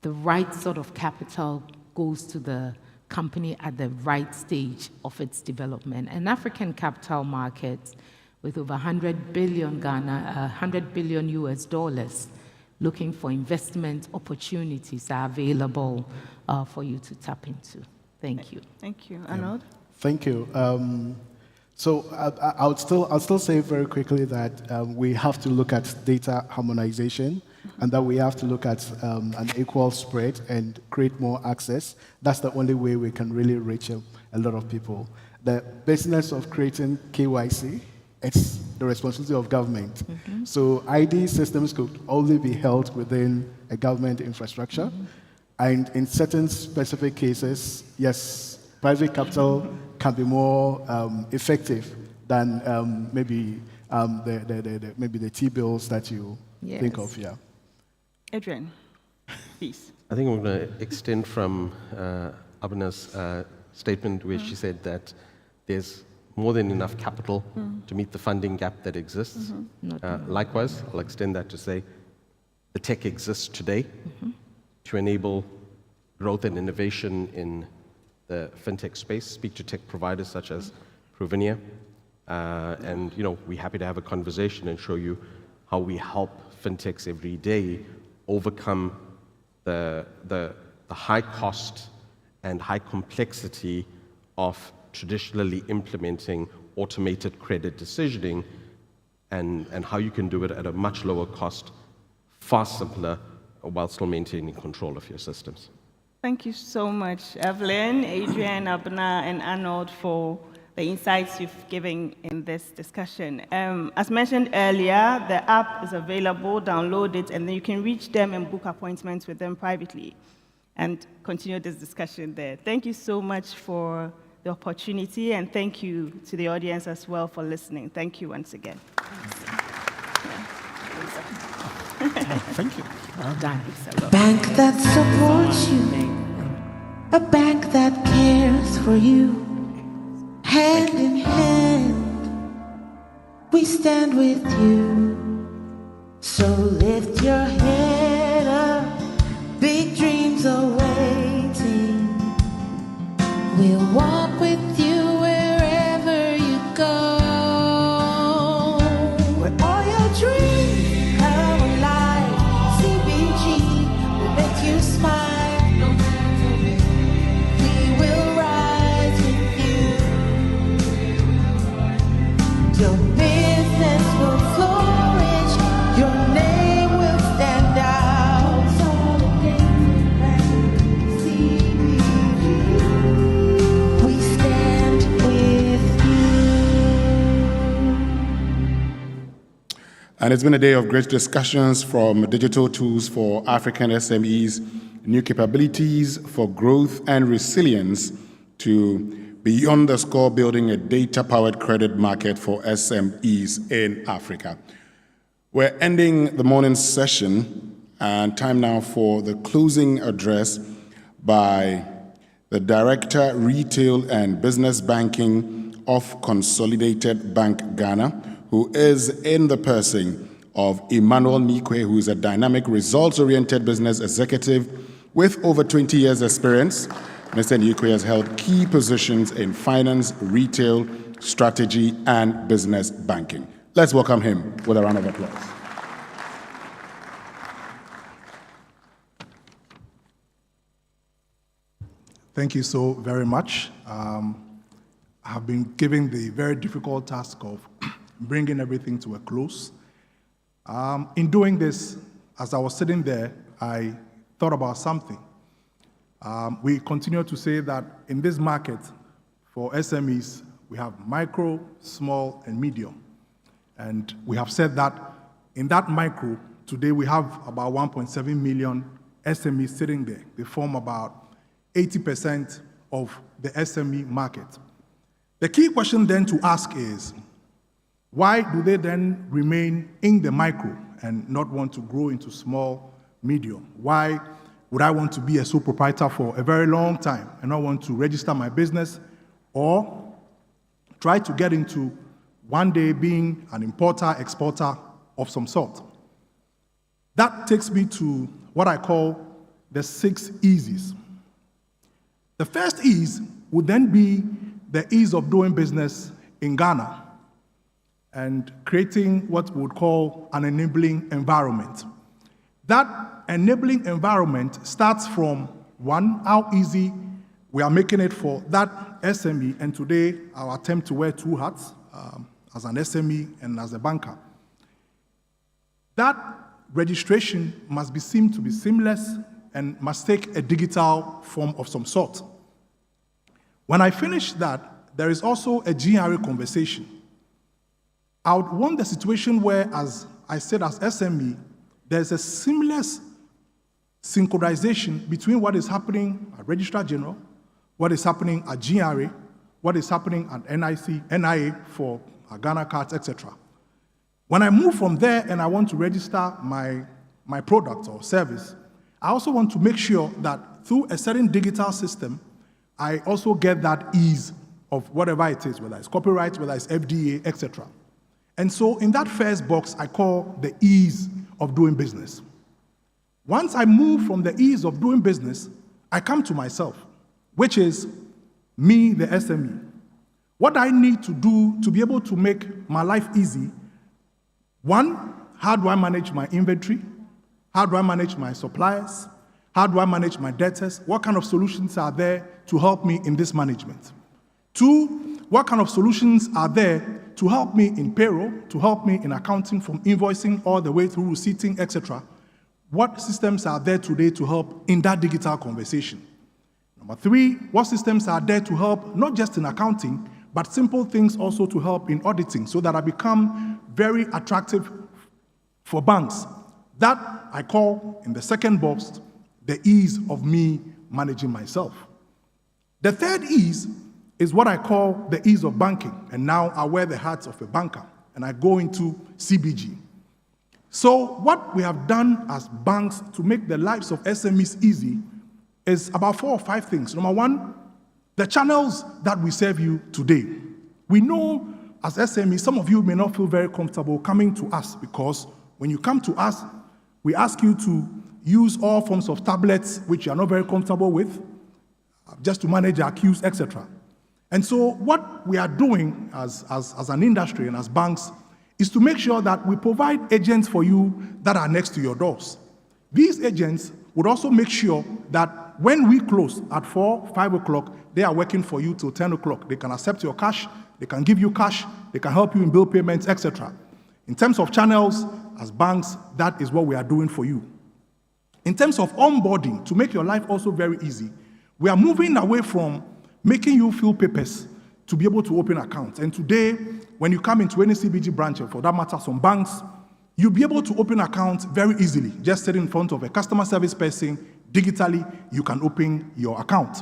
the right sort of capital goes to the company at the right stage of its development. And African capital markets with over 100 billion US dollars looking for investment opportunities are available for you to tap into. Thank you. Thank you. Arnold? Thank you. So I'll still say very quickly that we have to look at data harmonization, and that we have to look at an equal spread and create more access. That's the only way we can really reach a lot of people. The business of creating KYC, it's the responsibility of government. Mm-hmm. So ID systems could only be held within a government infrastructure. Mm-hmm. And in certain specific cases, yes, private capital can be more effective than maybe the T-bills that you think of. Yeah. Adrian, please. I think I'm going to extend from Abena's statement where she said that there's more than enough capital to meet the funding gap that exists. Likewise, I'll extend that to say the tech exists today to enable growth and innovation in the fintech space. Speak to tech providers such as Provinia, and we're happy to have a conversation and show you how we help fintechs every day overcome the high cost and high complexity of traditionally implementing automated credit decisioning, and how you can do it at a much lower cost, far simpler, while still maintaining control of your systems. Thank you so much, Evelyn, Adrian, Abena, and Arnold, for the insights you've given in this discussion. As mentioned earlier, the app is available, download it, and then you can reach them and book appointments with them privately and continue this discussion there. Thank you so much for the opportunity, and thank you to the audience as well for listening. Thank you once again. Thank you. Well done. A bank that supports you, a bank that cares for you. Hand in hand, we stand with you. So lift your head up, big dreams are waiting. We'll walk with you wherever you go. Where all your dreams come alive, CBG will make you smile. We will rise with you. Your business will flourish, your name will stand out. We stand with you. And it's been a day of great discussions, from digital tools for African SMEs, new capabilities for growth and resilience, to beyond the score, building a data-powered credit market for SMEs in Africa. We're ending the morning session, and time now for the closing address by the Director, Retail and Business Banking of Consolidated Bank Ghana, who is in the person of Emmanuel Nikwe, who is a dynamic, results-oriented business executive with over 20 years' experience. Mr. Nikwe has held key positions in finance, retail, strategy, and business banking. Let's welcome him with a round of applause. Thank you so very much. I have been given the very difficult task of bringing everything to a close. In doing this, as I was sitting there, I thought about something. We continue to say that in this market, for SMEs, we have micro, small, and medium. And we have said that in that micro, today we have about 1.7 million SMEs sitting there. They form about 80% of the SME market. The key question then to ask is, why do they then remain in the micro and not want to grow into small, medium? Why would I want to be a sole proprietor for a very long time and not want to register my business, or try to get into one day being an importer, exporter of some sort? That takes me to what I call the 6 eases. The first ease would then be the ease of doing business in Ghana and creating what we would call an enabling environment. That enabling environment starts from, one, how easy we are making it for that SME, and today our attempt to wear 2 hats, as an SME and as a banker. That registration must be seen to be seamless and must take a digital form of some sort. When I finish that, there is also a GRA conversation. I would want the situation where, as I said, as SME, there's a seamless synchronization between what is happening at Registrar General, what is happening at GRA, what is happening at NIA for Ghana cards, etc. When I move from there and I want to register my product or service, I also want to make sure that through a certain digital system, I also get that ease of whatever it is, whether it's copyright, whether it's FDA, etc. And so in that first box, I call the ease of doing business. Once I move from the ease of doing business, I come to myself, which is me, the SME. What I need to do to be able to make my life easy: one, how do I manage my inventory? How do I manage my suppliers? How do I manage my debtors? What kind of solutions are there to help me in this management? 2, what kind of solutions are there to help me in payroll, to help me in accounting, from invoicing all the way through receipting, etc.? What systems are there today to help in that digital conversation? Number 3, what systems are there to help not just in accounting, but simple things also to help in auditing, so that I become very attractive for banks? That I call, in the second box, the ease of me managing myself. The third ease is what I call the ease of banking. And now I wear the hats of a banker and I go into CBG. So what we have done as banks to make the lives of SMEs easy is about 4 or 5 things. Number one, the channels that we serve you today. We know as SMEs, some of you may not feel very comfortable coming to us because when you come to us, we ask you to use all forms of tablets which you are not very comfortable with, just to manage our queues, etc. And so what we are doing as an industry and as banks is to make sure that we provide agents for you that are next to your doors. These agents would also make sure that when we close at 4, 5 o'clock, they are working for you till 10 o'clock. They can accept your cash, they can give you cash, they can help you in bill payments, etc. In terms of channels, as banks, that is what we are doing for you. In terms of onboarding, to make your life also very easy, we are moving away from making you fill papers to be able to open accounts. And today, when you come into any CBG branch, or for that matter, some banks, you'll be able to open accounts very easily. Just sitting in front of a customer service person, digitally, you can open your account.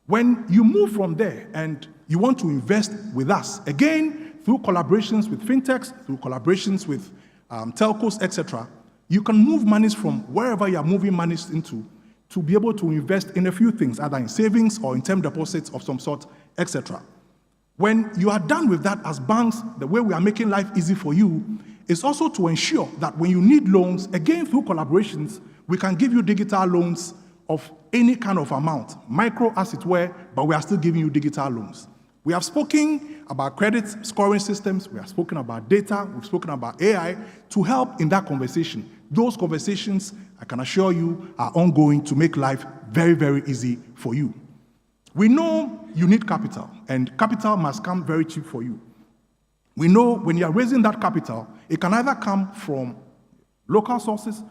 When you move from there and you want to invest with us, again, through collaborations with fintechs, through collaborations with telcos, etc., you can move monies from wherever you are moving monies into to be able to invest in a few things, either in savings or in term deposits of some sort, etc. When you are done with that as banks, the way we are making life easy for you is also to ensure that when you need loans, again through collaborations, we can give you digital loans of any kind of amount, micro as it were, but we are still giving you digital loans. We have spoken about credit scoring systems, we have spoken about data, we've spoken about AI to help in that conversation. Those conversations, I can assure you, are ongoing to make life very, very easy for you. We know you need capital, and capital must come very cheap for you. We know when you are raising that capital, it can either come from local sources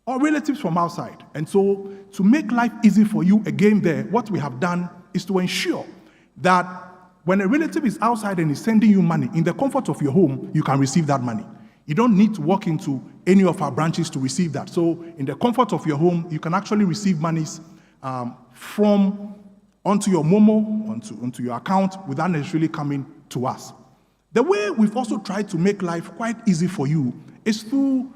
or relatives from outside. And so to make life easy for you again there, what we have done is to ensure that when a relative is outside and is sending you money, in the comfort of your home, you can receive that money. You don't need to walk into any of our branches to receive that. So in the comfort of your home, you can actually receive monies from onto your Momo, onto your account, without necessarily coming to us. The way we've also tried to make life quite easy for you is through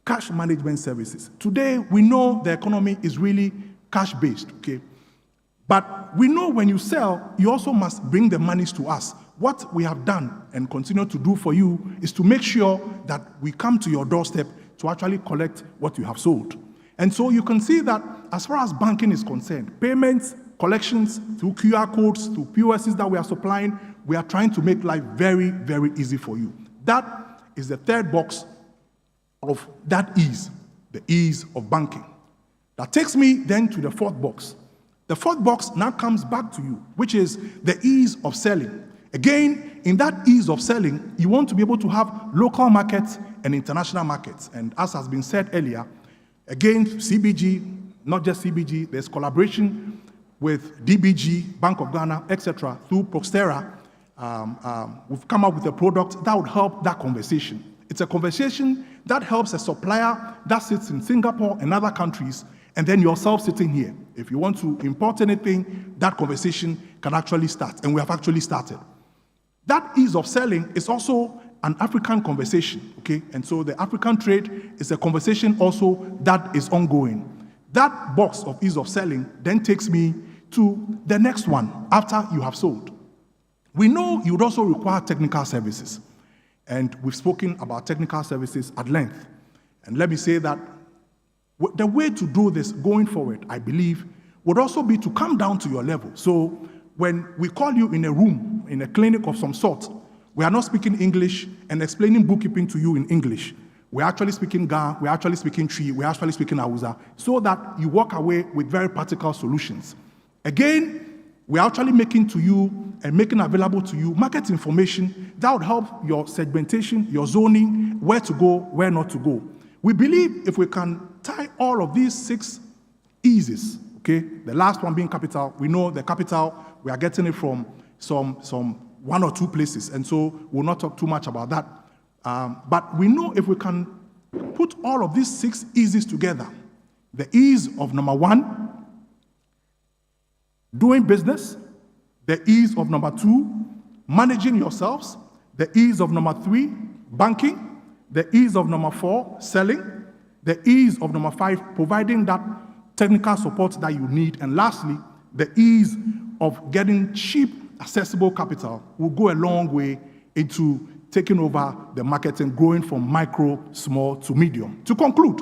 cash management services. Today, we know the economy is really cash-based, okay? But we know when you sell, you also must bring the monies to us. What we have done and continue to do for you is to make sure that we come to your doorstep to actually collect what you have sold. And so you can see that as far as banking is concerned, payments, collections, through QR codes, through POSs that we are supplying, we are trying to make life very, very easy for you. That is the third box of that ease, the ease of banking. That takes me then to the fourth box. The fourth box now comes back to you, which is the ease of selling. Again, in that ease of selling, you want to be able to have local markets and international markets. And as has been said earlier, again, CBG, not just CBG, there's collaboration with DBG, Bank of Ghana, etc. Through Proxtera, we've come up with a product that would help that conversation. It's a conversation that helps a supplier that sits in Singapore and other countries, and then yourself sitting here. If you want to import anything, that conversation can actually start, and we have actually started. That ease of selling is also an African conversation, okay? And so the African trade is a conversation also that is ongoing. That box of ease of selling then takes me to the next one after you have sold. We know you would also require technical services, and we've spoken about technical services at length. And let me say that the way to do this going forward, I believe, would also be to come down to your level. So when we call you in a room, in a clinic of some sort, we are not speaking English and explaining bookkeeping to you in English. We're actually speaking Ga, we're actually speaking Tree, we're actually speaking Hausa, so that you walk away with very practical solutions. Again, we're actually making to you and making available to you market information that would help your segmentation, your zoning, where to go, where not to go. We believe if we can tie all of these 6 eases, okay, the last one being capital, we know the capital, we are getting it from some 1 or 2 places, and so we'll not talk too much about that. But we know if we can put all of these 6 eases together, the ease of number 1, doing business, The ease of number 2, managing yourselves. The ease of number 3, banking. The ease of number 4, selling. The ease of number 5, providing that technical support that you need. And lastly, the ease of getting cheap, accessible capital will go a long way into taking over the market and growing from micro, small to medium. To conclude,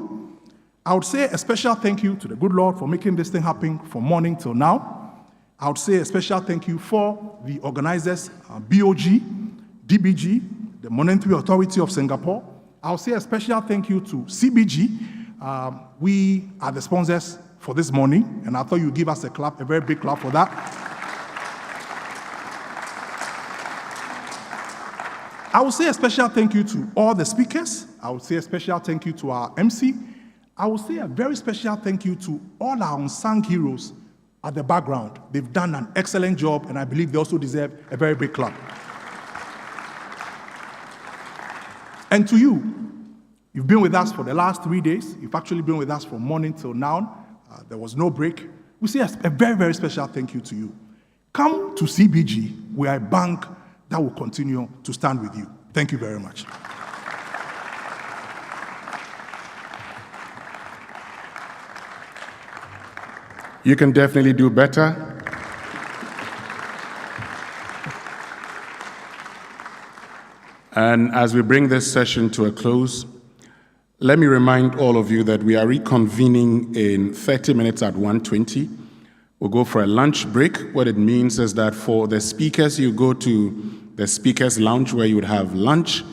I would say a special thank you to the good Lord for making this thing happen from morning till now. I would say a special thank you for the organizers, BOG, DBG, the Monetary Authority of Singapore. I would say a special thank you to CBG. We are the sponsors for this morning, and I thought you'd give us a clap, a very big clap for that. I would say a special thank you to all the speakers. I would say a special thank you to our MC. I would say a very special thank you to all our unsung heroes at the background. They've done an excellent job, and I believe they also deserve a very big clap. And to you, you've been with us for the last 3 days. You've actually been with us from morning till now. There was no break. We say a very, very special thank you to you. Come to CBG. We are a bank that will continue to stand with you. Thank you very much. You can definitely do better. And as we bring this session to a close, let me remind all of you that we are reconvening in 30 minutes at 1:20. We'll go for a lunch break. What it means is that for the speakers, you go to the speakers' lounge where you would have lunch.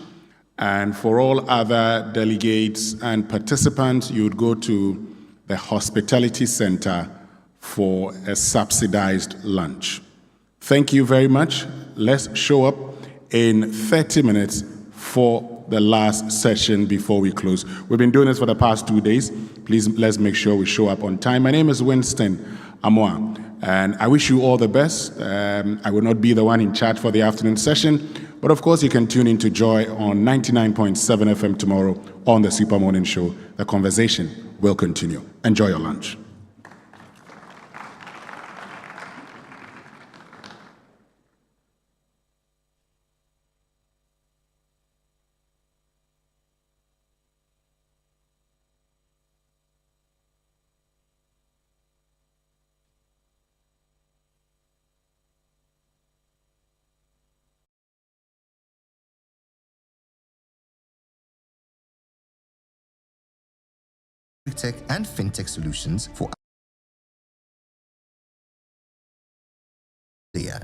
And for all other delegates and participants, you would go to the hospitality center for a subsidized lunch. Thank you very much. Let's show up in 30 minutes for the last session before we close. We've been doing this for the past 2 days. Please, let's make sure we show up on time. My name is Winston Amoah, and I wish you all the best. I will not be the one in charge for the afternoon session, but of course you can tune in to Joy on 99.7 FM tomorrow on the Super Morning Show. The conversation will continue. Enjoy your lunch. Tech and fintech solutions for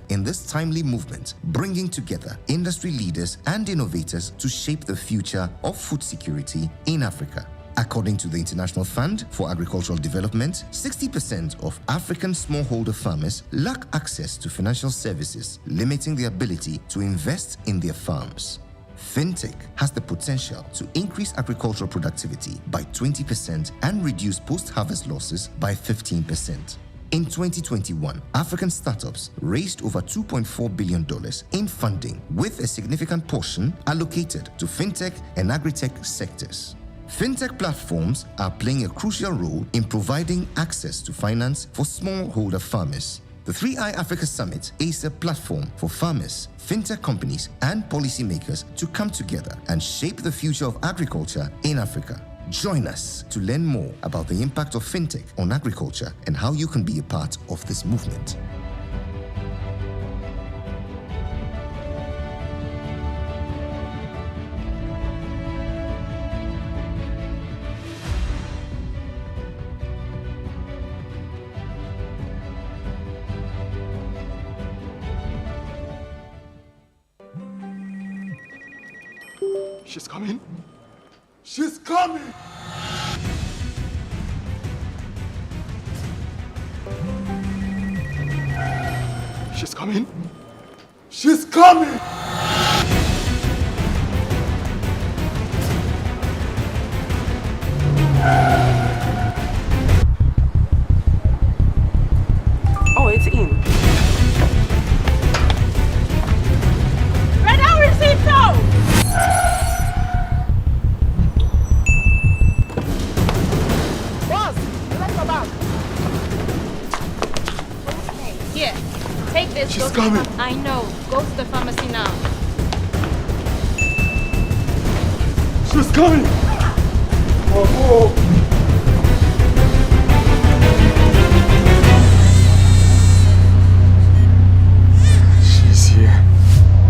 in this timely movement, bringing together industry leaders and innovators to shape the future of food security in Africa. According to the International Fund for Agricultural Development, 60% of African smallholder farmers lack access to financial services, limiting their ability to invest in their farms. Fintech has the potential to increase agricultural productivity by 20% and reduce post-harvest losses by 15%. In 2021, African startups raised over $2.4 billion in funding, with a significant portion allocated to fintech and agri-tech sectors. Fintech platforms are playing a crucial role in providing access to finance for smallholder farmers. The 3i Africa Summit is a platform for farmers, fintech companies, and policymakers to come together and shape the future of agriculture in Africa. Join us to learn more about the impact of fintech on agriculture and how you can be a part of this movement. She's coming. She's coming. She's coming. She's coming. Oh, it's in. Red Owl received no! Boss, let's go back. Here, take this. Go She's coming. I know. Go to the pharmacy now. She's coming. Oh. She's here.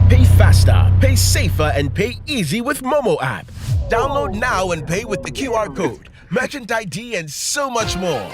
Pay faster, pay safer, and pay easy with Momo app. Download now and pay with the QR code, merchant ID, and so much more.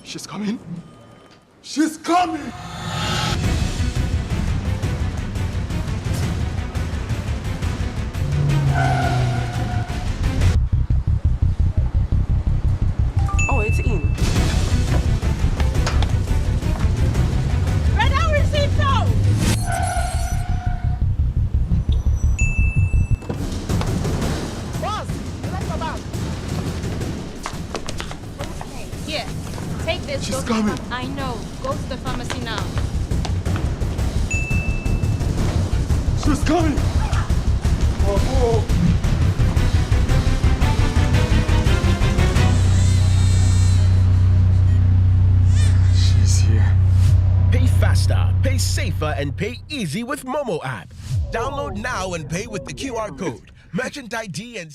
She's coming. She's coming! Oh, it's in. Red Hour receive so! Boss, select your bag. Okay, here. Take this. She's go to coming. I know. Go to the pharmacy now. She's coming! Oh, She's here. Pay faster, pay safer, and pay easy with Momo app. Download now and pay with the QR code, merchant ID, and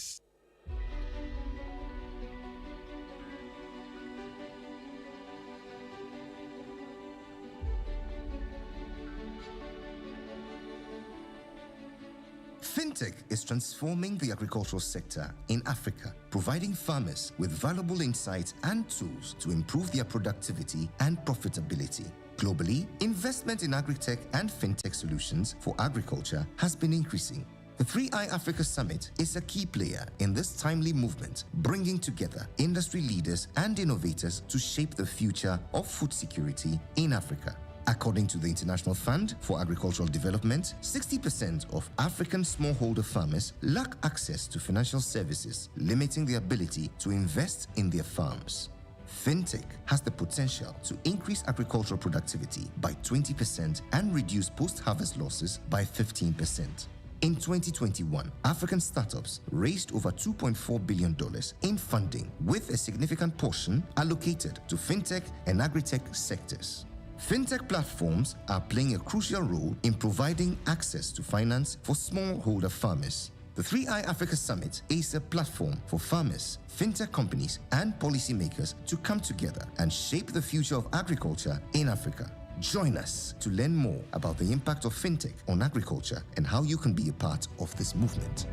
Fintech is transforming the agricultural sector in Africa, providing farmers with valuable insights and tools to improve their productivity and profitability. Globally, investment in agri-tech and fintech solutions for agriculture has been increasing. The 3i Africa Summit is a key player in this timely movement, bringing together industry leaders and innovators to shape the future of food security in Africa. According to the International Fund for Agricultural Development, 60% of African smallholder farmers lack access to financial services, limiting their ability to invest in their farms. Fintech has the potential to increase agricultural productivity by 20% and reduce post-harvest losses by 15%. In 2021, African startups raised over $2.4 billion in funding, with a significant portion allocated to fintech and agri-tech sectors. Fintech platforms are playing a crucial role in providing access to finance for smallholder farmers. The 3i Africa Summit is a platform for farmers, fintech companies, and policymakers to come together and shape the future of agriculture in Africa. Join us to learn more about the impact of fintech on agriculture and how you can be a part of this movement.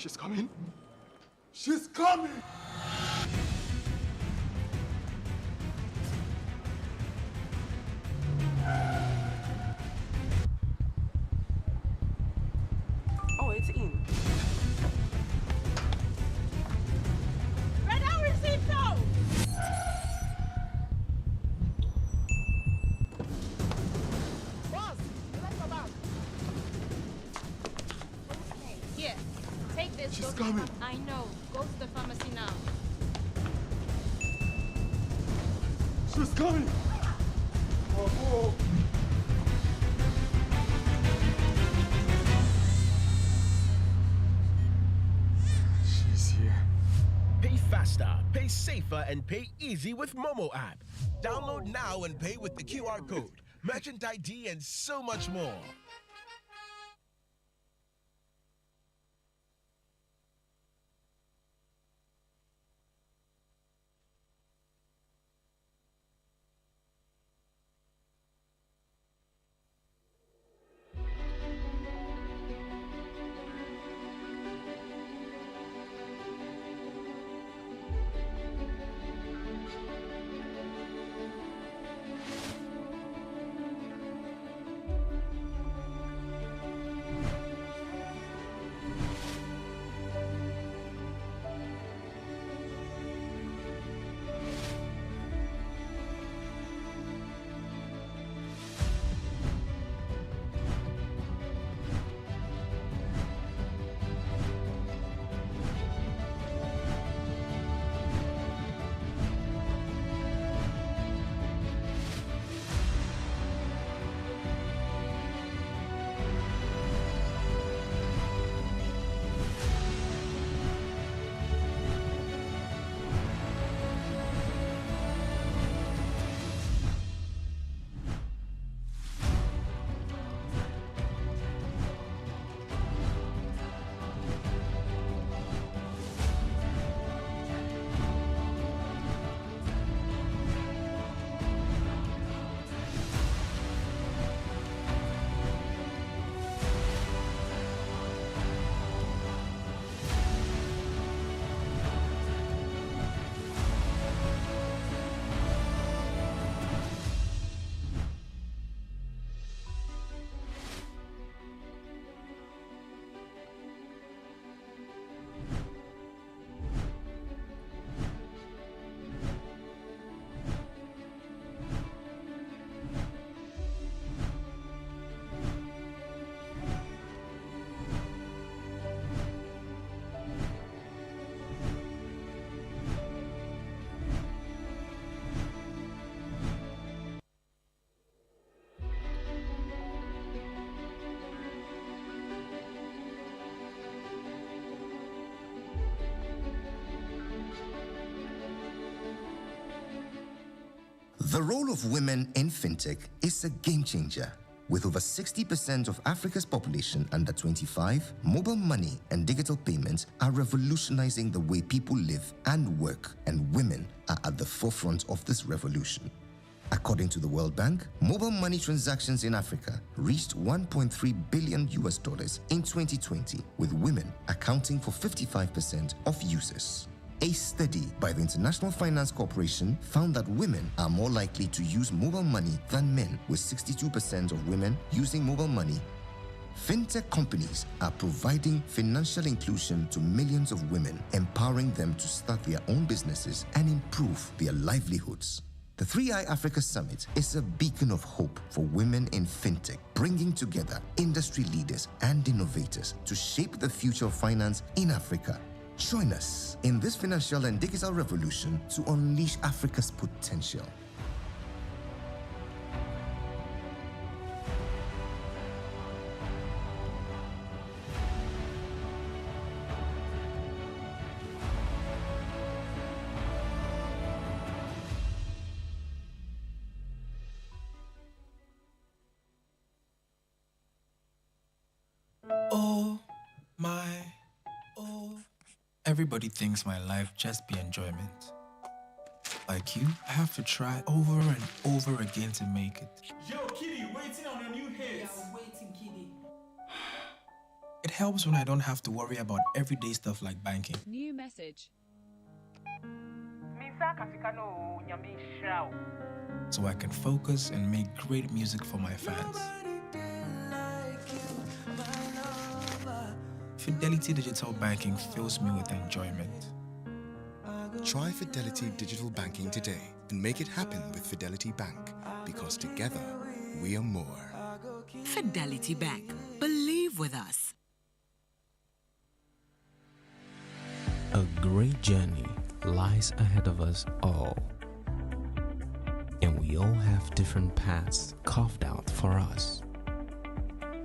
she's coming. She's coming! Oh, it's in. Red Hour receive so! Boss, select your bag. Okay, here. Take this. She's go to coming. I know. Go to the pharmacy now. She's coming! Oh. she's here. Pay faster, pay safer, and pay easy with Momo app. Download now and pay with the QR code, merchant ID, and so much more. The role of women in fintech is a game changer. With over 60% of Africa's population under 25, mobile money and digital payments are revolutionizing the way people live and work, and women are at the forefront of this revolution. According to the World Bank, mobile money transactions in Africa reached $1.3 billion in 2020, with women accounting for 55% of users. A study by the International Finance Corporation found that women are more likely to use mobile money than men, with 62% of women using mobile money. Fintech companies are providing financial inclusion to millions of women, empowering them to start their own businesses and improve their livelihoods. The 3i Africa Summit is a beacon of hope for women in fintech, bringing together industry leaders and innovators to shape the future of finance in Africa. Join us in this financial and digital revolution to unleash Africa's potential. Everybody thinks my life just be enjoyment. Like you, I have to try over and over again to make it. Yo, Kitty, waiting on your new hits. Yeah, waiting, Kitty. It helps when I don't have to worry about everyday stuff like banking. New message. So I can focus and make great music for my fans. Fidelity Digital Banking fills me with enjoyment. Try Fidelity Digital Banking today and make it happen with Fidelity Bank, because together we are more. Fidelity Bank. Believe with us. A great journey lies ahead of us all. And we all have different paths carved out for us.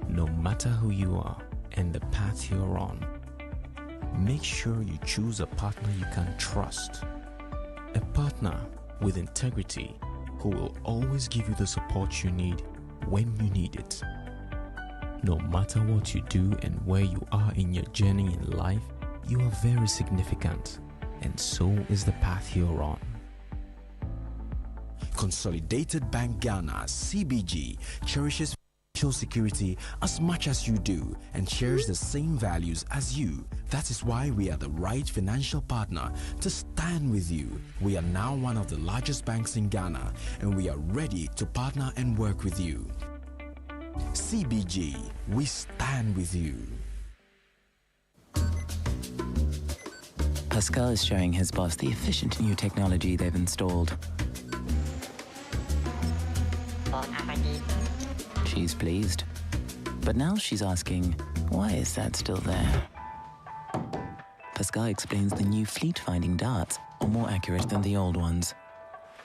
No matter who you are and the path you're on, make sure you choose a partner you can trust. A partner with integrity who will always give you the support you need when you need it. No matter what you do and where you are in your journey in life, you are very significant, and so is the path you're on. Consolidated Bank Ghana, CBG, cherishes financial security as much as you do and shares the same values as you. That is why we are the right financial partner to stand with you. We are now one of the largest banks in Ghana, and we are ready to partner and work with you. CBG, we stand with you. Pascal is showing his boss the efficient new technology they've installed. She's pleased. But now she's asking, why is that still there? Pascal explains the new fleet-finding darts are more accurate than the old ones.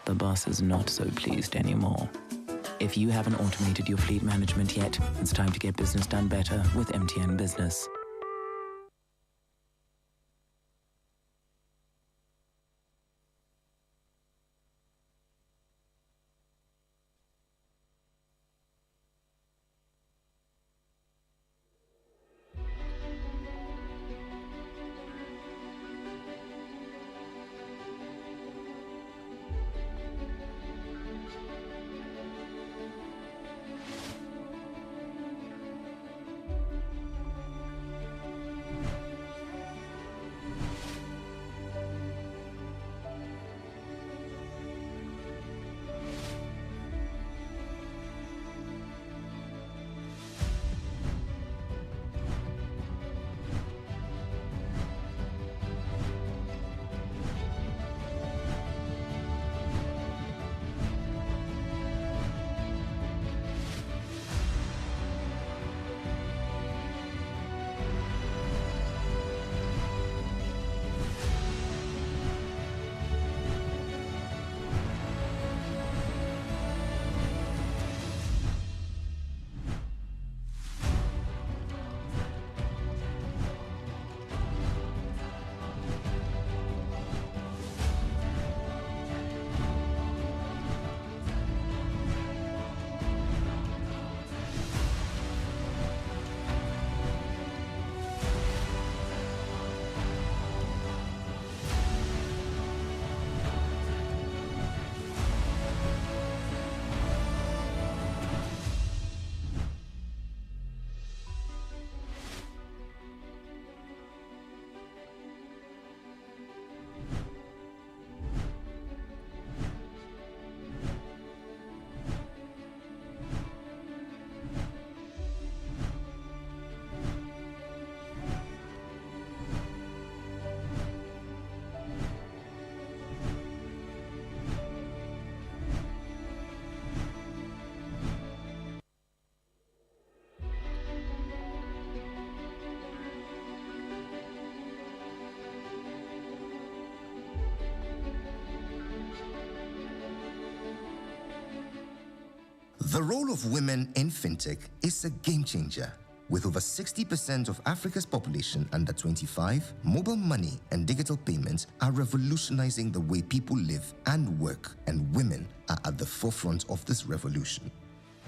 The boss is not so pleased anymore. If you haven't automated your fleet management yet, it's time to get business done better with MTN Business. The role of women in fintech is a game changer. With over 60% of Africa's population under 25, mobile money and digital payments are revolutionizing the way people live and work, and women are at the forefront of this revolution.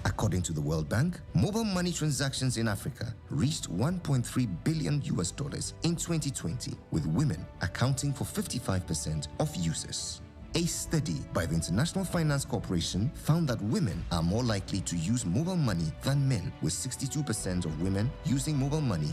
According to the World Bank, mobile money transactions in Africa reached $1.3 billion in 2020, with women accounting for 55% of users. A study by the International Finance Corporation found that women are more likely to use mobile money than men, with 62% of women using mobile money.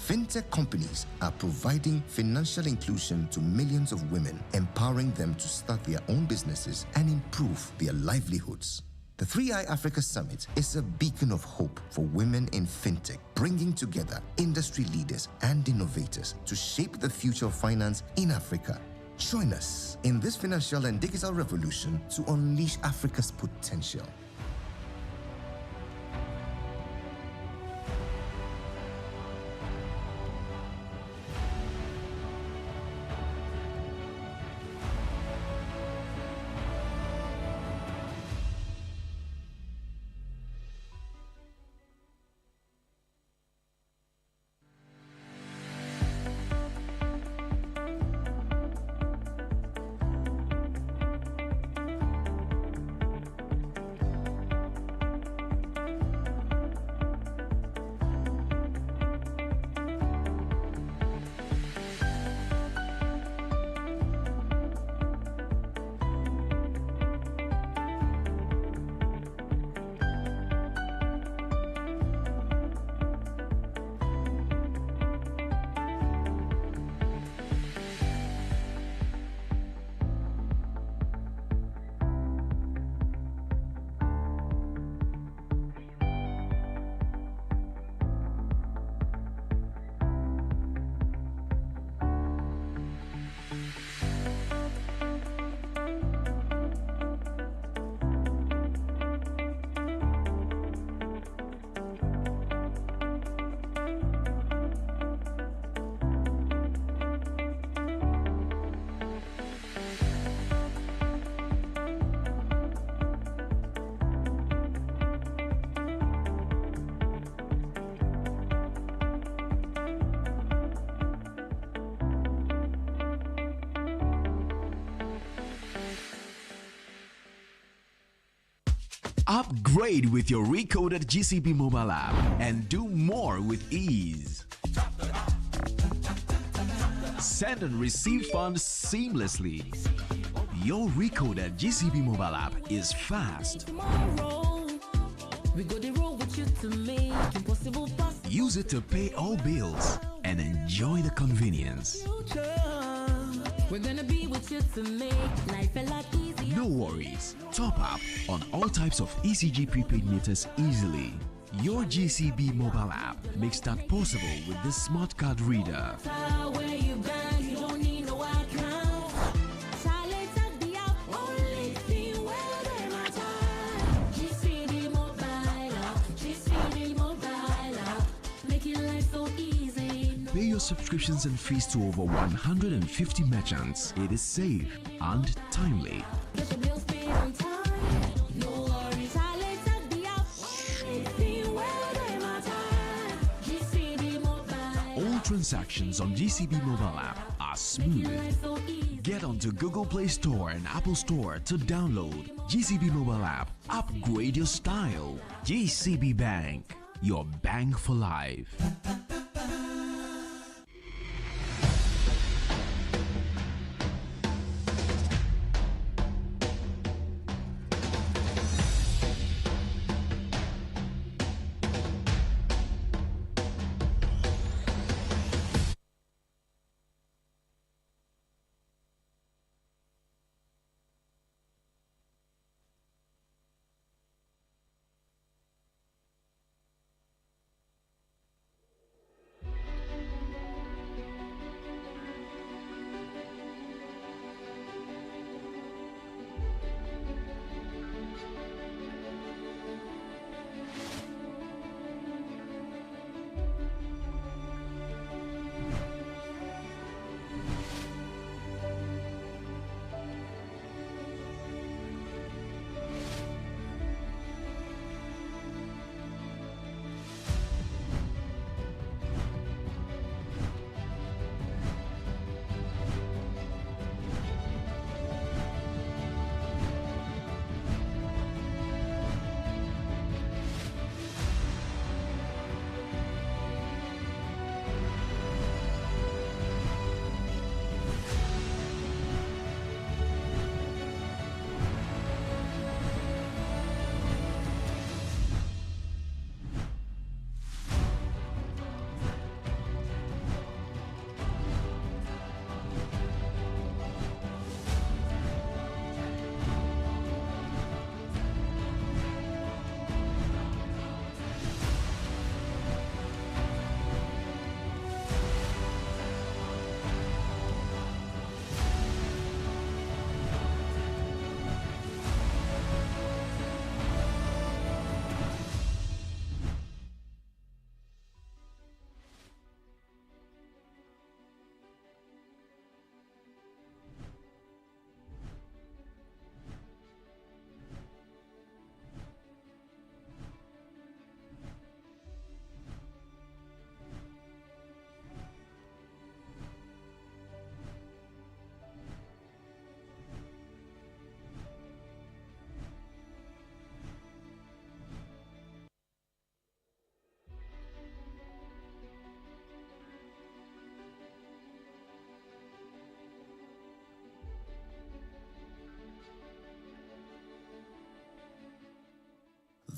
Fintech companies are providing financial inclusion to millions of women, empowering them to start their own businesses and improve their livelihoods. The 3i Africa Summit is a beacon of hope for women in fintech, bringing together industry leaders and innovators to shape the future of finance in Africa. Join us in this financial and digital revolution to unleash Africa's potential. Upgrade with your recoded GCB mobile app and do more with ease. Send and receive funds seamlessly. Your recoded GCB mobile app is fast. Use it to pay all bills and enjoy the convenience. We're gonna be with you to make life a lot easier. No worries. Top up on all types of ECG prepaid meters easily. Your GCB mobile app makes that possible with this smart card reader. Where you bank, you don't need no account. Silence at the app, only see where they matter. GCB mobile app, GCB mobile app, making life so easy. Pay your subscriptions and fees to over 150 merchants. It is safe and timely. Get your bills paid on time. No worries. Silence at the app, only see where they matter. GCB mobile. All transactions on GCB mobile app are smooth. Get onto Google Play Store and Apple Store to download GCB mobile app. Upgrade your style. GCB Bank, your bank for life.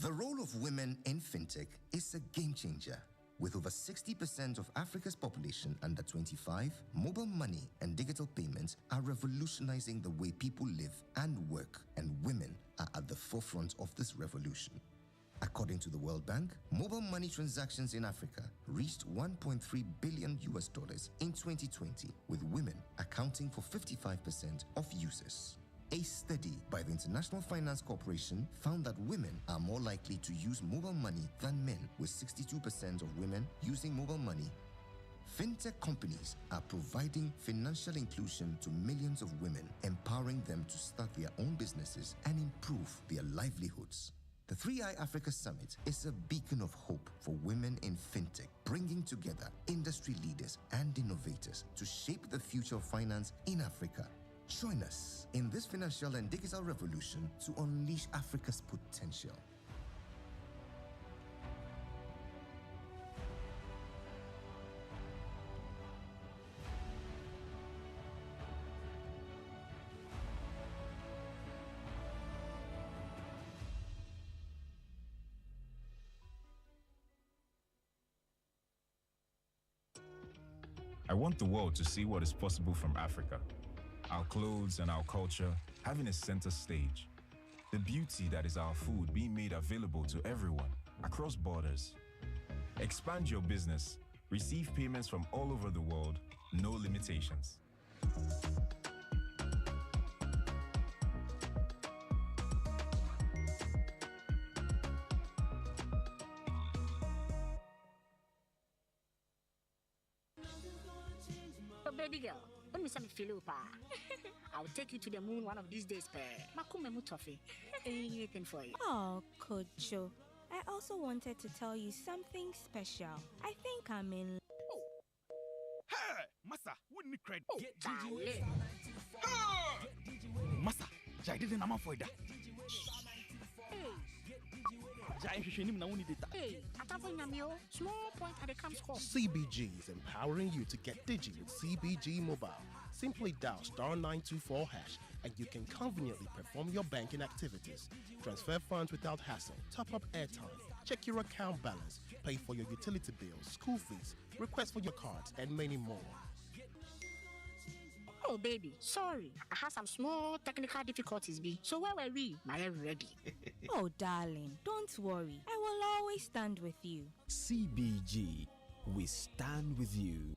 The role of women in fintech is a game changer. With over 60% of Africa's population under 25, mobile money and digital payments are revolutionizing the way people live and work, and women are at the forefront of this revolution. According to the World Bank, mobile money transactions in Africa reached $1.3 billion in 2020, with women accounting for 55% of users. A study by the International Finance Corporation found that women are more likely to use mobile money than men, with 62% of women using mobile money. Fintech companies are providing financial inclusion to millions of women, empowering them to start their own businesses and improve their livelihoods. The 3i Africa Summit is a beacon of hope for women in fintech, bringing together industry leaders and innovators to shape the future of finance in Africa. Join us in this financial and digital revolution to unleash Africa's potential. I want the world to see what is possible from Africa. Our clothes and our culture having a center stage. The beauty that is our food being made available to everyone across borders. Expand your business. Receive payments from all over the world. No limitations. So baby girl, let me send you I'll take you to the moon one of these days, Makumemu toffee. Anything for you. Oh, Kocho. I also wanted to tell you something special. I think I'm in. Hey, Massa, wouldn't credit. Massa, I didn't know for that. Small point at the camp score. CBG is empowering you to get digi with CBG Mobile. Simply dial *924# and you can conveniently perform your banking activities. Transfer funds without hassle, top up airtime, check your account balance, pay for your utility bills, school fees, request for your cards, and many more. Oh, baby, sorry. I had some small technical difficulties, so where were we? My ready. Oh, darling, don't worry. I will always stand with you. CBG, we stand with you.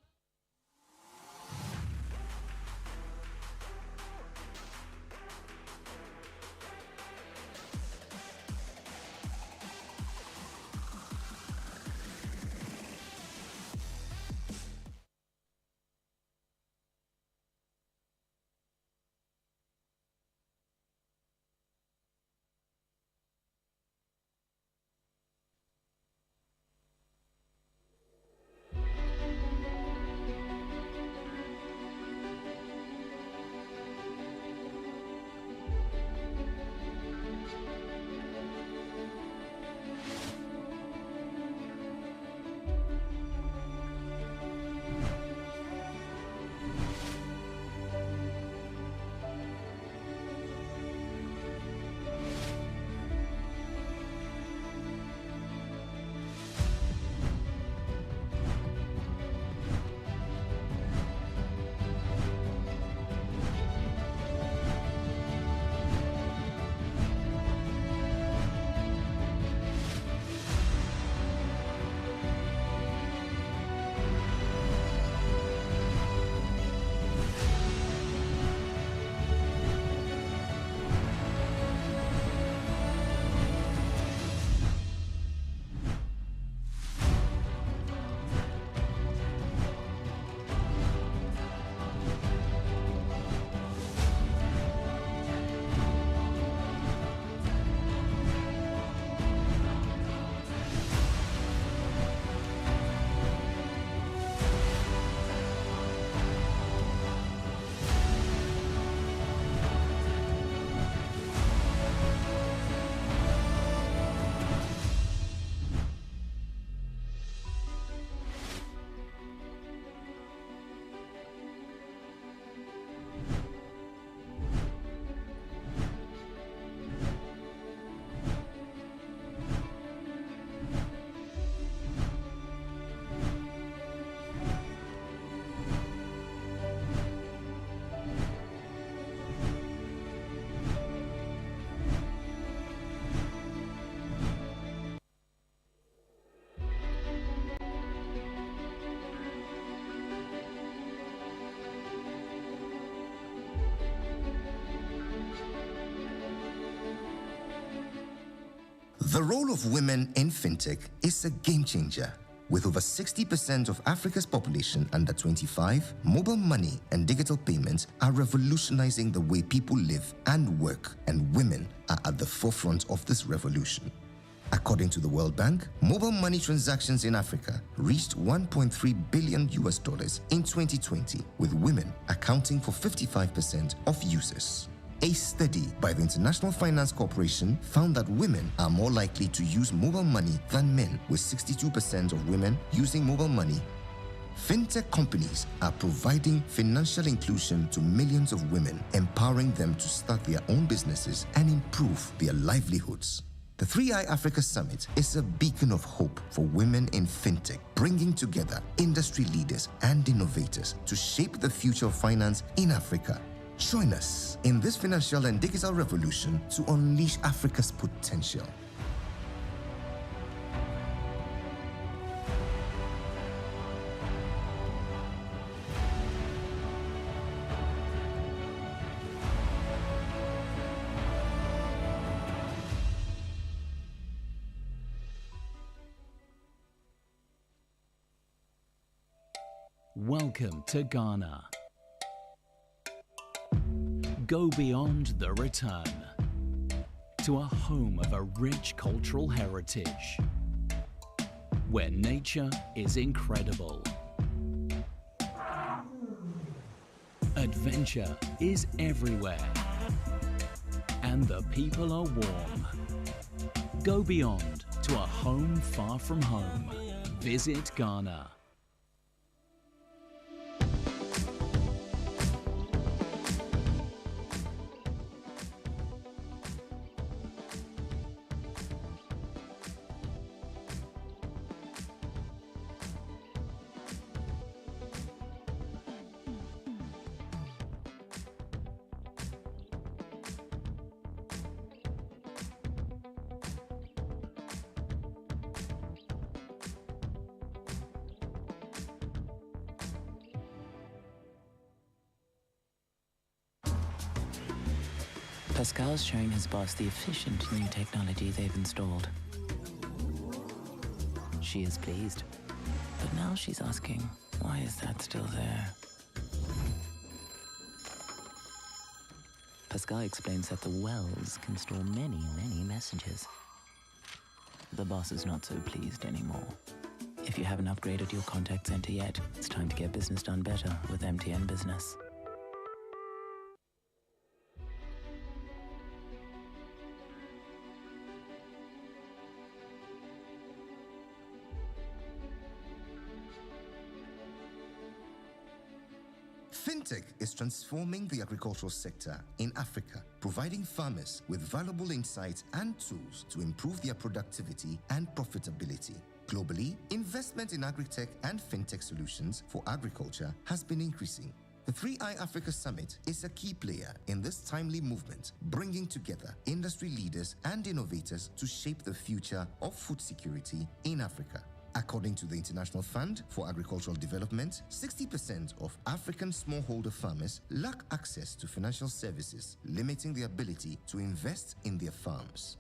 The role of women in fintech is a game changer. With over 60% of Africa's population under 25, mobile money and digital payments are revolutionizing the way people live and work, and women are at the forefront of this revolution. According to the World Bank, mobile money transactions in Africa reached $1.3 billion in 2020, with women accounting for 55% of users. A study by the International Finance Corporation found that women are more likely to use mobile money than men, with 62% of women using mobile money. Fintech companies are providing financial inclusion to millions of women, empowering them to start their own businesses and improve their livelihoods. The 3i Africa Summit is a beacon of hope for women in fintech, bringing together industry leaders and innovators to shape the future of finance in Africa. Join us in this financial and digital revolution to unleash Africa's potential. Welcome to Ghana. Go beyond the return to a home of a rich cultural heritage where nature is incredible. Adventure is everywhere and the people are warm. Go beyond to a home far from home. Visit Ghana. Pascal's showing his boss the efficient new technology they've installed. She is pleased, but now she's asking, why is that still there? Pascal explains that the wells can store many, many messages. The boss is not so pleased anymore. If you haven't upgraded your contact center yet, it's time to get business done better with MTN Business. Fintech is transforming the agricultural sector in Africa, providing farmers with valuable insights and tools to improve their productivity and profitability. Globally, investment in agri-tech and fintech solutions for agriculture has been increasing. The 3i Africa Summit is a key player in this timely movement, bringing together industry leaders and innovators to shape the future of food security in Africa. According to the International Fund for Agricultural Development, 60% of African smallholder farmers lack access to financial services, limiting their ability to invest in their farms.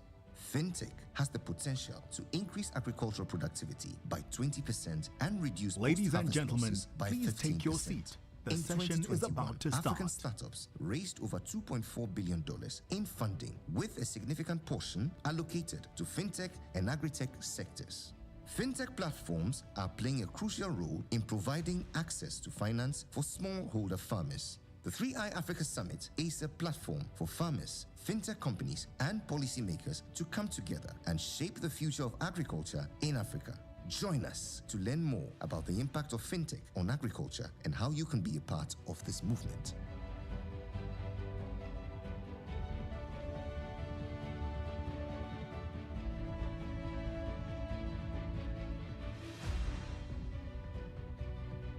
Fintech has the potential to increase agricultural productivity by 20% and reduce Ladies and post-harvest gentlemen, losses by please 15%. take your seat. The In session is 2021, about to African start. startups raised over $2.4 billion in funding, with a significant portion allocated to fintech and agri-tech sectors. Fintech platforms are playing a crucial role in providing access to finance for smallholder farmers. The 3i Africa Summit is a platform for farmers, fintech companies, and policymakers to come together and shape the future of agriculture in Africa. Join us to learn more about the impact of fintech on agriculture and how you can be a part of this movement.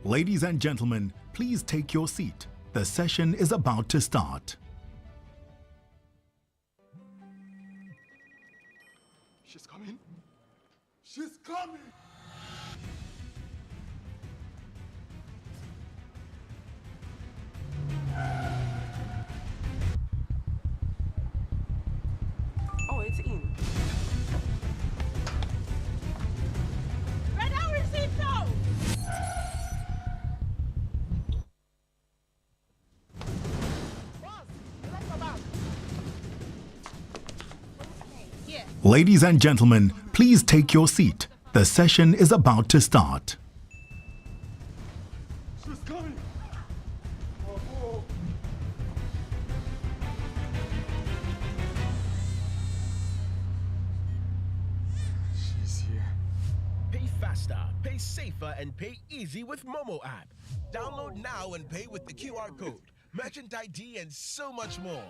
Ladies and gentlemen, please take your seat. The session is about to start. She's coming. She's coming. Oh, it's in. Ladies and gentlemen, please take your seat. The session is about to start. She's coming. Oh. She's here. Pay faster, pay safer, and pay easy with Momo app. Download now and pay with the QR code, merchant ID, and so much more.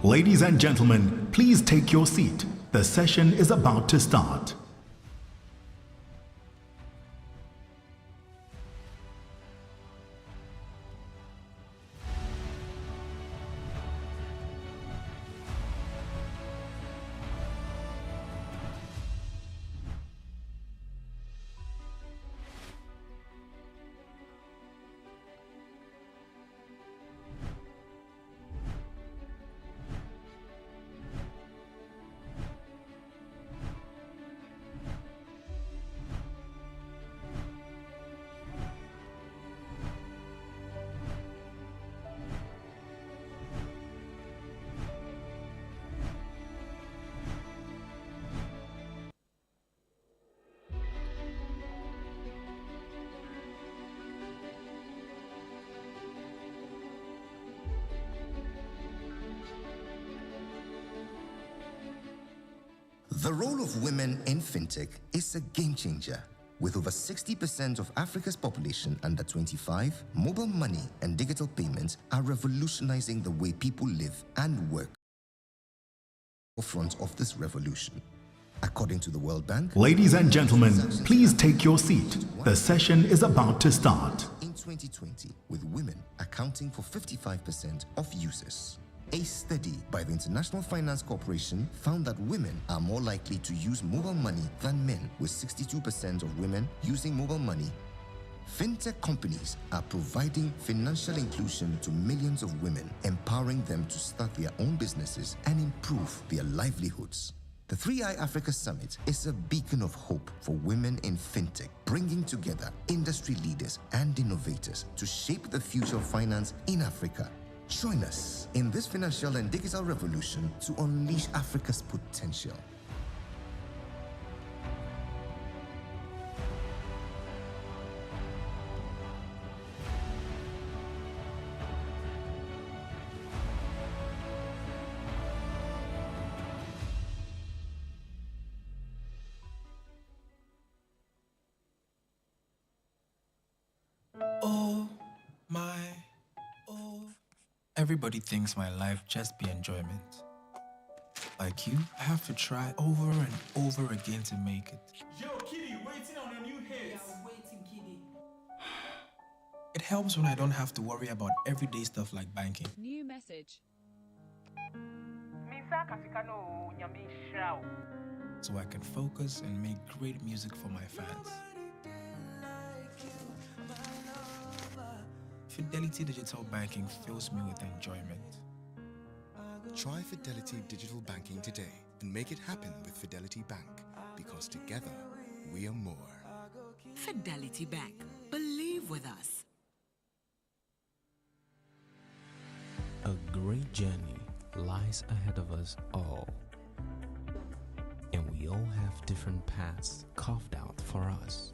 Ladies and gentlemen, please take your seat. The session is about to start. The role of women in fintech is a game changer. With over 60% of Africa's population under 25, mobile money and digital payments are revolutionizing the way people live and work. Forefront of this revolution. According to the World Bank, Ladies and gentlemen, please take your seat. The session is about to start. In 2020, with women accounting for 55% of users. A study by the International Finance Corporation found that women are more likely to use mobile money than men, with 62% of women using mobile money. Fintech companies are providing financial inclusion to millions of women, empowering them to start their own businesses and improve their livelihoods. The 3i Africa Summit is a beacon of hope for women in fintech, bringing together industry leaders and innovators to shape the future of finance in Africa. Join us in this financial and digital revolution to unleash Africa's potential. Everybody thinks my life just be enjoyment. Like you, I have to try over and over again to make it. Yo, Kitty, waiting on a new hit. Yeah, waiting, Kitty. It helps when I don't have to worry about everyday stuff like banking. New message. So I can focus and make great music for my fans. Fidelity Digital Banking fills me with enjoyment. Try Fidelity Digital Banking today and make it happen with Fidelity Bank, because together we are more. Fidelity Bank. Believe with us. A great journey lies ahead of us all, and we all have different paths carved out for us.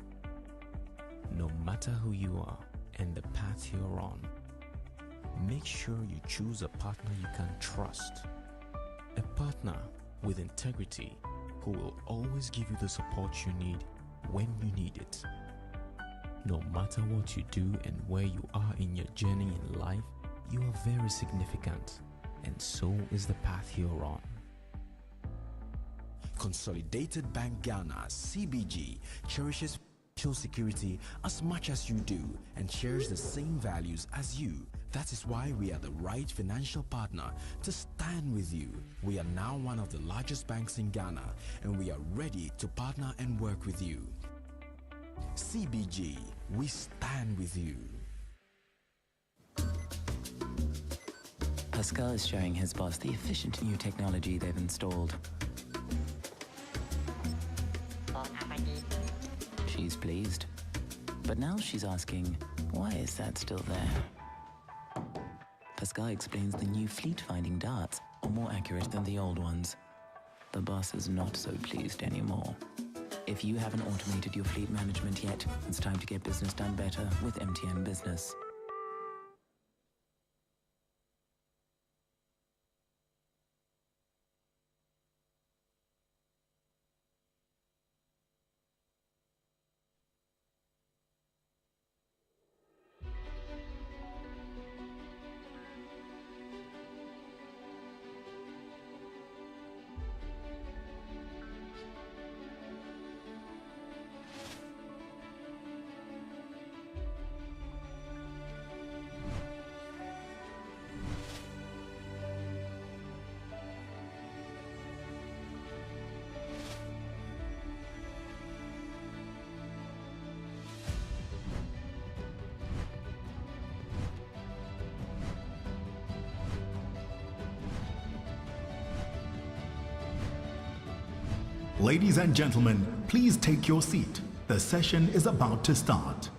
No matter who you are and the path you're on, make sure you choose a partner you can trust, a partner with integrity who will always give you the support you need when you need it. No matter what you do and where you are in your journey in life, you are very significant, and so is the path you're on. Consolidated Bank Ghana, CBG, cherishes financial security as much as you do and shares the same values as you. That is why we are the right financial partner to stand with you. We are now one of the largest banks in Ghana, and we are ready to partner and work with you. CBG, we stand with you. Pascal is showing his boss the efficient new technology they've installed. She's pleased. But now she's asking, why is that still there? Pascal explains the new fleet-finding darts are more accurate than the old ones. The boss is not so pleased anymore. If you haven't automated your fleet management yet, it's time to get business done better with MTN Business. Ladies and gentlemen, please take your seat. The session is about to start.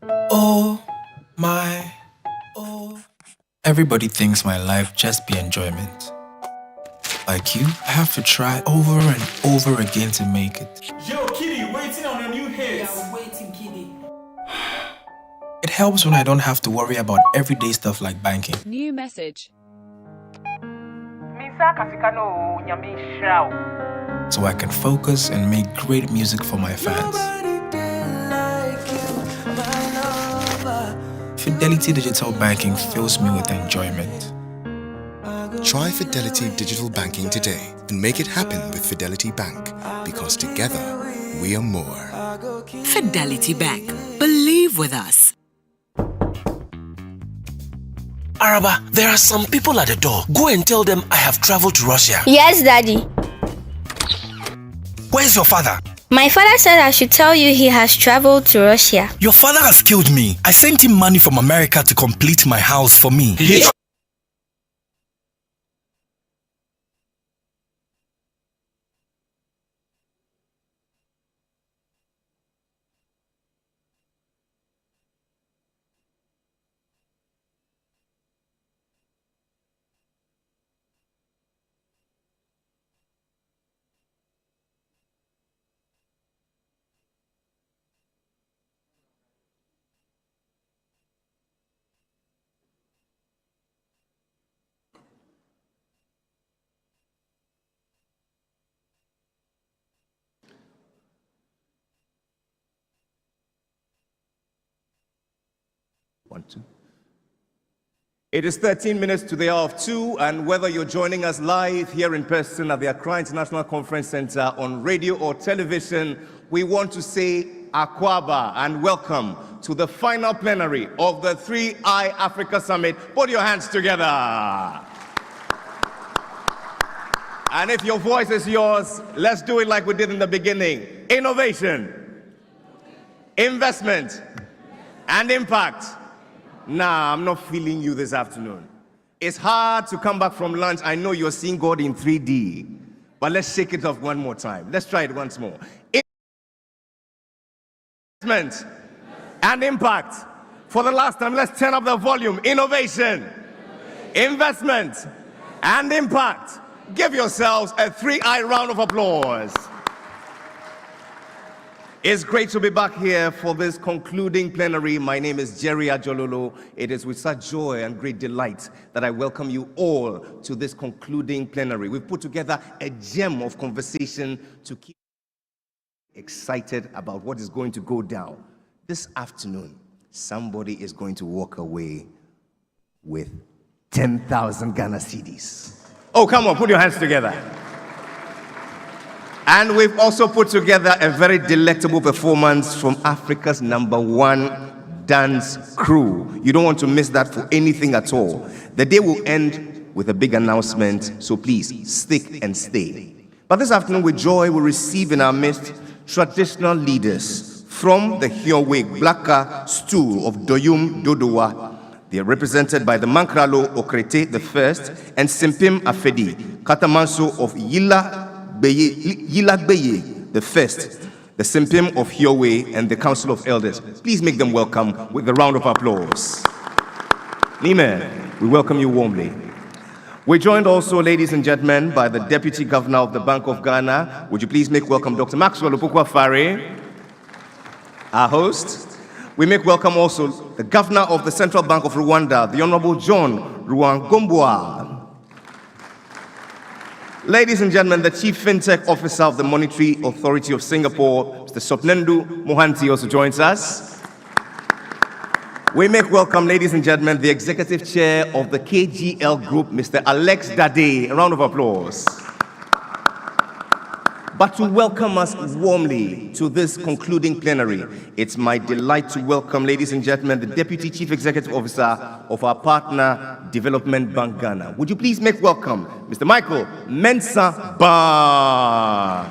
Oh my, oh. Everybody thinks my life just be enjoyment. Like you, I have to try over and over again to make it. Yo, Kitty, waiting on a new hit. Yeah, waiting, kiddie. It helps when I don't have to worry about everyday stuff like banking. New message. So I can focus and make great music for my fans. Fidelity Digital Banking fills me with enjoyment. Try Fidelity Digital Banking today and make it happen with Fidelity Bank, because together we are more. Fidelity Bank. Believe with us. Araba, there are some people at the door. Go and tell them I have traveled to Russia. Yes, Daddy. Where's your father? My father said I should tell you he has traveled to Russia. Your father has killed me. I sent him money from America to complete my house for me. It is 13 minutes to the hour of 2, and whether you're joining us live here in person at the Accra International Conference Center, on radio or television, we want to say Akwaba and welcome to the final plenary of the 3i Africa Summit. Put your hands together. And if your voice is yours, let's do it like we did in the beginning. Innovation, investment, and impact. Nah, I'm not feeling you this afternoon. It's hard to come back from lunch. I know you're seeing God in 3D, but let's shake it off one more time. Let's try it once more. Investment and impact. For the last time, let's turn up the volume. Innovation, investment, and impact. Give yourselves a 3i round of applause. It's great to be back here for this concluding plenary. My name is Jerry Ajololo. It is with such joy and great delight that I welcome you all to this concluding plenary. We've put together a gem of conversation to keep excited about what is going to go down. This afternoon, somebody is going to walk away with 10,000 Ghana cedis. Oh, come on, put your hands together. And we've also put together a very delectable performance from Africa's #1 dance crew. You don't want to miss that for anything at all. The day will end with a big announcement, so please stick and stay. But this afternoon, with joy, we receive in our midst traditional leaders from the Hiowe Blaka stool of Doyum Dodowa. They are represented by the Mankralo Okrete I and Simpim Afedi, Katamanso of Yilagbeye the first, the Simpim of Hiowe, and the Council of Elders. Please make them welcome with a round of applause. Nime, we welcome you warmly. We're joined also, ladies and gentlemen, by the Deputy Governor of the Bank of Ghana. Would you please make welcome Dr. Maxwell Opukwa-Fare, our host. We make welcome also the Governor of the Central Bank of Rwanda, the Honorable John Ruangomboa. Ladies and gentlemen, the Chief FinTech Officer of the Monetary Authority of Singapore, Mr. Sopnendu Mohanty, also joins us. We make welcome, ladies and gentlemen, the Executive Chair of the KGL Group, Mr. Alex Dade. A round of applause. But to welcome us warmly to this concluding plenary, it's my delight to welcome, ladies and gentlemen, the Deputy Chief Executive Officer of our partner, Development Bank Ghana. Would you please make welcome Mr. Michael Mensah Bah.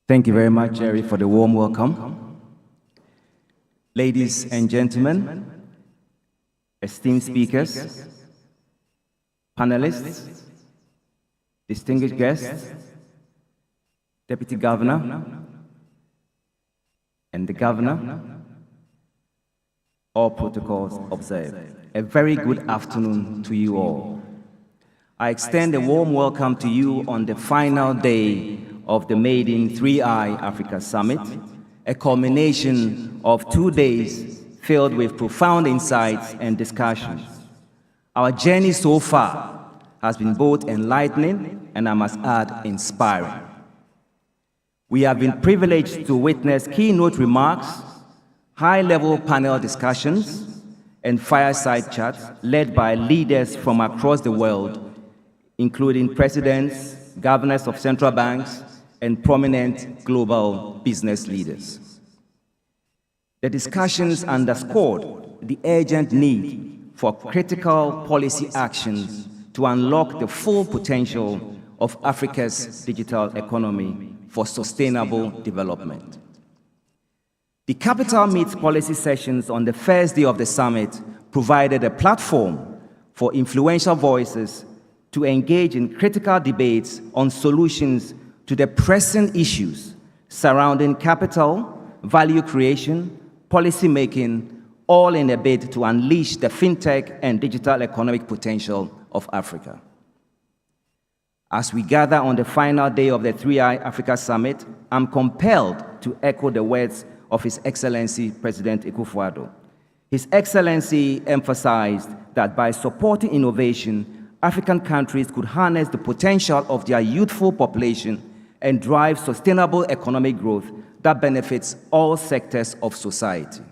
Thank you very much, Jerry, for the warm welcome. Ladies and gentlemen, esteemed speakers, panelists, distinguished guests, Deputy Governor, and the Governor, all protocols observed. A very good afternoon to you all. I extend a warm welcome to you on the final day of the Maiden 3i Africa Summit, a culmination of 2 days filled with profound insights and discussions. Our journey so far has been both enlightening and, I must add, inspiring. We have been privileged to witness keynote remarks, high-level panel discussions, and fireside chats led by leaders from across the world, including presidents, governors of central banks, and prominent global business leaders. The discussions underscored the urgent need for critical policy actions to unlock the full potential of Africa's digital economy for sustainable development. The Capital Meets policy sessions on the first day of the summit provided a platform for influential voices to engage in critical debates on solutions to the pressing issues surrounding capital, value creation, policy making, all in a bid to unleash the fintech and digital economic potential of Africa. As we gather on the final day of the 3i Africa Summit, I'm compelled to echo the words of His Excellency President Akufo-Addo. His Excellency emphasized that by supporting innovation, African countries could harness the potential of their youthful population and drive sustainable economic growth that benefits all sectors of society.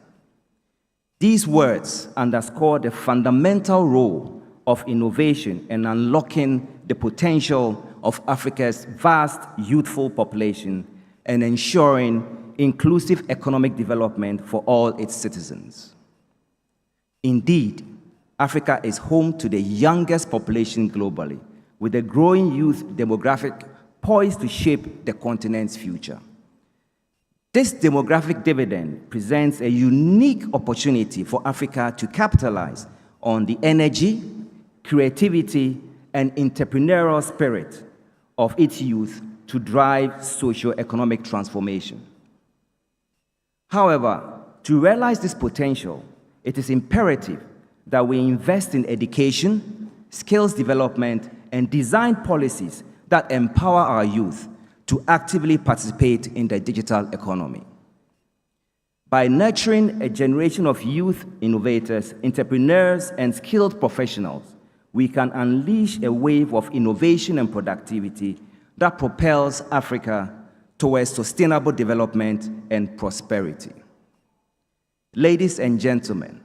These words underscore the fundamental role of innovation in unlocking the potential of Africa's vast youthful population and ensuring inclusive economic development for all its citizens. Indeed, Africa is home to the youngest population globally, with a growing youth demographic poised to shape the continent's future. This demographic dividend presents a unique opportunity for Africa to capitalize on the energy, creativity, and entrepreneurial spirit of its youth to drive socio-economic transformation. However, to realize this potential, it is imperative that we invest in education, skills development, and design policies that empower our youth to actively participate in the digital economy. By nurturing a generation of youth innovators, entrepreneurs, and skilled professionals, we can unleash a wave of innovation and productivity that propels Africa towards sustainable development and prosperity. Ladies and gentlemen,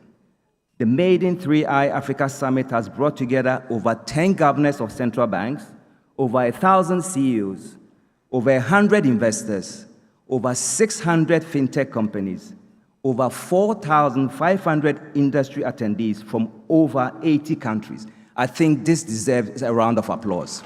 the Maiden 3i Africa Summit has brought together over 10 governors of central banks, over 1,000 CEOs, over 100 investors, over 600 fintech companies, over 4,500 industry attendees from over 80 countries. I think this deserves a round of applause.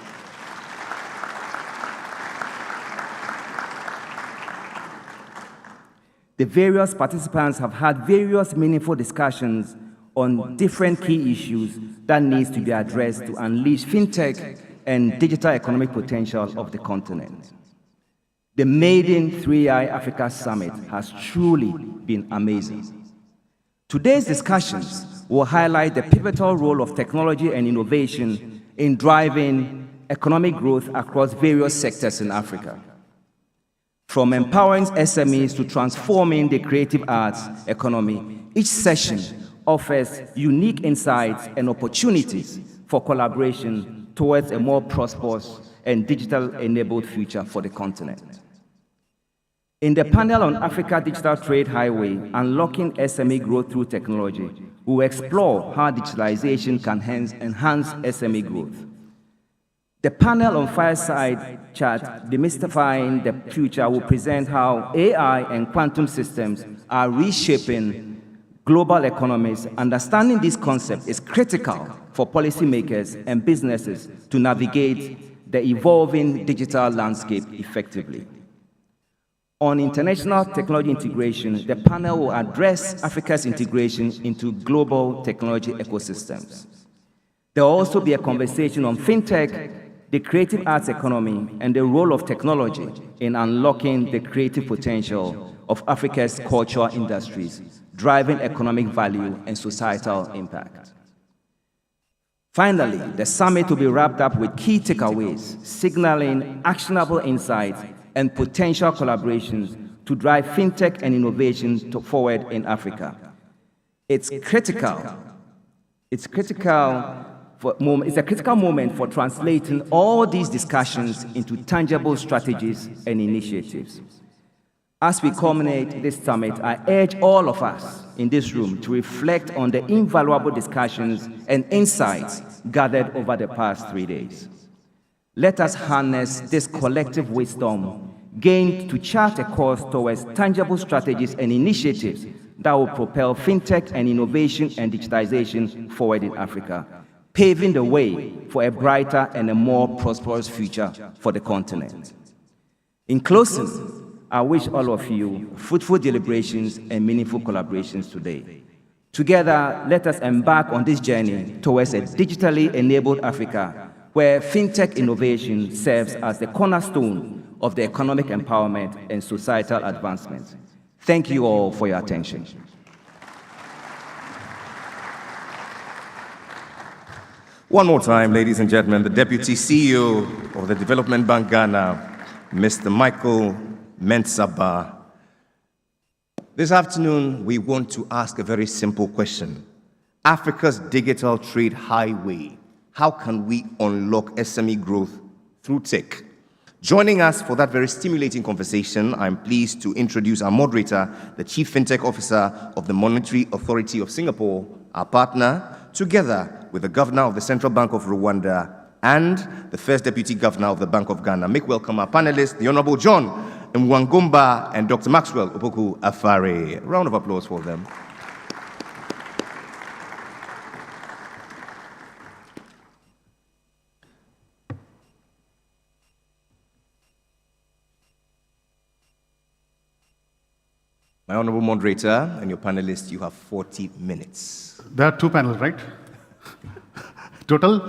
The various participants have had various meaningful discussions on different key issues that needs to be addressed to unleash fintech and digital economic potential of the continent. The Maiden 3i Africa Summit has truly been amazing. Today's discussions will highlight the pivotal role of technology and innovation in driving economic growth across various sectors in Africa. From empowering SMEs to transforming the creative arts economy, each session offers unique insights and opportunities for collaboration towards a more prosperous and digital-enabled future for the continent. In the panel on Africa Digital Trade Highway, Unlocking SME Growth Through Technology, we will explore how digitalization can enhance SME growth. The panel on Fireside Chat, Demystifying the Future, will present how AI and quantum systems are reshaping global economies. Understanding this concept is critical for policymakers and businesses to navigate the evolving digital landscape effectively. On international technology integration, the panel will address Africa's integration into global technology ecosystems. There will also be a conversation on fintech, the creative arts economy, and the role of technology in unlocking the creative potential of Africa's cultural industries, driving economic value and societal impact. Finally, the summit will be wrapped up with key takeaways, signaling actionable insights and potential collaborations to drive fintech and innovation forward in Africa. It's a critical moment for translating all these discussions into tangible strategies and initiatives. As we culminate this summit, I urge all of us in this room to reflect on the invaluable discussions and insights gathered over the past 3 days. Let us harness this collective wisdom gained to chart a course towards tangible strategies and initiatives that will propel fintech and innovation and digitization forward in Africa, paving the way for a brighter and a more prosperous future for the continent. In closing, I wish all of you fruitful deliberations and meaningful collaborations today. Together, let us embark on this journey towards a digitally enabled Africa, where fintech innovation serves as the cornerstone of the economic empowerment and societal advancement. Thank you all for your attention. One more time, ladies and gentlemen, the Deputy CEO of the Development Bank Ghana, Mr. Michael Mensah-Bah. This afternoon, we want to ask a very simple question. Africa's digital trade highway, how can we unlock SME growth through tech? Joining us for that very stimulating conversation, I'm pleased to introduce our moderator, the Chief FinTech Officer of the Monetary Authority of Singapore, our partner, together with the Governor of the Central Bank of Rwanda and the First Deputy Governor of the Bank of Ghana. Make welcome our panelists, the Honorable John Mwangumba and Dr. Maxwell Opoku Afare. A round of applause for them. My honorable moderator and your panelists, you have 40 minutes. There are two panels, right? Total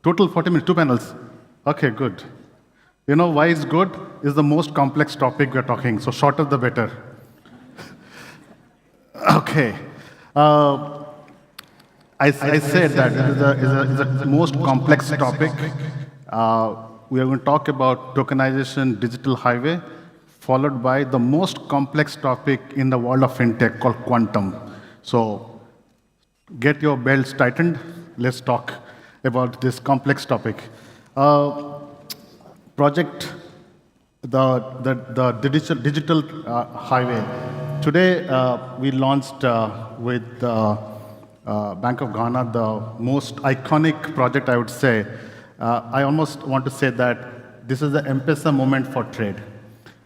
40 minutes, two panels. Okay, good. You know why it's good? It's the most complex topic we're talking, so shorter the better. Okay. I said that it's a most complex topic. We are going to talk about tokenization, digital highway, followed by the most complex topic in the world of fintech called quantum. So get your belts tightened. Let's talk about this complex topic. Project, the digital highway. Today, we launched with Bank of Ghana, the most iconic project, I would say. I almost want to say that this is the M-Pesa moment for trade.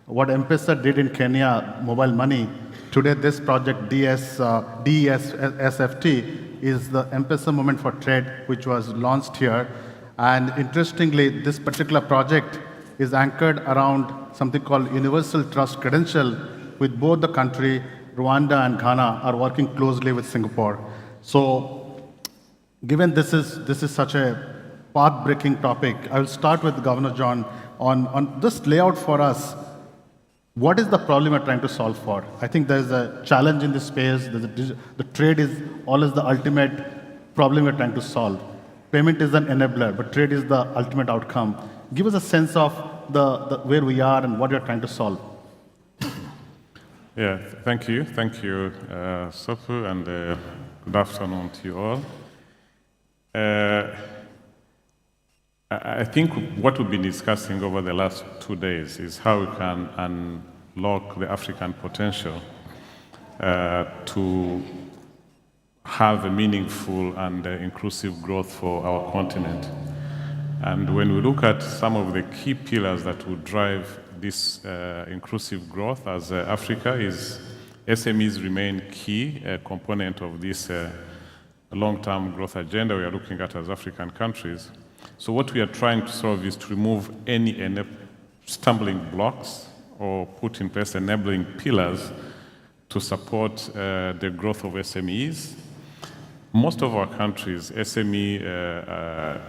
What M-Pesa did in Kenya, mobile money, today this project, DESFT, is the M-Pesa moment for trade, which was launched here. And interestingly, this particular project is anchored around something called Universal Trust Credential, with both the country, Rwanda and Ghana, are working closely with Singapore. So, given this is such a path-breaking topic, I will start with Governor John on this layout for us. What is the problem we're trying to solve for? I think there's a challenge in this space. The trade is always the ultimate problem we're trying to solve. Payment is an enabler, but trade is the ultimate outcome. Give us a sense of where we are and what you're trying to solve. Yeah, thank you. Thank you, Sofu, and good afternoon to you all. I think what we've been discussing over the last 2 days is how we can unlock the African potential to have a meaningful and inclusive growth for our continent. And when we look at some of the key pillars that will drive this inclusive growth as Africa, is SMEs remain key component of this long-term growth agenda we are looking at as African countries. So what we are trying to solve is to remove any stumbling blocks or put in place enabling pillars to support the growth of SMEs. Most of our countries, SME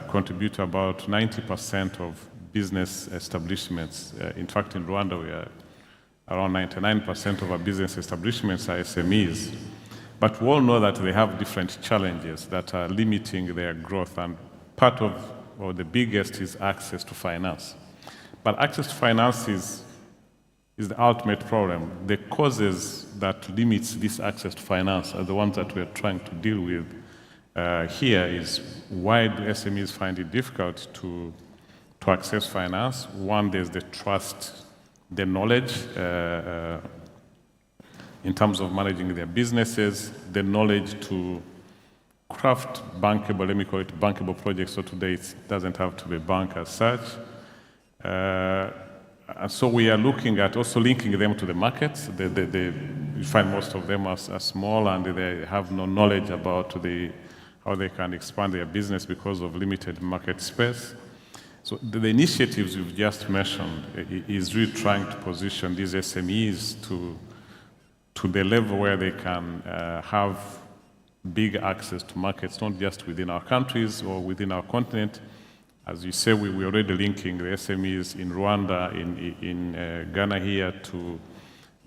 contribute about 90% of business establishments. In fact, in Rwanda, we are around 99% of our business establishments are SMEs. But we all know that they have different challenges that are limiting their growth, and part of, or the biggest, is access to finance. But access to finance is the ultimate problem. The causes that limits this access to finance are the ones that we're trying to deal with here. Is why do SMEs find it difficult to access finance? One, there's the trust, the knowledge in terms of managing their businesses, the knowledge to craft bankable, let me call it bankable projects. So today it doesn't have to be a bank as such. And so we are looking at also linking them to the markets. You find most of them are small, and they have no knowledge about how they can expand their business because of limited market space. So the initiatives you've just mentioned is really trying to position these SMEs to the level where they can have big access to markets, not just within our countries or within our continent. As you say, we're already linking the SMEs in Rwanda, in Ghana here, to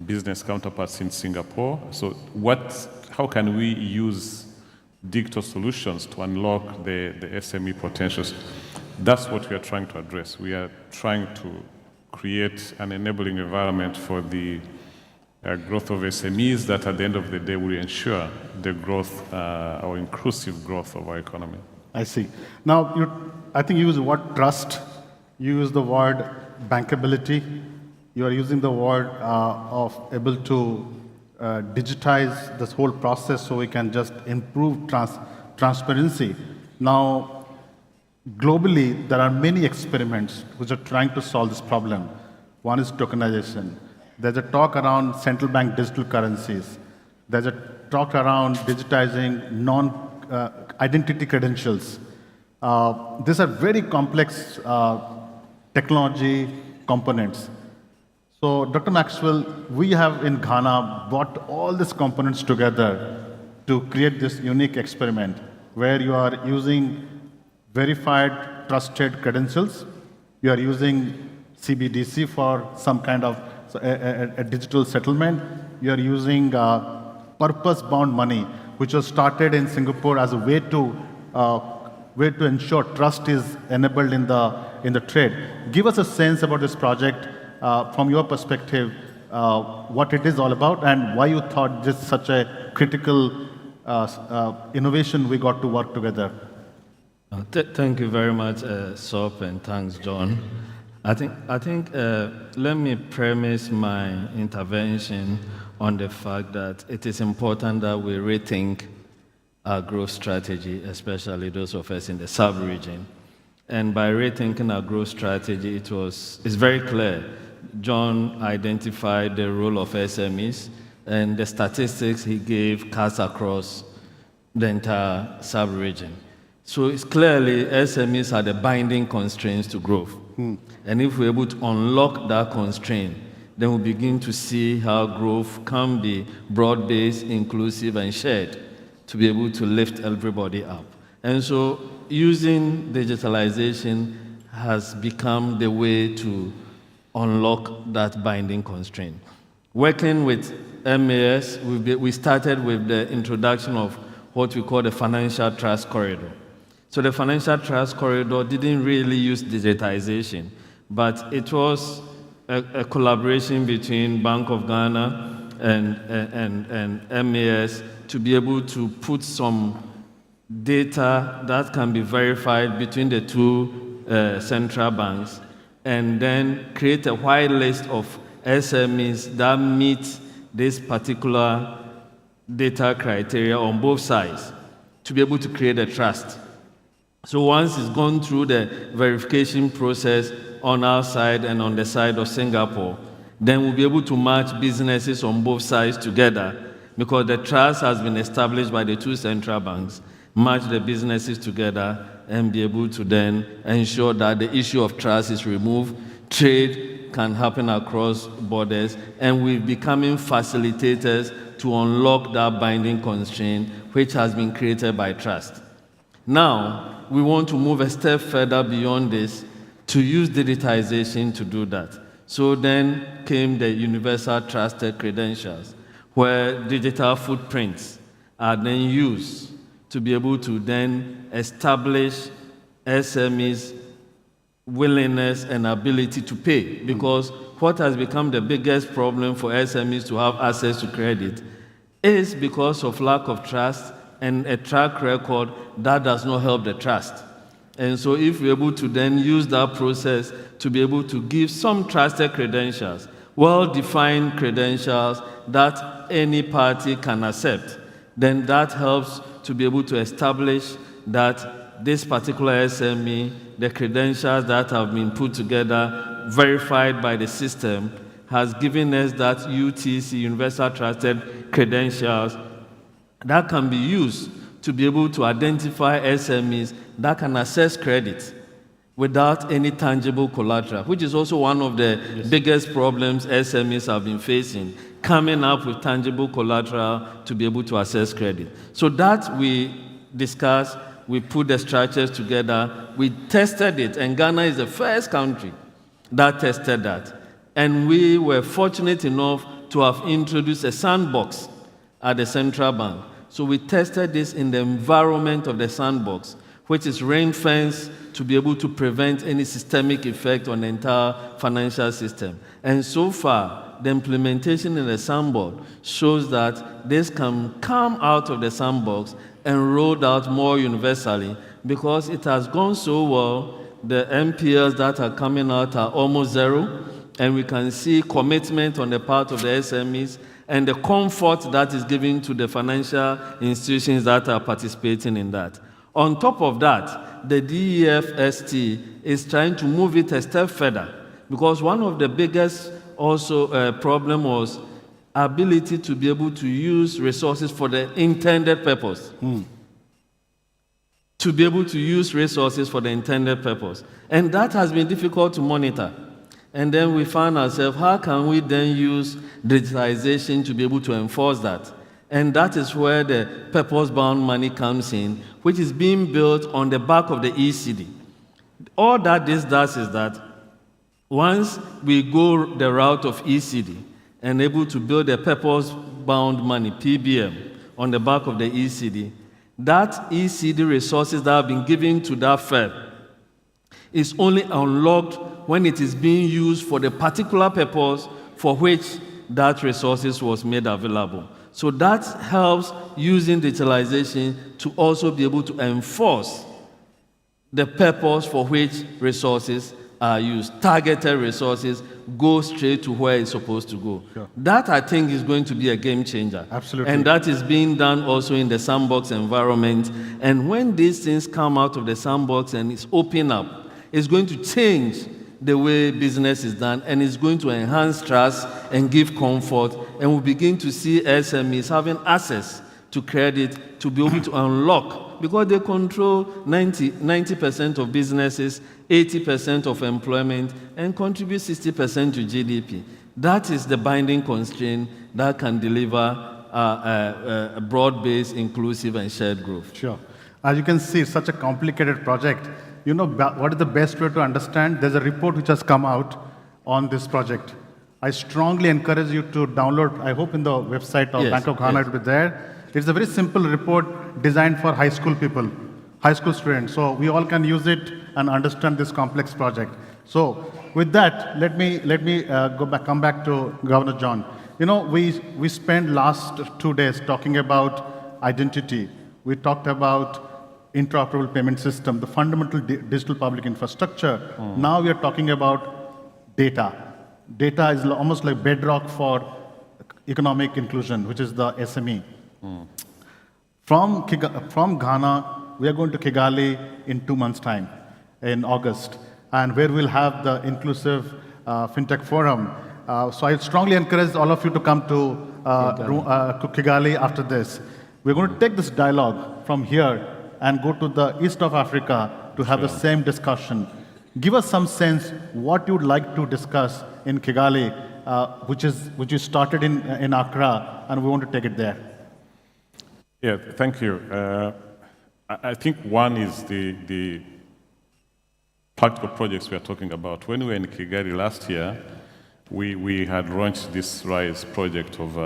business counterparts in Singapore. So how can we use digital solutions to unlock the SME potentials? That's what we are trying to address. We are trying to create an enabling environment for the growth of SMEs that at the end of the day will ensure the growth or inclusive growth of our economy. I see. Now, I think you use the word trust, you use the word bankability, you are using the word of able to digitize this whole process so we can just improve transparency. Now, globally, there are many experiments which are trying to solve this problem. One is tokenization. There's a talk around central bank digital currencies. There's a talk around digitizing non-identity credentials. These are very complex technology components. So, Dr. Maxwell, we have in Ghana brought all these components together to create this unique experiment where you are using verified, trusted credentials. You are using CBDC for some kind of a digital settlement. You are using purpose-bound money, which was started in Singapore as a way to ensure trust is enabled in the trade. Give us a sense about this project from your perspective, what it is all about, and why you thought this is such a critical innovation we got to work together. Thank you very much, Sop, and thanks, John. I think let me premise my intervention on the fact that it is important that we rethink our growth strategy, especially those of us in the sub-region. And by rethinking our growth strategy, it's very clear. John identified the role of SMEs, and the statistics he gave cuts across the entire sub-region. So it's clearly SMEs are the binding constraints to growth. And if we're able to unlock that constraint, then we'll begin to see how growth can be broad-based, inclusive, and shared to be able to lift everybody up. And so using digitalization has become the way to unlock that binding constraint. Working with MAS, we started with the introduction of what we call the Financial Trust Corridor. So the Financial Trust Corridor didn't really use digitization, but it was a collaboration between Bank of Ghana and MAS to be able to put some data that can be verified between the two central banks, and then create a wide list of SMEs that meet this particular data criteria on both sides to be able to create a trust. So once it's gone through the verification process on our side and on the side of Singapore, then we'll be able to match businesses on both sides together, because the trust has been established by the two central banks, match the businesses together and be able to then ensure that the issue of trust is removed, trade can happen across borders, and we're becoming facilitators to unlock that binding constraint which has been created by trust. Now, we want to move a step further beyond this to use digitization to do that. So then came the universal trusted credentials, where digital footprints are then used to be able to then establish SMEs' willingness and ability to pay. Because what has become the biggest problem for SMEs to have access to credit is because of lack of trust and a track record that does not help the trust. And so if we're able to then use that process to be able to give some trusted credentials, well-defined credentials that any party can accept, then that helps to be able to establish that this particular SME, the credentials that have been put together, verified by the system, has given us that UTC, Universal Trusted Credentials, that can be used to be able to identify SMEs that can access credit without any tangible collateral, which is also one of the biggest problems SMEs have been facing, coming up with tangible collateral to be able to access credit. So that we discussed, we put the structures together, we tested it, and Ghana is the first country that tested that. And we were fortunate enough to have introduced a sandbox at the central bank. So we tested this in the environment of the sandbox, which is ring-fenced to be able to prevent any systemic effect on the entire financial system. And so far, the implementation in the sandbox shows that this can come out of the sandbox and rolled out more universally because it has gone so well. The NPLs that are coming out are almost zero, and we can see commitment on the part of the SMEs and the comfort that is given to the financial institutions that are participating in that. On top of that, the DEFST is trying to move it a step further because one of the biggest also problem was ability to be able to use resources for the intended purpose. To be able to use resources for the intended purpose. And that has been difficult to monitor. And then we found ourselves, how can we then use digitalization to be able to enforce that? And that is where the purpose-bound money comes in, which is being built on the back of the ECD. All that this does is that once we go the route of ECD and able to build a purpose-bound money, PBM, on the back of the ECD, that ECD resources that have been given to that firm is only unlocked when it is being used for the particular purpose for which that resources was made available. So that helps using digitalization to also be able to enforce the purpose for which resources are used. Targeted resources go straight to where it's supposed to go. Sure. That, I think, is going to be a game changer. Absolutely. And that is being done also in the sandbox environment. And when these things come out of the sandbox and it's open up, it's going to change the way business is done, and it's going to enhance trust and give comfort, and we'll begin to see SMEs having access to credit to be able to unlock, because they control 90% of businesses, 80% of employment, and contribute 60% to GDP. That is the binding constraint that can deliver a broad-based, inclusive, and shared growth. Sure. As you can see, it's such a complicated project. You know what is the best way to understand? There's a report which has come out on this project. I strongly encourage you to download. I hope in the website of Bank of Ghana it will be there. It's a very simple report designed for high school people, high school students. So we all can use it and understand this complex project. So with that, let me come back to Governor John. You know, we spent last 2 days talking about identity. We talked about interoperable payment system, the fundamental digital public infrastructure. Now we are talking about data. Data is almost like bedrock for economic inclusion, which is the SME. From Ghana, we are going to Kigali in 2 months' time, in August, and where we'll have the inclusive FinTech Forum. So I strongly encourage all of you to come to Kigali after this. We're going to take this dialogue from here and go to the east of Africa to have the same discussion. Give us some sense what you would like to discuss in Kigali, which you started in Accra, and we want to take it there. Yeah, thank you. I think one is the practical projects we are talking about. When we were in Kigali last year, we had launched this RISE project of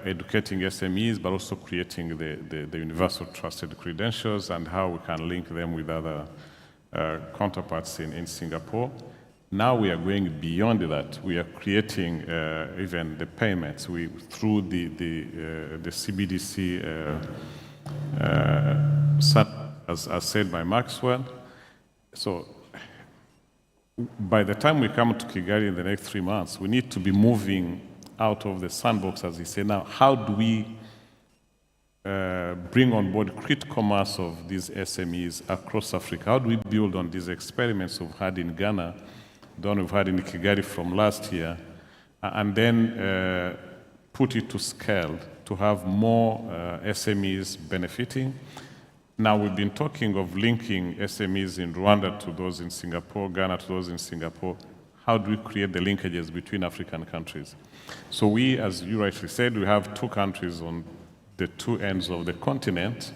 educating SMEs, but also creating the universal trusted credentials and how we can link them with other counterparts in Singapore. Now we are going beyond that. We are creating even the payments through the CBDC, as said by Maxwell. So by the time we come to Kigali in the next 3 months, we need to be moving out of the sandbox, as he said. Now, how do we bring on board critical mass of these SMEs across Africa? How do we build on these experiments we've had in Ghana, the one we've had in Kigali from last year, and then put it to scale to have more SMEs benefiting? Now, we've been talking of linking SMEs in Rwanda to those in Singapore, Ghana to those in Singapore. How do we create the linkages between African countries? So we, as you rightly said, we have 2 countries on the 2 ends of the continent.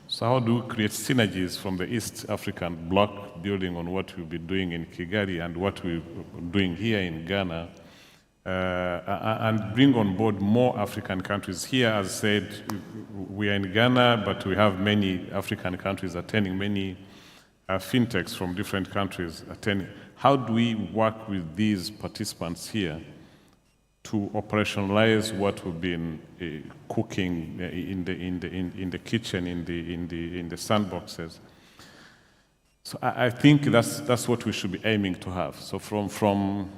So how do we create synergies from the East African bloc, building on what we've been doing in Kigali and what we're doing here in Ghana, and bring on board more African countries? Here, as said, we are in Ghana, but we have many African countries attending, many fintechs from different countries attending. How do we work with these participants here to operationalize what we've been cooking in the kitchen, in the sandboxes? So I think that's what we should be aiming to have. So from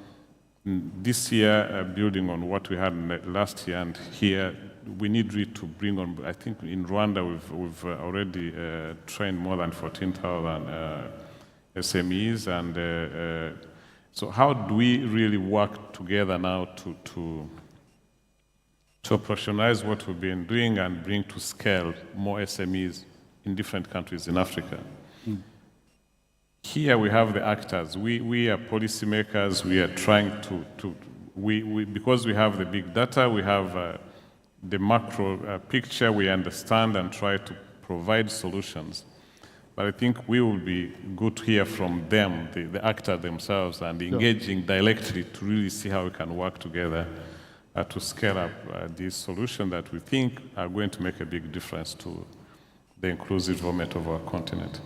this year, building on what we had last year and here, we need really to bring on. I think in Rwanda we've already trained more than 14,000 SMEs, and so how do we really work together now to operationalize what we've been doing and bring to scale more SMEs in different countries in Africa? Here we have the actors. We are policymakers. We are trying because we have the big data, we have the macro picture, we understand and try to provide solutions. But I think we will be good to hear from them, the actors themselves, and engaging directly to really see how we can work together to scale up these solutions that we think are going to make a big difference to the inclusive development of our continent.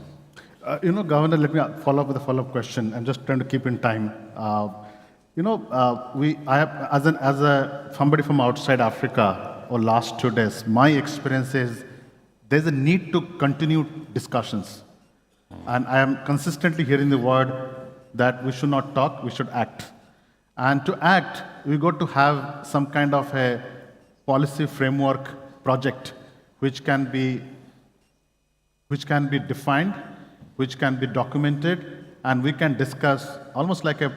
Governor, let me follow up with a follow-up question. I'm just trying to keep in time. As somebody from outside Africa or last 2 days, my experience is there's a need to continue discussions. And I am consistently hearing the word that we should not talk, we should act. And to act, we got to have some kind of a policy framework project which can be defined, which can be documented, and we can discuss almost like a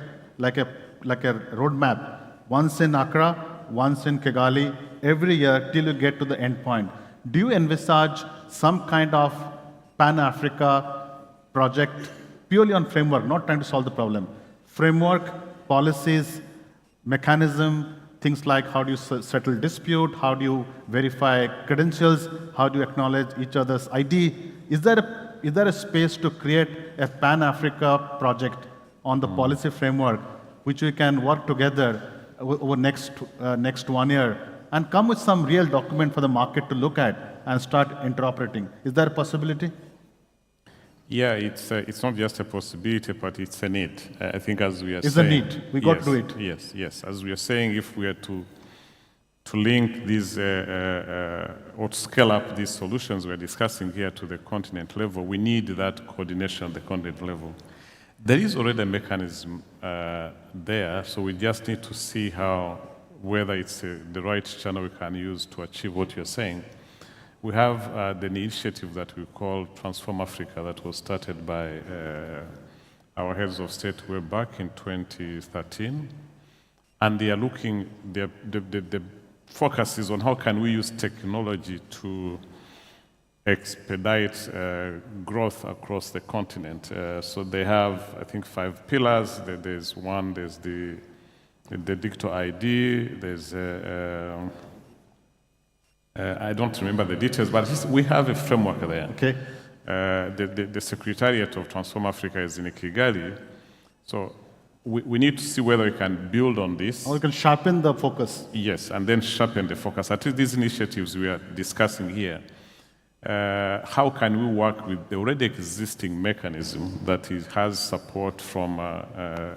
roadmap. Once in Accra, once in Kigali, every year till you get to the end point. Do you envisage some kind of Pan-Africa project purely on framework, not trying to solve the problem? Framework, policies, mechanism, things like how do you settle dispute, how do you verify credentials, how do you acknowledge each other's ID? Is there a space to create a Pan-Africa project on the policy framework, which we can work together over next 1 year and come with some real document for the market to look at and start interoperating? Is there a possibility? Yeah, it's not just a possibility, but it's a need. I think as we are saying... It's a need. We got to do it. Yes. As we are saying, if we are to link these or to scale up these solutions we're discussing here to the continent level, we need that coordination at the continent level. There is already a mechanism there, so we just need to see whether it's the right channel we can use to achieve what you're saying. We have the initiative that we call Transform Africa that was started by our heads of state way back in 2013. And they are looking, the focus is on how can we use technology to expedite growth across the continent. So they have, I think, 5 pillars. There's one, there's the digital ID, there's, I don't remember the details, but we have a framework there. Okay. The Secretariat of Transform Africa is in Kigali. So we need to see whether we can build on this. Or we can sharpen the focus. Yes, and then sharpen the focus. At least these initiatives we are discussing here, how can we work with the already existing mechanism that has support from our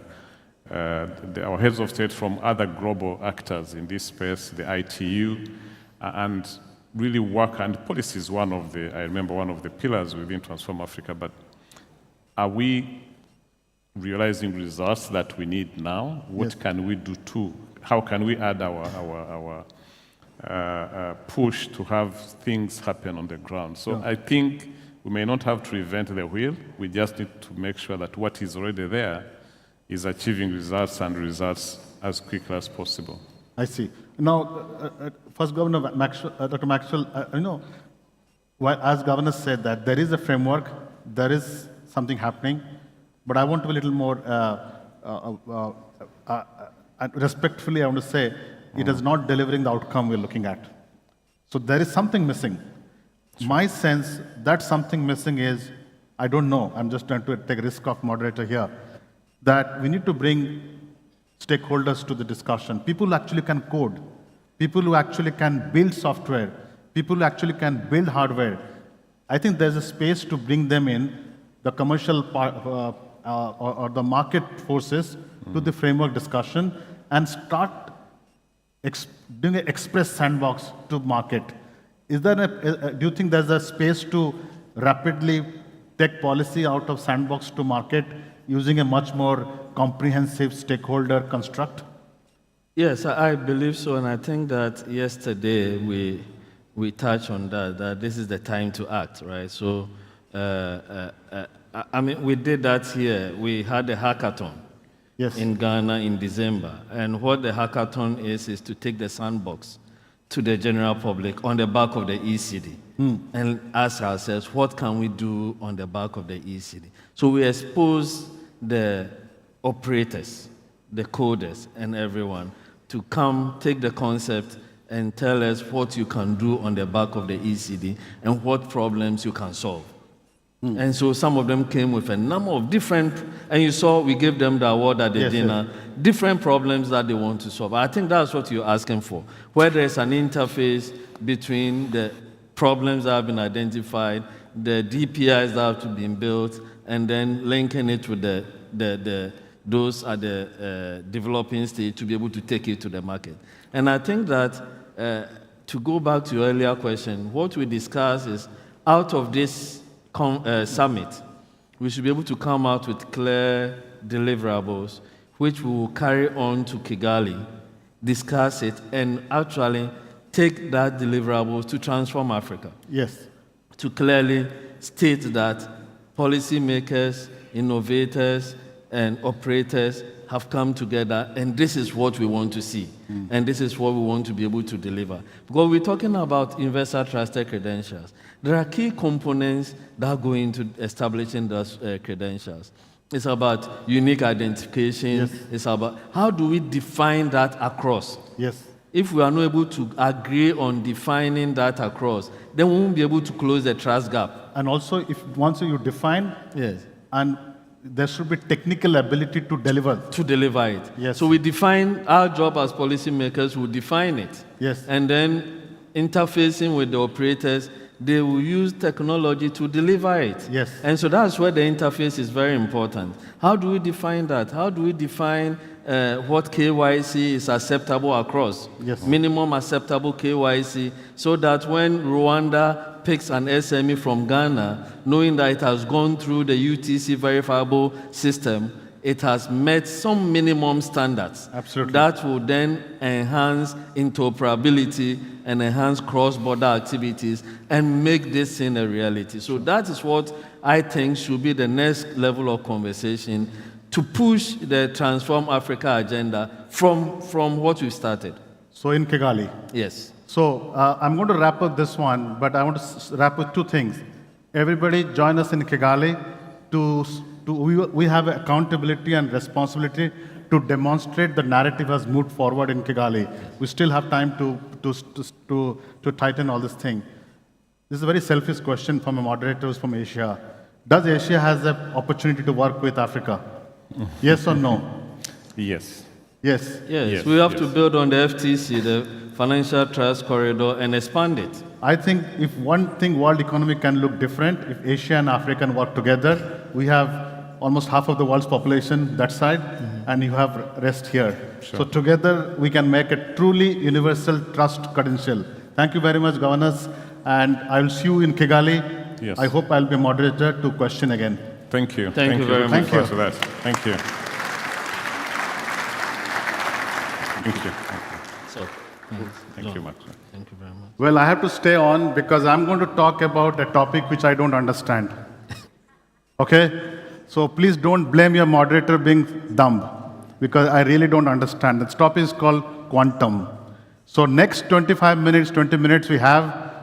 heads of state, from other global actors in this space, the ITU, and really work, and policy is one of the, I remember, one of the pillars within Transform Africa, but are we realizing results that we need now? What can we do too? How can we add our push to have things happen on the ground? So I think we may not have to reinvent the wheel. We just need to make sure that what is already there is achieving results and results as quickly as possible. I see. Now, first Governor Dr. Maxwell, as Governor said that there is a framework, there is something happening, but I want to be a little more, respectfully, I want to say, it is not delivering the outcome we're looking at. So there is something missing. My sense that something missing is, I don't know, I'm just trying to take a risk of moderator here, that we need to bring stakeholders to the discussion. People who actually can code, people who actually can build software, people who actually can build hardware. I think there's a space to bring them in, the commercial or the market forces to the framework discussion, and start doing an express sandbox to market. Is there do you think there's a space to rapidly take policy out of sandbox to market using a much more comprehensive stakeholder construct? Yes, I believe so, and I think that yesterday we touched on that this is the time to act, right? So, I mean, we did that here. We had a hackathon in Ghana in December, and what the hackathon is to take the sandbox to the general public on the back of the ECD and ask ourselves, what can we do on the back of the ECD? So we expose the operators, the coders, and everyone to come take the concept and tell us what you can do on the back of the ECD and what problems you can solve. And so some of them came with a number of different, and you saw we gave them the award at the dinner, different problems that they want to solve. I think that's what you're asking for, where there's an interface between the problems that have been identified, the DPIs that have to be built, and then linking it with those at the developing stage to be able to take it to the market. And I think that, to go back to your earlier question, what we discussed is out of this summit, we should be able to come out with clear deliverables, which we will carry on to Kigali, discuss it, and actually take that deliverables to Transform Africa. Yes. To clearly state that policymakers, innovators, and operators have come together, and this is what we want to see, and this is what we want to be able to deliver. Because we're talking about investor trusted credentials. There are key components that go into establishing those credentials. It's about unique identification. It's about how do we define that across. If we are not able to agree on defining that across, then we won't be able to close the trust gap. And also, if once you define, and there should be technical ability to deliver. To deliver it. So we define our job as policymakers, we define it. And then interfacing with the operators, they will use technology to deliver it. And so that's where the interface is very important. How do we define that? How do we define what KYC is acceptable across? Minimum acceptable KYC, so that when Rwanda picks an SME from Ghana, knowing that it has gone through the UTC verifiable system, it has met some minimum standards. That will then enhance interoperability and enhance cross-border activities and make this thing a reality. So that is what I think should be the next level of conversation to push the Transform Africa agenda from what we started. So in Kigali? Yes. So I'm going to wrap up this one, but I want to wrap with two things. Everybody join us in Kigali. We have accountability and responsibility to demonstrate the narrative has moved forward in Kigali. We still have time to tighten all this thing. This is a very selfish question from a moderator who's from Asia. Does Asia has the opportunity to work with Africa? Yes or no? Yes. Yes. Yes, we have to build on the FTC, the Financial Trust Corridor, and expand it. I think if one thing world economy can look different, if Asia and Africa can work together, we have almost half of the world's population that side, and you have rest here. Sure. So together we can make a truly universal trust credential. Thank you very much, governors, and I will see you in Kigali. Yes. I hope I'll be moderator to question again. Thank you. Thank you very much. Thank you for that. Thank you. Thank you. So, Thank you much. Thank you very much. Well, I have to stay on because I'm going to talk about a topic which I don't understand. Okay? So please don't blame your moderator being dumb because I really don't understand. This topic is called quantum. So next 25 minutes, 20 minutes we have,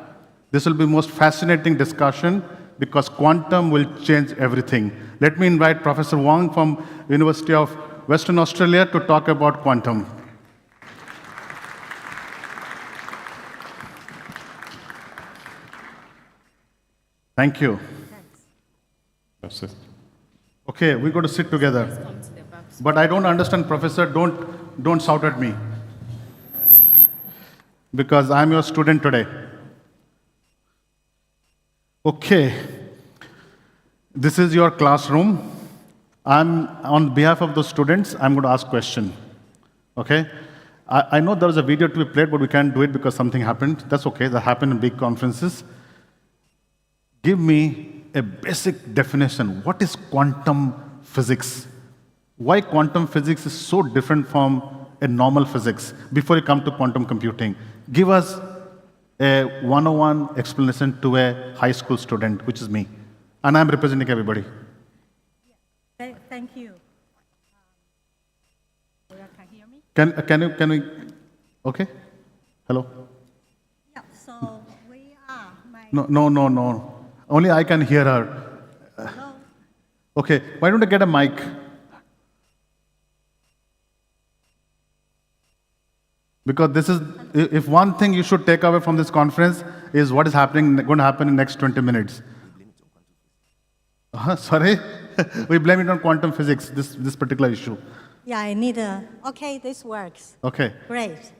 this will be most fascinating discussion because quantum will change everything. Let me invite Professor Wong from University of Western Australia to talk about quantum. Thank you. That's it. Okay, we're going to sit together. But I don't understand, Professor. Don't shout at me. Because I'm your student today. Okay. This is your classroom. On behalf of the students, I'm going to ask a question. Okay? I know there was a video to be played, but we can't do it because something happened. That's okay. That happened in big conferences. Give me a basic definition. What is quantum physics? Why quantum physics is so different from a normal physics before you come to quantum computing? Give us a 101 explanation to a high school student, which is me. And I'm representing everybody. Thank you. Can we, okay? Hello? Yeah, so we are. No. Only I can hear her. Hello? Okay, why don't I get a mic? Because this is, if one thing you should take away from this conference is what is going to happen in the next 20 minutes. Sorry? We blame it on quantum physics, this particular issue. Yeah, I need a, okay, this works. Okay. Great.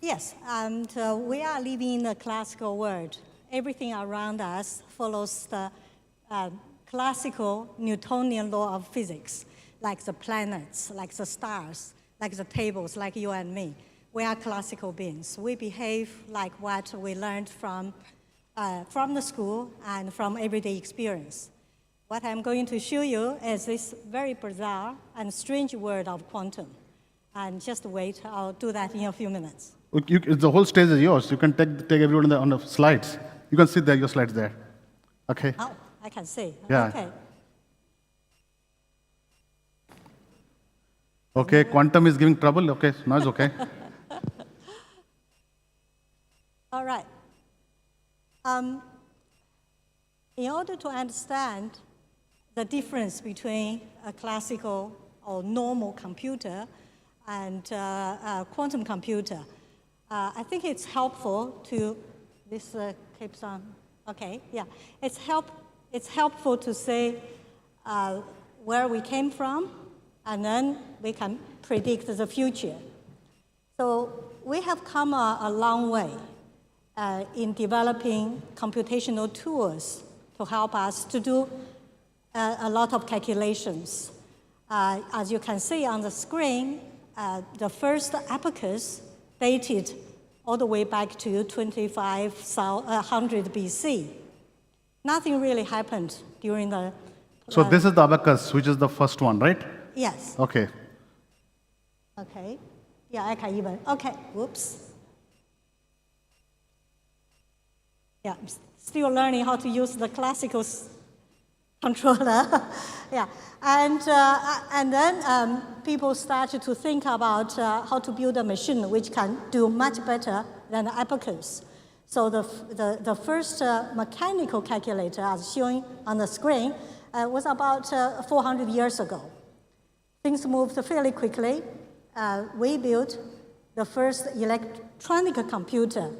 Yes, and we are living in a classical world. Everything around us follows the classical Newtonian law of physics, like the planets, like the stars, like the tables, like you and me. We are classical beings. We behave like what we learned from the school and from everyday experience. What I'm going to show you is this very bizarre and strange word of quantum. And just wait, I'll do that in a few minutes. The whole stage is yours. You can take everyone on the slides. You can see there, your slides there. Okay. Oh, I can see. Yeah. Okay. Okay, quantum is giving trouble. Okay, now it's okay. All right. In order to understand the difference between a classical or normal computer and a quantum computer, I think it's helpful to, this keeps on, okay, yeah. It's helpful to say where we came from, and then we can predict the future. So we have come a long way in developing computational tools to help us to do a lot of calculations. As you can see on the screen, the first abacus dated all the way back to 2500 BC. Nothing really happened during the... So this is the abacus, which is the first one, right? Yes. Okay. Okay. Yeah, I can even... Okay, whoops. Yeah, I'm still learning how to use the classical controller. Yeah, and then people started to think about how to build a machine which can do much better than the abacus. So the first mechanical calculator, as shown on the screen, was about 400 years ago. Things moved fairly quickly. We built the first electronic computer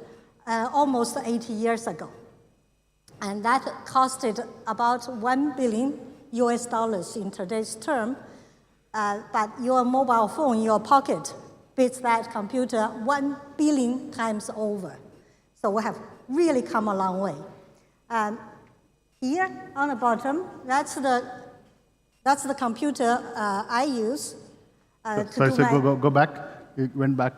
almost 80 years ago. And that costed about $1 billion in today's term. But your mobile phone in your pocket beats that computer 1 billion times over. So we have really come a long way. Here on the bottom, that's the computer I use. Go back. It went back.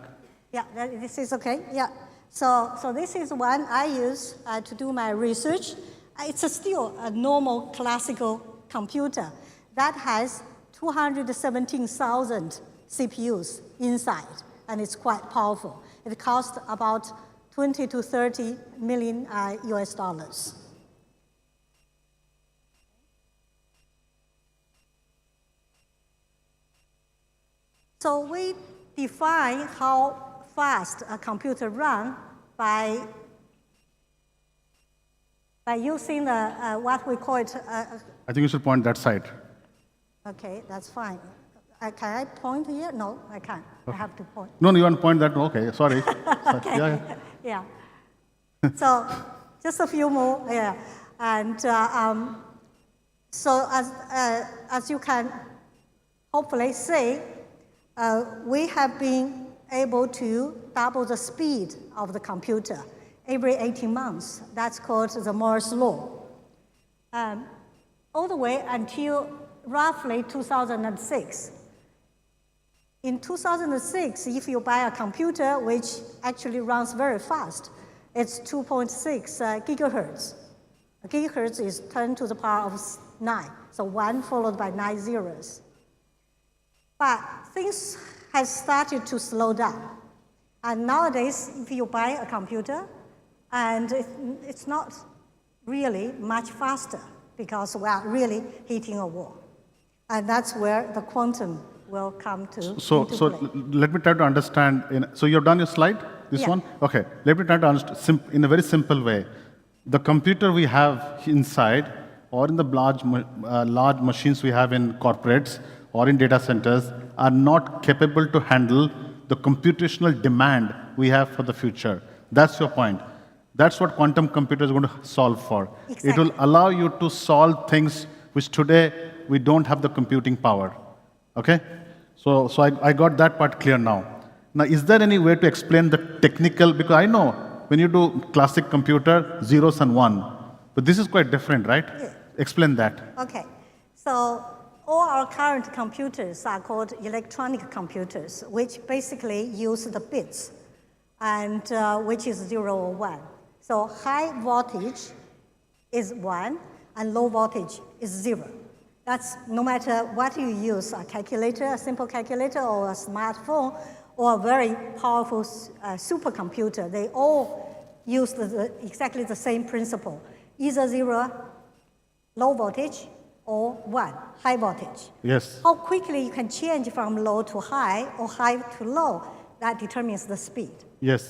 Yeah, this is okay. Yeah. So this is one I use to do my research. It's still a normal classical computer that has 217,000 CPUs inside, and it's quite powerful. It costs about 20 to 30 million US dollars. So we define how fast a computer runs by using what we call it. I think you should point that side. Okay, that's fine. Can I point here? No, I can't. Okay. I have to point. No, you want to point that? Okay, sorry. Okay. Yeah. So just a few more. Yeah. And so as you can hopefully see, we have been able to double the speed of the computer every 18 months. That's called the Moore's Law. All the way until roughly 2006. In 2006, if you buy a computer which actually runs very fast, it's 2.6 gigahertz. A gigahertz is 10 to the power of 9, so 1 followed by 9 zeros. But things have started to slow down. And nowadays, if you buy a computer, and it's not really much faster because we are really hitting a wall. And that's where the quantum will come to So let me try to understand. So you've done your slide, this one? Okay, let me try to understand in a very simple way. The computer we have inside, or in the large machines we have in corporates or in data centers, are not capable to handle the computational demand we have for the future. That's your point. That's what quantum computer is going to solve for. Exactly. It will allow you to solve things which today we don't have the computing power. Okay? So I got that part clear now. Now, is there any way to explain the technical, because I know when you do classic computer, zeros and one, but this is quite different, right? Yeah. Explain that. Okay. So all our current computers are called electronic computers, which basically use the bits, and which is 0 or 1. So high voltage is 1, and low voltage is 0. That's no matter what you use, a calculator, a simple calculator, or a smartphone, or a very powerful supercomputer, they all use exactly the same principle. Either 0, low voltage, or 1, high voltage. Yes. How quickly you can change from low to high or high to low, that determines the speed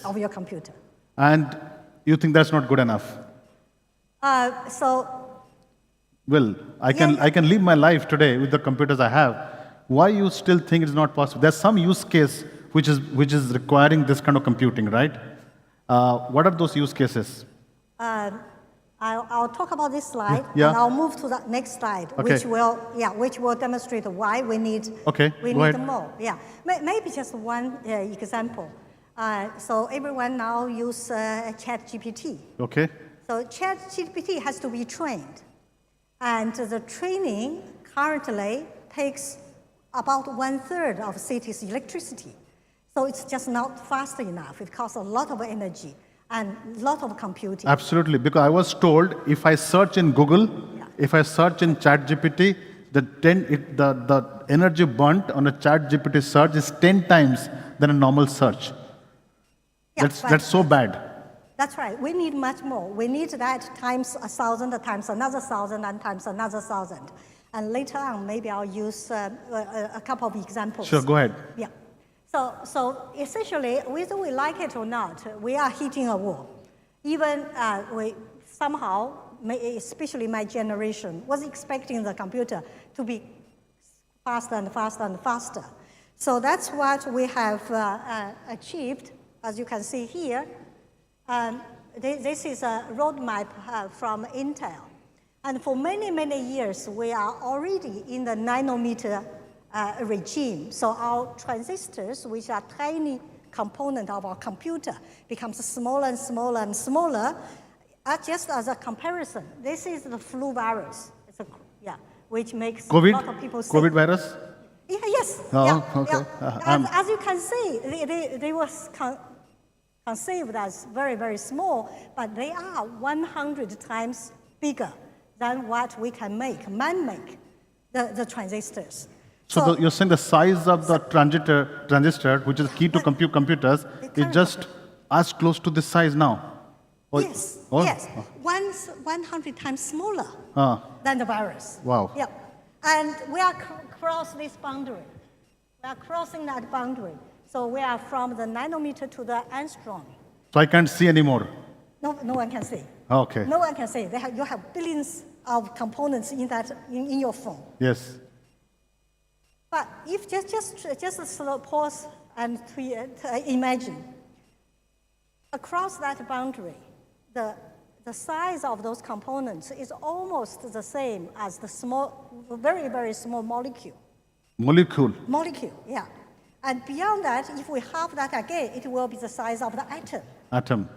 of your computer. And you think that's not good enough? Well, I can live my life today with the computers I have. Why you still think it's not possible? There's some use case which is requiring this kind of computing, right? What are those use cases? I'll talk about this slide, yeah. and I'll move to the next slide, okay. which will demonstrate why we need more. Yeah, maybe just one example. So everyone now use ChatGPT. Okay. So ChatGPT has to be trained, and the training currently takes about 1/3 of city's electricity. So it's just not fast enough. It costs a lot of energy and a lot of computing. Absolutely, because I was told if I search in Google, if I search in ChatGPT, the energy burnt on a ChatGPT search is 10 times than a normal search. Yeah, that's so bad. That's right. We need much more. We need that times 1,000, times another 1,000, and times another 1,000. And later on, maybe I'll use a couple of examples. Sure, go ahead. Yeah. So essentially, whether we like it or not, we are hitting a wall. Even we somehow, especially my generation, was expecting the computer to be faster and faster and faster. So that's what we have achieved, as you can see here. This is a roadmap from Intel. And for many, many years, we are already in the nanometer regime. So our transistors, which are tiny component of our computer, becomes smaller and smaller and smaller. Just as a comparison, this is the flu virus. Which makes a lot of people sick. COVID virus? Yeah, yes. Oh, okay. As you can see, they were conceived as very, very small, but they are 100 times bigger than what we can make, man-make, the transistors. So you're saying the size of the transistor, which is key to computers, is just as close to this size now? Yes, yes. 100 times smaller than the virus. Wow. Yeah. And we are cross this boundary. We are crossing that boundary. So we are from the nanometer to the angstrom. So I can't see anymore? No one can see. Okay. No one can see. You have billions of components in your phone. Yes. But if just a slow pause and imagine, across that boundary, the size of those components is almost the same as the small, very, very small molecule. Molecule, yeah. And beyond that, if we halve that again, it will be the size of the atom.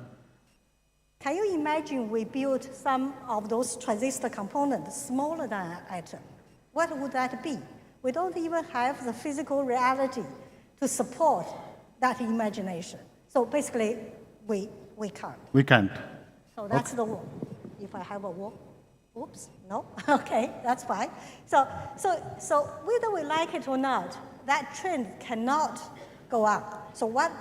Can you imagine we build some of those transistor components smaller than an atom? What would that be? We don't even have the physical reality to support that imagination. So basically, we can't. We can't. So that's the wall. If I have a wall, oops, no, okay, that's fine. So whether we like it or not, that trend cannot go up. So what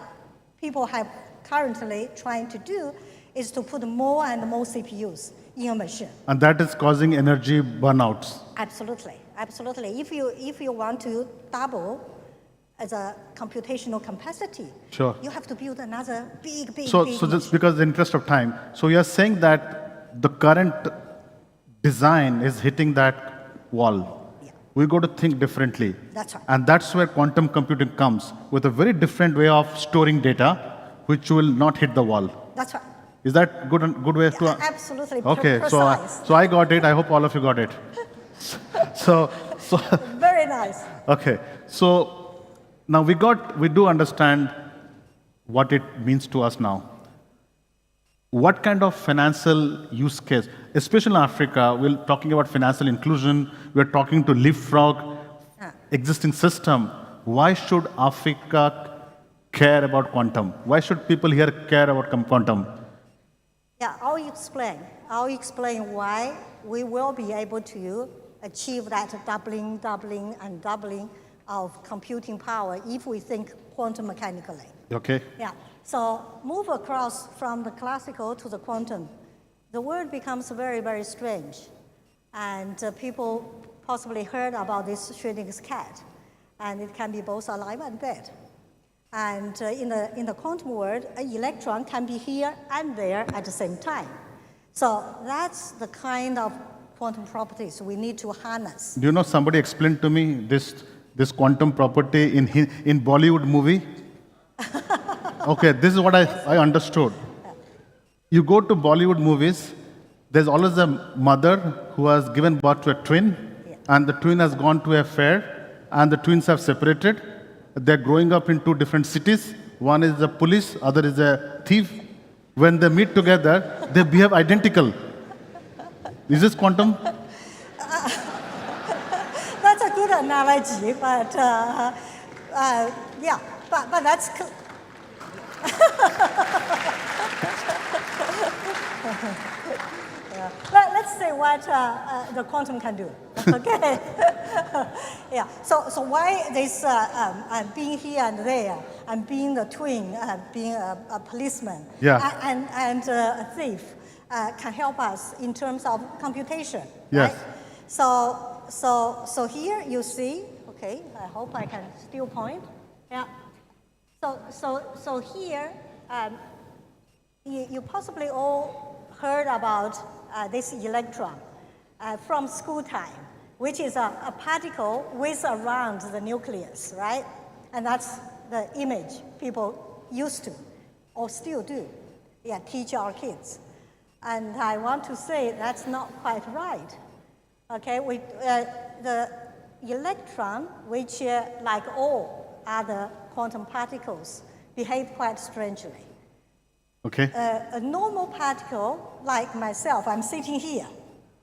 people have currently trying to do is to put more and more CPUs in a machine. And that is causing energy burnouts. Absolutely, absolutely. If you want to double as a computational capacity, sure, you have to build another big So just because of the interest of time, so you are saying that the current design is hitting that wall. Yeah. We got to think differently. That's right. And that's where quantum computing comes, with a very different way of storing data, which will not hit the wall. That's right. Is that good way to? Absolutely. Okay, precise. so I got it. I hope all of you got it. so very nice. Okay, so now we do understand what it means to us now. What kind of financial use case, especially in Africa, we're talking about financial inclusion, we're talking to leapfrog existing system. Why should Africa care about quantum? Why should people here care about quantum? Yeah, I'll explain why we will be able to achieve that doubling of computing power if we think quantum mechanically. Okay. Yeah. So move across from the classical to the quantum. The word becomes very, very strange. And people possibly heard about this Schrödinger's cat. And it can be both alive and dead. And in the quantum world, an electron can be here and there at the same time. So that's the kind of quantum properties we need to harness. Do you know, somebody explained to me this quantum property in Bollywood movie? Okay, this is what I understood. You go to Bollywood movies, there's always a mother who has given birth to a twin, and the twin has gone to a fair, and the twins have separated. They're growing up in two different cities. One is the police, other is a thief. When they meet together, they behave identical. Is this quantum? That's a good analogy, but yeah, but that's. Let's see what the quantum can do. Okay. Yeah. So why this being here and there, and being the twin, being a policeman, and a thief, can help us in terms of computation. Yes. Right? So here you see. Okay. I hope I can still point. Yeah. So here, you possibly all heard about this electron from school time, which is a particle whizzed around the nucleus, right? And that's the image people used to, or still do, teach our kids. And I want to say that's not quite right. Okay, the electron, which like all other quantum particles, behave quite strangely. Okay. A normal particle, like myself, I'm sitting here,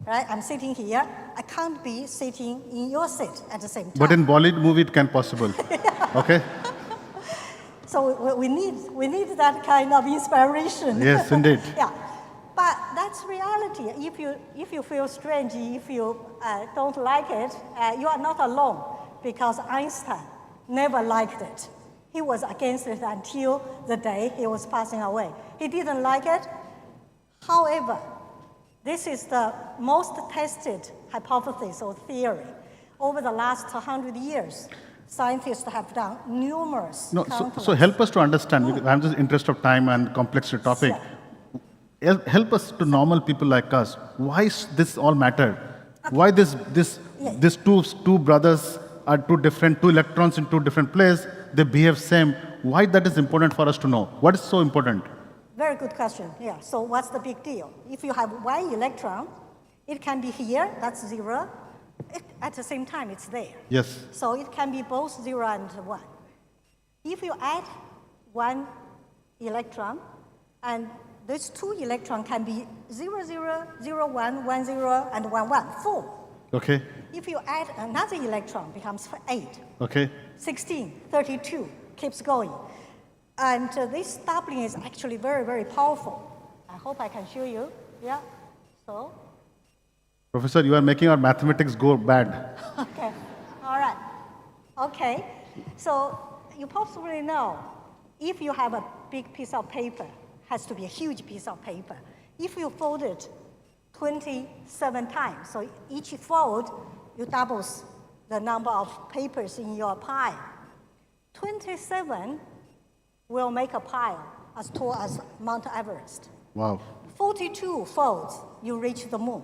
right? I'm sitting here. I can't be sitting in your seat at the same time. But in Bollywood movie, it can possible. Okay. So we need that kind of inspiration. Yes, indeed. Yeah, but that's reality. If you feel strange, if you don't like it, you are not alone, because Einstein never liked it. He was against it until the day he was passing away. He didn't like it. However, this is the most tested hypothesis or theory. Over the last 100 years, scientists have done numerous. No, so help us to understand, because I'm just interested of time and complexity topic. Help us to normal people like us. Why this all matter? Why these two brothers are two electrons in two different places? They behave same. Why that is important for us to know? What is so important? Very good question. Yeah. So what's the big deal? If you have one electron, it can be here. That's 0. At the same time, it's there. Yes. So it can be both 0 and 1. If you add one electron, and these two electrons can be 0, 0, 0, 1, 1, 0, and 1, 1, 4. Okay. If you add another electron, it becomes 8. Okay. 16, 32, keeps going. And this doubling is actually very, very powerful. I hope I can show you. Yeah. So. Professor, you are making our mathematics go bad. Okay. All right. Okay. So you possibly know, if you have a big piece of paper, has to be a huge piece of paper. If you fold it 27 times, so each fold, you doubles the number of papers in your pile. 27 will make a pile as tall as Mount Everest. Wow. 42 folds, you reach the moon.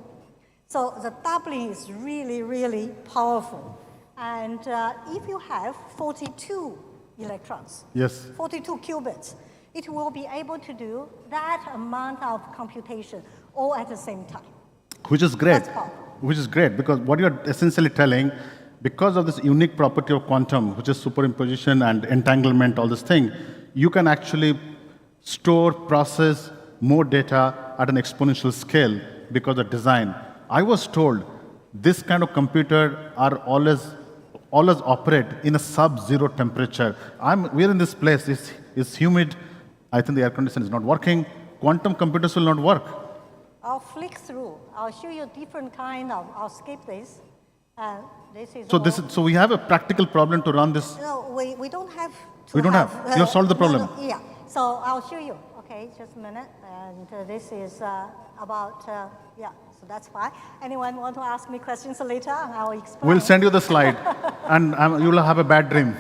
So the doubling is really, really powerful. And if you have 42 electrons, yes, 42 qubits, it will be able to do that amount of computation all at the same time. Which is great. That's powerful. Which is great, because what you're essentially telling, because of this unique property of quantum, which is superimposition and entanglement, all this thing, you can actually store, process more data at an exponential scale because of design. I was told this kind of computer are always operate in a sub-zero temperature. We're in this place, it's humid. I think the air conditioner is not working. Quantum computers will not work. I'll flick through. I'll show you different kind of, I'll skip this. So we have a practical problem to run this. No, we don't have to. We don't have. You have solved the problem. No, yeah. So I'll show you. Okay, just a minute. And this is about, so that's why. Anyone want to ask me questions later? I'll explain. We'll send you the slide, and you'll have a bad dream.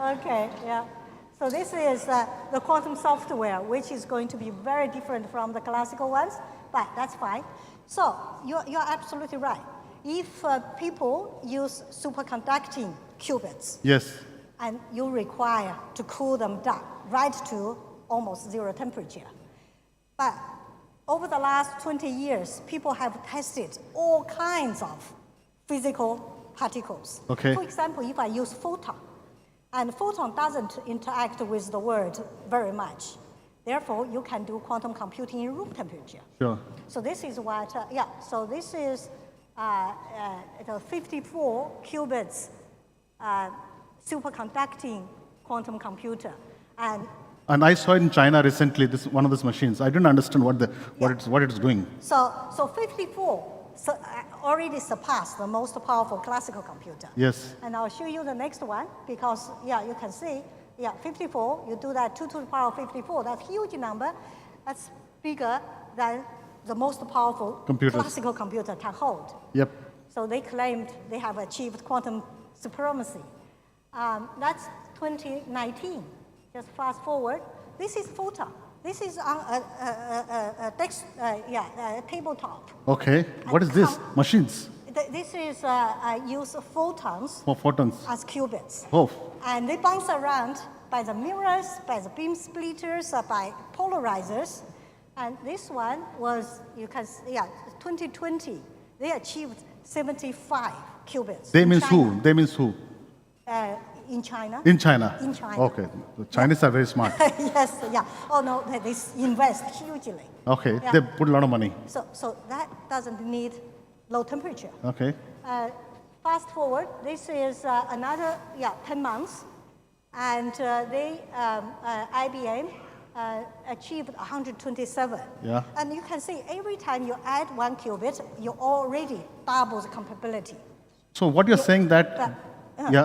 Okay, yeah. So this is the quantum software, which is going to be very different from the classical ones, but that's fine. So you're absolutely right. If people use superconducting qubits, yes, and you require to cool them down right to almost 0 temperature. But over the last 20 years, people have tested all kinds of physical particles. Okay. For example, if I use photon, and photon doesn't interact with the world very much. Therefore, you can do quantum computing in room temperature. Sure. So this is what, so this is the 54 qubits superconducting quantum computer. And I saw it in China recently, one of these machines. I didn't understand what it's doing. So 54 already surpassed the most powerful classical computer. Yes. And I'll show you the next one, because, you can see, 54, you do that 2 to the power of 54, that's a huge number. That's bigger than the most powerful classical computer can hold. Yep. So they claimed they have achieved quantum supremacy. That's 2019. just fast forward. This is photon. This is on a tabletop. Okay. What is this? Machines? This is use photons Oh, photons. as qubits. Oh, And they bounce around by the mirrors, by the beam splitters, by polarizers. And this one was, you can see, 2020, they achieved 75 qubits. they in means China. who? They means who? In China. In China. In China. Okay. The Chinese are very smart. Yes, yeah. Oh no, they invest hugely. Okay. Yeah. They put a lot of money. So that doesn't need low temperature. Okay. Fast forward, this is another 10 months, and IBM achieved 127. Yeah. And you can see every time you add 1 qubit, you already double the capability. So what you're saying that,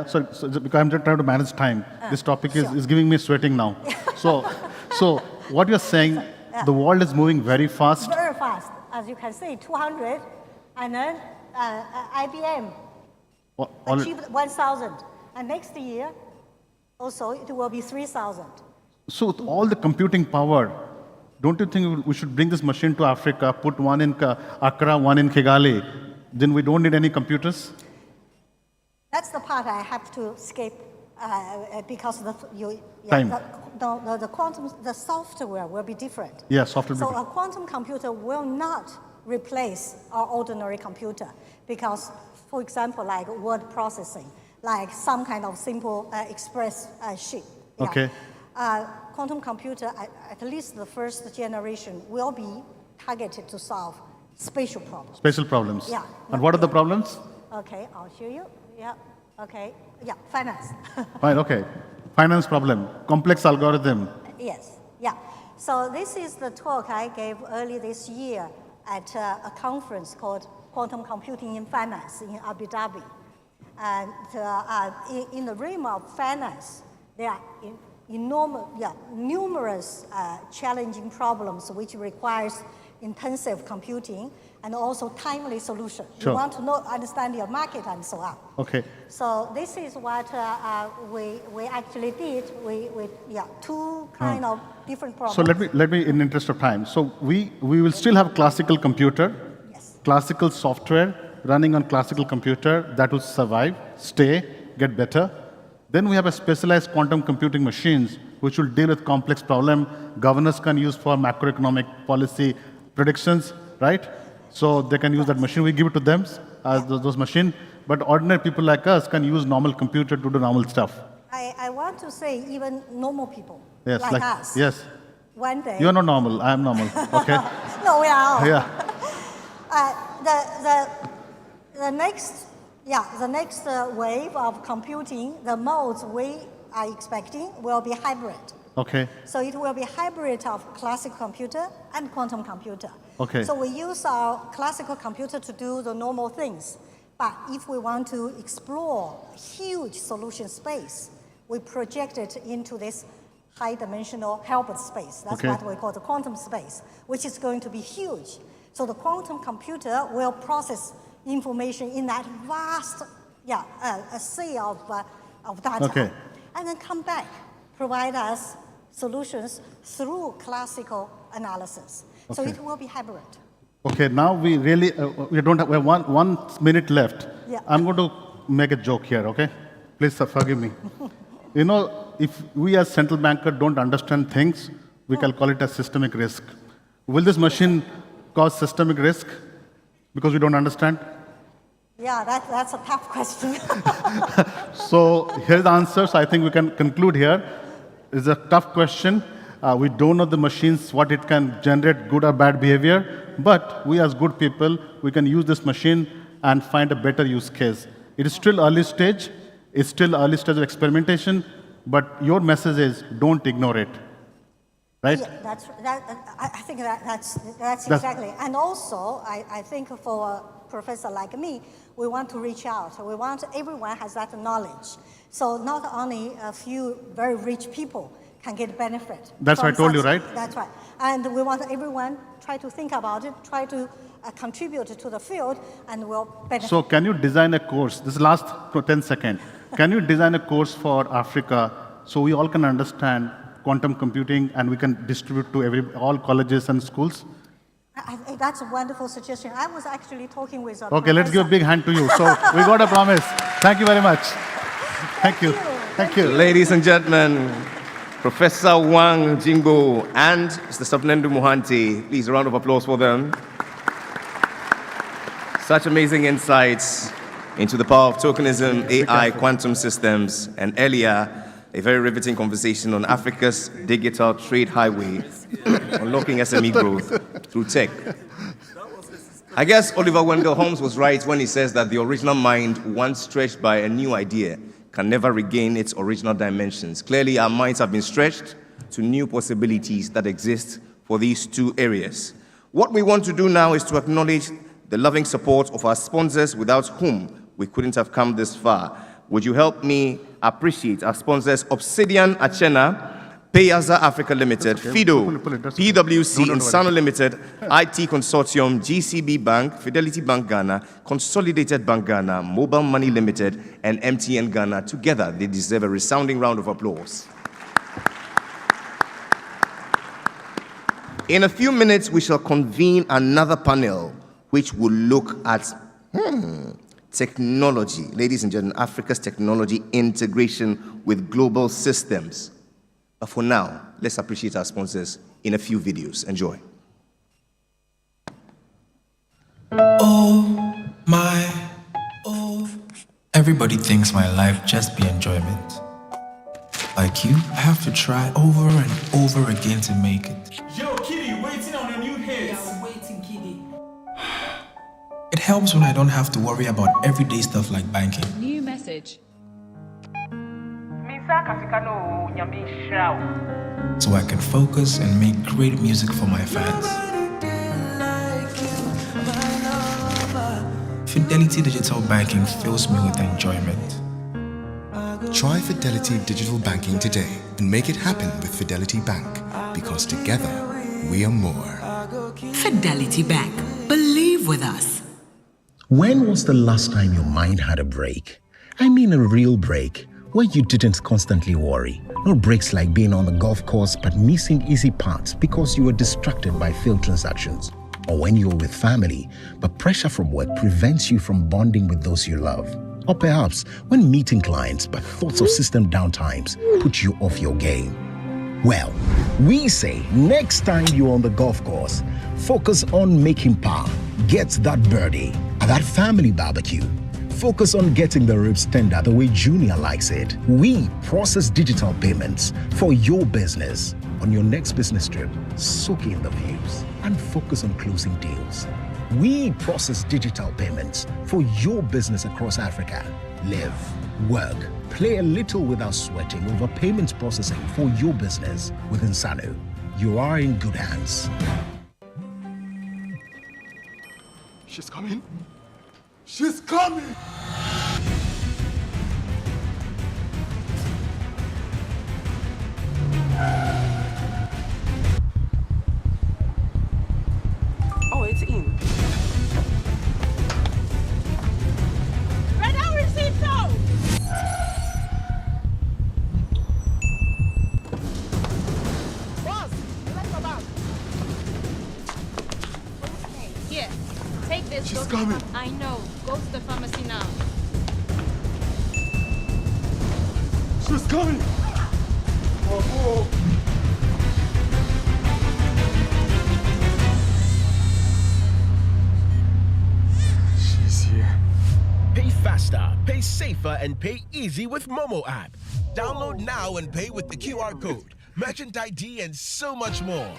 so because I'm just trying to manage time. This topic is giving me sweating now. so what you're saying, the world is moving very fast. Very fast, as you can see, 200, and then IBM achieved 1,000, and next year also it will be 3,000. So with all the computing power, don't you think we should bring this machine to Africa, put one in Accra, one in Kigali, then we don't need any computers? That's the part I have to skip because Time. the quantum, the software will be different. Yeah, software. So a quantum computer will not replace our ordinary computer because, for example, like word processing, like some kind of simple express sheet. Yeah. Okay. Quantum computer, at least the first generation, will be targeted to solve spatial problems. Spatial problems. Yeah. And what are the problems? Okay, I'll show you. Yeah. Okay. Yeah. Finance. Fine. Okay. Finance problem. Complex algorithm. Yes. Yeah. So this is the talk I gave early this year at a conference called Quantum Computing in Finance in Abu Dhabi. And in the realm of finance, there are numerous challenging problems which requires intensive computing and also timely solution. Sure. You want to understand your market and so on. Okay. So this is what we actually did. Two kind of different problems. So let me in the interest of time. So we will still have classical computer, classical software running on classical computer that will survive, stay, get better. Then we have a specialized quantum computing machines which will deal with complex problem. Governors can use for macroeconomic policy predictions, right? So they can use that machine. We give it to them as those machines. But ordinary people like us can use normal computer to do normal stuff. I want to say even normal people Yes, like us. Yes. One day. You're not normal. I am normal. Okay. No, we are all. Yeah. The next wave of computing, the modes we are expecting will be hybrid. Okay. So it will be hybrid of classical computer and quantum computer. Okay. So we use our classical computer to do the normal things. But if we want to explore huge solution space, we project it into this high-dimensional Hilbert space. That's what we call the quantum space, which is going to be huge. So the quantum computer will process information in that vast a sea of data, and then come back, provide us solutions through classical analysis. So it will be hybrid. Okay, now we really, we have 1 minute left. Yeah. I'm going to make a joke here, okay? Please forgive me. You know, if we as central banker don't understand things, we can call it a systemic risk. Will this machine cause systemic risk because we don't understand? Yeah, that's a tough question. So here's the answer. So I think we can conclude here. It's a tough question. We don't know the machines, what it can generate, good or bad behavior. But we as good people, we can use this machine and find a better use case. It is still early stage. It's still early stage of experimentation. But your message is don't ignore it. Right? Yeah, I think that's exactly. And also, I think for a professor like me, we want to reach out. We want everyone has that knowledge. So not only a few very rich people can get benefit. That's what I told you, right? That's right. And we want everyone try to think about it, try to contribute to the field, and will benefit. So can you design a course? This last 10 seconds. Can you design a course for Africa so we all can understand quantum computing and we can distribute to all colleges and schools? I think that's a wonderful suggestion. I was actually talking with Okay, let's give a big hand to you. So we got a promise. Thank you very much. Thank you. Thank you. Ladies and gentlemen, Professor Wang Jingbo and Mr. Sapnendu Mohanty, please a round of applause for them. Such amazing insights into the power of tokenism, AI, quantum systems, and earlier, a very riveting conversation on Africa's digital trade highway, unlocking SME growth through tech. I guess Oliver Wendell Holmes was right when he says that the original mind, once stretched by a new idea, can never regain its original dimensions. Clearly, our minds have been stretched to new possibilities that exist for these two areas. What we want to do now is to acknowledge the loving support of our sponsors, without whom we couldn't have come this far. Would you help me appreciate our sponsors: Obsidian Achena, Payaza Africa Limited, Fido, PwC, Insano Limited, IT Consortium, GCB Bank, Fidelity Bank Ghana, Consolidated Bank Ghana, Mobile Money Limited, and MTN Ghana. Together, they deserve a resounding round of applause. In a few minutes, we shall convene another panel which will look at technology. Ladies and gentlemen, Africa's technology integration with global systems. But for now, let's appreciate our sponsors in a few videos. Enjoy. Everybody thinks my life just be enjoyment. Like you, I have to try over and over again to make it. Yo, Kitty, waiting on a new hit. Yeah, waiting, Kitty. It helps when I don't have to worry about everyday stuff like banking. New message. So I can focus and make great music for my fans. Fidelity Digital Banking fills me with enjoyment. Try Fidelity Digital Banking today and make it happen with Fidelity Bank, because together we are more. Fidelity Bank. Believe with us. When was the last time your mind had a break? I mean a real break, where you didn't constantly worry. No breaks like being on the golf course but missing easy parts because you were distracted by failed transactions. Or when you're with family, but pressure from work prevents you from bonding with those you love. Or perhaps when meeting clients, but thoughts of system downtimes put you off your game. Well, we say next time you're on the golf course, focus on making par, get that birdie, at that family barbecue. Focus on getting the ribs tender the way Junior likes it. We process digital payments for your business. On your next business trip, soak in the views and focus on closing deals. We process digital payments for your business across Africa. Live, work, play a little without sweating over payments processing for your business with Insano. You are in good hands. She's coming. She's coming. Oh, it's in. Red receipt now. Boss, let's go back. Okay, here. Take this. She's go to coming. I know. Go to the pharmacy now. She's coming. Oh. She's here. Pay faster, pay safer, and pay easy with Momo app. Download now and pay with the QR code, merchant ID, and so much more.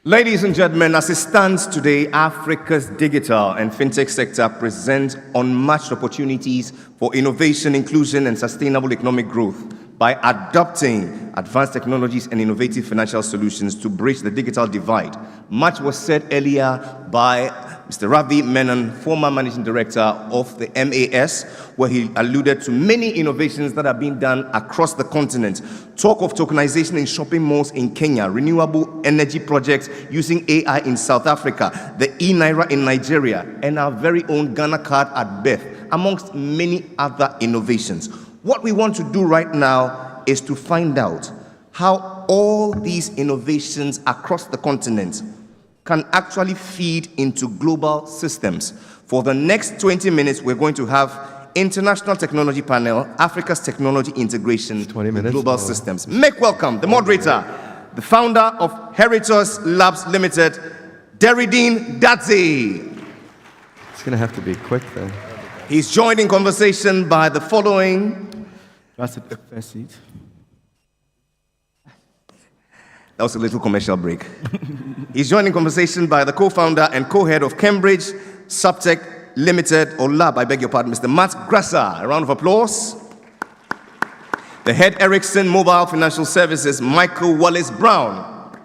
Ladies and gentlemen, as it stands today, Africa's digital and fintech sector presents unmatched opportunities for innovation, inclusion, and sustainable economic growth by adopting advanced technologies and innovative financial solutions to bridge the digital divide. Much was said earlier by Mr. Ravi Menon, former managing director of the MAS, where he alluded to many innovations that are being done across the continent. Talk of tokenization in shopping malls in Kenya, renewable energy projects using AI in South Africa, the e-Naira in Nigeria, and our very own Ghana card at Beth, amongst many other innovations. What we want to do right now is to find out how all these innovations across the continent can actually feed into global systems. For the next 20 minutes, we're going to have International Technology Panel, Africa's Technology Integration with Global Systems. Make welcome the moderator, the founder of Heritos Labs Limited, Deridine Dadze. It's going to have to be quick then. He's joined in conversation by the following. That's the first seat. That was a little commercial break. He's joined in conversation by the co-founder and co-head of Cambridge Subtech Limited, or Lab, I beg your pardon, Mr. Matt Grasser. A round of applause. The head Ericsson Mobile Financial Services, Michael Wallace Brown.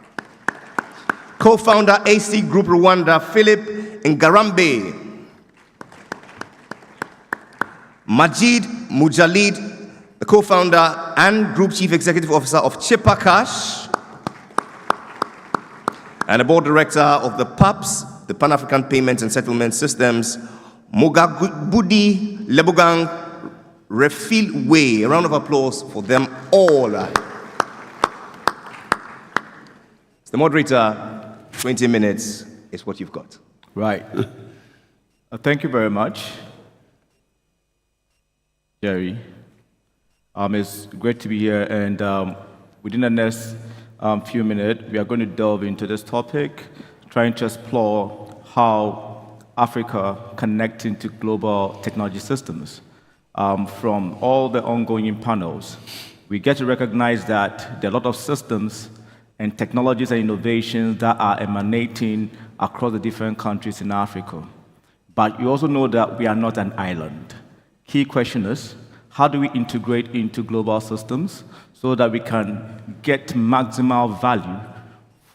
Co-founder AC Group Rwanda, Philip Ngarambe. Majid Mujalid, the co-founder and group chief executive officer of Chipper Cash, and the board director of the PAPS, the Pan-African Payments and Settlement Systems, Mogabudi Lebogang Refil Way. A round of applause for them all. The moderator, 20 minutes is what you've got. Right. Thank you very much, Jerry. It's great to be here, and within the next few minutes, we are going to delve into this topic, trying to explore how Africa connects into global technology systems. From all the ongoing panels, we get to recognize that there are a lot of systems and technologies and innovations that are emanating across the different countries in Africa. But you also know that we are not an island. Key question is, how do we integrate into global systems so that we can get maximal value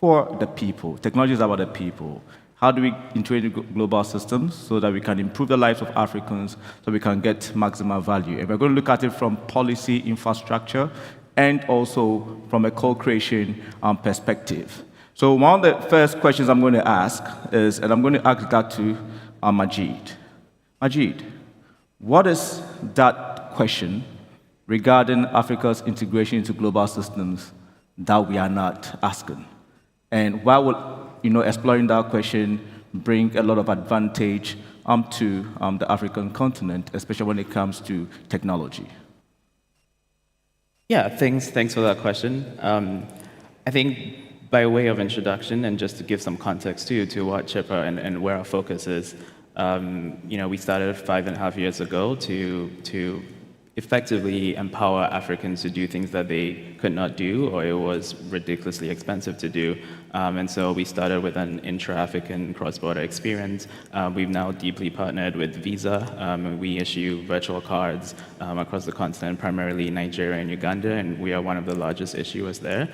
for the people? Technology is about the people. How do we integrate into global systems so that we can improve the lives of Africans, so we can get maximal value? And we're going to look at it from policy, infrastructure, and also from a co-creation perspective. So one of the first questions I'm going to ask is, and I'm going to ask that to Majid. Majid, what is that question regarding Africa's integration into global systems that we are not asking? And why would exploring that question bring a lot of advantage to the African continent, especially when it comes to technology? Yeah, thanks for that question. I think by way of introduction, and just to give some context to what Chipper and where our focus is, we started 5.5 years ago to effectively empower Africans to do things that they could not do, or it was ridiculously expensive to do. And so we started with an intra-African cross-border experience. We've now deeply partnered with Visa. We issue virtual cards across the continent, primarily Nigeria and Uganda, and we are one of the largest issuers there.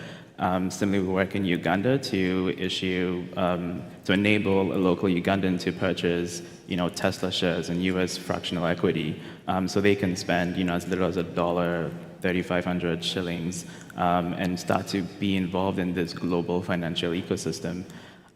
Similarly, we work in Uganda to issue, to enable a local Ugandan to purchase, Tesla shares and US fractional equity, so they can spend, as little as $1, 3,500 shillings, and start to be involved in this global financial ecosystem.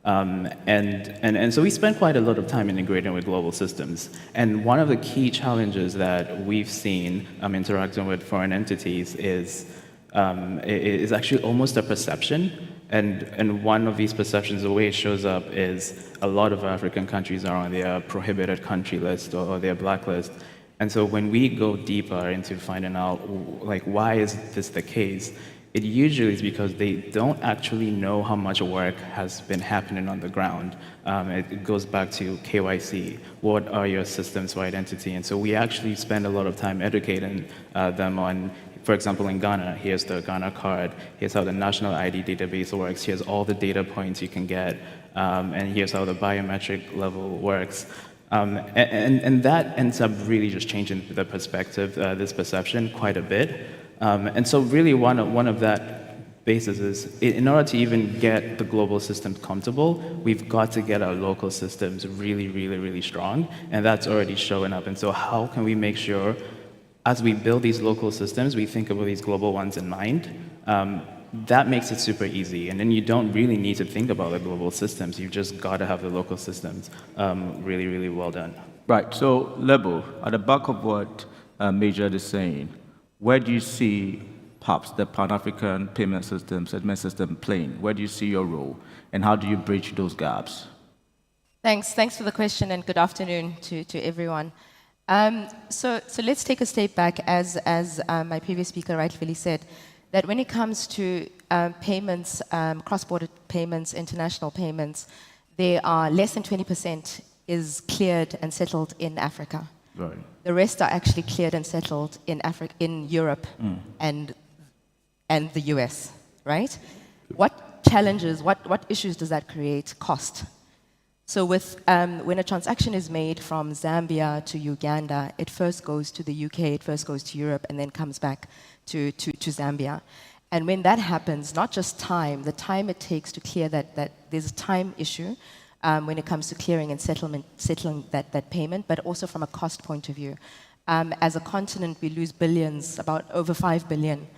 And so we spend quite a lot of time integrating with global systems. And one of the key challenges that we've seen interacting with foreign entities is actually almost a perception. And one of these perceptions, the way it shows up, is a lot of African countries are on their prohibited country list or their blacklist. And so when we go deeper into finding out, why is this the case, it usually is because they don't actually know how much work has been happening on the ground. It goes back to KYC. What are your systems for identity? And so we actually spend a lot of time educating them on for example, in Ghana, here's the Ghana card, here's how the national ID database works, here's all the data points you can get, and here's how the biometric level works. And that ends up really just changing the perspective, this perception, quite a bit. And so really one of that basis is, in order to even get the global systems comfortable, we've got to get our local systems really, really, really strong, and that's already showing up. And so how can we make sure, as we build these local systems, we think about these global ones in mind? That makes it super easy, and then you don't really need to think about the global systems. You've just got to have the local systems really, really well done. Right, so Lebo, at the back of what Major is saying, where do you see perhaps the Pan-African payment system, settlement system playing? Where do you see your role, and how do you bridge those gaps? Thanks for the question, and good afternoon to everyone. So let's take a step back, as my previous speaker rightfully said, that when it comes to payments, cross-border payments, international payments, there are less than 20% is cleared and settled in Africa. Right. The rest are actually cleared and settled in Europe, and the US, right? What challenges, what issues does that create? Cost. So when a transaction is made from Zambia to Uganda, it first goes to the UK, it first goes to Europe, and then comes back to Zambia. And when that happens, not just time, the time it takes to clear that there's a time issue when it comes to clearing and settling that payment, but also from a cost point of view. As a continent, we lose billions, about over $5 billion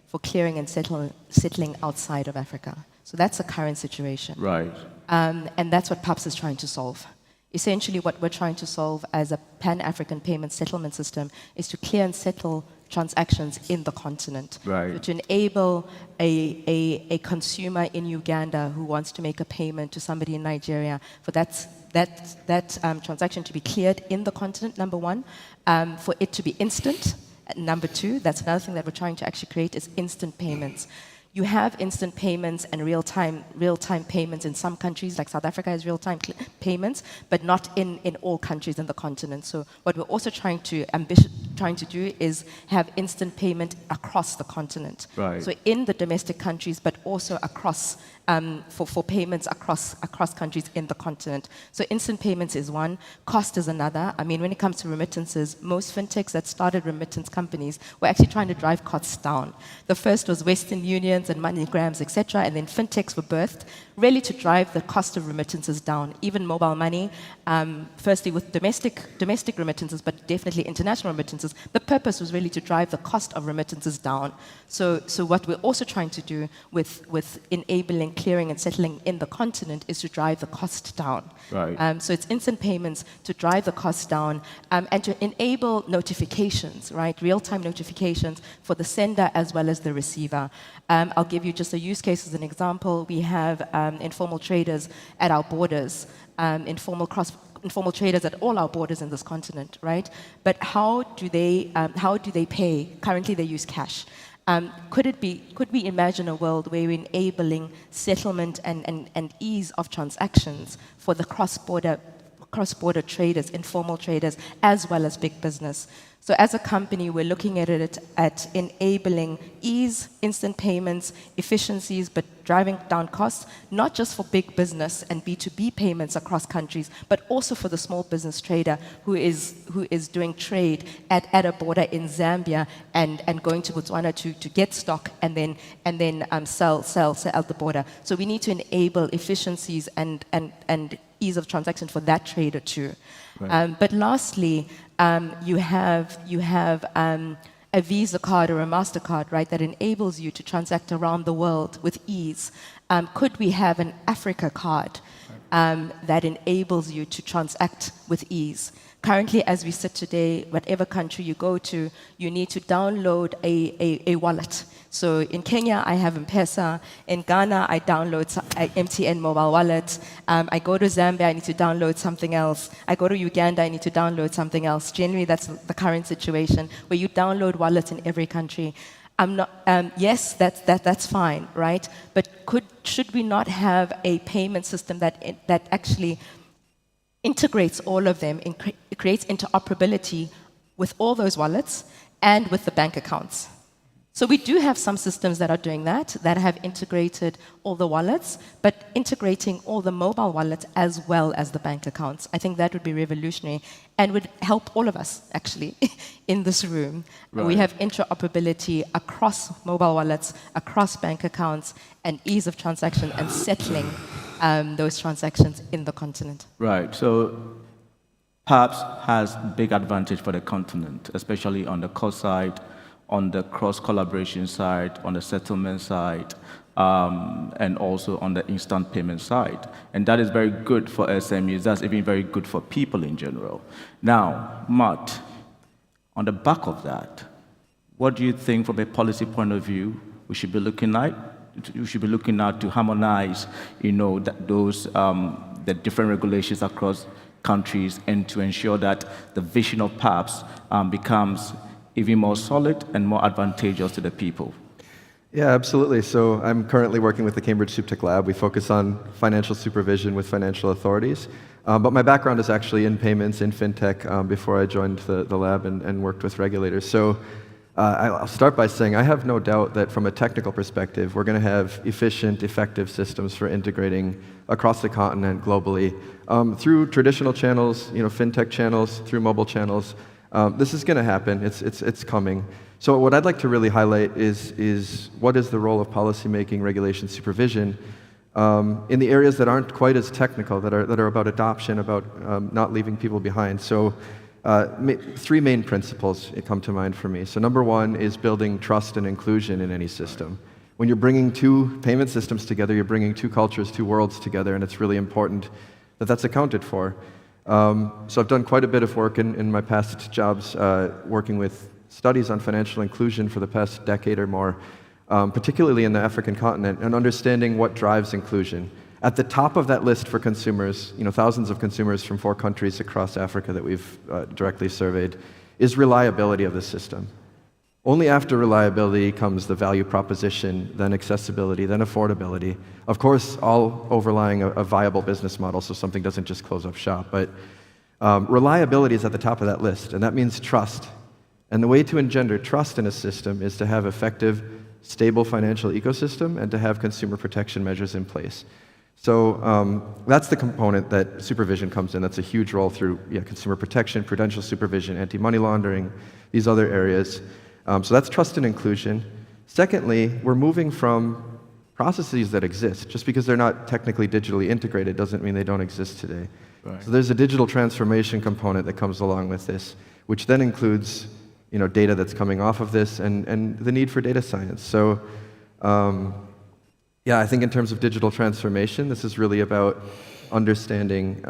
for clearing and settling outside of Africa. So that's the current situation. Right. And that's what PAPS is trying to solve. Essentially, what we're trying to solve as a Pan-African payment settlement system is to clear and settle transactions in the continent. Right. So to enable a consumer in Uganda who wants to make a payment to somebody in Nigeria for that transaction to be cleared in the continent, number one, for it to be instant. Number two, that's another thing that we're trying to actually create, is instant payments. You have instant payments and real-time payments in some countries, like South Africa has real-time payments, but not in all countries in the continent. So what we're also trying to do is have instant payment across the continent. Right. So in the domestic countries, but also across for payments across countries in the continent. So instant payments is one, cost is another. I mean, when it comes to remittances, most fintechs that started remittance companies were actually trying to drive costs down. The first was Western Unions and MoneyGrams, etc., and then fintechs were birthed really to drive the cost of remittances down. Even mobile money, firstly with domestic remittances, but definitely international remittances, the purpose was really to drive the cost of remittances down. So what we're also trying to do with enabling clearing and settling in the continent is to drive the cost down. Right. So it's instant payments to drive the cost down and to enable notifications, right? Real-time notifications for the sender as well as the receiver. I'll give you just a use case as an example. We have informal traders at our borders, informal traders at all our borders in this continent, right? But how do they pay? Currently, they use cash. Could we imagine a world where we're enabling settlement and ease of transactions for the cross-border traders, informal traders, as well as big business? So as a company, we're looking at it at enabling ease, instant payments, efficiencies, but driving down costs, not just for big business and B2B payments across countries, but also for the small business trader who is doing trade at a border in Zambia and going to Botswana to get stock and then sell at the border. So we need to enable efficiencies and ease of transaction for that trader too. Right. But lastly, you have a Visa card or a MasterCard, right, that enables you to transact around the world with ease. Could we have an Africa card that enables you to transact with ease? Currently, as we sit today, whatever country you go to, you need to download a wallet. So in Kenya, I have M-Pesa. In Ghana, I download MTN mobile wallet. I go to Zambia, I need to download something else. I go to Uganda, I need to download something else. Generally, that's the current situation, where you download wallets in every country. Yes, that's fine, right? But should we not have a payment system that actually integrates all of them, it creates interoperability with all those wallets, and with the bank accounts. So we do have some systems that are doing that have integrated all the wallets, but integrating all the mobile wallets as well as the bank accounts. I think that would be revolutionary and would help all of us, actually, in this room. Right. We have interoperability across mobile wallets, across bank accounts, and ease of transaction and settling those transactions in the continent. Right. So PAPS has big advantage for the continent, especially on the cost side, on the cross-collaboration side, on the settlement side, and also on the instant payment side. And that is very good for SMEs. That's even very good for people in general. Now, Matt, on the back of that, what do you think from a policy point of view we should be looking at? We should be looking at to harmonize, the different regulations across countries and to ensure that the vision of PAPS becomes even more solid and more advantageous to the people. Yeah, absolutely. So I'm currently working with the Cambridge SupTech Lab. We focus on financial supervision with financial authorities. But my background is actually in payments, in fintech, before I joined the lab and worked with regulators. So I'll start by saying I have no doubt that from a technical perspective, we're going to have efficient, effective systems for integrating across the continent globally through traditional channels, fintech channels, through mobile channels. This is going to happen. It's coming. So what I'd like to really highlight is what is the role of policymaking, regulation, supervision in the areas that aren't quite as technical, that are about adoption, about not leaving people behind. So three main principles come to mind for me. So number one is building trust and inclusion in any system. When you're bringing two payment systems together, you're bringing two cultures, two worlds together, and it's really important that that's accounted for. So I've done quite a bit of work in my past jobs working with studies on financial inclusion for the past decade or more, particularly in the African continent, and understanding what drives inclusion. At the top of that list for consumers, thousands of consumers from 4 countries across Africa that we've directly surveyed, is reliability of the system. Only after reliability comes the value proposition, then accessibility, then affordability. Of course, all overlying a viable business model so something doesn't just close up shop. But reliability is at the top of that list, and that means trust. And the way to engender trust in a system is to have effective, stable financial ecosystem and to have consumer protection measures in place. So that's the component that supervision comes in. That's a huge role through consumer protection, prudential supervision, anti-money laundering, these other areas. So that's trust and inclusion. Secondly, we're moving from processes that exist. Just because they're not technically digitally integrated doesn't mean they don't exist today. Right. So there's a digital transformation component that comes along with this, which then includes data that's coming off of this and the need for data science. So I think in terms of digital transformation, this is really about understanding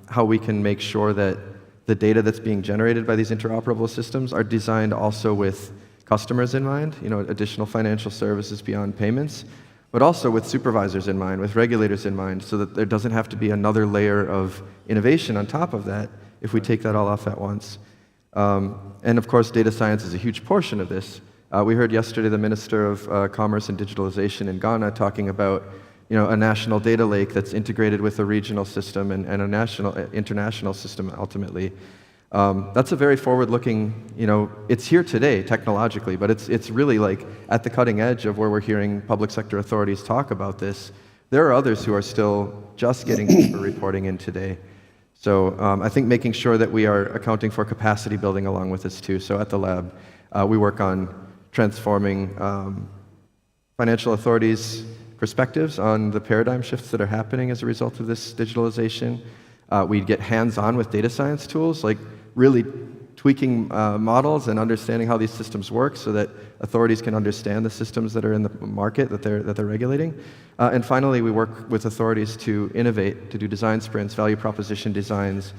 how we can make sure that the data that's being generated by these interoperable systems are designed also with customers in mind, additional financial services beyond payments, but also with supervisors in mind, with regulators in mind, so that there doesn't have to be another layer of innovation on top of that if we take that all off at once. And of course, data science is a huge portion of this. We heard yesterday the Minister of Commerce and Digitalization in Ghana talking about a national data lake that's integrated with a regional system and a international system ultimately. That's a very forward-looking, it's here today technologically, but it's really like at the cutting edge of where we're hearing public sector authorities talk about this. There are others who are still just getting paper reporting in today. So I think making sure that we are accounting for capacity building along with this too. So at the lab, we work on transforming financial authorities' perspectives on the paradigm shifts that are happening as a result of this digitalization. We get hands-on with data science tools, like really tweaking models and understanding how these systems work so that authorities can understand the systems that are in the market that they're regulating. And finally, we work with authorities to innovate, to do design sprints, value proposition designs,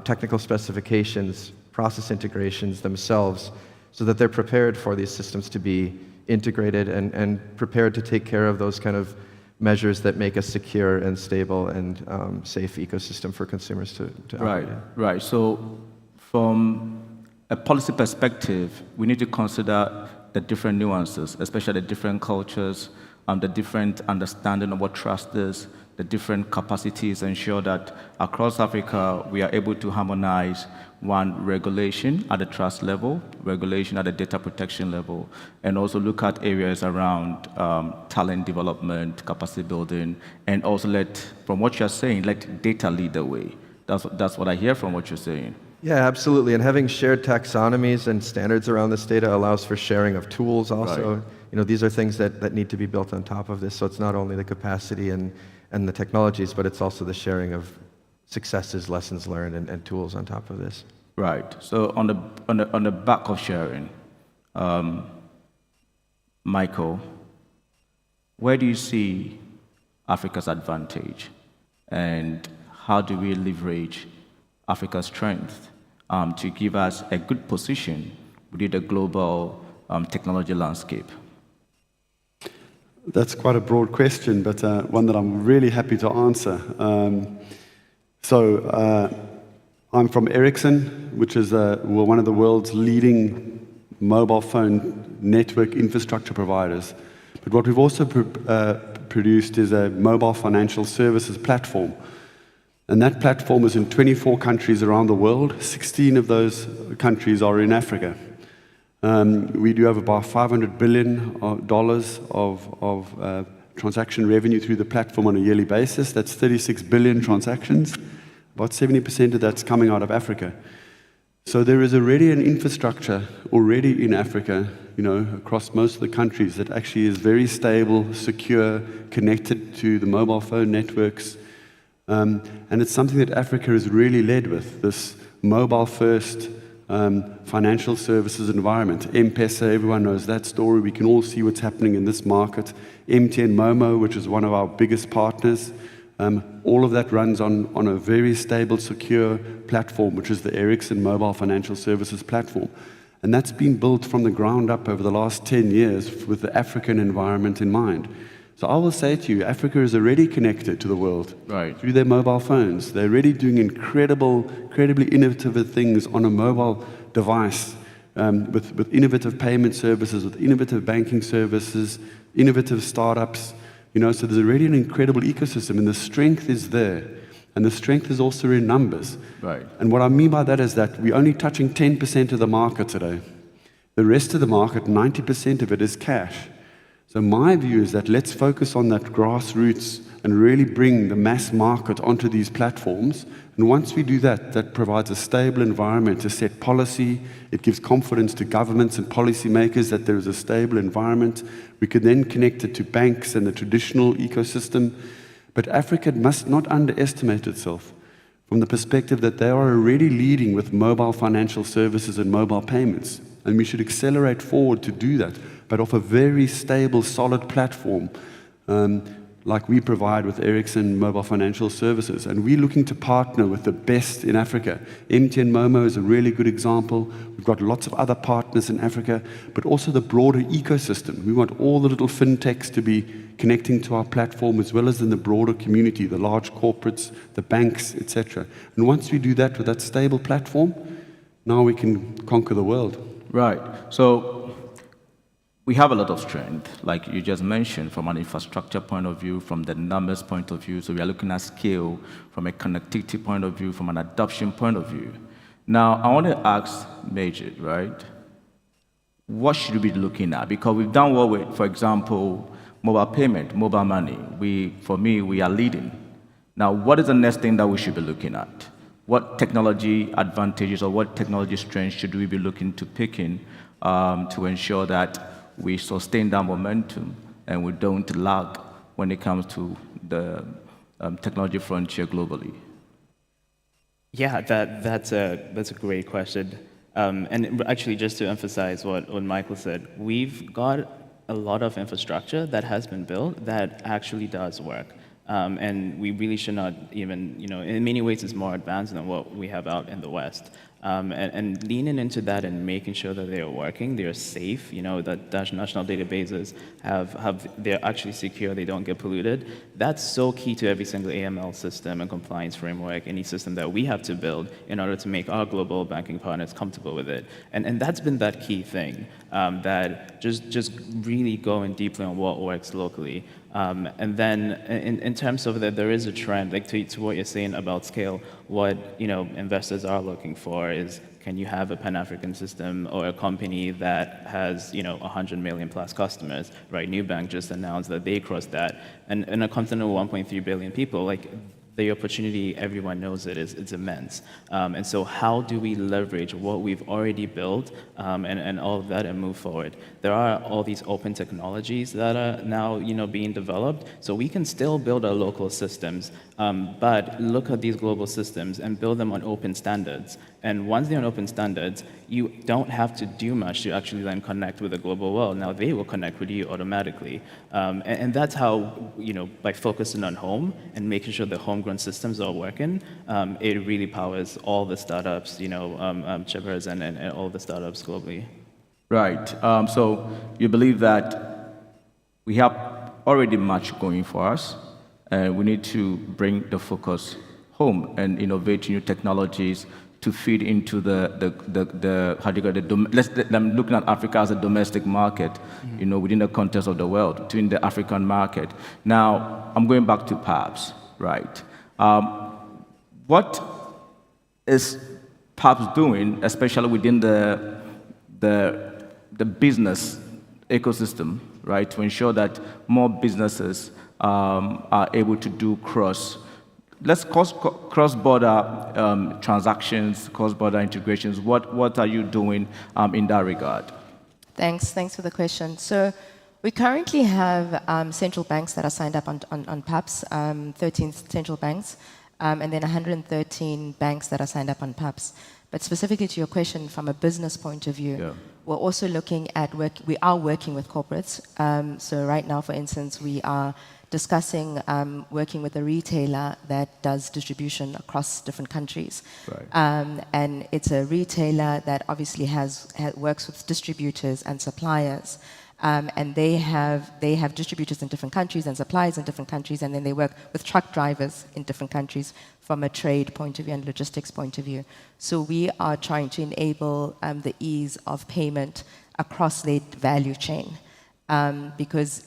technical specifications, process integrations themselves, so that they're prepared for these systems to be integrated and prepared to take care of those kind of measures that make a secure and stable and safe ecosystem for consumers to operate in. Right. So from a policy perspective, we need to consider the different nuances, especially the different cultures, the different understanding of what trust is, the different capacities, ensure that across Africa we are able to harmonize one, regulation at the trust level, regulation at the data protection level, and also look at areas around talent development, capacity building, and also from what you're saying, let data lead the way. That's what I hear from what you're saying. Yeah, absolutely. And having shared taxonomies and standards around this data allows for sharing of tools also. Right. You know, these are things that need to be built on top of this. So it's not only the capacity and the technologies, but it's also the sharing of successes, lessons learned, and tools on top of this. Right. So on the back of sharing, Michael, where do you see Africa's advantage, and how do we leverage Africa's strength to give us a good position within the global technology landscape? That's quite a broad question, but one that I'm really happy to answer. I'm from Ericsson, which is one of the world's leading mobile phone network infrastructure providers. But what we've also produced is a mobile financial services platform. And that platform is in 24 countries around the world. 16 of those countries are in Africa. We do have about $500 billion of transaction revenue through the platform on a yearly basis. That's 36 billion transactions. About 70% of that's coming out of Africa. So there is already an infrastructure already in Africa, you know, across most of the countries that actually is very stable, secure, connected to the mobile phone networks. And it's something that Africa has really led with, this mobile-first financial services environment. M-Pesa, everyone knows that story. We can all see what's happening in this market. MTN Momo, which is one of our biggest partners, all of that runs on a very stable, secure platform, which is the Ericsson Mobile Financial Services platform. And that's been built from the ground up over the last 10 years with the African environment in mind. So I will say to you, Africa is already connected to the world through their mobile phones. They're already doing incredibly innovative things on a mobile device with innovative payment services, with innovative banking services, innovative startups. You know, so there's already an incredible ecosystem, and the strength is there. And the strength is also in numbers. Right. And what I mean by that is that we're only touching 10% of the market today. The rest of the market, 90% of it is cash. So my view is that let's focus on that grassroots and really bring the mass market onto these platforms. And once we do that, that provides a stable environment to set policy. It gives confidence to governments and policymakers that there is a stable environment. We can then connect it to banks and the traditional ecosystem. But Africa must not underestimate itself from the perspective that they are already leading with mobile financial services and mobile payments. And we should accelerate forward to do that, but off a very stable, solid platform like we provide with Ericsson Mobile Financial Services. And we're looking to partner with the best in Africa. MTN Momo is a really good example. We've got lots of other partners in Africa, but also the broader ecosystem. We want all the little fintechs to be connecting to our platform, as well as in the broader community, the large corporates, the banks, etc. And once we do that with that stable platform, now we can conquer the world. Right. So we have a lot of strength, like you just mentioned, from an infrastructure point of view, from the numbers point of view. So we are looking at scale from a connectivity point of view, from an adoption point of view. Now, I want to ask Majid, right? What should we be looking at? Because we've done well with, for example, mobile payment, mobile money. For me, we are leading. Now, what is the next thing that we should be looking at? What technology advantages or what technology strengths should we be looking to pick in to ensure that we sustain that momentum and we don't lag when it comes to the technology frontier globally? Yeah, that's a great question. And actually, just to emphasize what Michael said, we've got a lot of infrastructure that has been built that actually does work. And we really should not even, in many ways it's more advanced than what we have out in the West. And leaning into that and making sure that they are working, they are safe, that national databases they're actually secure, they don't get polluted. That's so key to every single AML system and compliance framework, any system that we have to build in order to make our global banking partners comfortable with it. And that's been that key thing, that just really going deeply on what works locally. And then in terms of that, there is a trend, like to what you're saying about scale, what investors are looking for is, can you have a Pan-African system or a company that has 100 million plus customers, right? Nubank just announced that they crossed that. And in a continent of 1.3 billion people, like, the opportunity, everyone knows it's immense. And so how do we leverage what we've already built and all of that and move forward? There are all these open technologies that are now being developed, so we can still build our local systems, but look at these global systems and build them on open standards. And once they're on open standards, you don't have to do much to actually then connect with the global world. Now they will connect with you automatically. And that's how, by focusing on home and making sure the homegrown systems are working, it really powers all the startups, Chippers and all the startups globally. Right. So you believe that we have already much going for us, and we need to bring the focus home and innovate new technologies to feed into I'm looking at Africa as a domestic market, within the context of the world, to in the African market. Now, I'm going back to PABS, right? What is PABS doing, especially within the business ecosystem, right, to ensure that more businesses are able to do cross-border transactions, cross-border integrations? What are you doing in that regard? Thanks for the question. So we currently have central banks that are signed up on PABS, 13 central banks, and then 113 banks that are signed up on PABS. But specifically to your question, from a business point of view, we're also looking at we are working with corporates. So right now, for instance, we are discussing working with a retailer that does distribution across different countries. Right. And it's a retailer that obviously works with distributors and suppliers. And they have distributors in different countries and suppliers in different countries, and then they work with truck drivers in different countries from a trade point of view and logistics point of view. So we are trying to enable the ease of payment across the value chain, because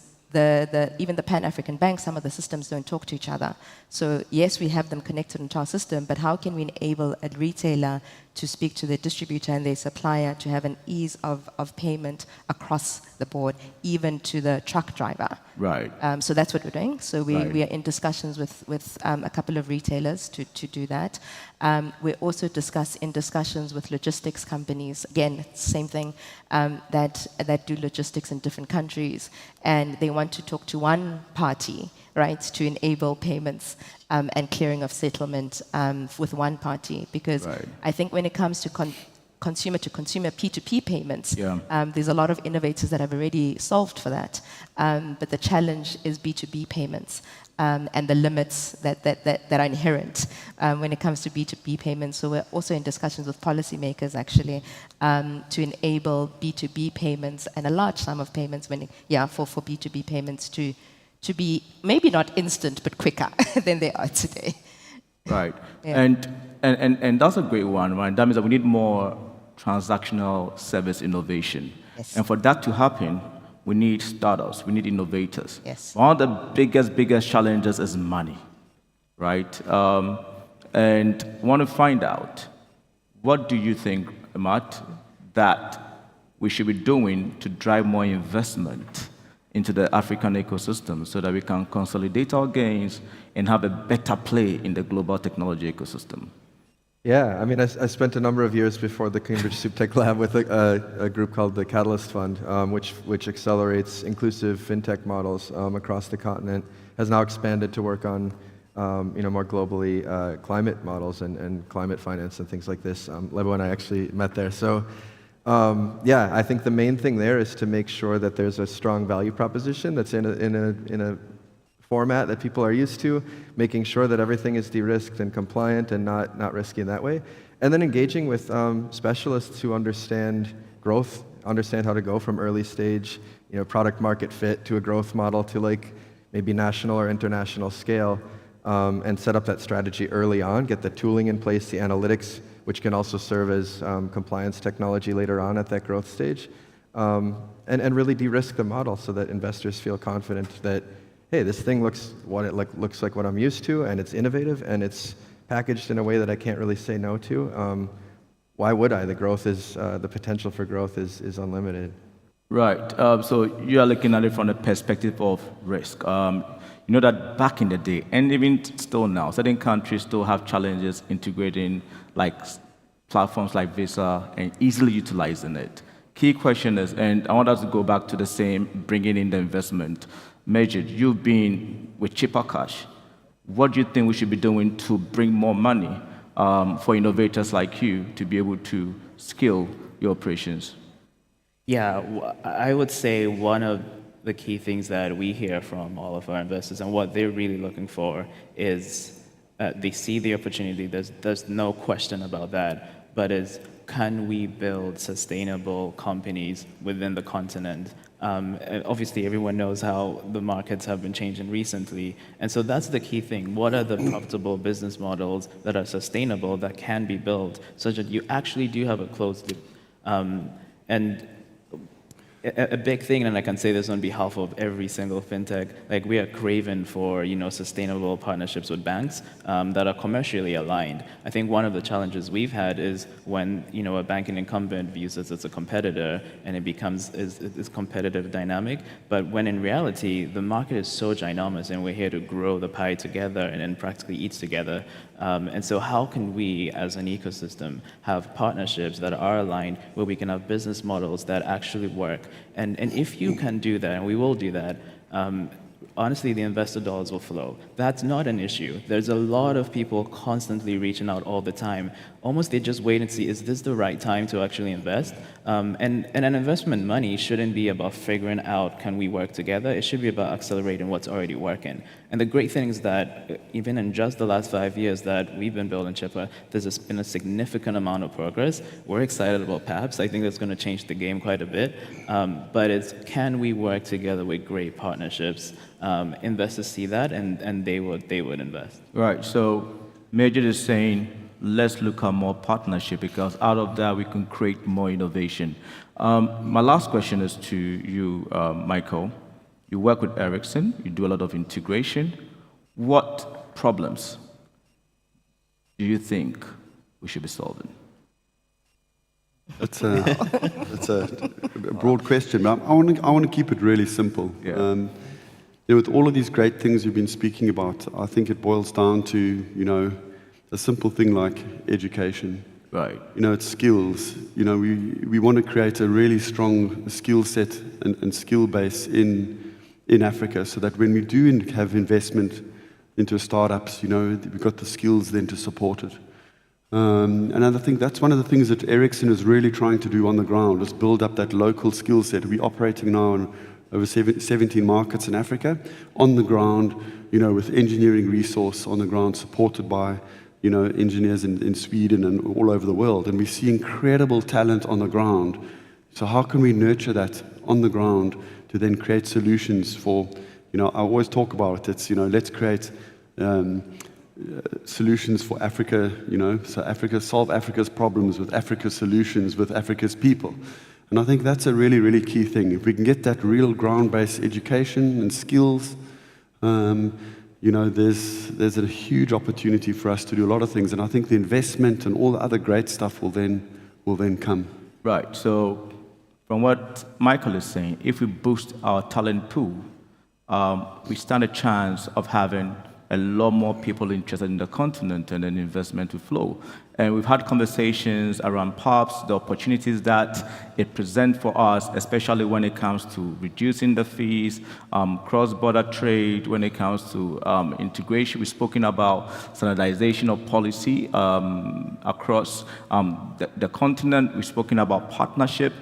even the Pan-African banks, some of the systems don't talk to each other. So yes, we have them connected into our system, but how can we enable a retailer to speak to their distributor and their supplier to have an ease of payment across the board, even to the truck driver? Right. So that's what we're doing. So we are in discussions with a couple of retailers to do that. We're also in discussions with logistics companies, again, same thing, that do logistics in different countries, and they want to talk to one party, right, to enable payments and clearing of settlement with one party, because I think when it comes to consumer-to-consumer P2P payments, there's a lot of innovators that have already solved for that, but the challenge is B2B payments. And the limits that are inherent when it comes to B2B payments. So we're also in discussions with policymakers, actually, to enable B2B payments and a large sum of payments for B2B payments to be maybe not instant, but quicker than they are today. Right. Yeah. And that's a great one, right? That means that we need more transactional service innovation. Yes. And for that to happen, we need startups, we need innovators. Yes. One of the biggest challenges is money, right? And I want to find out, what do you think, Matt, that we should be doing to drive more investment into the African ecosystem so that we can consolidate our gains and have a better play in the global technology ecosystem? Yeah, I mean, I spent a number of years before the Cambridge SupTech Lab with a group called the Catalyst Fund, which accelerates inclusive fintech models across the continent. Has now expanded to work on, more globally climate models and climate finance and things like this. Lebo and I actually met there. So, I think the main thing there is to make sure that there's a strong value proposition that's in a format that people are used to, making sure that everything is de-risked and compliant and not risky in that way. And then engaging with specialists who understand growth, understand how to go from early stage, product market fit to a growth model to maybe national or international scale, and set up that strategy early on, get the tooling in place, the analytics, which can also serve as compliance technology later on at that growth stage, and really de-risk the model so that investors feel confident that hey, this thing looks like what I'm used to, and it's innovative, and it's packaged in a way that I can't really say no to. Why would I? The potential for growth is unlimited. Right. So you are looking at it from the perspective of risk. You know that back in the day, and even still now, certain countries still have challenges integrating like platforms like Visa and easily utilizing it. Key question is, and I want us to go back to the same, bringing in the investment. Majid, you've been with Cheaper Cash. What do you think we should be doing to bring more money for innovators like you to be able to scale your operations? Yeah, I would say one of the key things that we hear from all of our investors and what they're really looking for is they see the opportunity, there's no question about that, but can we build sustainable companies within the continent? Obviously, everyone knows how the markets have been changing recently, and so that's the key thing. What are the profitable business models that are sustainable, that can be built, such that you actually do have a closed loop? And a big thing, and I can say this on behalf of every single fintech, like we are craving for sustainable partnerships with banks that are commercially aligned. I think one of the challenges we've had is when a banking incumbent views us as a competitor, and it becomes this competitive dynamic. But when in reality the market is so ginormous, and we're here to grow the pie together and practically eat together. And so how can we, as an ecosystem, have partnerships that are aligned where we can have business models that actually work? And if you can do that, and we will do that, honestly, the investor dollars will flow. That's not an issue. There's a lot of people constantly reaching out all the time. Almost they just wait and see, is this the right time to actually invest? And an investment money shouldn't be about figuring out, can we work together? It should be about accelerating what's already working. And the great thing is that even in just the last 5 years that we've been building Chipper, there's been a significant amount of progress. We're excited about PAPS. I think that's going to change the game quite a bit. But it's, can we work together with great partnerships? Investors see that, and they would invest. Right. So Majid is saying, let's look at more partnership, because out of that we can create more innovation. My last question is to you, Michael. You work with Ericsson. You do a lot of integration. What problems do you think we should be solving? That's a broad question, but I want to keep it really simple. Yeah. With all of these great things you've been speaking about, I think it boils down to a simple thing like education. Right. It's skills. We want to create a really strong skill set and skill base in Africa, so that when we do have investment into startups, we've got the skills then to support it. And I think that's one of the things that Ericsson is really trying to do on the ground, is build up that local skill set. We're operating now in over 17 markets in Africa, on the ground, with engineering resource on the ground, supported by, engineers in Sweden and all over the world. And we see incredible talent on the ground. So how can we nurture that on the ground to then create solutions for, I always talk about it, let's create solutions for Africa, so solve Africa's problems with Africa's solutions, with Africa's people. And I think that's a really, really key thing. If we can get that real ground-based education and skills, there's a huge opportunity for us to do a lot of things. And I think the investment and all the other great stuff will then come. Right. So from what Michael is saying, if we boost our talent pool, we stand a chance of having a lot more people interested in the continent, and then investment will flow. And we've had conversations around PAPS, the opportunities that it presents for us, especially when it comes to reducing the fees, cross-border trade, when it comes to integration. We've spoken about standardization of policy across the continent. We've spoken about partnership.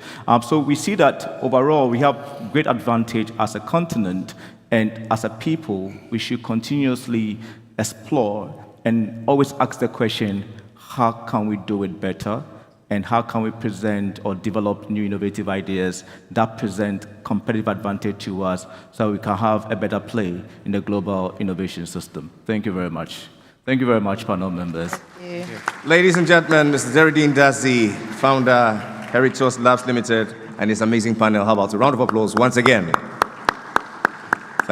So we see that overall we have great advantage as a continent, and as a people, we should continuously explore and always ask the question, how can we do it better? And how can we present or develop new innovative ideas that present competitive advantage to us, so we can have a better play in the global innovation system? Thank you very much. Thank you very much, panel members. Thank you. Ladies and gentlemen, Mr. Zeruddin Dazi, founder, Heritos Labs Limited, and his amazing panel. How about a round of applause once again?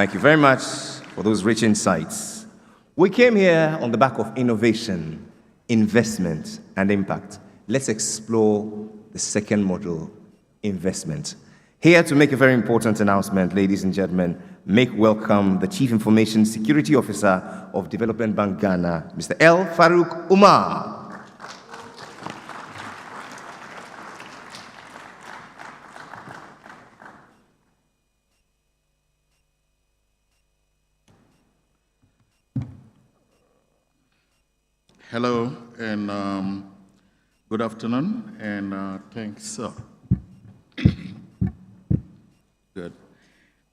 Thank you very much for those rich insights. We came here on the back of innovation, investment, and impact. Let's explore the second model, investment. Here to make a very important announcement, ladies and gentlemen, make welcome the Chief Information Security Officer of Development Bank Ghana, Mr. El Farouk Umar. Hello and good afternoon, and thanks. Good.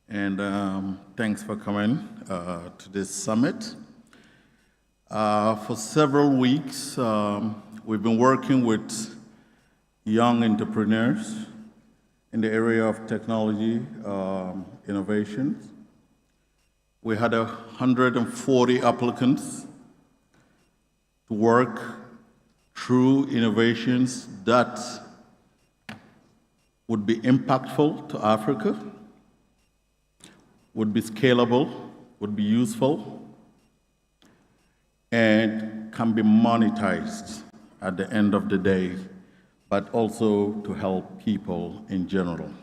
And thanks for coming to this summit. For several weeks, we've been working with young entrepreneurs in the area of technology innovations. We had 140 applicants to work through innovations that would be impactful to Africa, would be scalable, would be useful, and can be monetized at the end of the day, but also to help people in general.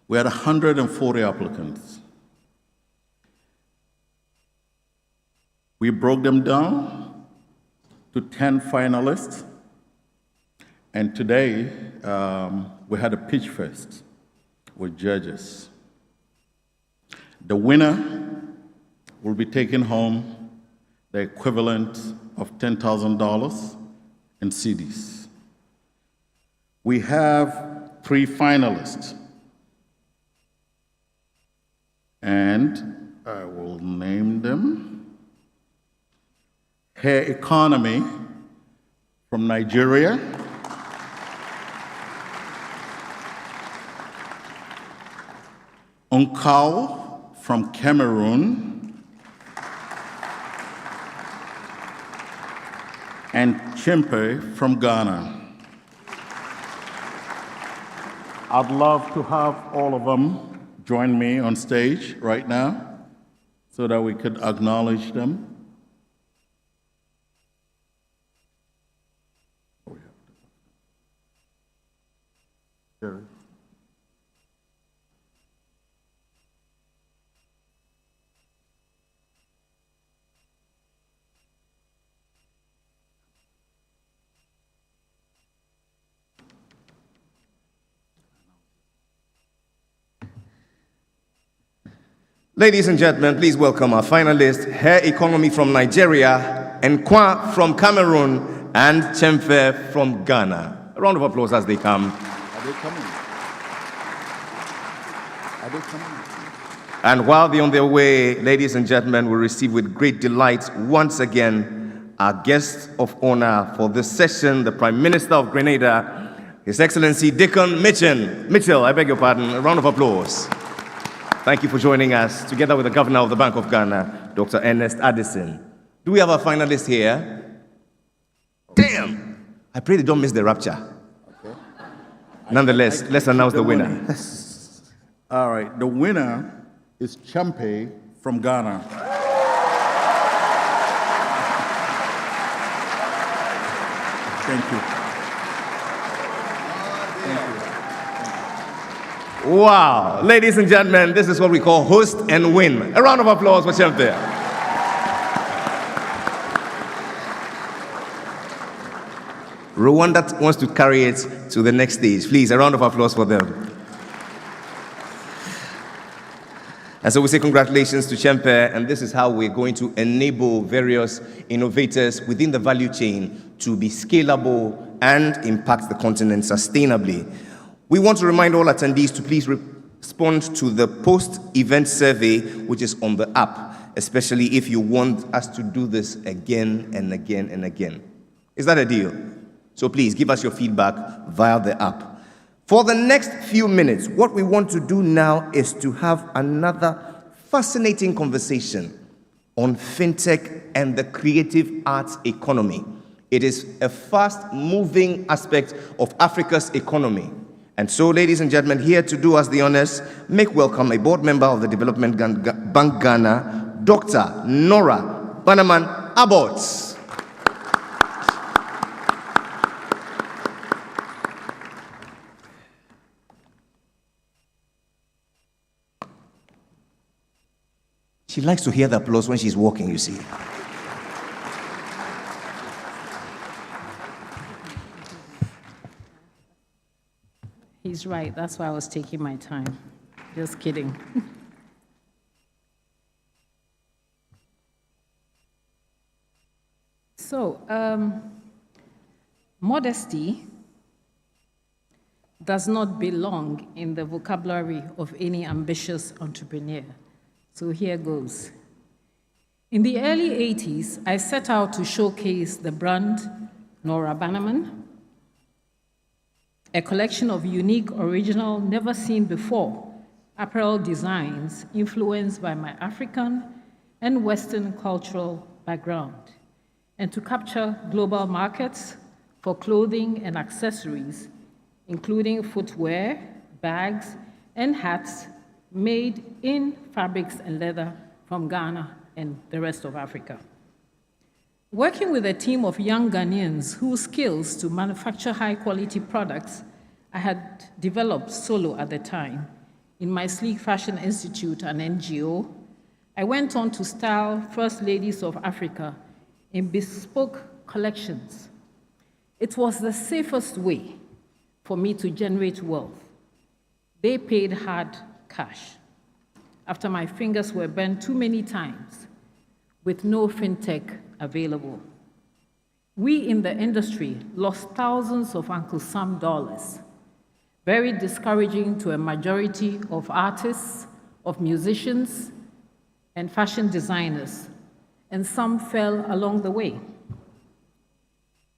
We had 140 applicants. We broke them down to 10 finalists, and today we had a pitch fest with judges. The winner will be taking home the equivalent of $10,000 in cedis. We have 3 finalists, and I will name them. Hair Economy from Nigeria, Onkao from Cameroon, and Chimpe from Ghana. I'd love to have all of them join me on stage right now so that we could acknowledge them. Jerry. Ladies and gentlemen, please welcome our finalists, Hair Economy from Nigeria, Nkwa from Cameroon, and Chemfe from Ghana. A round of applause as they come. Are they coming? Are they coming? And while they're on their way, ladies and gentlemen, we receive with great delight once again our guest of honor for this session, the Prime Minister of Grenada, His Excellency Dickon Mitchell, I beg your pardon. A round of applause. Thank you for joining us, together with the Governor of the Bank of Ghana, Dr. Ernest Addison. Do we have a finalist here? Damn! I pray they don't miss the rapture. Okay. Nonetheless, let's announce the winner. All right, the winner is Champe from Ghana. Thank you. Wow. Ladies and gentlemen, this is what we call host and win. A round of applause for Champe. Rwanda wants to carry it to the next stage. Please, a round of applause for them. And so we say congratulations to Chempe, and this is how we're going to enable various innovators within the value chain to be scalable and impact the continent sustainably. We want to remind all attendees to please respond to the post-event survey, which is on the app, especially if you want us to do this again and again and again. Is that a deal? So please give us your feedback via the app. For the next few minutes, what we want to do now is to have another fascinating conversation on fintech and the creative arts economy. It is a fast-moving aspect of Africa's economy. And so, ladies and gentlemen, here to do us the honors, make welcome a board member of the Development Bank Ghana, Dr. Nora Bannerman Abbott. She likes to hear the applause when she's walking, you see. He's right. That's why I was taking my time. Just kidding. So, modesty does not belong in the vocabulary of any ambitious entrepreneur. So here goes. In the early 80s, I set out to showcase the brand Nora Bannerman, a collection of unique, original, never seen before apparel designs influenced by my African and Western cultural background, and to capture global markets for clothing and accessories, including footwear, bags, and hats made in fabrics and leather from Ghana and the rest of Africa. Working with a team of young Ghanaians whose skills to manufacture high-quality products I had developed solo at the time in my Sleek Fashion Institute, an NGO, I went on to style First Ladies of Africa in bespoke collections. It was the safest way for me to generate wealth. They paid hard cash after my fingers were burned too many times with no fintech available. We in the industry lost thousands of Uncle Sam dollars, very discouraging to a majority of artists, of musicians, and fashion designers, and some fell along the way.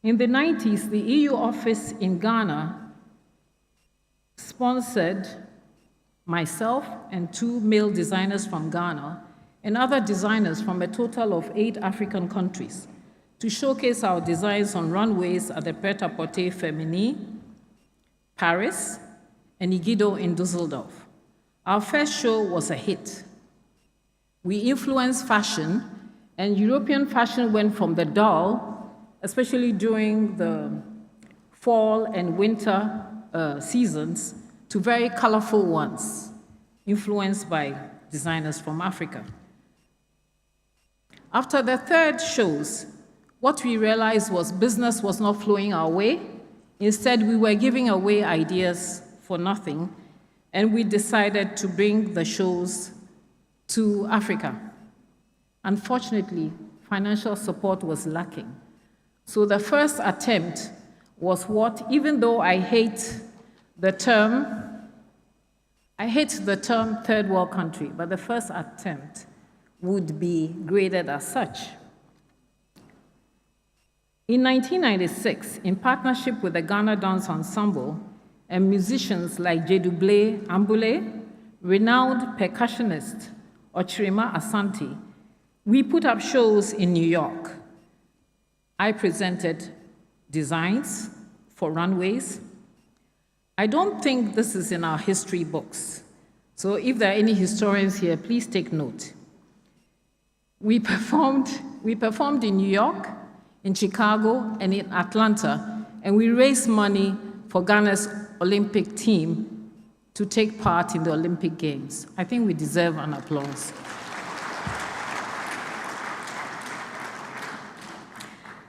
In the 90s, the EU office in Ghana sponsored myself and 2 male designers from Ghana and other designers from a total of 8 African countries to showcase our designs on runways at the Pret-a-Porter Femini, Paris, and Igido in Dusseldorf. Our first show was a hit. We influenced fashion, and European fashion went from the dull, especially during the fall and winter seasons, to very colorful ones, influenced by designers from Africa. After the 3rd shows, what we realized was business was not flowing our way. Instead, we were giving away ideas for nothing, and we decided to bring the shows to Africa. Unfortunately, financial support was lacking. So the first attempt was what, even though I hate the term third world country, but the first attempt would be graded as such. In 1996, in partnership with the Ghana Dance Ensemble and musicians like Jedoublé Ambule, renowned percussionist Ochirima Asante, we put up shows in New York. I presented designs for runways. I don't think this is in our history books, so if there are any historians here, please take note. We performed in New York, in Chicago, and in Atlanta, and we raised money for Ghana's Olympic team to take part in the Olympic Games. I think we deserve an applause.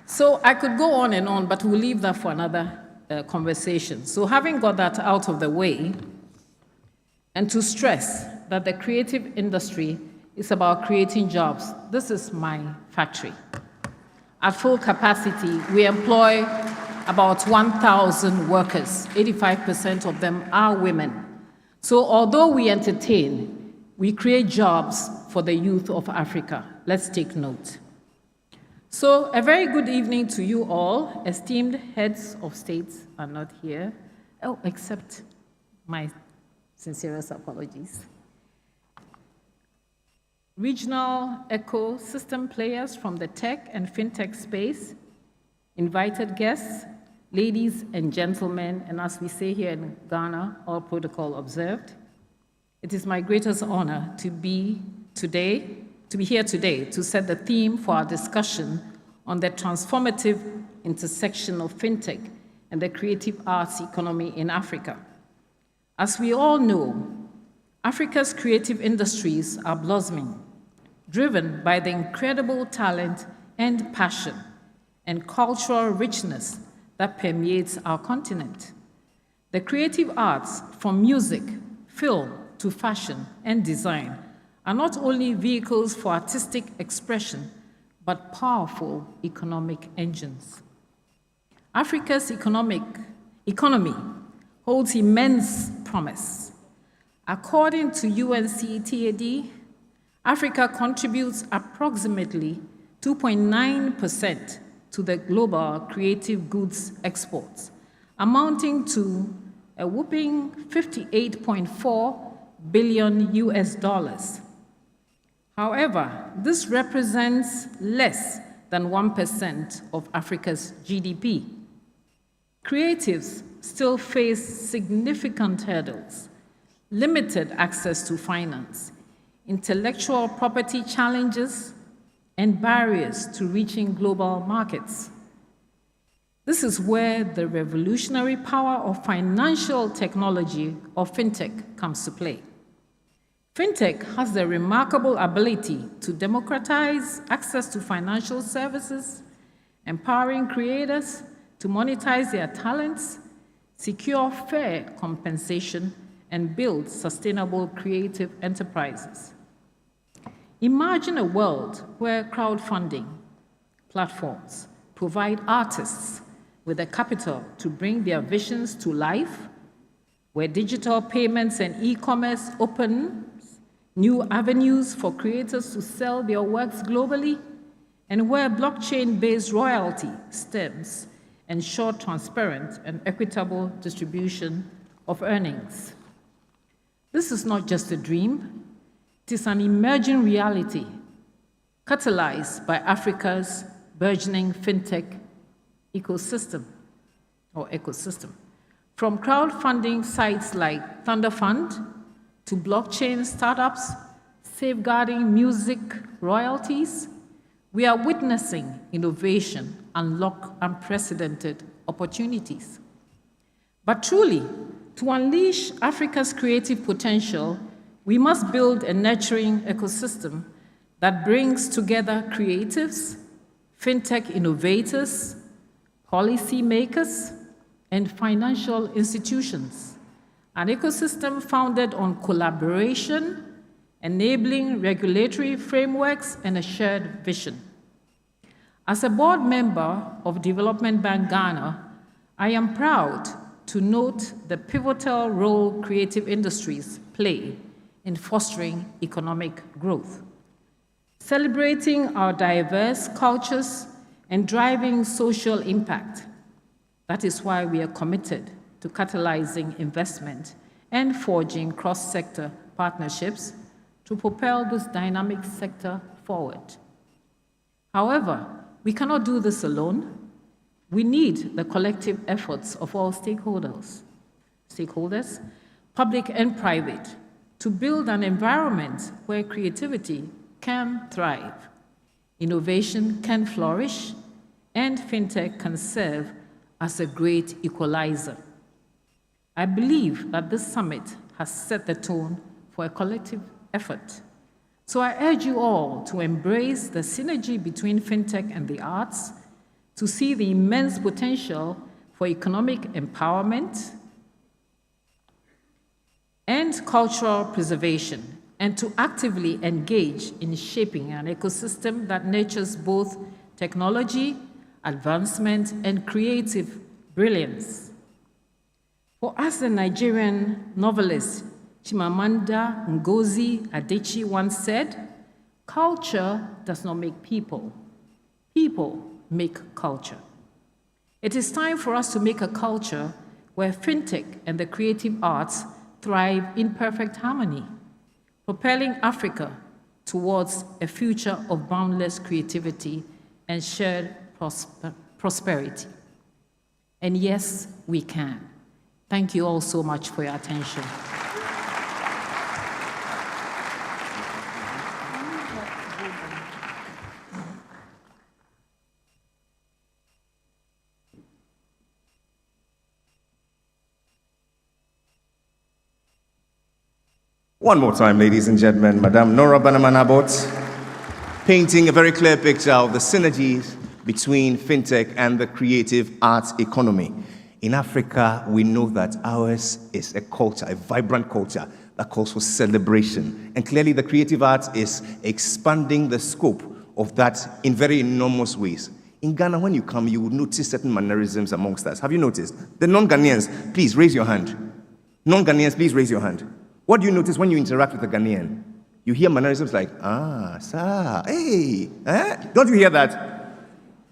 So I could go on and on, but we'll leave that for another conversation. So having got that out of the way, and to stress that the creative industry is about creating jobs, this is my factory. At full capacity, we employ about 1,000 workers. 85% of them are women. So although we entertain, we create jobs for the youth of Africa. Let's take note. So a very good evening to you all. Esteemed heads of states are not here. Oh, except my sincerest apologies. Regional ecosystem players from the tech and fintech space, invited guests, ladies and gentlemen, and as we say here in Ghana, all protocol observed, it is my greatest honor to be here today to set the theme for our discussion on the transformative intersection of fintech and the creative arts economy in Africa. As we all know, Africa's creative industries are blossoming, driven by the incredible talent and passion and cultural richness that permeates our continent. The creative arts, from music, film, to fashion and design, are not only vehicles for artistic expression, but powerful economic engines. Africa's economy holds immense promise. According to UNCTAD, Africa contributes approximately 2.9% to the global creative goods exports, amounting to a whopping $58.4 billion US. However, this represents less than 1% of Africa's GDP. Creatives still face significant hurdles, limited access to finance, intellectual property challenges, and barriers to reaching global markets. This is where the revolutionary power of financial technology or fintech comes to play. Fintech has the remarkable ability to democratize access to financial services, empowering creators to monetize their talents, secure fair compensation, and build sustainable creative enterprises. Imagine a world where crowdfunding platforms provide artists with the capital to bring their visions to life, where digital payments and e-commerce open new avenues for creators to sell their works globally, and where blockchain-based royalty stems ensure transparent and equitable distribution of earnings. This is not just a dream, it is an emerging reality, catalyzed by Africa's burgeoning fintech ecosystem. From crowdfunding sites like Thunderfund to blockchain startups safeguarding music royalties, we are witnessing innovation unlock unprecedented opportunities. But truly, to unleash Africa's creative potential, we must build a nurturing ecosystem that brings together creatives, fintech innovators, policymakers, and financial institutions. An ecosystem founded on collaboration, enabling regulatory frameworks, and a shared vision. As a board member of Development Bank Ghana, I am proud to note the pivotal role creative industries play in fostering economic growth, celebrating our diverse cultures, and driving social impact. That is why we are committed to catalyzing investment and forging cross-sector partnerships to propel this dynamic sector forward. However, we cannot do this alone. We need the collective efforts of all stakeholders, public and private, to build an environment where creativity can thrive, innovation can flourish, and fintech can serve as a great equalizer. I believe that this summit has set the tone for a collective effort. So I urge you all to embrace the synergy between fintech and the arts, to see the immense potential for economic empowerment and cultural preservation, and to actively engage in shaping an ecosystem that nurtures both technology, advancement, and creative brilliance. For as the Nigerian novelist Chimamanda Ngozi Adichie once said, culture does not make people, people make culture. It is time for us to make a culture where fintech and the creative arts thrive in perfect harmony, propelling Africa towards a future of boundless creativity and shared prosperity. And yes, we can. Thank you all so much for your attention. One more time, ladies and gentlemen, Madame Nora Banaman-Abbott, painting a very clear picture of the synergies between fintech and the creative arts economy. In Africa, we know that ours is a culture, a vibrant culture that calls for celebration. And clearly the creative arts is expanding the scope of that in very enormous ways. In Ghana, when you come, you will notice certain mannerisms amongst us. Have you noticed? The non-Ghanaians, please raise your hand. Non-Ghanaians, please raise your hand. What do you notice when you interact with a Ghanaian? You hear mannerisms like, sir, hey, Don't you hear that?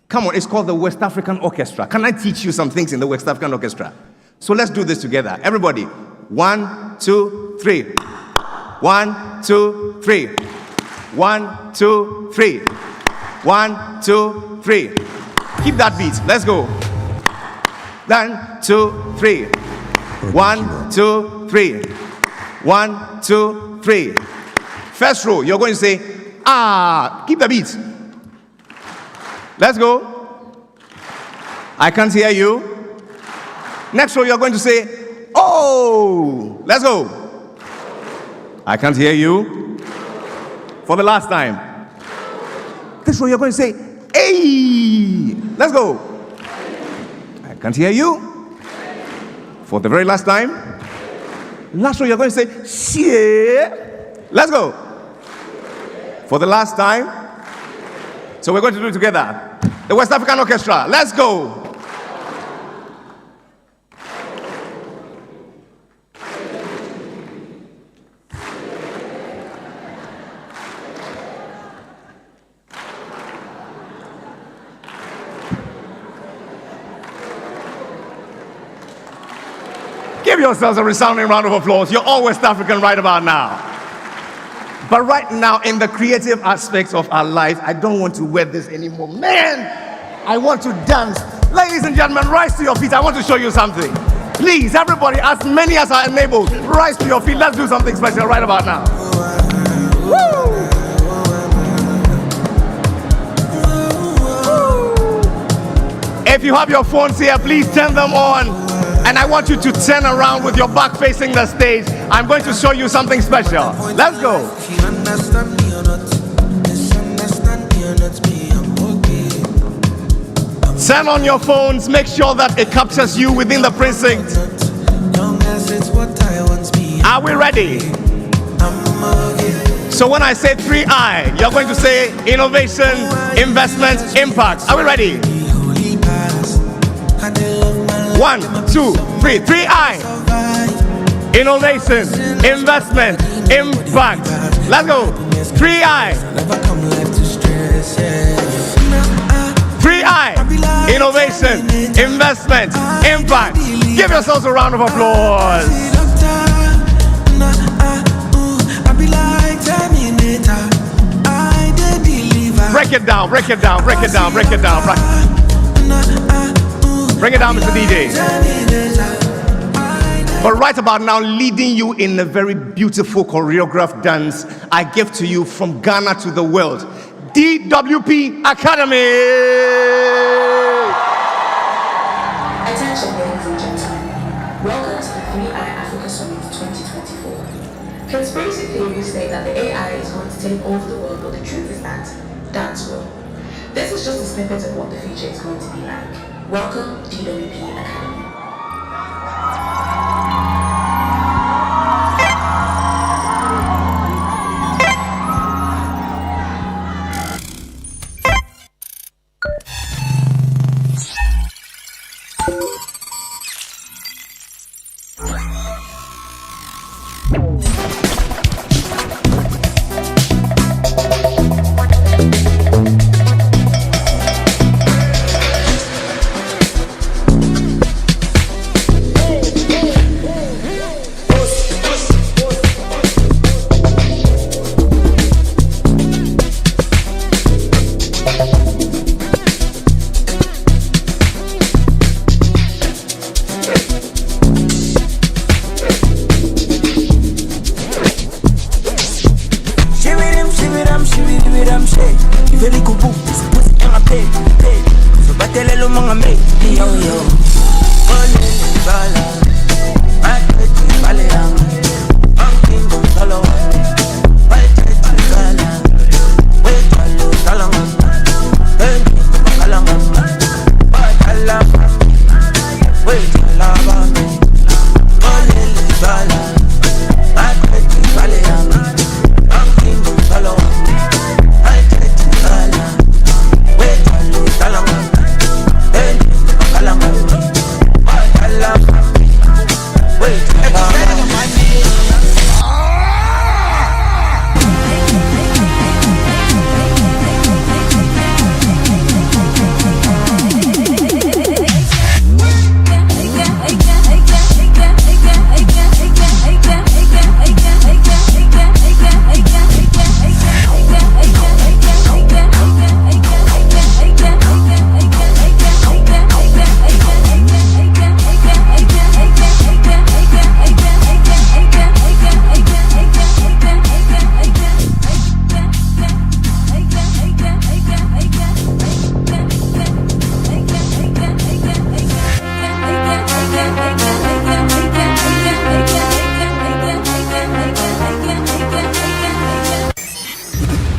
Come on, it's called the West African Orchestra. Can I teach you some things in the West African Orchestra? So let's do this together. Everybody, 1, 2, 3. 1, 2, 3. 1, 2, 3. 1, 2, 3. Keep that beat. Let's go. 1, 2, 3. 1, 2, 3. 1, 2, 3. First row, you're going to say, keep the beat. Let's go. I can't hear you. Next row, you're going to say, oh. Let's go. I can't hear you. For the last time. This row, you're going to say, hey. Let's go. I can't hear you. For the very last time. Last row, you're going to say, yeah. Let's go. For the last time. So we're going to do it together. The West African Orchestra. Let's go. Give yourselves a resounding round of applause. You're all West African right about now. But right now, in the creative aspects of our life, I don't want to wear this anymore. Man, I want to dance. Ladies and gentlemen, rise to your feet. I want to show you something. Please, everybody, as many as are enabled, rise to your feet. Let's do something special right about now. Woo! If you have your phones here, please turn them on. And I want you to turn around with your back facing the stage. I'm going to show you something special. Let's go. Turn on your phones. Make sure that it captures you within the precinct. Are we ready? So when I say 3I, you're going to say innovation, investment, impact. Are we ready? 1, 2, 3. 3I. Innovation, investment, impact. Let's go. 3I. 3I. Innovation, investment, impact. Give yourselves a round of applause. Break it down, break it down, break it down, break it down. Bring it down, Mr. DJ. But right about now, leading you in a very beautiful choreographed dance, I give to you from Ghana to the world, DWP Academy. Attention, ladies and gentlemen. Welcome to the 3I Africa Summit 2024. Conspiracy theories say that the AI is going to take over the world, but the truth is that that's wrong. This is just a snippet of what the future is going to be like. Welcome, DWP Academy.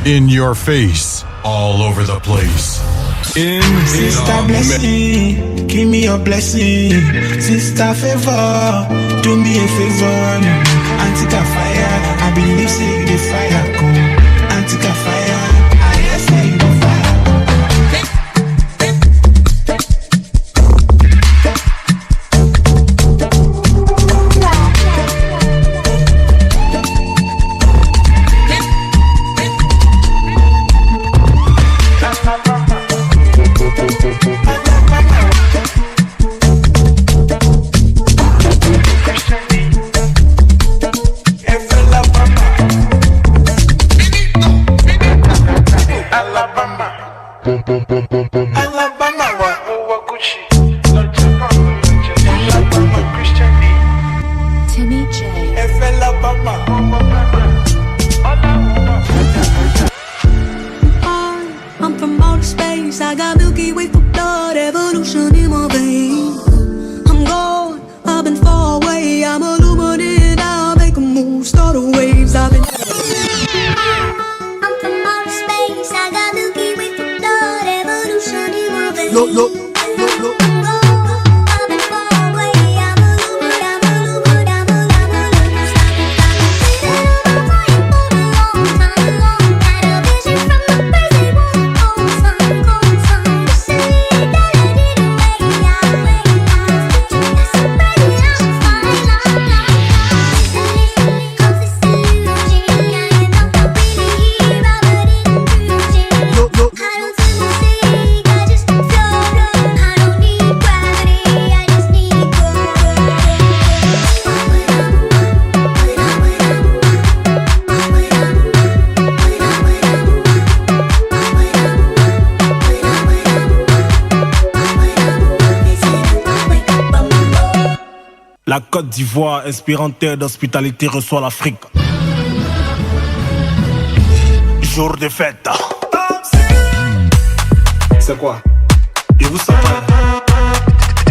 In your face, all over the place. In Sister blessing, give me your blessing. Sister favor, do me a favor. Antica fire, I believe say the fire come. Antica fire, I say the fire. Timmy J. I'm from outer space. I got Milky Way for blood, evolution in my veins. I'm gone, I've been far away. I'm illuminated, I'll make a move, start the waves. I've been. I'm from outer space. I got Milky Way for blood, evolution in my veins. Look, look. La Côte d'Ivoire, inspirant terre d'hospitalité, reçoit l'Afrique. Jour de fête. C'est quoi? Et vous savez?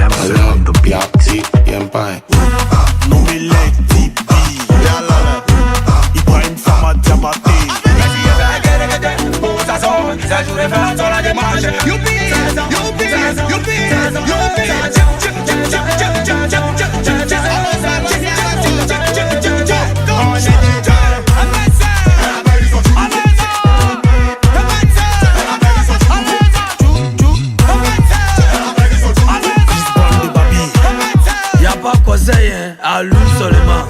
Hablando piatti y en pain. Non mais les tipi. Ibrahim Sama Diabaté. Ça joue de fête sur la démarche. Youpi, youpi, youpi, youpi. Y'a pas conseil, hein, à lui seulement.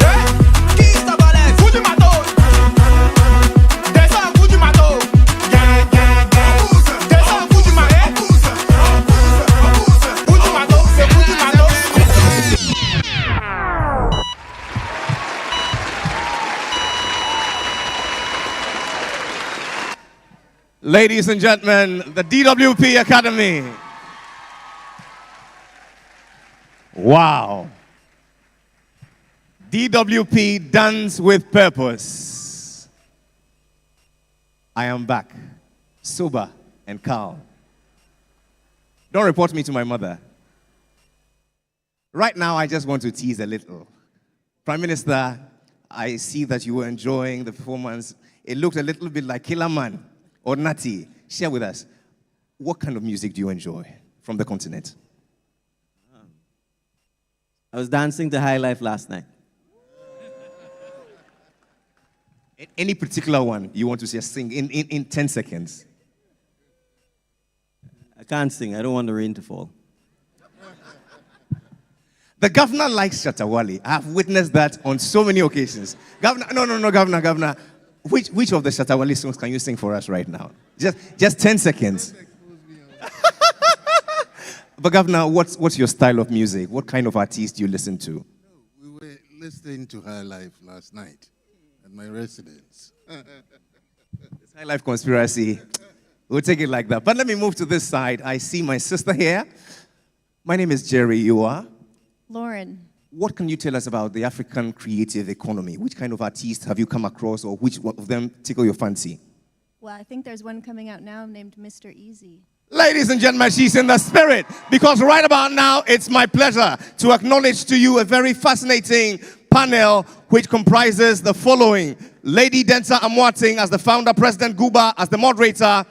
Qui ça balèze? Fous du matos. Descends, fous du matos. Descends, fous du matos. Fous du matos, c'est fous du matos. Ladies and gentlemen, the DWP Academy. Wow. DWP Dance with Purpose. I am back, sober and calm. Don't report me to my mother. Right now, I just want to tease a little. Prime Minister, I see that you were enjoying the performance. It looked a little bit like Killer Man or Nati. Share with us, what kind of music do you enjoy from the continent? I was dancing to High Life last night. Any particular one you want to see us sing in 10 seconds? I can't sing. I don't want the rain to fall. The governor likes Shatta Wale. I have witnessed that on so many occasions. Governor, no, Governor. Which of the Shatta Wale songs can you sing for us right now? Just 10 seconds. But Governor, what's your style of music? What kind of artist do you listen to? We were listening to High Life last night at my residence. This High Life conspiracy, we'll take it like that. But let me move to this side. I see my sister here. My name is Jerry. You are? Lauren. What can you tell us about the African creative economy? Which kind of artists have you come across, or which one of them tickle your fancy? Well, I think there's one coming out now named Mr. Easy. Ladies and gentlemen, she's in the spirit, because right about now, it's my pleasure to acknowledge to you a very fascinating panel which comprises the following. Lady Densa Amwating as the founder, President Guba as the moderator,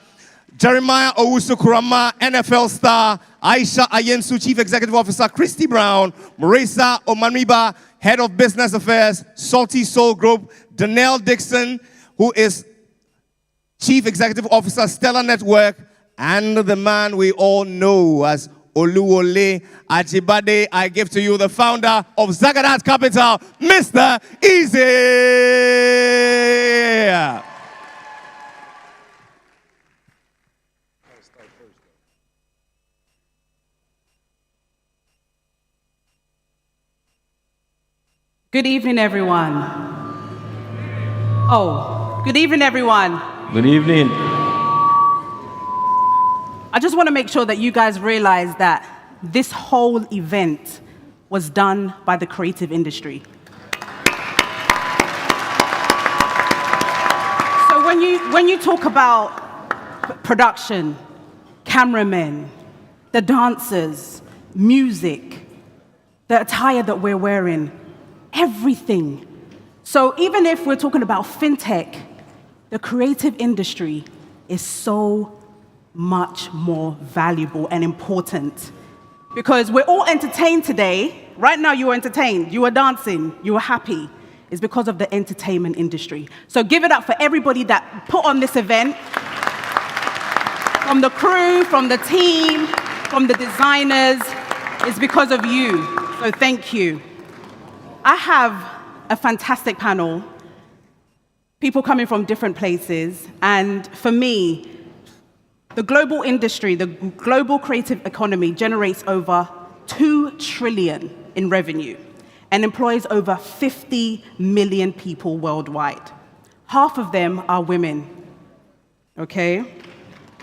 Jeremiah Owusu Kurama, NFL star, Aisha Ayensu, Chief Executive Officer, Christy Brown, Marisa Omaniba, Head of Business Affairs, Salty Soul Group, Danelle Dixon, who is Chief Executive Officer, Stellar Network, and the man we all know as Oluwole Ajibade. I give to you the founder of Zagadat Capital, Mr. Easy. Good evening, everyone. Oh, good evening, everyone. Good evening. I just want to make sure that you guys realize that this whole event was done by the creative industry. So when you talk about production, cameramen, the dancers, music, the attire that we're wearing, everything. So even if we're talking about fintech, the creative industry is so much more valuable and important. Because we're all entertained today. Right now you were entertained, you were dancing, you were happy. It's because of the entertainment industry. So give it up for everybody that put on this event. From the crew, from the team, from the designers. It's because of you. So thank you. I have a fantastic panel, people coming from different places, and for me, the global industry, the global creative economy generates over $2 trillion in revenue and employs over 50 million people worldwide. Half of them are women, okay?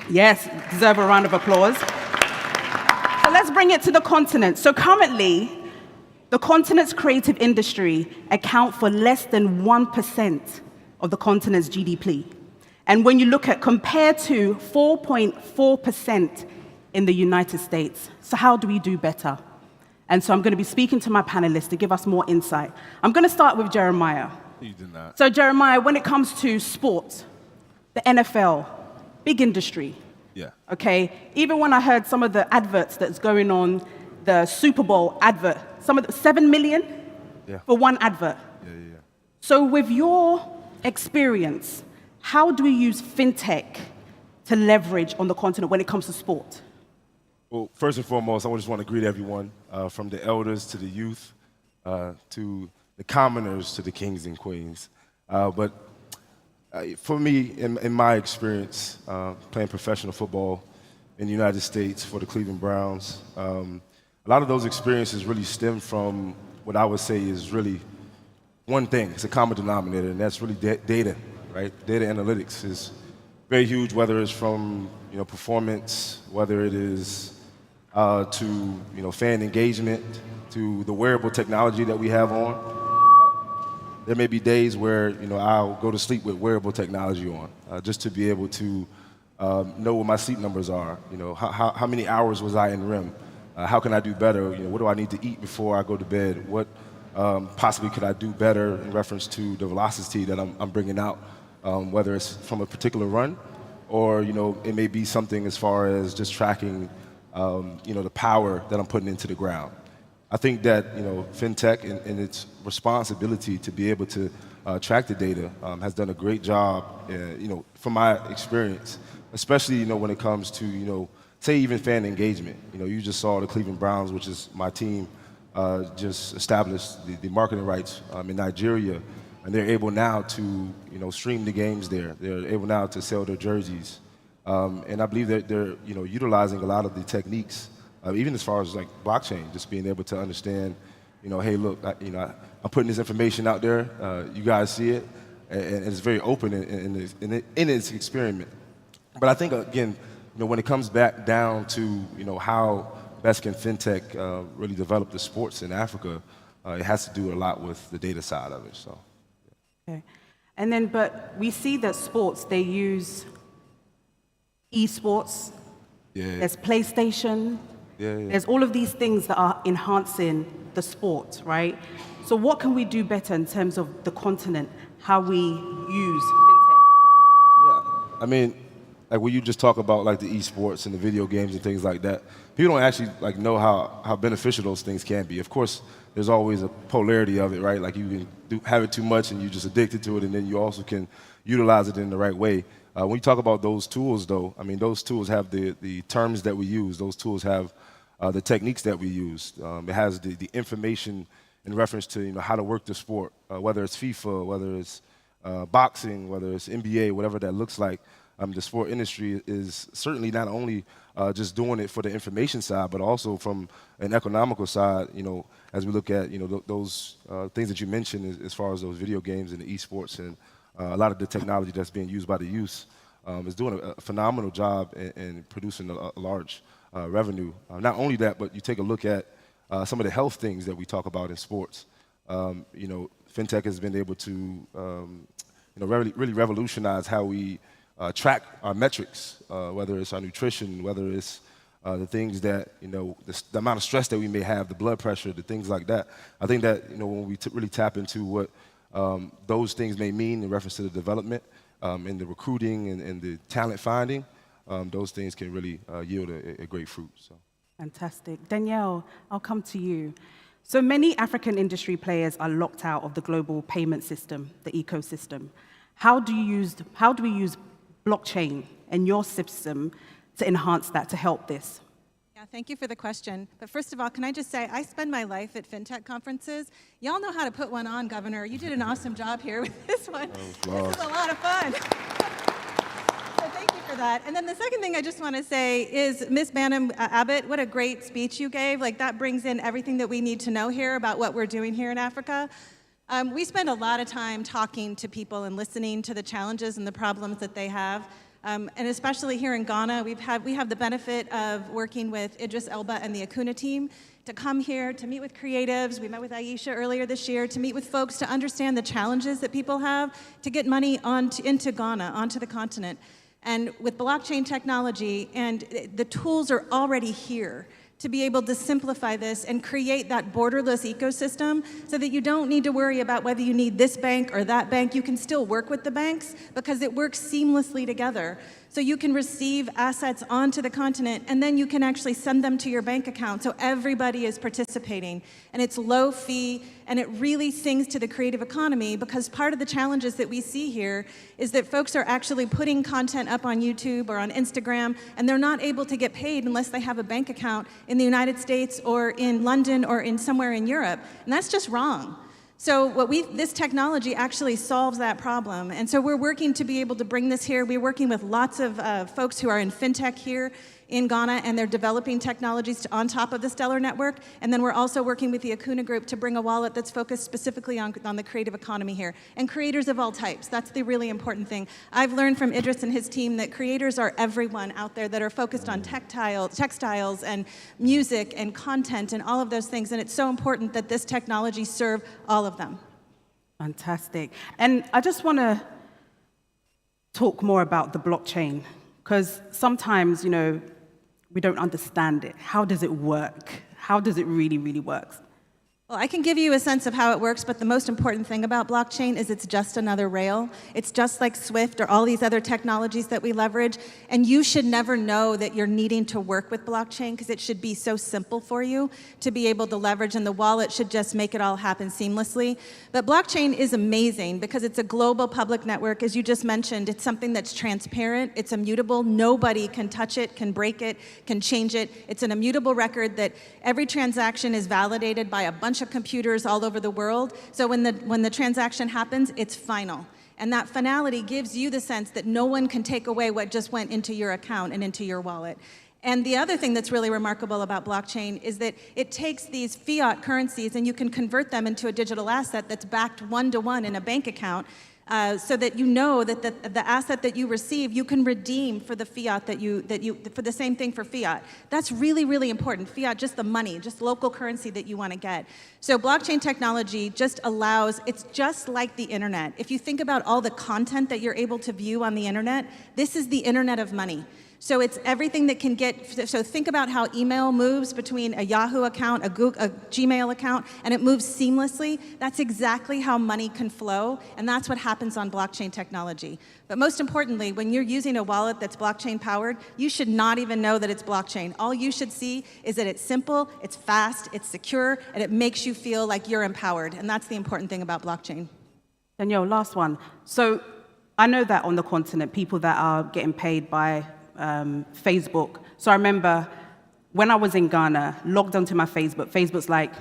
Yes, deserve a round of applause. So let's bring it to the continent. So currently, the continent's creative industry account for less than 1% of the continent's GDP. And when you look at, compared to 4.4% in the United States. So how do we do better? And so I'm going to be speaking to my panelists to give us more insight. I'm going to start with Jeremiah. You did not. So Jeremiah, when it comes to sports, the NFL, big industry. Yeah. Okay, even when I heard some of the adverts that's going on, the Super Bowl advert, some of the 7 million for one advert. Yeah. So with your experience, how do we use fintech to leverage on the continent when it comes to sport? Well, first and foremost, I just want to greet everyone, from the elders to the youth, to the commoners to the kings and queens. But for me, in my experience, playing professional football in the United States for the Cleveland Browns, a lot of those experiences really stem from what I would say is really one thing. It's a common denominator, and that's really data, right? Data analytics is very huge, whether it's from performance, whether it is to fan engagement, to the wearable technology that we have on. There may be days where I'll go to sleep with wearable technology on, just to be able to know what my sleep numbers are. How many hours was I in REM? How can I do better? What do I need to eat before I go to bed? What possibly could I do better in reference to the velocity that I'm bringing out, whether it's from a particular run, or it may be something as far as just tracking the power that I'm putting into the ground. I think that fintech and its responsibility to be able to track the data has done a great job. From my experience, especially when it comes to say even fan engagement. You just saw the Cleveland Browns, which is my team, just established the marketing rights in Nigeria, and they're able now to stream the games there. They're able now to sell their jerseys, and I believe that they're utilizing a lot of the techniques, even as far as like blockchain, just being able to understand, hey, look, I'm putting this information out there. You guys see it, and it's very open in its experiment. But I think again, when it comes back down to how best can fintech really develop the sports in Africa, it has to do a lot with the data side of it. So. Okay. And then, but we see that sports, they use esports. Yeah. There's PlayStation. Yeah. There's all of these things that are enhancing the sport, right? So what can we do better in terms of the continent? how we use fintech? I mean, like when you just talk about like the esports and the video games and things like that, people don't actually like know how beneficial those things can be. Of course, there's always a polarity of it, right? Like you can have it too much and you're just addicted to it, and then you also can utilize it in the right way. When you talk about those tools, though, I mean, those tools have the terms that we use. Those tools have the techniques that we use. It has the information in reference to how to work the sport, whether it's FIFA, whether it's boxing, whether it's NBA, whatever that looks like. The sport industry is certainly not only just doing it for the information side, but also from an economical side, as we look at, those things that you mentioned as far as those video games and the esports and a lot of the technology that's being used by the youth is doing a phenomenal job in producing a large revenue. Not only that, but you take a look at some of the health things that we talk about in sports. Fintech has been able to really revolutionize how we track our metrics, whether it's our nutrition, whether it's the things that, the amount of stress that we may have, the blood pressure, the things like that. I think that, when we really tap into what those things may mean in reference to the development and the recruiting and the talent finding, those things can really yield a great fruit. So. Fantastic. Danielle, I'll come to you. So many African industry players are locked out of the global payment system, the ecosystem. How do we use blockchain and your system to enhance that, to help this? Yeah, thank you for the question. But first of all, can I just say, I spend my life at FinTech conferences. Y'all know how to put one on, Governor. You did an awesome job here with this one. This is a lot of fun. So thank you for that. And then the second thing I just want to say is, Ms. Banham Abbott, what a great speech you gave. Like, that brings in everything that we need to know here about what we're doing here in Africa. We spend a lot of time talking to people and listening to the challenges and the problems that they have. And especially here in Ghana, we have the benefit of working with Idris Elba and the Akuna team to come here, to meet with creatives. We met with Aisha earlier this year, to meet with folks to understand the challenges that people have to get money into Ghana, onto the continent. And with blockchain technology, and the tools are already here to be able to simplify this and create that borderless ecosystem so that you don't need to worry about whether you need this bank or that bank. You can still work with the banks because it works seamlessly together. So you can receive assets onto the continent, and then you can actually send them to your bank account. So everybody is participating, and it's low fee, and it really sings to the creative economy, because part of the challenges that we see here is that folks are actually putting content up on YouTube or on Instagram, and they're not able to get paid unless they have a bank account in the United States or in London or in somewhere in Europe. And that's just wrong. So this technology actually solves that problem. And so we're working to be able to bring this here. We're working with lots of folks who are in fintech here in Ghana, and they're developing technologies on top of the Stellar Network. And then we're also working with the Akuna Group to bring a wallet that's focused specifically on the creative economy here. And creators of all types, that's the really important thing. I've learned from Idris and his team that creators are everyone out there that are focused on textiles and music and content and all of those things. And it's so important that this technology serve all of them. Fantastic. And I just want to talk more about the blockchain, because sometimes, we don't understand it. How does it work? How does it really, really work? Well, I can give you a sense of how it works, but the most important thing about blockchain is it's just another rail. It's just like SWIFT or all these other technologies that we leverage, and you should never know that you're needing to work with blockchain, because it should be so simple for you to be able to leverage, and the wallet should just make it all happen seamlessly. But blockchain is amazing because it's a global public network. As you just mentioned, it's something that's transparent, it's immutable, nobody can touch it, can break it, can change it. It's an immutable record that every transaction is validated by a bunch of computers all over the world. So when the transaction happens, it's final. And that finality gives you the sense that no one can take away what just went into your account and into your wallet. And the other thing that's really remarkable about blockchain is that it takes these fiat currencies and you can convert them into a digital asset that's backed one-to-one in a bank account, so that you know that the asset that you receive, you can redeem for the fiat for the same thing for fiat. That's really, really important. Fiat, just the money, just local currency that you want to get. So blockchain technology just allows, it's just like the internet. If you think about all the content that you're able to view on the internet, this is the internet of money. So it's everything that can get, so think about how email moves between a Yahoo account, a Gmail account, and it moves seamlessly. That's exactly how money can flow, and that's what happens on blockchain technology. But most importantly, when you're using a wallet that's blockchain powered, you should not even know that it's blockchain. All you should see is that it's simple, it's fast, it's secure, and it makes you feel like you're empowered. And that's the important thing about blockchain. Danielle, last one. So I know that on the continent, people that are getting paid by Facebook. So I remember when I was in Ghana, logged onto my Facebook, Facebook's like,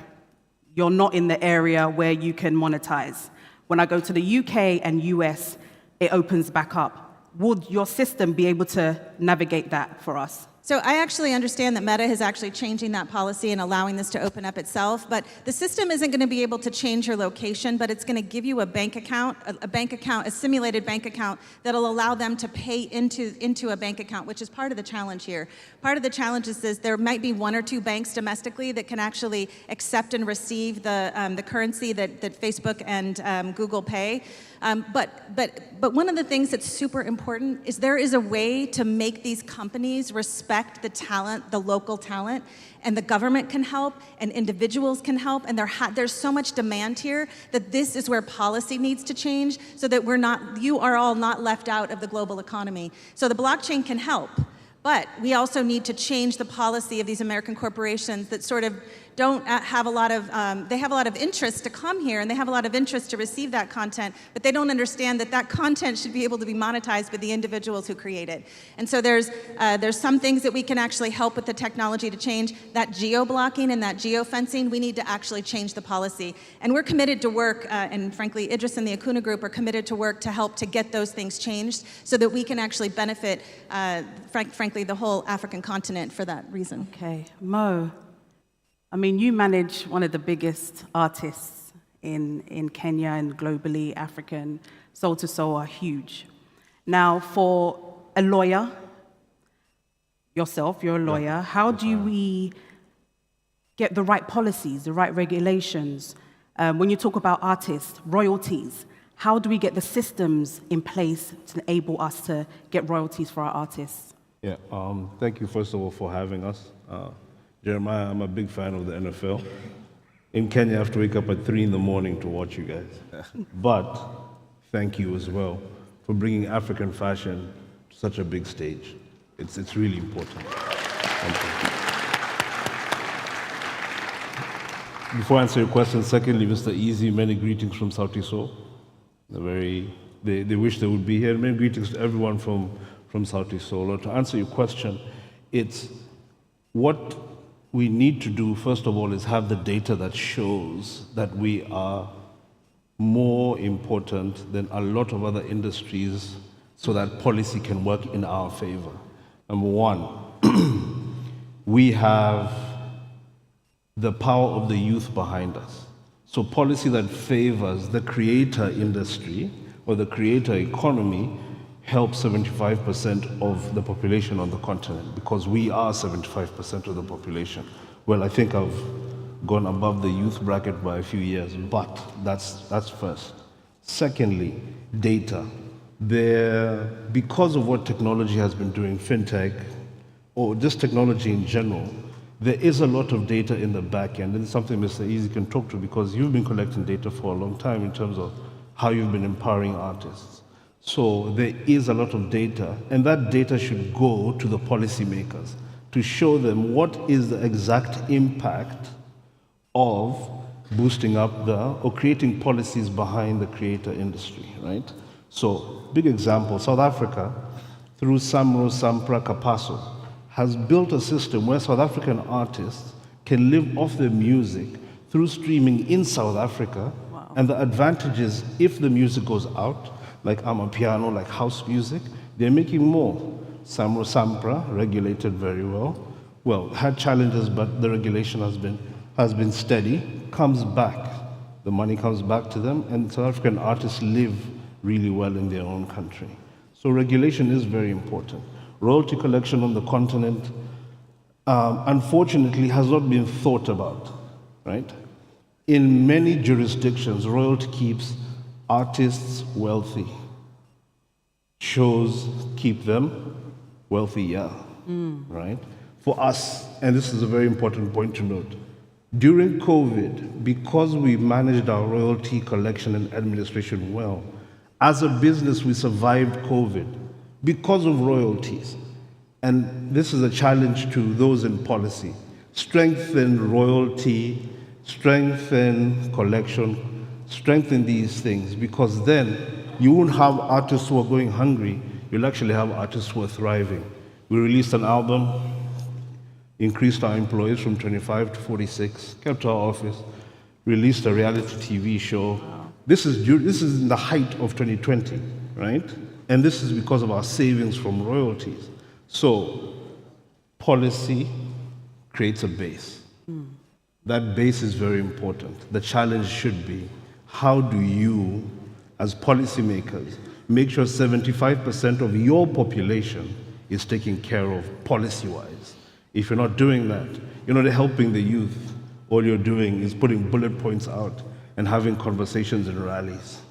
you're not in the area where you can monetize. When I go to the UK and US, it opens back up. Would your system be able to navigate that for us? So I actually understand that Meta is actually changing that policy and allowing this to open up itself, but the system isn't going to be able to change your location, but it's going to give you a bank account, a simulated bank account that'll allow them to pay into a bank account, which is part of the challenge here. Part of the challenge is there might be 1 or 2 banks domestically that can actually accept and receive the currency that Facebook and Google pay. But one of the things that's super important is there is a way to make these companies respect the talent, the local talent, and the government can help, and individuals can help, and there's so much demand here that this is where policy needs to change so that you are all not left out of the global economy. So the blockchain can help, but we also need to change the policy of these American corporations that sort of don't have a lot of, they have a lot of interest to come here and they have a lot of interest to receive that content, but they don't understand that that content should be able to be monetized by the individuals who create it. And so there's some things that we can actually help with the technology to change. That geo-blocking and that geo-fencing, we need to actually change the policy. And we're committed to work, and frankly, Idris and the Akuna Group are committed to work to help to get those things changed so that we can actually benefit, frankly, the whole African continent for that reason. Okay, Mo. I mean, you manage one of the biggest artists in Kenya and globally. African Soul to Soul are huge. Now, for a lawyer, yourself, you're a lawyer, how do we get the right policies, the right regulations? When you talk about artists, royalties, how do we get the systems in place to enable us to get royalties for our artists? Yeah, thank you, first of all, for having us. Jeremiah, I'm a big fan of the NFL. In Kenya, I have to wake up at 3 in the morning to watch you guys. But thank you as well for bringing African fashion to such a big stage. It's really important. Thank you. Before I answer your question, secondly, Mr. Easy, many greetings from Sauti Sol. They wish they would be here. Many greetings to everyone from Sauti Sol. To answer your question, it's what we need to do, first of all, is have the data that shows that we are more important than a lot of other industries so that policy can work in our favor. Number one, we have the power of the youth behind us. So policy that favors the creator industry or the creator economy help 75% of the population on the continent, because we are 75% of the population. Well, I think I've gone above the youth bracket by a few years, but that's first. Secondly, data. Because of what technology has been doing, fintech, or just technology in general, there is a lot of data in the back end, and it's something Mr. Easy can talk to, because you've been collecting data for a long time in terms of how you've been empowering artists. So there is a lot of data, and that data should go to the policymakers to show them what is the exact impact of boosting up or creating policies behind the creator industry, right? So, big example, South Africa, through Samro Sampra Kapaso, has built a system where South African artists can live off their music through streaming in South Africa. Wow. And the advantage is, if the music goes out, like Amapiano, like house music, they're making more. Samro Sampra, regulated very well, had challenges, but the regulation has been steady, comes back. The money comes back to them, and South African artists live really well in their own country. So regulation is very important. Royalty collection on the continent, unfortunately, has not been thought about, right? In many jurisdictions, royalty keeps artists wealthy. Shows keep them wealthier, right? For us, and this is a very important point to note, during COVID, because we managed our royalty collection and administration well, as a business, we survived COVID because of royalties. And this is a challenge to those in policy. Strengthen royalty, strengthen collection, strengthen these things, because then you won't have artists who are going hungry, you'll actually have artists who are thriving. We released an album, increased our employees from 25 to 46, kept our office, released a reality TV show. This is in the height of 2020, right? And this is because of our savings from royalties. So, policy creates a base. That base is very important. The challenge should be, how do you, as policymakers, make sure 75% of your population is taken care of policy-wise? If you're not doing that, you're not helping the youth. All you're doing is putting bullet points out and having conversations in rallies.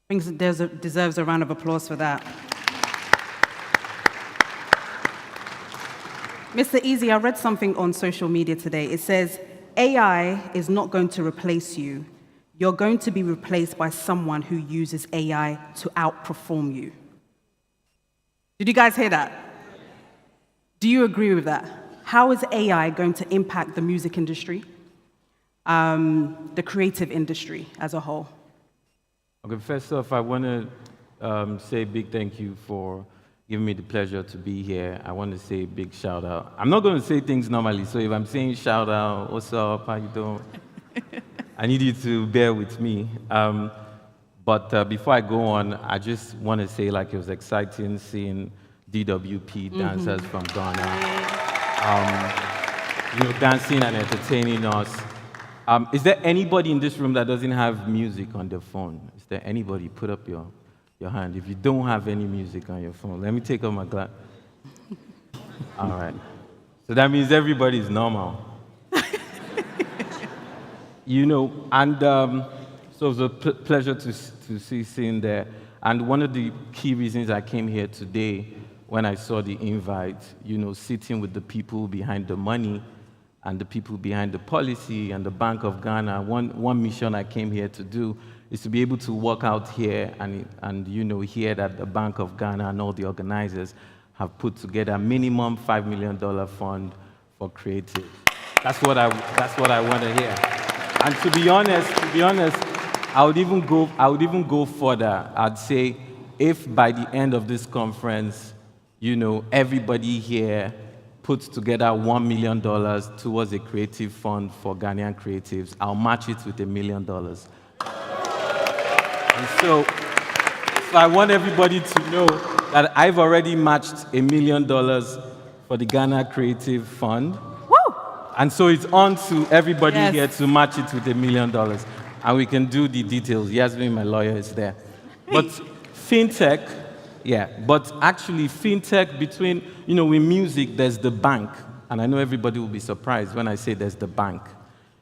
I think deserves a round of applause for that. Mr. Easy, I read something on social media today. It says, AI is not going to replace you. You're going to be replaced by someone who uses AI to outperform you. Did you guys hear that? Do you agree with that? How is AI going to impact the music industry, the creative industry as a whole? Okay, first off, I want to say a big thank you for giving me the pleasure to be here. I want to say a big shout out. I'm not going to say things normally, so if I'm saying shout out, what's up, how you doing? I need you to bear with me. But before I go on, I just want to say, like, it was exciting seeing DWP dancers from Ghana, dancing and entertaining us. Is there anybody in this room that doesn't have music on their phone? Is there anybody? Put up your hand. If you don't have any music on your phone, let me take off my glass. All right. So that means everybody is normal. So it was a pleasure to see Sin there. And one of the key reasons I came here today, when I saw the invite, sitting with the people behind the money and the people behind the policy and the Bank of Ghana, one mission I came here to do is to be able to walk out here and hear that the Bank of Ghana and all the organizers have put together a minimum $5 million fund for creative. That's what I want to hear. And to be honest, I would even go further. I'd say, if by the end of this conference, everybody here puts together $1 million towards a creative fund for Ghanaian creatives, I'll match it with $1 million. And so I want everybody to know that I've already matched $1 million for the Ghana Creative Fund. Woo! And so it's on to everybody here to match it with $1 million. And we can do the details. Yasmin, my lawyer, is there. But fintech, but actually fintech between, with music, there's the bank. And I know everybody will be surprised when I say there's the bank.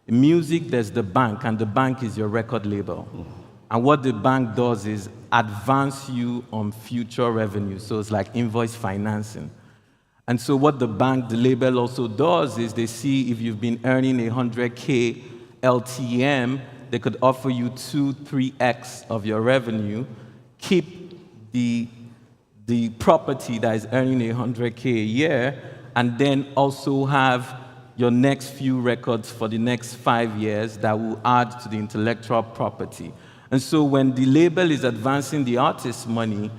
In music, there's the bank, and the bank is your record label. And what the bank does is advance you on future revenue. So it's like invoice financing. And so what the bank, the label also does is they see if you've been earning 100K LTM, they could offer you 2-3x of your revenue, keep the property that is earning 100K a year, and then also have your next few records for the next 5 years that will add to the intellectual property. And so when the label is advancing the artist's money,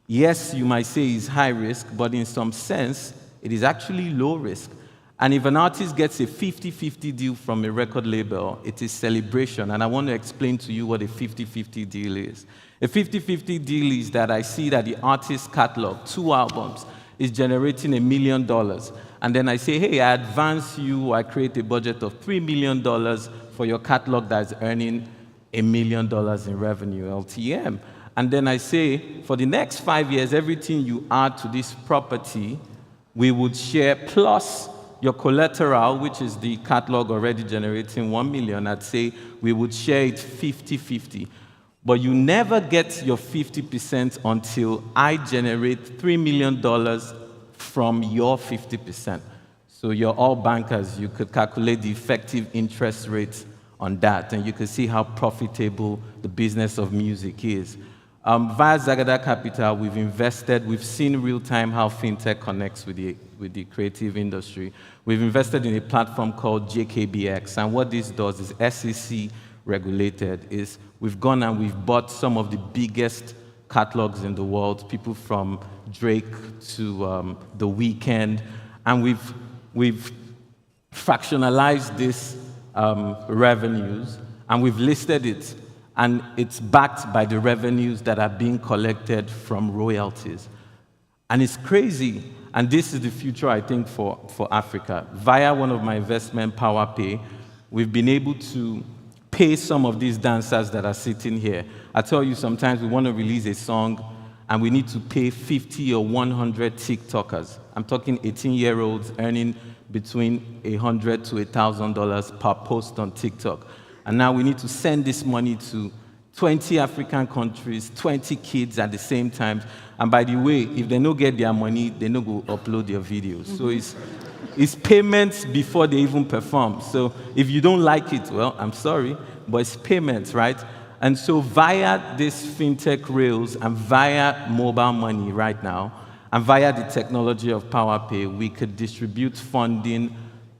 yes, you might say it's high risk, but in some sense, it is actually low risk. And if an artist gets a 50-50 deal from a record label, it is celebration. And I want to explain to you what a 50-50 deal is. A 50-50 deal is that I see that the artist's catalog, 2 albums, is generating $1 million. And then I say, hey, I advance you, I create a budget of $3 million for your catalog that's earning $1 million in revenue, LTM. And then I say, for the next 5 years, everything you add to this property, we would share, plus your collateral, which is the catalog already generating $1 million. I'd say we would share it 50-50. But you never get your 50% until I generate $3 million from your 50%. So you're all bankers. You could calculate the effective interest rate on that, and you can see how profitable the business of music is. Via Zagada Capital, we've invested, we've seen real time how fintech connects with the creative industry. We've invested in a platform called JKBX, and what this does is SEC regulated, is we've gone and we've bought some of the biggest catalogs in the world, people from Drake to The Weeknd, and we've fractionalized this revenues, and we've listed it, and it's backed by the revenues that are being collected from royalties. And it's crazy, and this is the future, I think, for Africa. Via one of my investment, PowerPay, we've been able to pay some of these dancers that are sitting here. I tell you, sometimes we want to release a song, and we need to pay 50 or 100 TikTokers. I'm talking 18-year-olds earning between $100 to $1,000 per post on TikTok. And now we need to send this money to 20 African countries, 20 kids at the same time. And by the way, if they don't get their money, they don't go upload their videos. So it's payments before they even perform. So if you don't like it, well, I'm sorry, but it's payments, right? And so via this fintech rails and via mobile money right now, and via the technology of PowerPay, we could distribute funding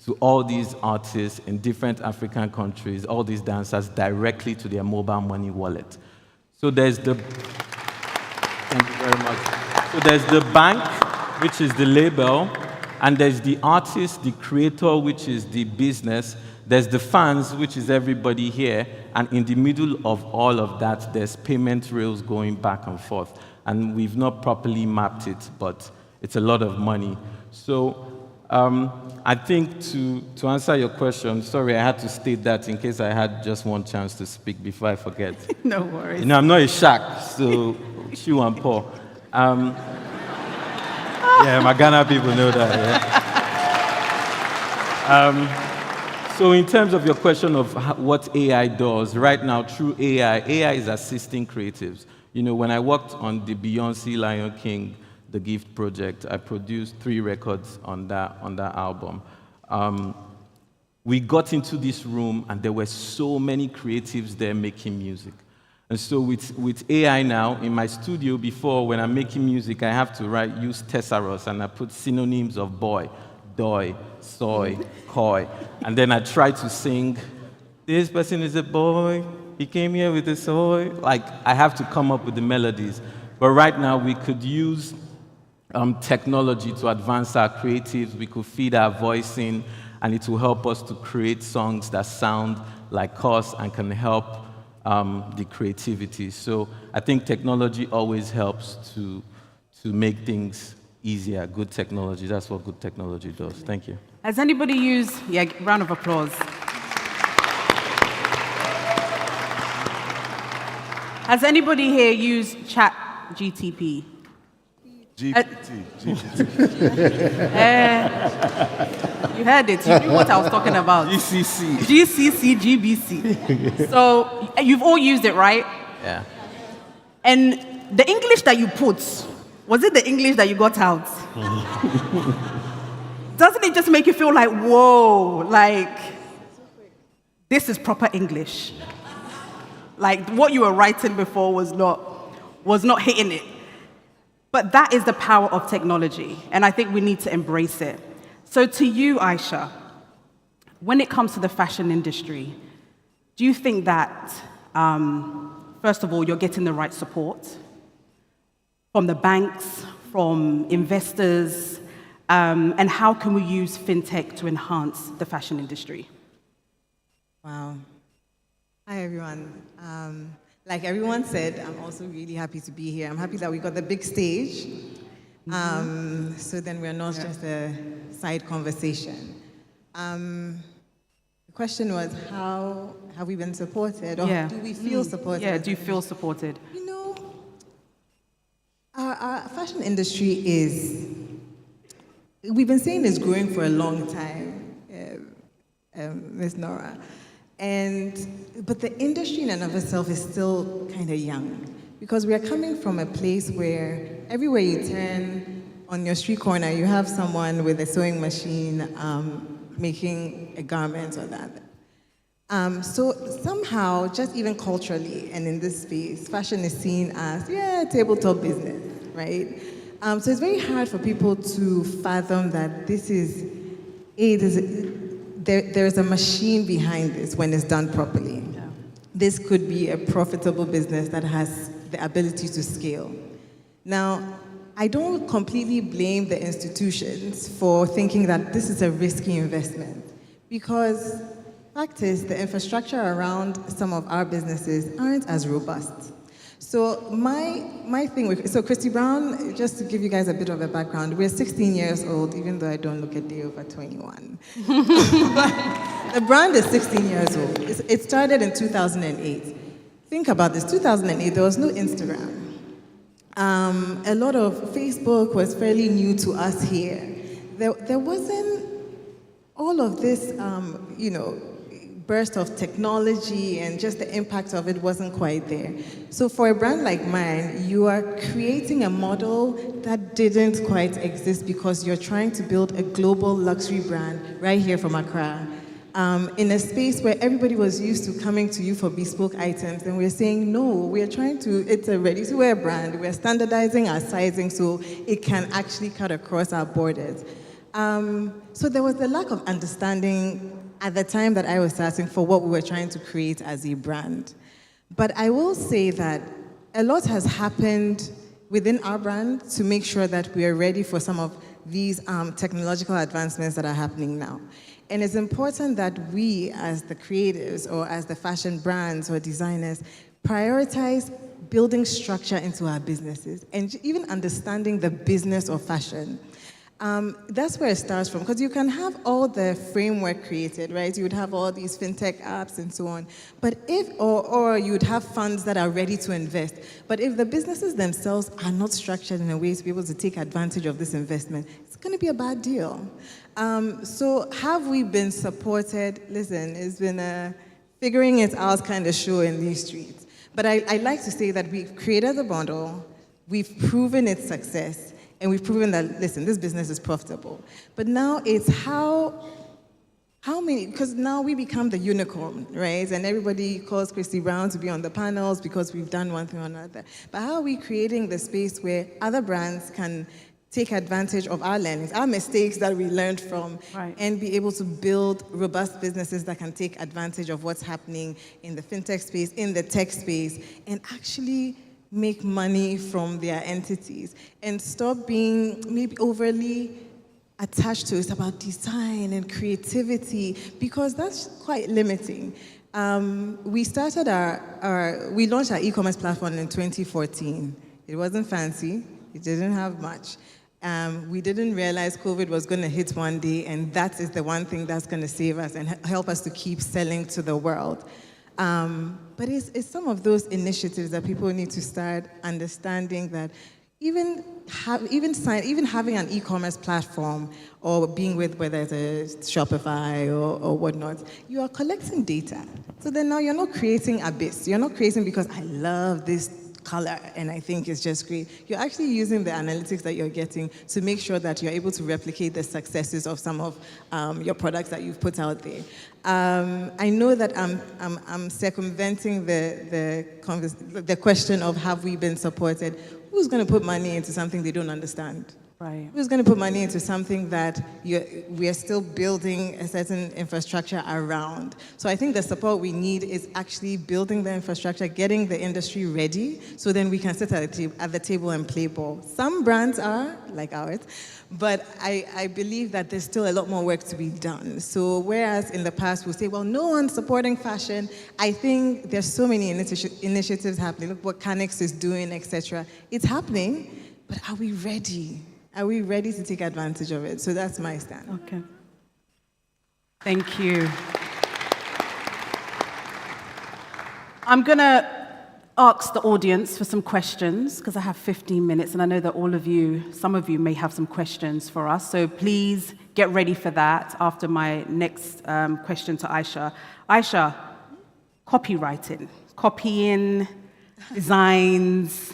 to all these artists in different African countries, all these dancers, directly to their mobile money wallet. So there's the, thank you very much. So there's the bank, which is the label, and there's the artist, the creator, which is the business. There's the fans, which is everybody here, and in the middle of all of that, there's payment rails going back and forth. And we've not properly mapped it, but it's a lot of money. So I think to answer your question, sorry, I had to state that in case I had just one chance to speak before I forget. No worries. You know, I'm not a shark, so shoe and paw. Yeah, my Ghana people know that, yeah? So in terms of your question of what AI does, right now, through AI is assisting creatives. You know, when I worked on the Beyoncé Lion King, The Gift Project, I produced 3 records on that album. We got into this room, and there were so many creatives there making music. And so with AI now, in my studio before, when I'm making music, I have to use thesaurus, and I put synonyms of boy, doi, soy, koi. And then I try to sing, this person is a boy, he came here with a soy. Like, I have to come up with the melodies. But right now, we could use technology to advance our creatives. We could feed our voice in, and it will help us to create songs that sound like us and can help the creativity. So I think technology always helps to make things easier. Good technology, that's what good technology does. Thank you. Has anybody used, yeah, round of applause. Has anybody here used ChatGPT? GPT. You heard it. You knew what I was talking about. GCC, GBC. So you've all used it, right? Yeah. And the English that you put, was it the English that you got out? Doesn't it just make you feel like, whoa, like, this is proper English? Like, what you were writing before was not hitting it. But that is the power of technology, and I think we need to embrace it. So to you, Aisha, when it comes to the fashion industry, do you think that, first of all, you're getting the right support from the banks, from investors, and how can we use fintech to enhance the fashion industry? Wow. Hi, everyone. Like everyone said, I'm also really happy to be here. I'm happy that we got the big stage. So then we're not just a side conversation. The question was, how have we been supported? Or do we feel supported? Yeah, do you feel supported? You know, our fashion industry is, we've been saying it's growing for a long time, Ms. Nora. But the industry in and of itself is still kind of young because we are coming from a place where everywhere you turn on your street corner, you have someone with a sewing machine making a garment or that. So somehow, just even culturally and in this space, fashion is seen as, tabletop business, right? So it's very hard for people to fathom that this is, there's a machine behind this when it's done properly. Yeah. This could be a profitable business that has the ability to scale. Now, I don't completely blame the institutions for thinking that this is a risky investment because fact is the infrastructure around some of our businesses aren't as robust. So my thing with, so Christy Brown, just to give you guys a bit of a background, we're 16 years old, even though I don't look a day over 21. But the brand is 16 years old. It started in 2008. Think about this, 2008, there was no Instagram. A lot of Facebook was fairly new to us here. There wasn't all of this, burst of technology and just the impact of it wasn't quite there. So for a brand like mine, you are creating a model that didn't quite exist because you're trying to build a global luxury brand right here from Accra. In a space where everybody was used to coming to you for bespoke items, and we're saying, no, we're trying to, it's a ready-to-wear brand. We're standardizing our sizing so it can actually cut across our borders. So there was a lack of understanding at the time that I was starting for what we were trying to create as a brand. But I will say that a lot has happened within our brand to make sure that we are ready for some of these technological advancements that are happening now. And it's important that we, as the creatives or as the fashion brands or designers, prioritize building structure into our businesses and even understanding the business of fashion. That's where it starts from, because you can have all the framework created, right? You would have all these fintech apps and so on, but or you would have funds that are ready to invest. But if the businesses themselves are not structured in a way to be able to take advantage of this investment, it's going to be a bad deal. So have we been supported? Listen, it's been a figuring it out kind of show in these streets. But I like to say that we've created the model, we've proven its success, and we've proven that, listen, this business is profitable. But now it's how many, because now we become the unicorn, right? And everybody calls Christy Brown to be on the panels because we've done one thing or another. But how are we creating the space where other brands can take advantage of our learnings, our mistakes that we learned from, and be able to build robust businesses that can take advantage of what's happening in the fintech space, in the tech space, and actually make money from their entities and stop being maybe overly attached to it's about design and creativity, because that's quite limiting. We started we launched our e-commerce platform in 2014. It wasn't fancy. It didn't have much. We didn't realize COVID was going to hit one day, and that is the one thing that's going to save us and help us to keep selling to the world. But it's some of those initiatives that people need to start understanding that even having an e-commerce platform or being with whether it's a Shopify or whatnot, you are collecting data. So then now you're not creating abyss. You're not creating because I love this color and I think it's just great. You're actually using the analytics that you're getting to make sure that you're able to replicate the successes of some of your products that you've put out there. I know that I'm circumventing the question of have we been supported. Who's going to put money into something they don't understand? Right. Who's going to put money into something that we are still building a certain infrastructure around? So I think the support we need is actually building the infrastructure, getting the industry ready, so then we can sit at the table and play ball. Some brands are, like ours, but I believe that there's still a lot more work to be done. So whereas in the past we'll say, well, no one's supporting fashion, I think there's so many initiatives happening. Look what Canex is doing, etc. It's happening, but are we ready? Are we ready to take advantage of it? So that's my stand. Okay. Thank you. I'm going to ask the audience for some questions because I have 15 minutes and I know that some of you may have some questions for us. So please get ready for that after my next question to Aisha. Aisha, copywriting, copying, designs.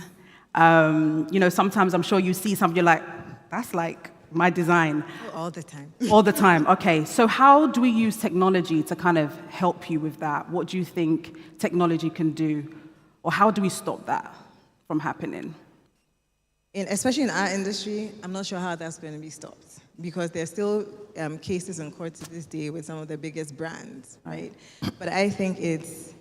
Sometimes I'm sure you see something, you're like, that's like my design. All the time. All the time, okay. So how do we use technology to kind of help you with that? What do you think technology can do? Or how do we stop that from happening? Especially in our industry, I'm not sure how that's going to be stopped because there's still cases in court to this day with some of the biggest brands, right? But I think it's,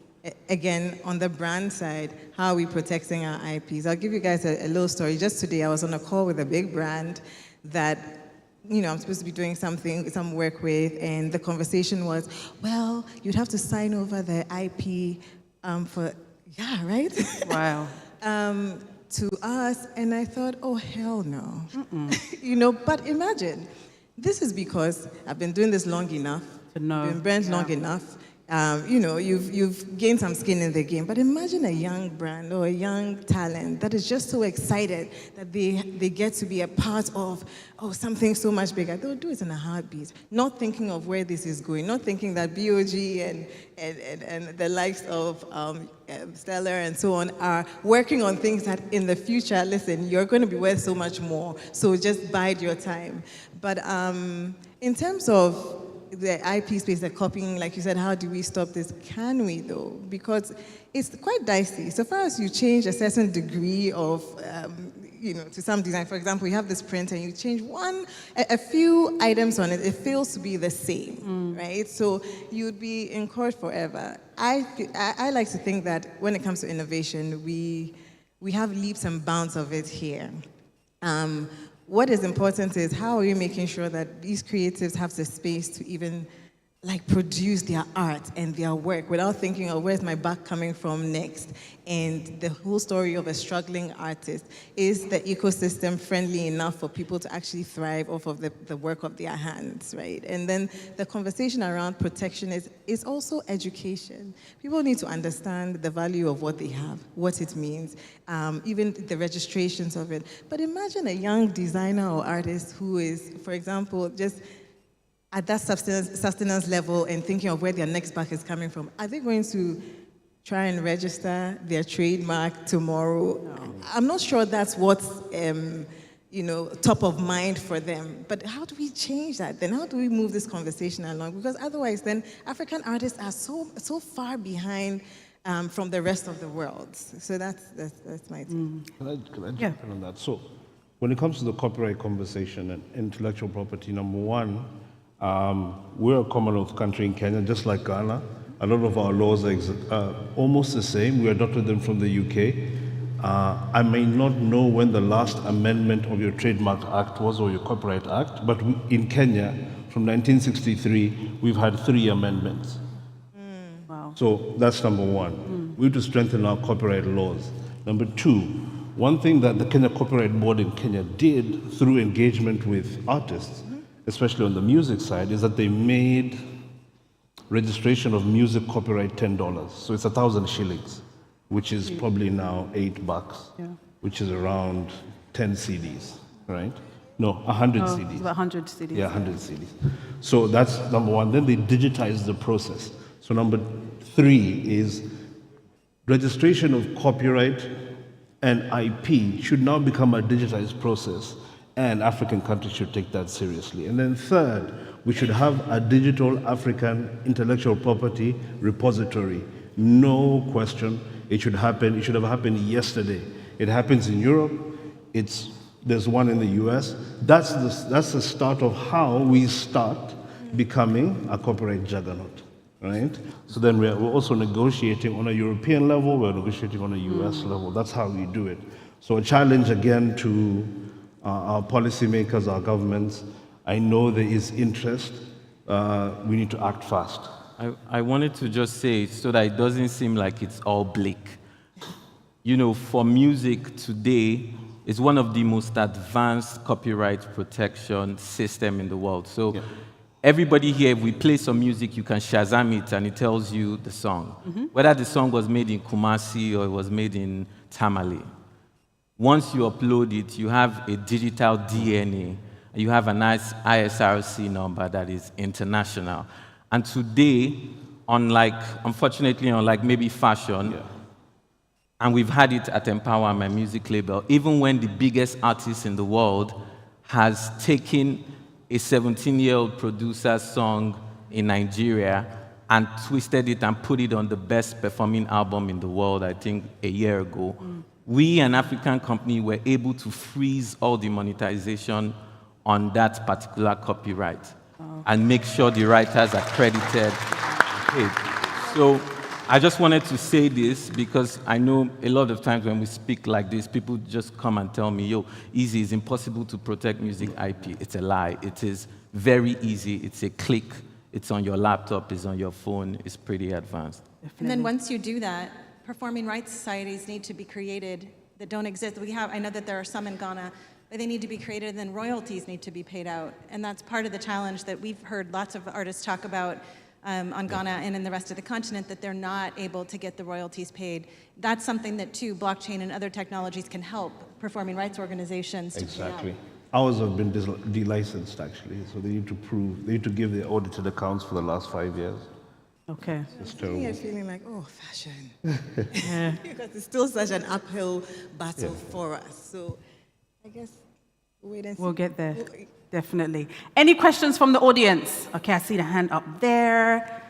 again, on the brand side, how are we protecting our IPs? I'll give you guys a little story. Just today, I was on a call with a big brand that I'm supposed to be doing some work with, and the conversation was, well, you'd have to sign over the IP for... Yeah, right? Wow. To us, and I thought, oh, hell no. But imagine, this is because I've been doing this long enough, been brand long enough, you've gained some skin in the game, but imagine a young brand or a young talent that is just so excited that they get to be a part of something so much bigger. They'll do it in a heartbeat, not thinking of where this is going, not thinking that BOG and the likes of Stellar and so on are working on things that in the future, listen, you're going to be worth so much more, so just bide your time. But in terms of the IP space, the copying, like you said, how do we stop this? Can we, though? Because it's quite dicey. So far as you change a certain degree of, to some design, for example, you have this print and you change a few items on it, it feels to be the same, right? So you'd be in court forever. I like to think that when it comes to innovation, we have leaps and bounds of it here. What is important is how are we making sure that these creatives have the space to even produce their art and their work without thinking, oh, where's my buck coming from next? And the whole story of a struggling artist, is the ecosystem friendly enough for people to actually thrive off of the work of their hands, right? And then the conversation around protection is also education. People need to understand the value of what they have, what it means, even the registrations of it. But imagine a young designer or artist who is, for example, just at that sustenance level and thinking of where their next buck is coming from. Are they going to try and register their trademark tomorrow? No. I'm not sure that's what's top of mind for them. But how do we change that? Then how do we move this conversation along? Because otherwise, then African artists are so far behind from the rest of the world. So that's my take. Can I jump in on that? So when it comes to the copyright conversation and intellectual property, number one, we're a Commonwealth country in Kenya, just like Ghana. A lot of our laws are almost the same. We adopted them from the UK. I may not know when the last amendment of your Trademark Act was or your Copyright Act, but in Kenya, from 1963, we've had 3 amendments. Wow. So that's number one. We have to strengthen our copyright laws. Number 2, one thing that the Kenya Copyright Board in Kenya did through engagement with artists, especially on the music side, is that they made registration of music copyright $10. So it's 1,000 shillings, which is probably now $8, which is around 10 CDs, right? No, 100 CDs. About 100 CDs. Yeah, 100 CDs. So that's number one. Then they digitized the process. So number 3 is registration of copyright and IP should now become a digitized process, and African countries should take that seriously. And then third, we should have a digital African intellectual property repository. No question, it should happen. It should have happened yesterday. It happens in Europe. There's one in the US. That's the start of how we start becoming a copyright juggernaut, right? So then we're also negotiating on a European level, we're negotiating on a US level. That's how we do it. So a challenge again to our policymakers, our governments. I know there is interest. We need to act fast. I wanted to just say, so that it doesn't seem like it's all bleak. For music today, it's one of the most advanced copyright protection system in the world. So everybody here, if we play some music, you can Shazam it and it tells you the song. Whether the song was made in Kumasi or it was made in Tamale. Once you upload it, you have a digital DNA. You have a nice ISRC number that is international. And today, unfortunately, unlike maybe fashion, and we've had it at Empower, my music label, even when the biggest artist in the world has taken a 17-year-old producer's song in Nigeria and twisted it and put it on the best performing album in the world, I think a year ago. We, an African company, were able to freeze all the monetization on that particular copyright and make sure the writers are credited. So I just wanted to say this because I know a lot of times when we speak like this, people just come and tell me, yo, easy, it's impossible to protect music IP. It's a lie. It is very easy. It's a click. It's on your laptop. It's on your phone. It's pretty advanced. And then once you do that, performing rights societies need to be created that don't exist. I know that there are some in Ghana, but they need to be created, and then royalties need to be paid out. And that's part of the challenge that we've heard lots of artists talk about on Ghana and in the rest of the continent, that they're not able to get the royalties paid. That's something that, too, blockchain and other technologies can help performing rights organizations to Exactly. Ours have been delicensed, actually, so they need to give their audited accounts for the last 5 years. Okay. It's terrible. I'm feeling like, oh, fashion. Because it's still such an uphill battle for us. So I guess we'll wait and see. We'll get there, definitely. Any questions from the audience? Okay, I see the hand up there.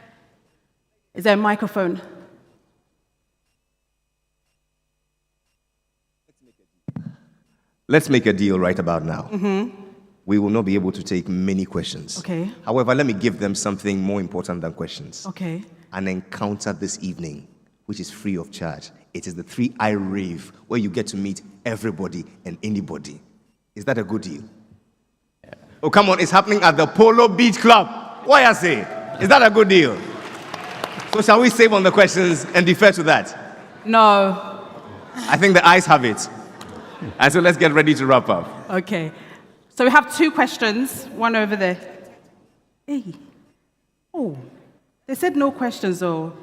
Is there a microphone? Let's make a deal right about now. We will not be able to take many questions. Okay. However, let me give them something more important than questions. Okay. An encounter this evening, which is free of charge. It is the 3i Rave, where you get to meet everybody and anybody. Is that a good deal? Oh, come on, it's happening at the Polo Beach Club. Why I say? Is that a good deal? So shall we save on the questions and defer to that? No. I think the eyes have it. And so let's get ready to wrap up. Okay. So we have 2 questions, one over there. Hey. Oh, they said no questions, though.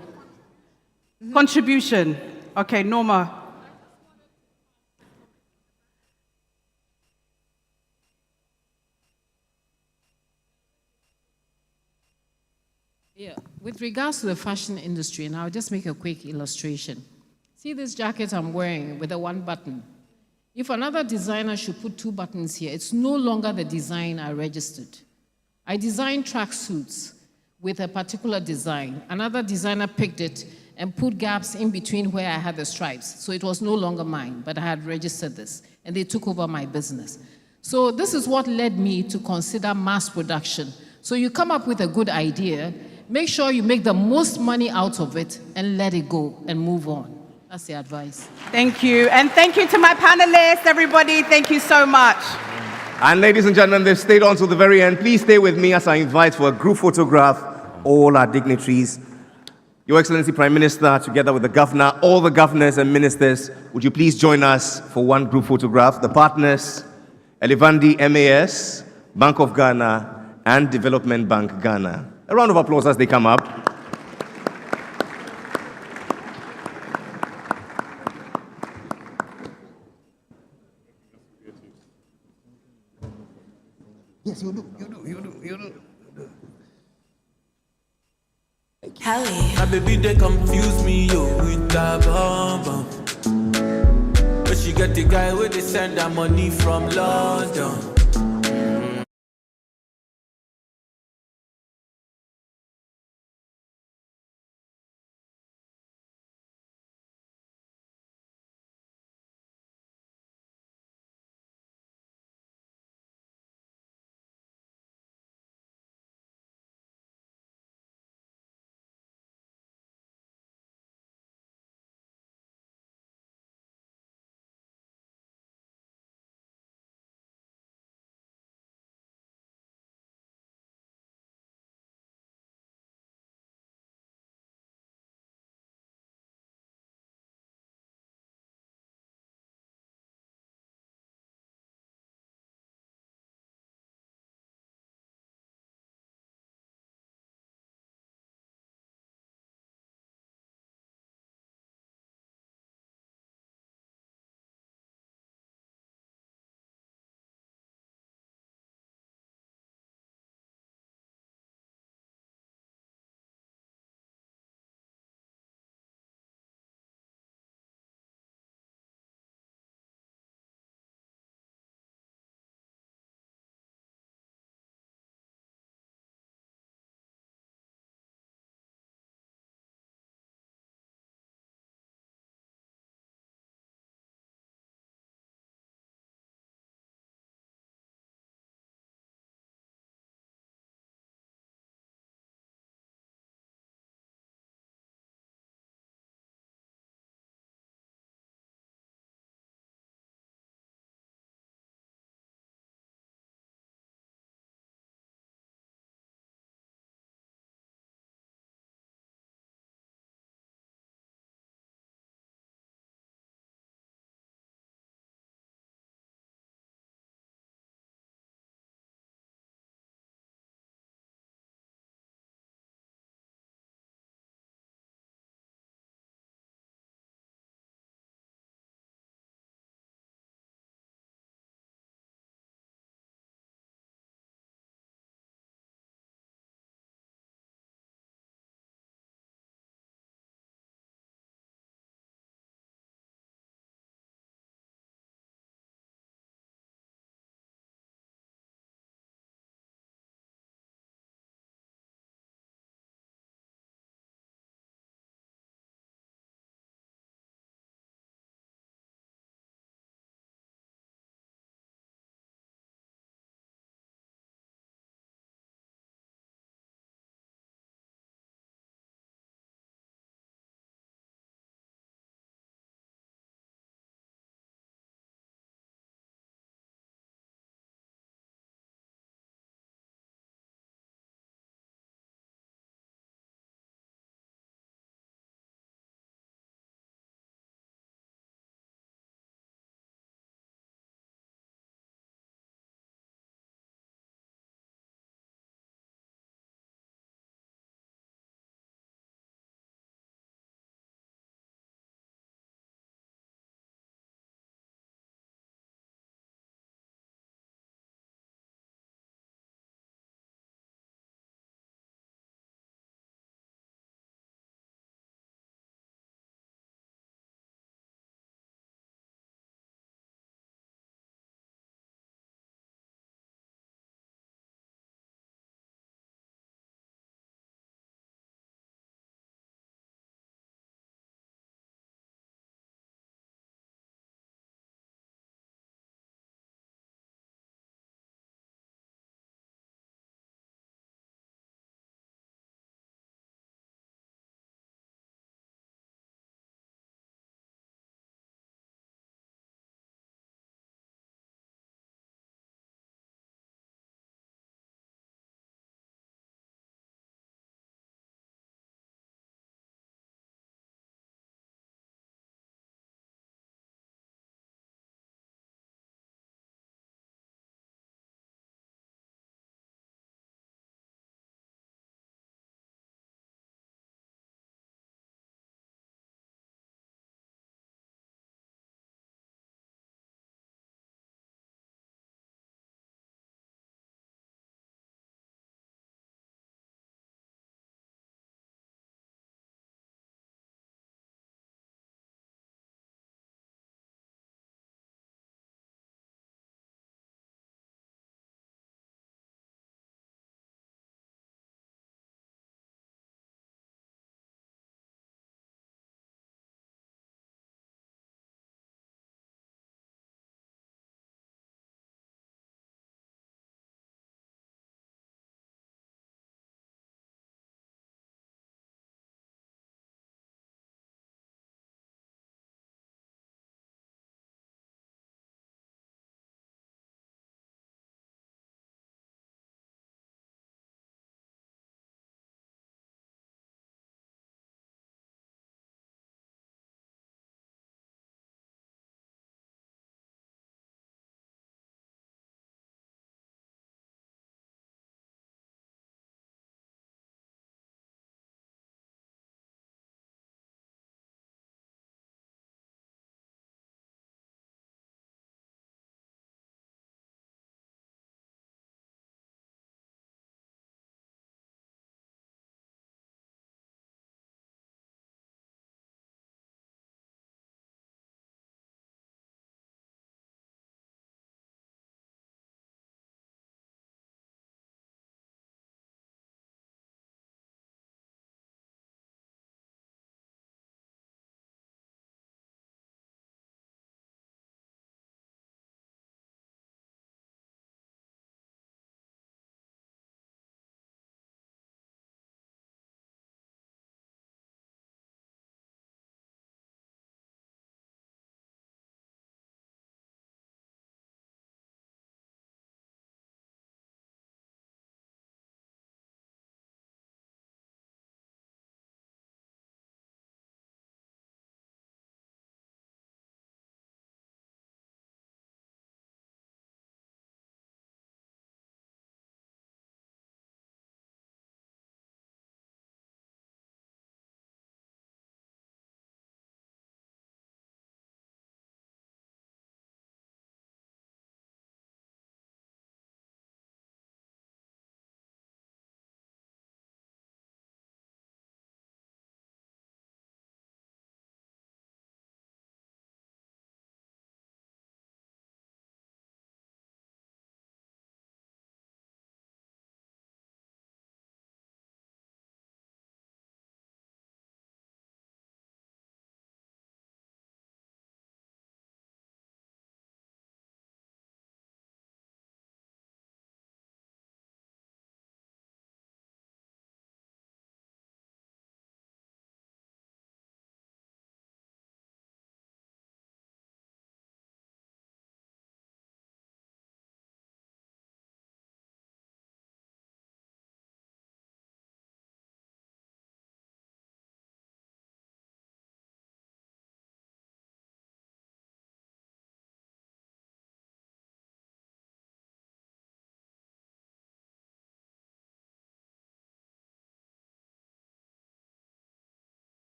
Contribution. Okay, Norma. Yeah, with regards to the fashion industry, and I'll just make a quick illustration. See this jacket I'm wearing with the 1 button? If another designer should put 2 buttons here, it's no longer the design I registered. I designed tracksuits with a particular design. Another designer picked it and put gaps in between where I had the stripes. So it was no longer mine, but I had registered this, and they took over my business. So this is what led me to consider mass production. So you come up with a good idea, make sure you make the most money out of it, and let it go and move on. That's the advice. Thank you. And thank you to my panelists, everybody. Thank you so much. And ladies and gentlemen, they've stayed on to the very end. Please stay with me as I invite for a group photograph all our dignitaries. Your Excellency Prime Minister, together with the Governor, all the governors and ministers, would you please join us for one group photograph? The partners, Elevandi MAS, Bank of Ghana, and Development Bank Ghana. A round of applause as they come up. Yes, you do. Kelly. My baby, they confuse me, yo, with that bomb bomb. But she got the guy where they send her money from London.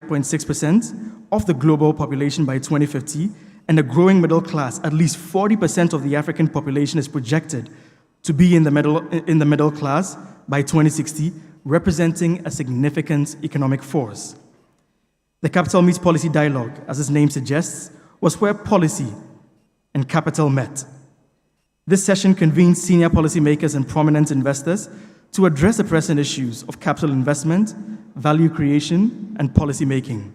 0.6% of the global population by 2050, and a growing middle class. At least 40% of the African population is projected to be in the middle class by 2060, representing a significant economic force. The Capital Meets Policy Dialogue, as its name suggests, was where policy and capital met. This session convened senior policymakers and prominent investors to address the pressing issues of capital investment, value creation, and policy making.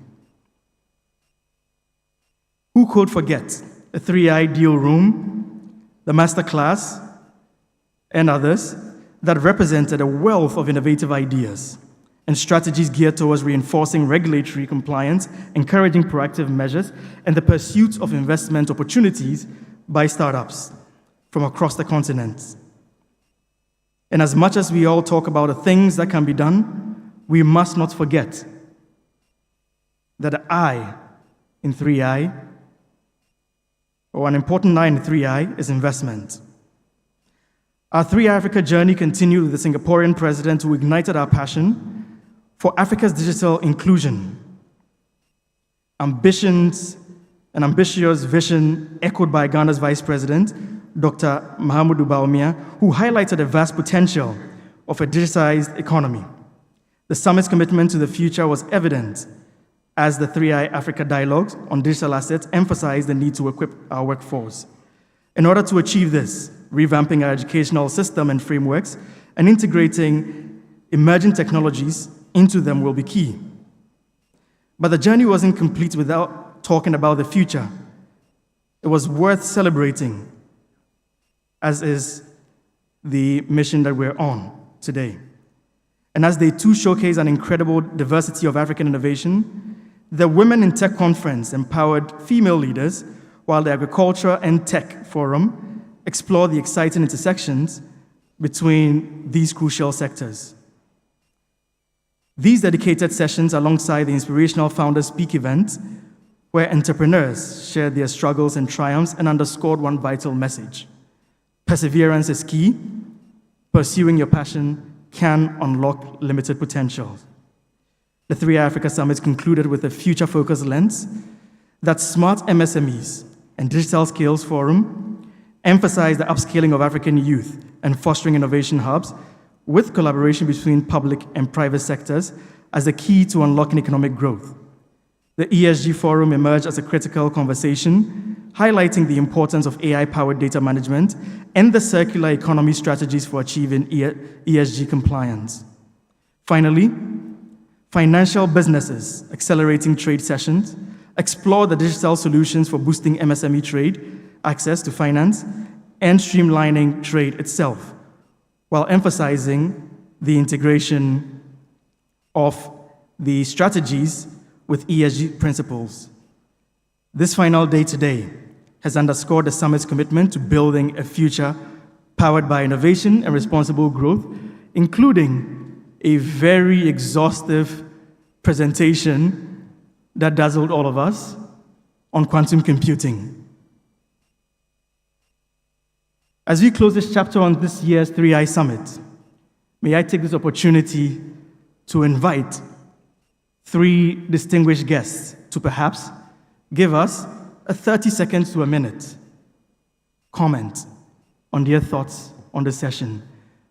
Who could forget the 3i Deal Room, the Masterclass, and others that represented a wealth of innovative ideas and strategies geared towards reinforcing regulatory compliance, encouraging proactive measures, and the pursuit of investment opportunities by startups from across the continent. And as much as we all talk about the things that can be done, we must not forget that the I in 3I, or an important I in 3I, is investment. Our 3i Africa journey continued with the Singaporean president who ignited our passion for Africa's digital inclusion. Ambitions, an ambitious vision echoed by Ghana's Vice President, Dr. Mahamudu Bawumia, who highlighted the vast potential of a digitized economy. The summit's commitment to the future was evident as the 3i Africa Dialogues on digital assets emphasized the need to equip our workforce. In order to achieve this, revamping our educational system and frameworks and integrating emerging technologies into them will be key. But the journey wasn't complete without talking about the future. It was worth celebrating, as is the mission that we're on today. And as they too showcase an incredible diversity of African innovation, the Women in Tech Conference empowered female leaders, while the Agriculture and Tech Forum explored the exciting intersections between these crucial sectors. These dedicated sessions, alongside the inspirational Founders Speak event, where entrepreneurs shared their struggles and triumphs and underscored one vital message: perseverance is key. Pursuing your passion can unlock limited potential. The 3i Africa Summit concluded with a future-focused lens that Smart MSMEs and Digital Skills Forum emphasized the upscaling of African youth and fostering innovation hubs with collaboration between public and private sectors as a key to unlocking economic growth. The ESG Forum emerged as a critical conversation, highlighting the importance of AI-powered data management and the circular economy strategies for achieving ESG compliance. Finally, financial businesses accelerating trade sessions explore the digital solutions for boosting MSME trade, access to finance, and streamlining trade itself, while emphasizing the integration of the strategies with ESG principles. This final day today has underscored the summit's commitment to building a future powered by innovation and responsible growth, including a very exhaustive presentation that dazzled all of us on quantum computing. As we close this chapter on this year's 3i Summit, may I take this opportunity to invite 3 distinguished guests to perhaps give us a 30 seconds to a minute comment on their thoughts on the session.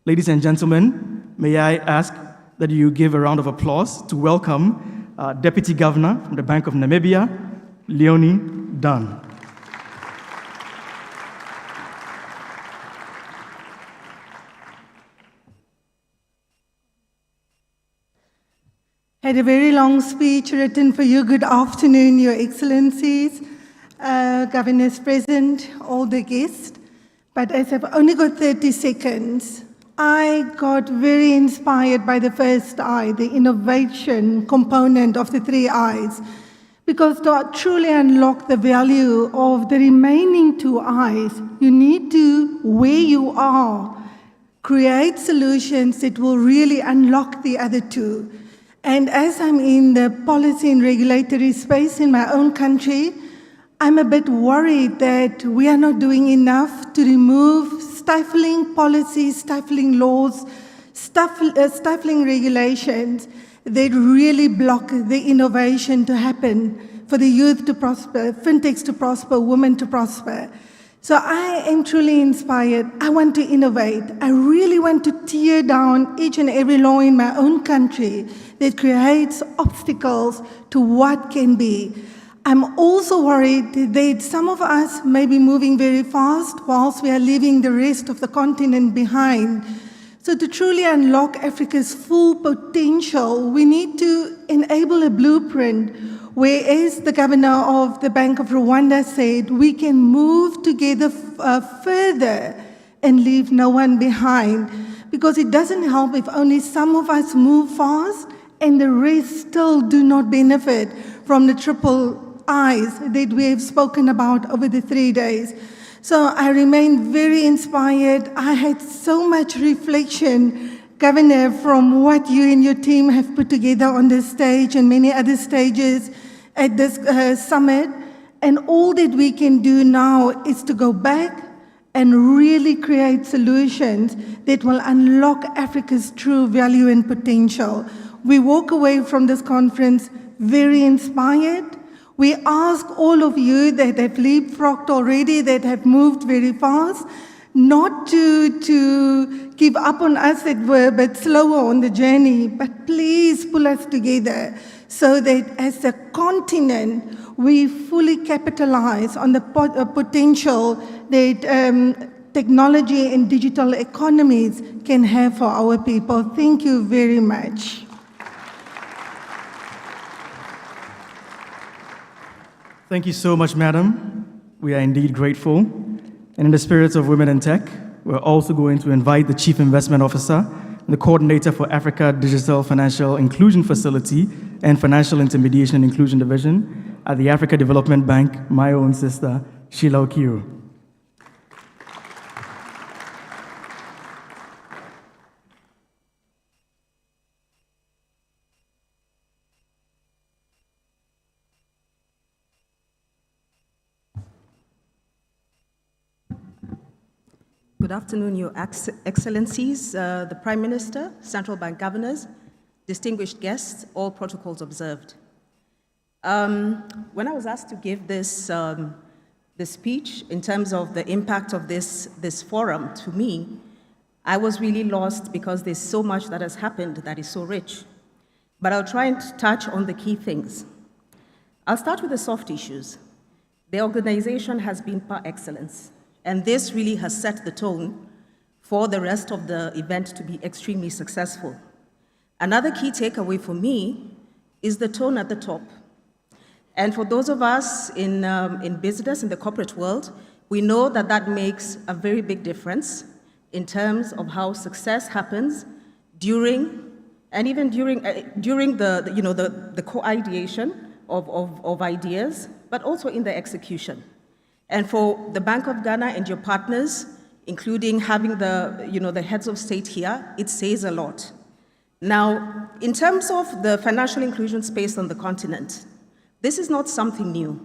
Ladies and gentlemen, may I ask that you give a round of applause to welcome Deputy Governor from the Bank of Namibia, Leonie Dunn. I had a very long speech written for you. Good afternoon, Your Excellencies, governors present, all the guests. But as I've only got 30 seconds, I got very inspired by the first I, the innovation component of the 3 I's, because to truly unlock the value of the remaining 2 I's, you need to, where you are, create solutions that will really unlock the other 2. And as I'm in the policy and regulatory space in my own country, I'm a bit worried that we are not doing enough to remove stifling policies, stifling laws, stifling regulations. that really block the innovation to happen, for the youth to prosper, fintechs to prosper, women to prosper. So I am truly inspired. I want to innovate. I really want to tear down each and every law in my own country that creates obstacles to what can be. I'm also worried that some of us may be moving very fast whilst we are leaving the rest of the continent behind. So to truly unlock Africa's full potential, we need to enable a blueprint where, as the governor of the Bank of Rwanda said, we can move together further and leave no one behind. Because it doesn't help if only some of us move fast and the rest still do not benefit from the triple I's that we have spoken about over the 3 days. So I remain very inspired. I had so much reflection, Governor, from what you and your team have put together on this stage and many other stages at this summit. And all that we can do now is to go back and really create solutions that will unlock Africa's true value and potential. We walk away from this conference very inspired. We ask all of you that have leapfrogged already, that have moved very fast, not to give up on us that were a bit slower on the journey, but please pull us together so that as a continent, we fully capitalize on the potential that technology and digital economies can have for our people. Thank you very much. Thank you so much, Madam. We are indeed grateful. And in the spirit of Women in Tech, we're also going to invite the Chief Investment Officer and the Coordinator for Africa Digital Financial Inclusion Facility and Financial Intermediation and Inclusion Division at the Africa Development Bank, my own sister, Sheila Okiru. Good afternoon, Your Excellencies, the Prime Minister, Central Bank Governors, distinguished guests, all protocols observed. When I was asked to give this speech in terms of the impact of this forum to me, I was really lost because there's so much that has happened that is so rich. But I'll try and touch on the key things. I'll start with the soft issues. The organization has been par excellence. And this really has set the tone for the rest of the event to be extremely successful. Another key takeaway for me is the tone at the top. And for those of us in business, in the corporate world, we know that that makes a very big difference in terms of how success happens during, and even during the co-ideation of ideas, but also in the execution. And for the Bank of Ghana and your partners, including having the heads of state here, it says a lot. Now, in terms of the financial inclusion space on the continent, this is not something new.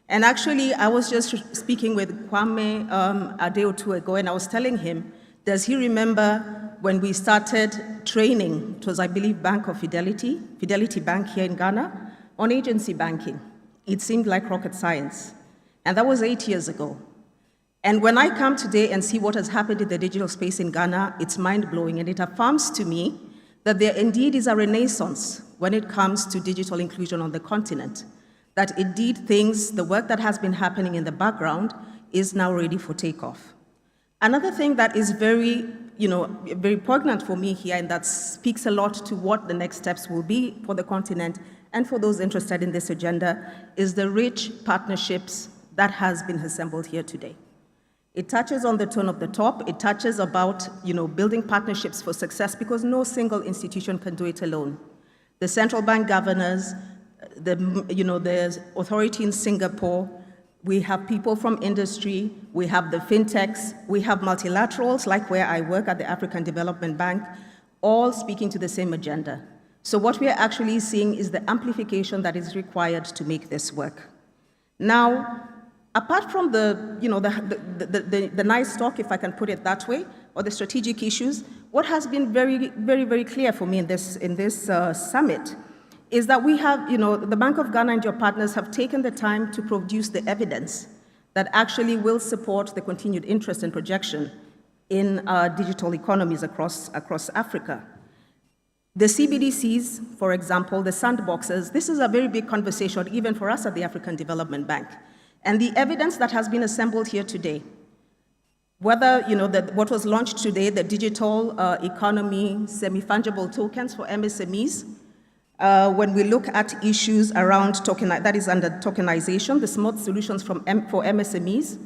And actually, I was just speaking with Kwame a day or two ago, and I was telling him, does he remember when we started training, it was, I believe, Bank of Fidelity Bank here in Ghana, on agency banking. It seemed like rocket science. And that was 8 years ago. And when I come today and see what has happened in the digital space in Ghana, it's mind-blowing, and it affirms to me that there indeed is a renaissance when it comes to digital inclusion on the continent, that indeed the work that has been happening in the background is now ready for takeoff. Another thing that is very poignant for me here, and that speaks a lot to what the next steps will be for the continent and for those interested in this agenda, is the rich partnerships that has been assembled here today. It touches on the tone of the top. It touches about building partnerships for success, because no single institution can do it alone. The central bank governors, the authority in Singapore, we have people from industry, we have the fintechs, we have multilaterals like where I work at the African Development Bank, all speaking to the same agenda. So what we are actually seeing is the amplification that is required to make this work. Now, apart from the nice talk, if I can put it that way, or the strategic issues, what has been very, very, very clear for me in this summit is that we have, the Bank of Ghana and your partners have taken the time to produce the evidence that actually will support the continued interest and projection in digital economies across Africa. The CBDCs, for example, the sandboxes, this is a very big conversation even for us at the African Development Bank. And the evidence that has been assembled here today, whether what was launched today, the digital economy, semi-fungible tokens for MSMEs, when we look at issues around that is under tokenization, the smart solutions for MSMEs,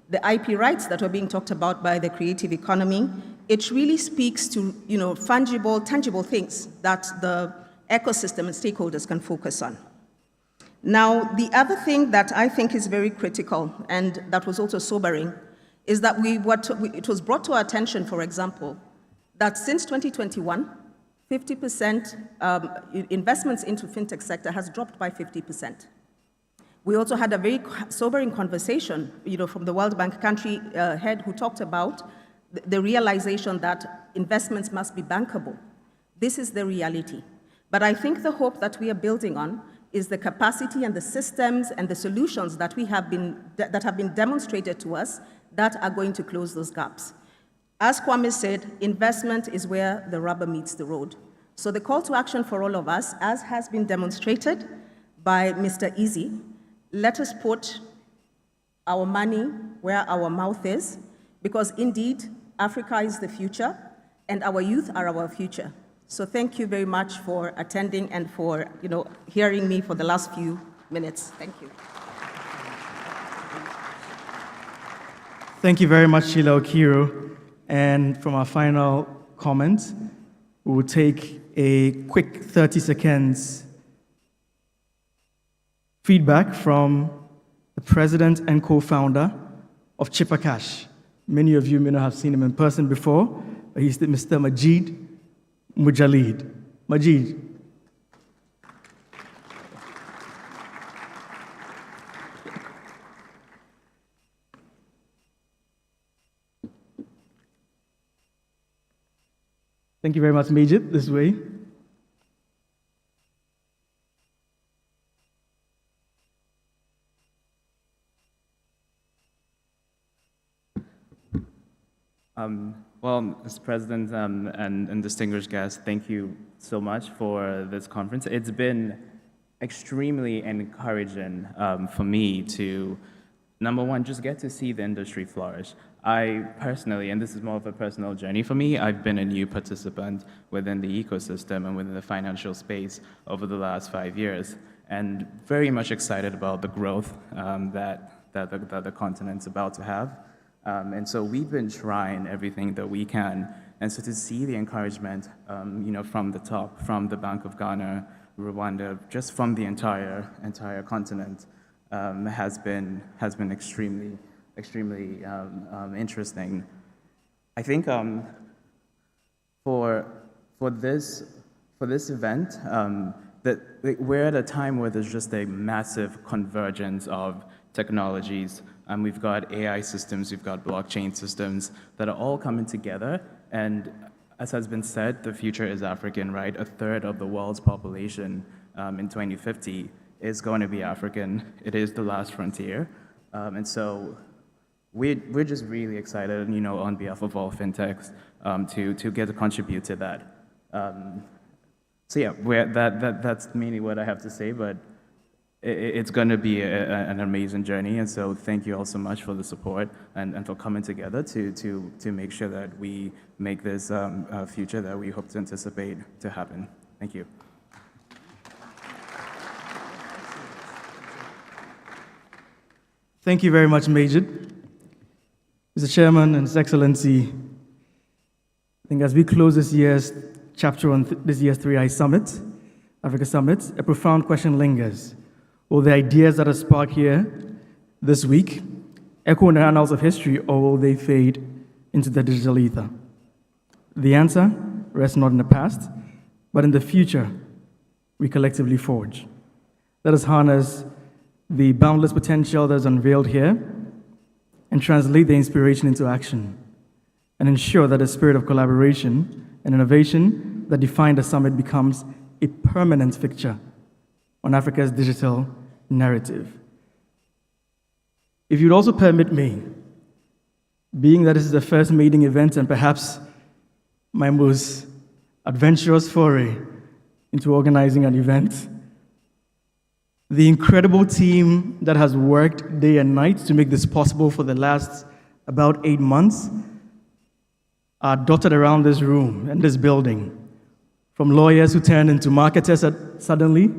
the IP rights that were being talked about by the creative economy, it really speaks to fungible, tangible things that the ecosystem and stakeholders can focus on. Now, the other thing that I think is very critical and that was also sobering is that it was brought to our attention, for example, that since 2021, 50% investments into fintech sector has dropped by 50%. We also had a very sobering conversation, from the World Bank country head who talked about the realization that investments must be bankable. This is the reality. But I think the hope that we are building on is the capacity and the systems and the solutions that have been demonstrated to us that are going to close those gaps. As Kwame said, investment is where the rubber meets the road. So the call to action for all of us, as has been demonstrated by Mr. Easy, let us put our money where our mouth is, because indeed, Africa is the future, and our youth are our future. So thank you very much for attending and for hearing me for the last few minutes. Thank you. Thank you very much, Sheila Okiru. And from our final comment, we will take a quick 30 seconds feedback from the president and co-founder of Chipper Cash. Many of you may not have seen him in person before, but he's Mr. Majid Mujalid. Majid. Thank you very much, Majid. This way. Well, Mr. President and distinguished guests, thank you so much for this conference. It's been extremely encouraging for me to, number one, just get to see the industry flourish. I personally, and this is more of a personal journey for me, I've been a new participant within the ecosystem and within the financial space over the last 5 years, and very much excited about the growth that the continent's about to have. And so we've been trying everything that we can. And so to see the encouragement, from the top, from the Bank of Ghana, Rwanda, just from the entire continent, has been extremely interesting. I think for this event, that we're at a time where there's just a massive convergence of technologies. We've got AI systems, we've got blockchain systems that are all coming together. And as has been said, the future is African, right? A third of the world's population in 2050 is going to be African. It is the last frontier. And so we're just really excited, on behalf of all fintechs, to get to contribute to that. So yeah, that's mainly what I have to say, but it's going to be an amazing journey, and so thank you all so much for the support and for coming together to make sure that we make this future that we hope to anticipate to happen. Thank you. Thank you very much, Majid. Mr. Chairman and His Excellency, I think as we close this year's chapter on this year's 3i Summit, Africa Summit, a profound question lingers. Will the ideas that are sparked here this week echo in the annals of history, or will they fade into the digital ether? The answer rests not in the past, but in the future we collectively forge. Let us harness the boundless potential that is unveiled here and translate the inspiration into action. and ensure that the spirit of collaboration and innovation that defined the summit becomes a permanent fixture on Africa's digital narrative. If you'd also permit me, being that this is the first meeting event and perhaps my most adventurous foray into organizing an event, the incredible team that has worked day and night to make this possible for the last about 8 months are dotted around this room and this building, from lawyers who turned into marketers suddenly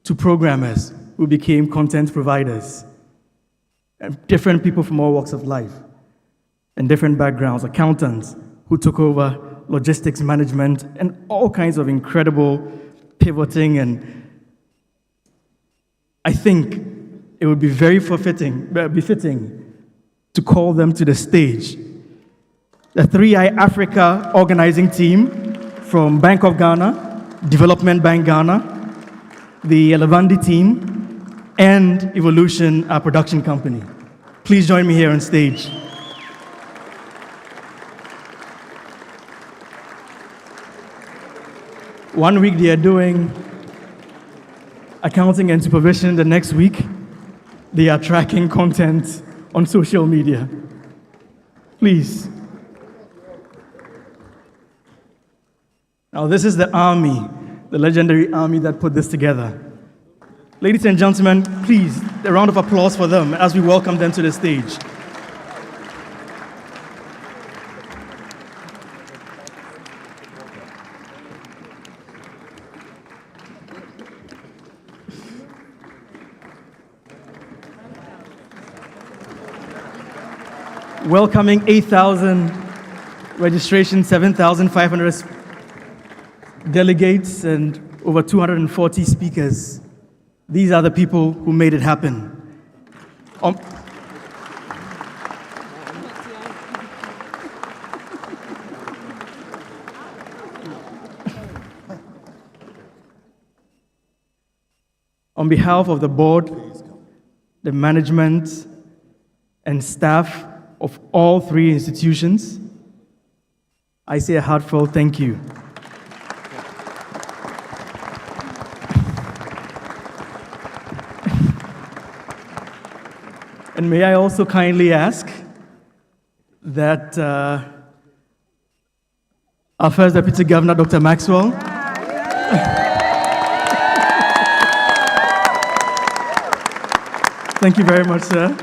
to programmers who became content providers, and different people from all walks of life and different backgrounds, accountants who took over logistics management, and all kinds of incredible pivoting. And I think it would be very befitting to call them to the stage. The 3i Africa organizing team from Bank of Ghana, Development Bank Ghana, the Elevandi team, and Evolution, our production company. Please join me here on stage. One week they are doing accounting and supervision. The next week, they are tracking content on social media. Please. Now, this is the army, the legendary army that put this together. Ladies and gentlemen, please, a round of applause for them as we welcome them to the stage. Welcoming 8,000 registrations, 7,500 delegates, and over 240 speakers. These are the people who made it happen. On behalf of the board, the management, and staff of all three institutions, I say a heartfelt thank you. And may I also kindly ask that our first Deputy Governor, Dr. Maxwell, thank you very much, sir.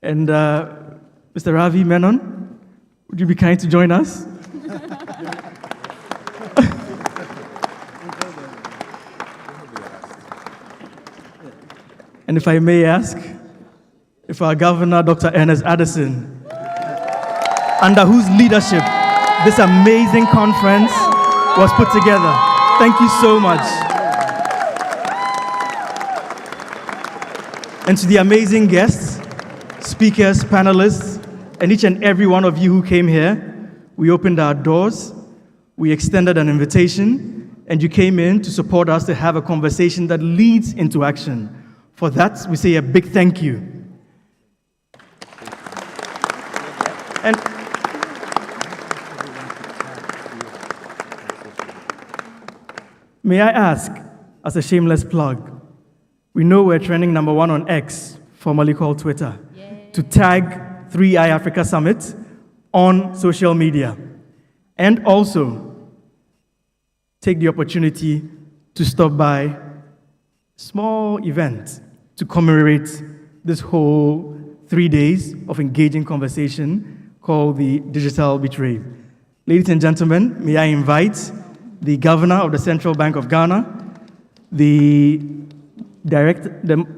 And Mr. Ravi Menon, would you be kind to join us? And if I may ask, if our Governor, Dr. Ernest Addison, under whose leadership this amazing conference was put together. Thank you so much. And to the amazing guests, speakers, panelists, and each and every one of you who came here, we opened our doors, we extended an invitation, and you came in to support us to have a conversation that leads into action. For that, we say a big thank you. And may I ask, as a shameless plug, we know we're trending #1 on X, formerly called Twitter, to tag 3i Africa Summit on social media. And also, take the opportunity to stop by a small event to commemorate this whole 3 days of engaging conversation called the Digital Betrayal. Ladies and gentlemen, may I invite the Governor of the Central Bank of Ghana, the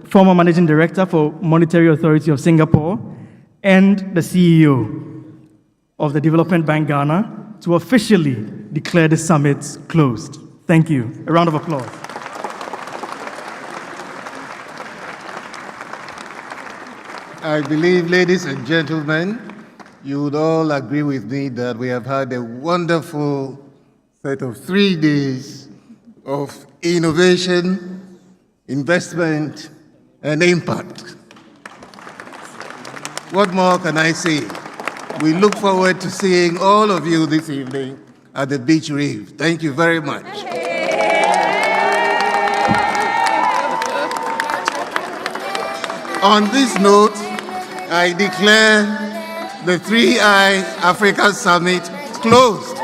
former Managing Director for Monetary Authority of Singapore, and the CEO of the Development Bank Ghana to officially declare the summit closed. Thank you. A round of applause. I believe, ladies and gentlemen, you would all agree with me that we have had a wonderful set of 3 days of innovation, investment, and impact. What more can I say? We look forward to seeing all of you this evening at the beach rave. Thank you very much. On this note, I declare the 3I Africa Summit closed.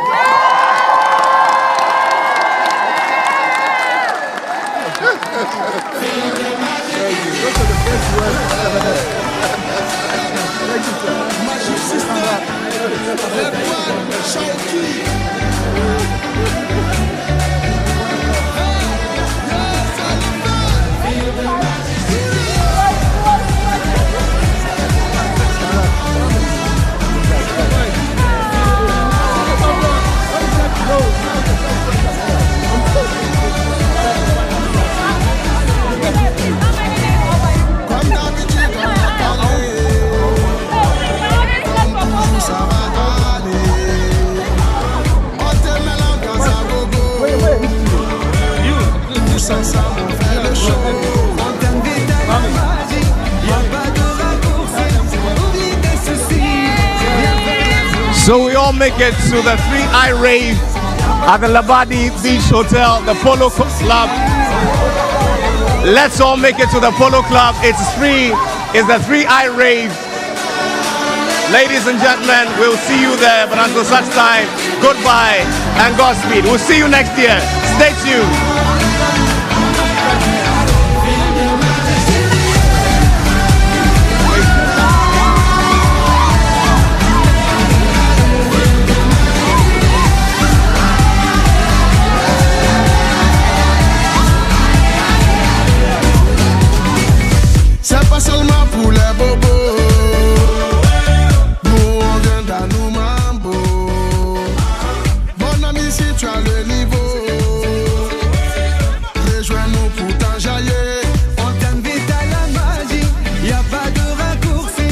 So we all make it to the 3I rave at the Labadi Beach Hotel, the Polo Club. Let's all make it to the Polo Club. It's free. It's the 3I rave. Ladies and gentlemen, we'll see you there. But until such time, goodbye and Godspeed. We'll see you next year. Stay tuned. C'est pas seulement pour les bobos. Nous on vient dans nos mambo. Mon ami, si tu as le niveau, rejoins-nous pour t'enjailler. On t'invite à la magie, y a pas de raccourci.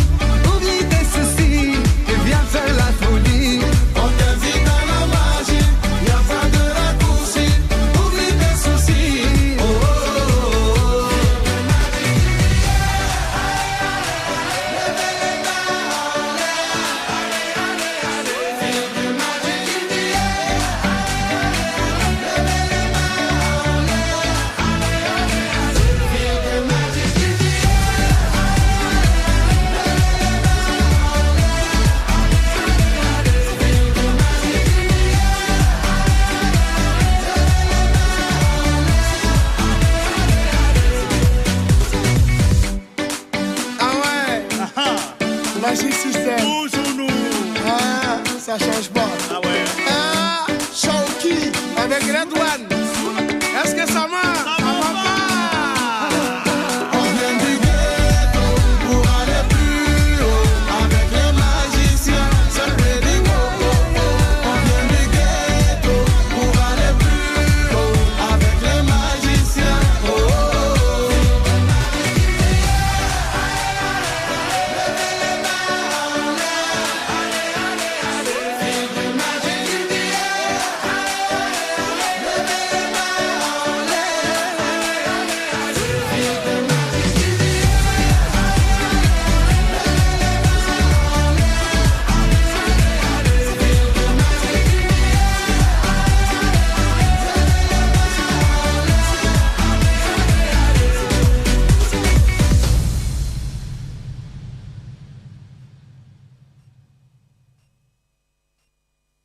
Oublie tes soucis et viens faire la folie. On t'invite à la magie, y a pas de raccourci. Oublie tes soucis. Oh, oh, oh, oh. Magic System. Toujours nous. Ah, ça change pas. Ah ouais. Ah, Shawky avec Red One. Est-ce que ça marche? Ça va pas. On vient du ghetto pour aller plus haut. Avec les magiciens, c'est Ready Go. On vient du ghetto pour aller plus haut. Avec les magiciens. Oh, oh, oh.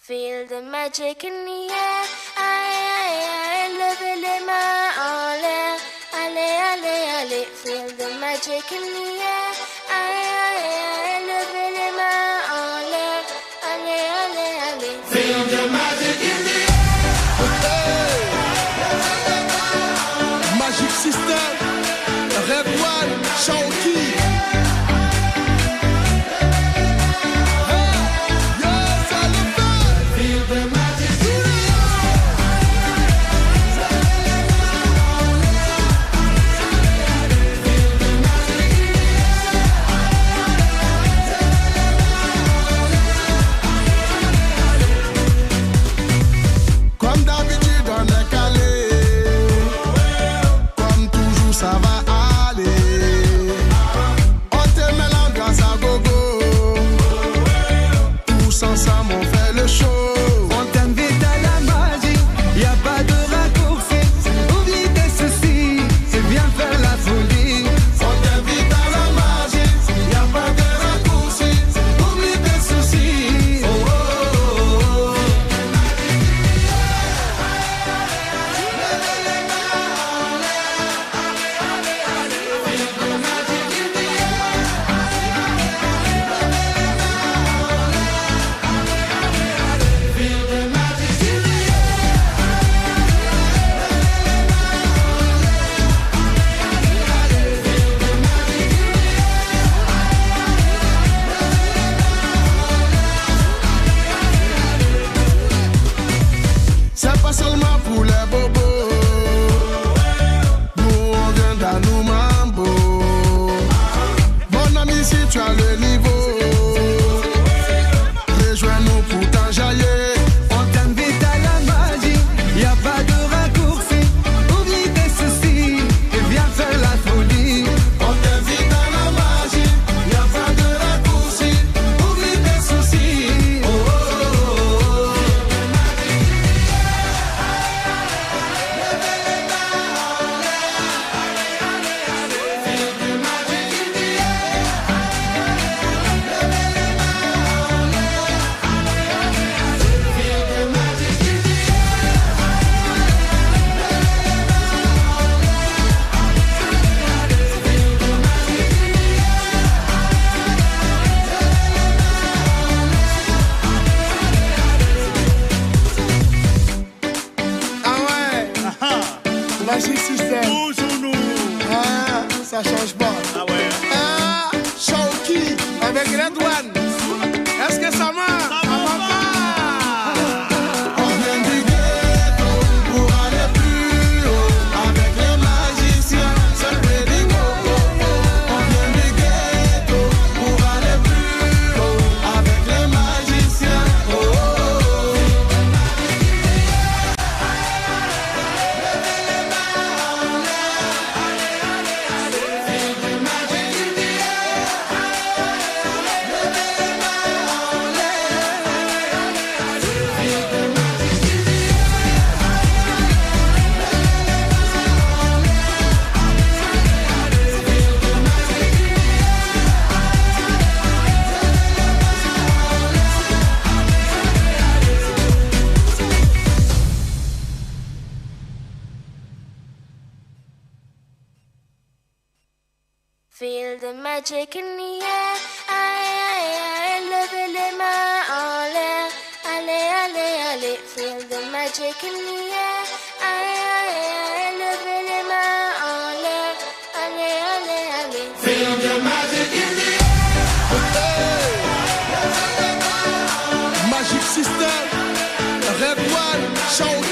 Feel the magic in the air, aïe aïe aïe, levez les mains en l'air, allez allez allez. Feel the magic in the air, aïe aïe aïe, levez les mains en l'air, allez allez allez. Feel the magic in the air. Magic System, Red One, Shawky. ça change pas. Ah ouais. Ah, Shawky avec Red One. Est-ce que ça marche? Ça va pas. On vient du ghetto pour aller plus haut. Avec les magiciens, c'est le Bédigo. On vient du ghetto pour aller plus haut. Avec les magiciens. Oh, oh, oh. Feel the magic in the air. Aïe, levez les mains en l'air. Allez, allez, allez. Feel the magic in the air. Aïe, levez les mains en l'air. Allez, allez, allez. Feel the magic in the air. Magic System, Red One, Shawky.